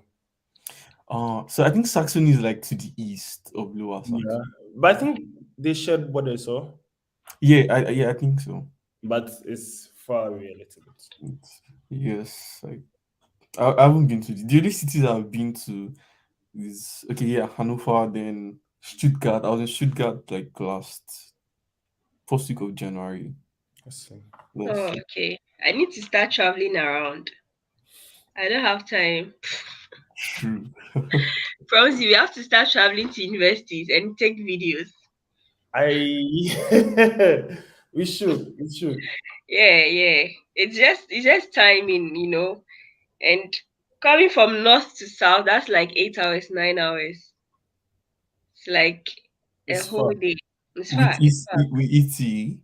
So I think Saxony is like to the east of Lower yeah. Saxony. But I think they shared borders, so Yeah, I think so. but it's far away a little bit. Yes, I haven't been to the only cities I've been to is okay, yeah, Hanover, then Stuttgart. I was in Stuttgart like last first week of January. I see. Last oh, year. okay. I need to start traveling around. I don't have time. True. Promise you, we have to start traveling to universities and take videos. We should. We should. Yeah, yeah. It's just timing. And coming from north to south, that's like 8 hours, 9 hours. It's like a It's whole fun. day. It's With far. It's far. with ET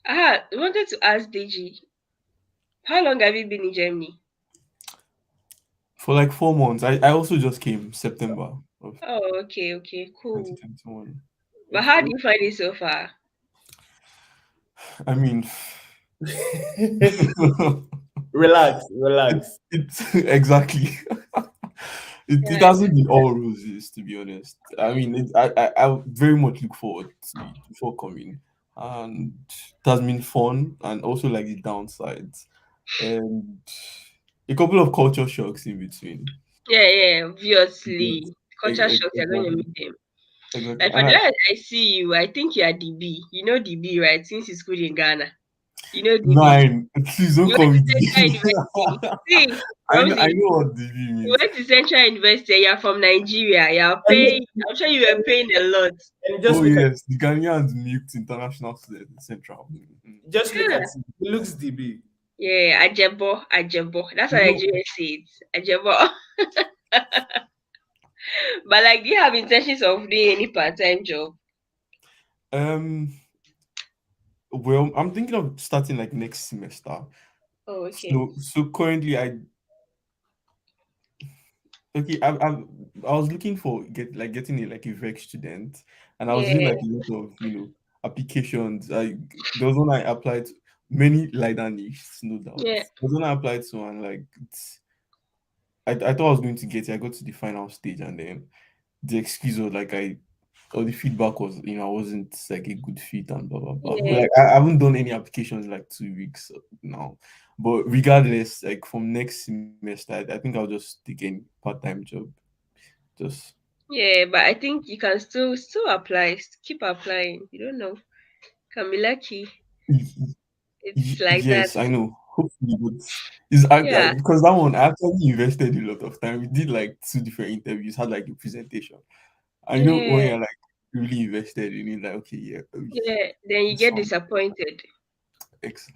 I wanted to ask Deji, how long have you been in Germany? for like 4 months. I also just came September of Oh, okay, okay, cool. 2021. But how do you find it so far? I mean, Relax, relax. it's exactly. It Yeah, hasn't been all roses, to be honest. I mean, I very much look forward to it before coming, and it has been fun, and also like the downsides, and a couple of culture shocks in between. yeah, yeah. But Obviously, culture shock. You're going to exactly, meet them. exactly, Like for and the last I see you, I think you are DB. You know DB, right? Since you schooled in Ghana, you know DB. nine. Please don't You went call to me Central DB. University. See, I Romsey, know what DB you means. went to Central University. You're from Nigeria. You're And paying. I'm sure you were paying a lot. just Oh look at yes, the Ghanaians milked international student central. just look at Yeah, it. It looks DB. yeah. Ajebo, Ajebo. That's You what know, Nigerians say. It. Ajebo. But like, do you have intentions of doing any part-time job? um, well, I'm thinking of starting like next semester. Oh, okay. So currently, I was looking for getting like a rec student, and I was doing Yeah, like a lot of applications. There was one I applied to, many lighter niche, no doubt. yeah, There was one I applied to, and like I thought I was going to get it. I got to the final stage, and then the excuse was like or the feedback was I wasn't like a good fit and blah blah blah. But yeah, like I haven't done any applications in like 2 weeks now. But regardless, like from next semester, I think I'll just take any part-time job. Just yeah. But I think you can still apply. Keep applying. You don't know. Can be lucky. Y- It's like that. yes, I know. Hopefully, but is Yeah, because that one I actually invested a lot of time. We did like two different interviews, had like a presentation. I know when yeah, you're like really invested in it, like okay, yeah, yeah. Then you it's get fun. disappointed. Exactly.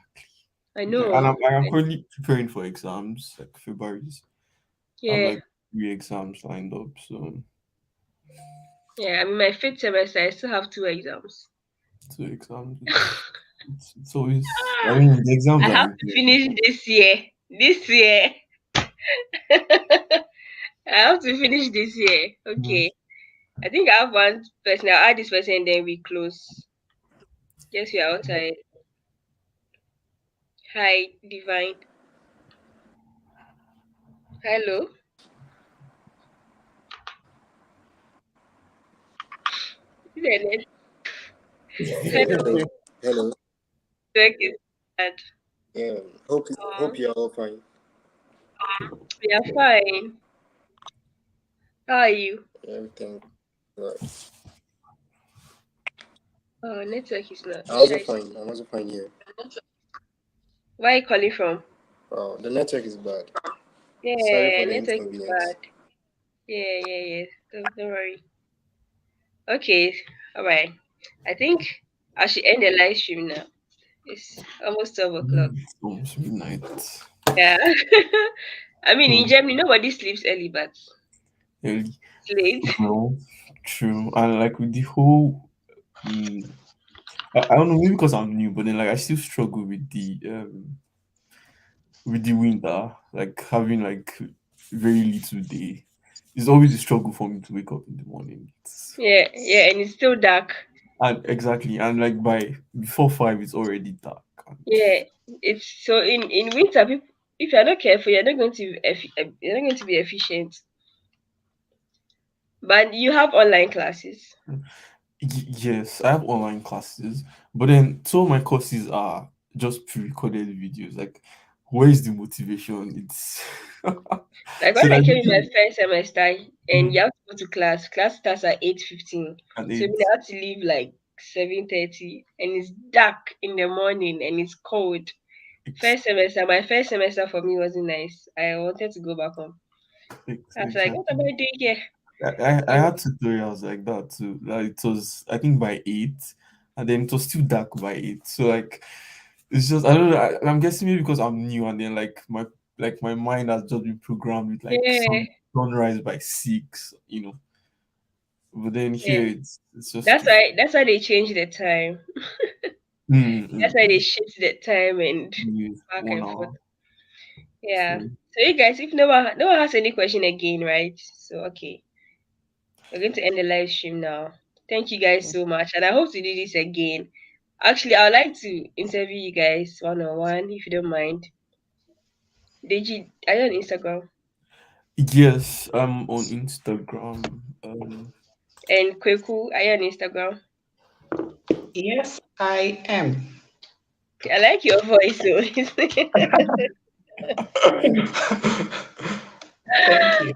I And know. I'm currently preparing for exams, like February's. I have Yeah, like 3 exams lined up, so yeah. I mean, my fifth semester, I still have two exams. 2 exams. It's always. I mean, the exams I are have to important. finish this year. This year. I have to finish this year. Mm. Okay. I think I have one person. I'll add this person, then we close. Yes, we are outside. Hi, Divine. Hello. Is it net- Hello. Hello. Hello. Network is bad. Yeah. Hope Um, you're all fine. we are fine. How are you? Everything good. Oh, network is not. I'm also Nice. fine. I'm also fine here. Where are you calling from? Wow, the network is bad. Sorry Yeah, for the network is inconvenience. bad. Yeah, yeah, yeah. Don't worry. Okay, all right. I think I should end the live stream now. It's almost 12 o'clock. It's almost midnight. Yeah. I mean, in So Germany, nobody sleeps early, but early. it's late. Well, true. And like with the whole, mm, I don't know, maybe because I'm new, but then like I still struggle with the winter, like having like very little day. It's always a struggle for me to wake up in the morning. Yeah, yeah, and it's still dark. And exactly, and like by before 5, it's already dark. And Yeah, it's so in winter, people, if you're not careful, you're not going to you're not going to be efficient. But you have online classes. yes, I have online classes, but then some of my courses are just pre-recorded videos. Like, where is the motivation? It's Like so when I like came in my first semester, and mhm, you have to go to class. Class starts at 8:15, and so we have to leave like 7:30, and it's dark in the morning and it's cold. My first semester for me wasn't nice. I wanted to go back home. I was like, what am Exactly. I doing here? I had tutorials like that too. Like it was, I think, by 8, and then it was still dark by 8. So like it's just, I don't know. I'm guessing maybe because I'm new, and then like my mind has just been programmed with like Yeah, sunrise by 6. But then yeah. here it's just That's why they changed the time. That's why they shift the time and back one and forth. hour. Yeah. So So you guys, if no one has any question again, right? So okay, we're going to end the live stream now. Thank you guys so much, and I hope to do this again. Actually, I would like to interview you guys one on one, if you don't mind. Deji, are you on Instagram? yes, I'm on Instagram. And Kweku, are you on Instagram? Yes, I am. I like your voice, so Thank you.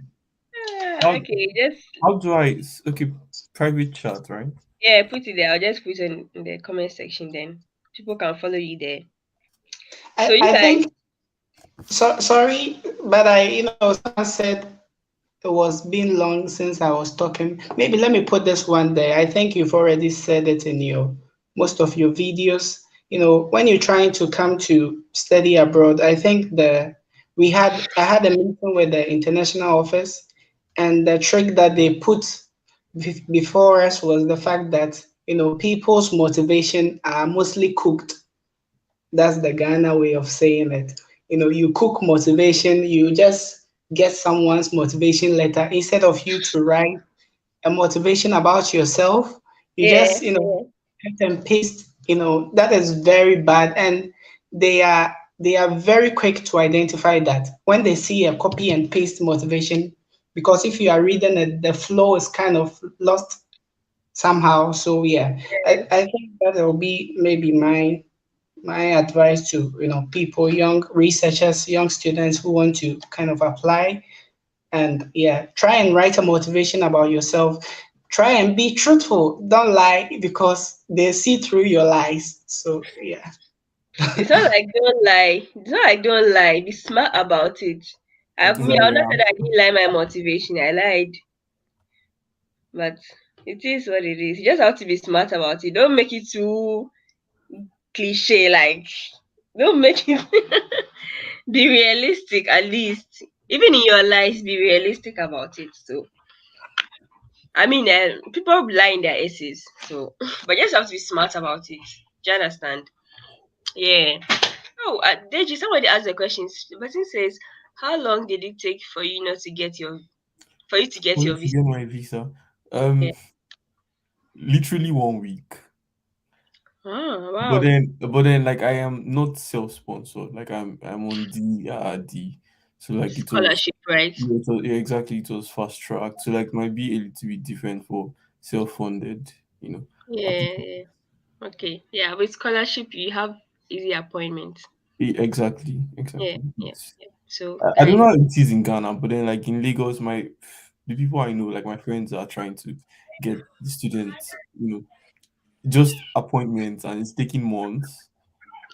how okay, just how do I okay, private chat, right? yeah, put it there. I'll just put it in the comment section. Then people can follow you there. So you I guys, think sorry, but someone said it was been long since I was talking. Maybe let me put this one there. I think you've already said it in your most of your videos. When you're trying to come to study abroad, I think I had a meeting with the international office, and the trick that they put before us was the fact that people's motivation are mostly cooked. That's the Ghana way of saying it. You cook motivation, you just get someone's motivation letter instead of you to write a motivation about yourself. You yeah, just, cut and paste, that is very bad. And they are very quick to identify that when they see a copy and paste motivation, because if you are reading it, the flow is kind of lost somehow. So yeah, I think that will be maybe my advice to people, young researchers, young students who want to kind of apply. And yeah, try and write a motivation about yourself. Try and be truthful, don't lie, because they see through your lies. So yeah. it's not like don't lie. It's not like don't lie. Be smart about it. I'll not say Yeah. that I didn't lie my motivation. I lied, but it is what it is. You just have to be smart about it. Don't make it too cliche. Like, don't make it. Be realistic at least. Even in your lives, be realistic about it. So, I mean, people lie in their essays. So, but you just have to be smart about it. Do you understand? Yeah. Oh, Deji, somebody asked the question. The person says, "How long did it take for you not to get your for you to get For me your to visa?" get my visa. Yeah. Literally 1 week. Oh, But wow. then like I am not self-sponsored. Like I'm on D. So like it was, Scholarship, right? yeah, exactly, it was fast tracked. So like might be a little bit different for self-funded, Yeah, applicants. yeah. Okay. Yeah, with scholarship, you have easy appointments. Exactly, Yeah, exactly. yeah, yeah. So, I don't know how it is in Ghana, but then like in Lagos, the people I know, like my friends are trying to get the students, just appointments, and it's taking months.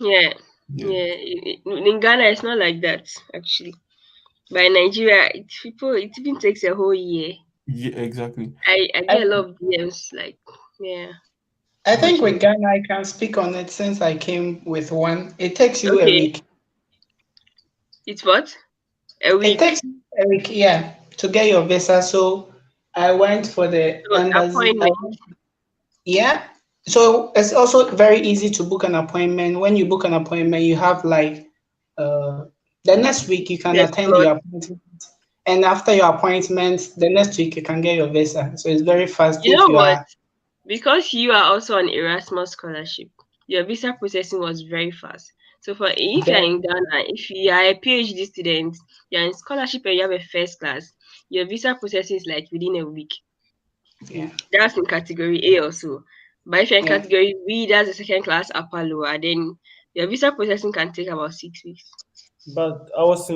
yeah, Yeah. yeah. In Ghana, it's not like that actually. But in Nigeria, it even takes a whole year. Yeah, exactly. I I, get a lot of DMs like, yeah. I think with Unfortunately. Ghana, I can speak on it since I came with one. It takes you a Okay, week. it's what? A It week. takes you a week, yeah, to get your visa. So I went for the So embassy. appointment. Yeah. So it's also very easy to book an appointment. When you book an appointment, you have like the next week you can The attend slot. your appointment. And after your appointment, the next week you can get your visa. So it's very fast You if know you what? are Because you are also on Erasmus scholarship, your visa processing was very fast. So for if you're in very, Ghana, if you are a PhD student, you're in scholarship and you have a first class, your visa processing is like within a week. yeah, That's in category A also. But if you're in yeah. category B, that's the second class upper lower, then your visa processing can take about 6 weeks. But I was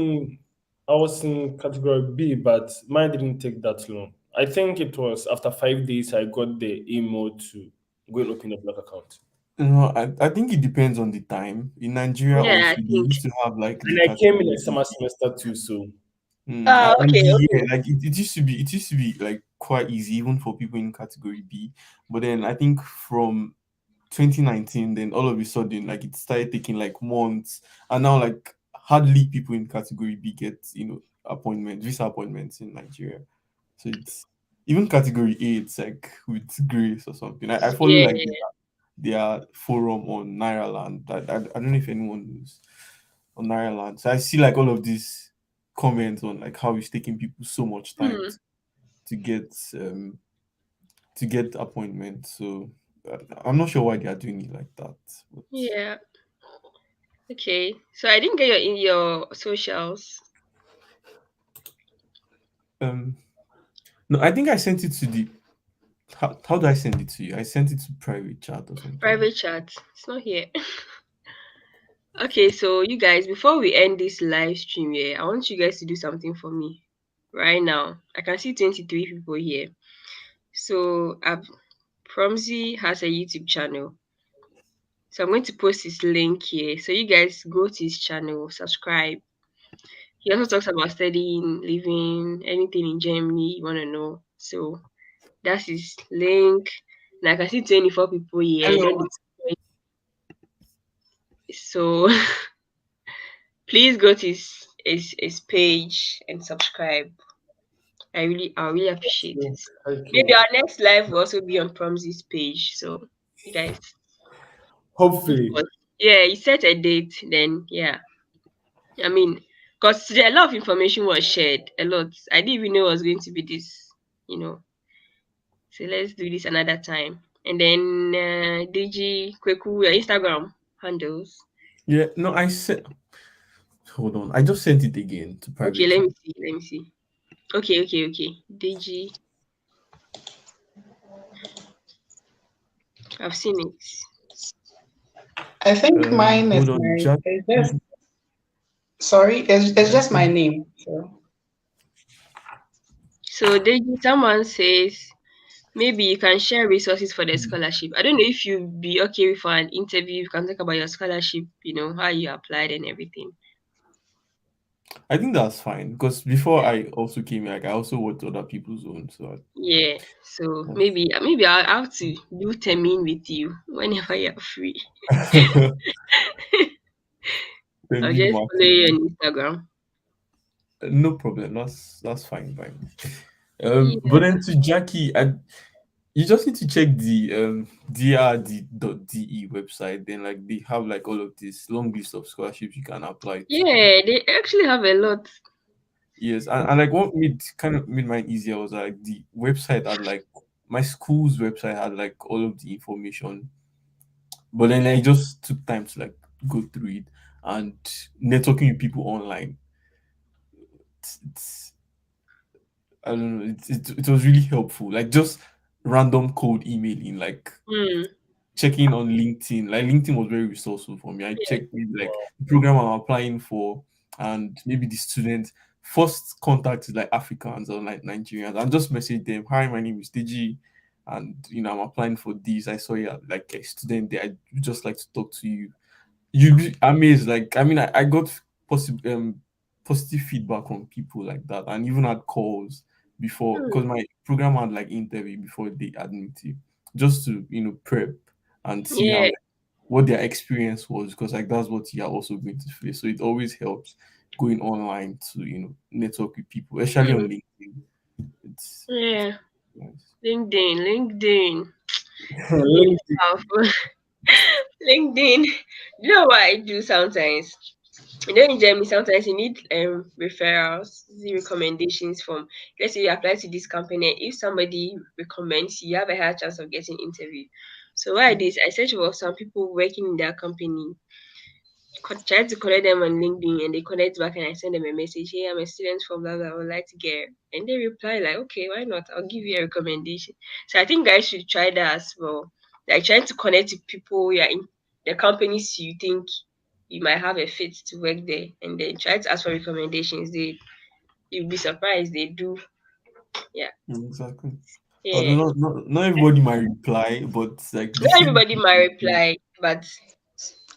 in category B, but mine didn't take that long. I think it was after 5 days I got the email to go and open a bank account. No, I think it depends on the time. In Nigeria, Yeah, also I they think. used to have like And the I came in category a B. summer semester too, so Ah, And okay, yeah, okay. like it used to be like quite easy even for people in category B. But then I think from 2019, then all of a sudden, like it started taking like months, and now like hardly people in category B get visa appointments in Nigeria. So it's even category A, it's like with grace or something. I follow Yeah, like their forum on Nairaland. I don't know if anyone knows on Nairaland. So I see like all of these comments on like how it's taking people so much time hmm, to get appointments. So I'm not sure why they are doing it like that. But yeah. Okay. So I didn't get your in your socials. um no, I think I sent it to the how do I send it to you? I sent it to private chat or something. Private chat. It's not here. Okay, so you guys, before we end this live stream here, I want you guys to do something for me right now. I can see 23 people here. So Promzy has a YouTube channel. So I'm going to post his link here. So you guys go to his channel, subscribe. He also talks about studying, living, anything in Germany you want to know. So that's his link. And I can see 24 people here. hello. Then so please go to his page and subscribe. I really appreciate it. Thank Maybe you. our next live will also be on Promzy's page. So you guys look Hopefully. for yeah, you set a date, then yeah. I mean, because today a lot of information was shared. A lot. I didn't even know it was going to be this, you know. So let's do this another time. And then DG Kweku, your Instagram handles. Yeah, no, I said hold on. I just sent it again to Okay, private let chat. me see. Let me see. Okay. DG, I've seen it. I think mine is Hold on, my, Jack. it's just, sorry, it's just my name. So So DG, someone says maybe you can share resources for the scholarship. I don't know if you'd be okay for an interview. You can talk about your scholarship, how you applied and everything. I think that's fine because before Yeah. I also came here, like I also worked other people's own. So Yeah. So that's maybe I'll have to do termin with you whenever you're free. I'll pending just follow you marking. on Instagram. No problem. That's fine by me. But Yeah. then to Jackie, you just need to check the drd.de website. Then like they have like all of this long list of scholarships you can apply to. Yeah, they actually have a lot. Yes, and like what made mine easier was like the website had like my school's website had like all of the information, but then I just took time to like go through it and networking with people online. It's I don't know, it was really helpful. Like just random cold emailing, like Hmm. checking on LinkedIn. Like LinkedIn was very resourceful for me. I Yeah. checked maybe like the program I'm applying for and maybe the student. First contact is like Africans or like Nigerians. And just message them, hi, my name is DG and I'm applying for this. I saw you like a student there. I would just like to talk to you. You'd be amazed. Like I mean I got positive feedback from people like that and even had calls before Hmm. because my program had like interview before they admit you just to prep and see how Yeah. like, what their experience was because like that's what you're also going to face. So it always helps going online to network with people, especially on Hmm. LinkedIn. It's Yeah. nice. LinkedIn. Yeah, LinkedIn. powerful. LinkedIn. You know what I do sometimes? In Germany, sometimes you need referrals, the recommendations from. Let's say you apply to this company. If somebody recommends you, you have a higher chance of getting interview. So what I do is I search for some people working in that company, try to connect them on LinkedIn, and they connect back, and I send them a message. Hey, I'm a student from blah blah. I would like to get, and they reply like, okay, why not? I'll give you a recommendation. So I think guys should try that as well. Like trying to connect with people you're in the companies you think you might have a fit to work there, and then try to ask for recommendations. You'll be surprised they do. Yeah, Exactly. Although yeah. not everybody might reply, but like the Not feedback everybody might reply. but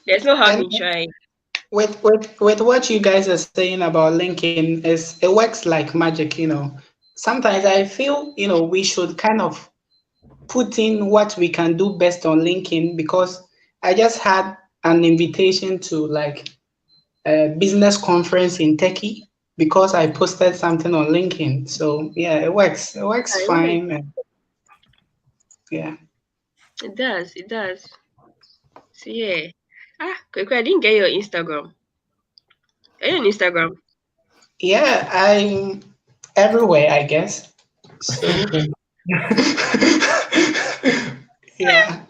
there's no harm And in trying. with what you guys are saying about LinkedIn, is it works like magic, you know. Sometimes I feel, you know, we should kind of put in what we can do best on LinkedIn, because I just had an invitation to like a business conference in Turkey because I posted something on LinkedIn. So yeah, it works. It works I will. fine. And yeah. It does. It does. So yeah. Kwekwe, I didn't get your Instagram. Are you on Instagram? Yeah, I'm everywhere, I guess. So yeah.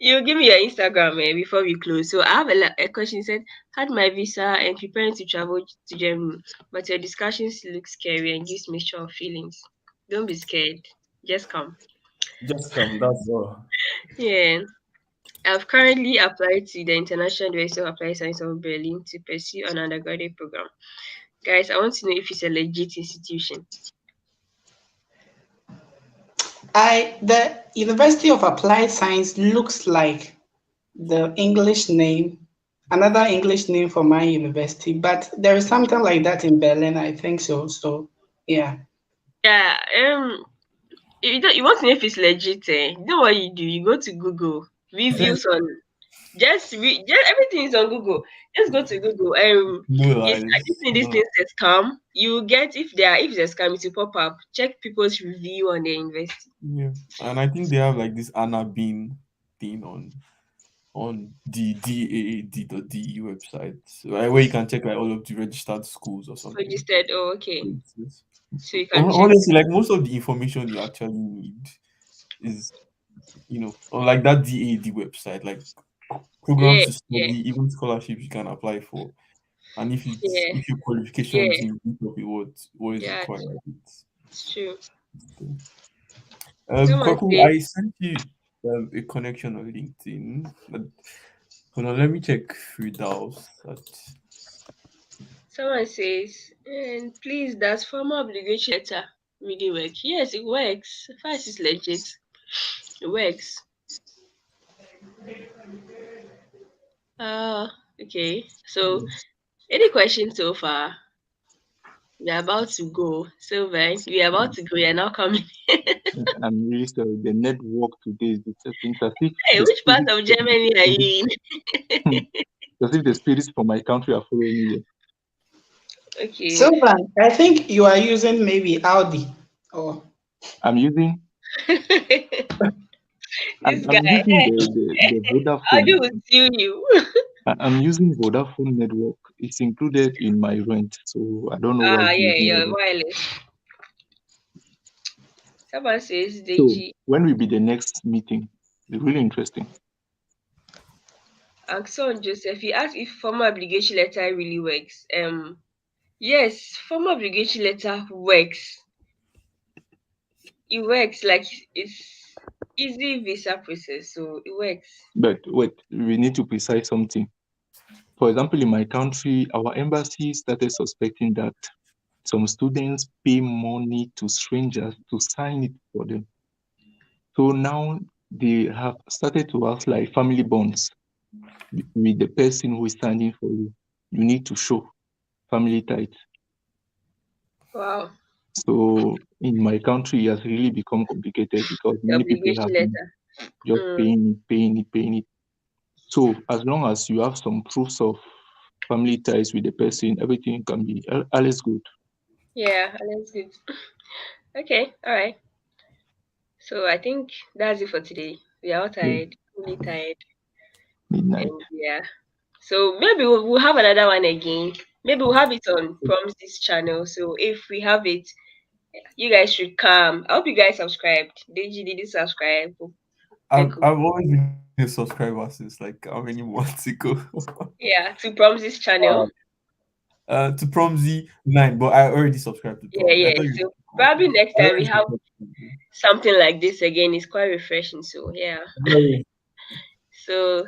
You give me your Instagram before we close. So I have a question. It said, had my visa and preparing to travel to Germany, but your discussions look scary and gives mixture of feelings. Don't be scared. Just come. Just come. That's all. Yeah. I've currently applied to the International University of Applied Science of Berlin to pursue an undergraduate program. Guys, I want to know if it's a legit institution. The University of Applied Science looks like the English name, another English name for my university, but there is something like that in Berlin, I think so. So yeah. Yeah, you want to know if it's legit, you know what you do? You go to Google, reviews on just everything is on Google. Just go to Google. No If lies. this No. thing says scam, you get if it's a scam, it will pop up. Check people's review on the university. Yeah. And I think they have like this Anna Bean thing on the DAAD.de website, where you can check like all of the registered schools or something. Registered. Oh, okay. So you can check. Honestly, like most of the information you actually need is, on like that DAD website, like Yeah, programs to yeah, study, even scholarships you can apply for, and yeah, if your qualifications yeah, in of what is yeah. required. It's, It's true. okay. Someone Kwaku, says I sent you a connection on LinkedIn. But hold on, let me check Firdaus. someone says, and please, does formal obligatory letter really work? Yes, it works. First is legit. It works. Okay. So any questions so far? We're about to go. Sylvain, we're about to go. You're now coming. I'm really sorry. The network today is disturbing. It's as if Hey, the which part spirits of Germany are you in? as if the spirits from my country are following me here. Okay. Sylvan, I think you are using maybe Audi. Or I'm using This I'm guy, using the how Vodafone. do we sue you? I'm using Vodafone network. It's included in my rent, so I don't know why it's Yeah, using you're others. wireless. Someone says So Deji. when will be the next meeting? It's really interesting. Axon Joseph, he asked if formal obligation letter really works. Yes, formal obligation letter works. It works like it's easy visa process, so it works. But wait, we need to precise something. For example, in my country, our embassy started suspecting that some students pay money to strangers to sign it for them. So now they have started to ask like family bonds with the person who is standing for you. You need to show family ties. Wow. So in my country, it has really become complicated because The many people obligation have been letter. just Mm, paying it. So as long as you have some proofs of family ties with the person, everything can be alles good. yeah, that's good. Okay, all right. So I think that's it for today. We are all Yeah, tired, really tired, midnight. and yeah. So maybe we'll have another one again. Maybe we'll have it on Promises channel. So if we have it, you guys should come. I hope you guys subscribed. Did you subscribe? Echo. I've always been a subscriber since like how many months ago. Yeah, to Promises channel. To Promzy 9, but I already subscribed to Yeah, Promzy. I yeah. thought you. So probably next I time already we have subscribed to Promzy. something like this again. It's quite refreshing. So yeah. Very. So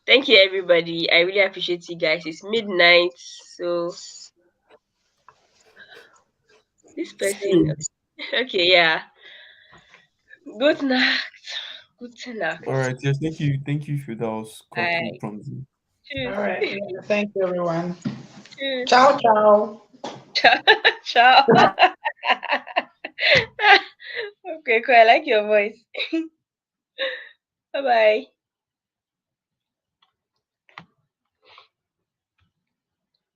thank you everybody. I really appreciate you guys. It's midnight. So this See person you. okay, yeah. Good night. Gute Nacht. All right. Yes. Thank you, Firdaus, Koku, Bye. Promzi. All Tschüss. right. Yeah, thank you, everyone. Tschüss. Ciao, ciao. Ciao. Okay, cool. I like your voice. Bye bye.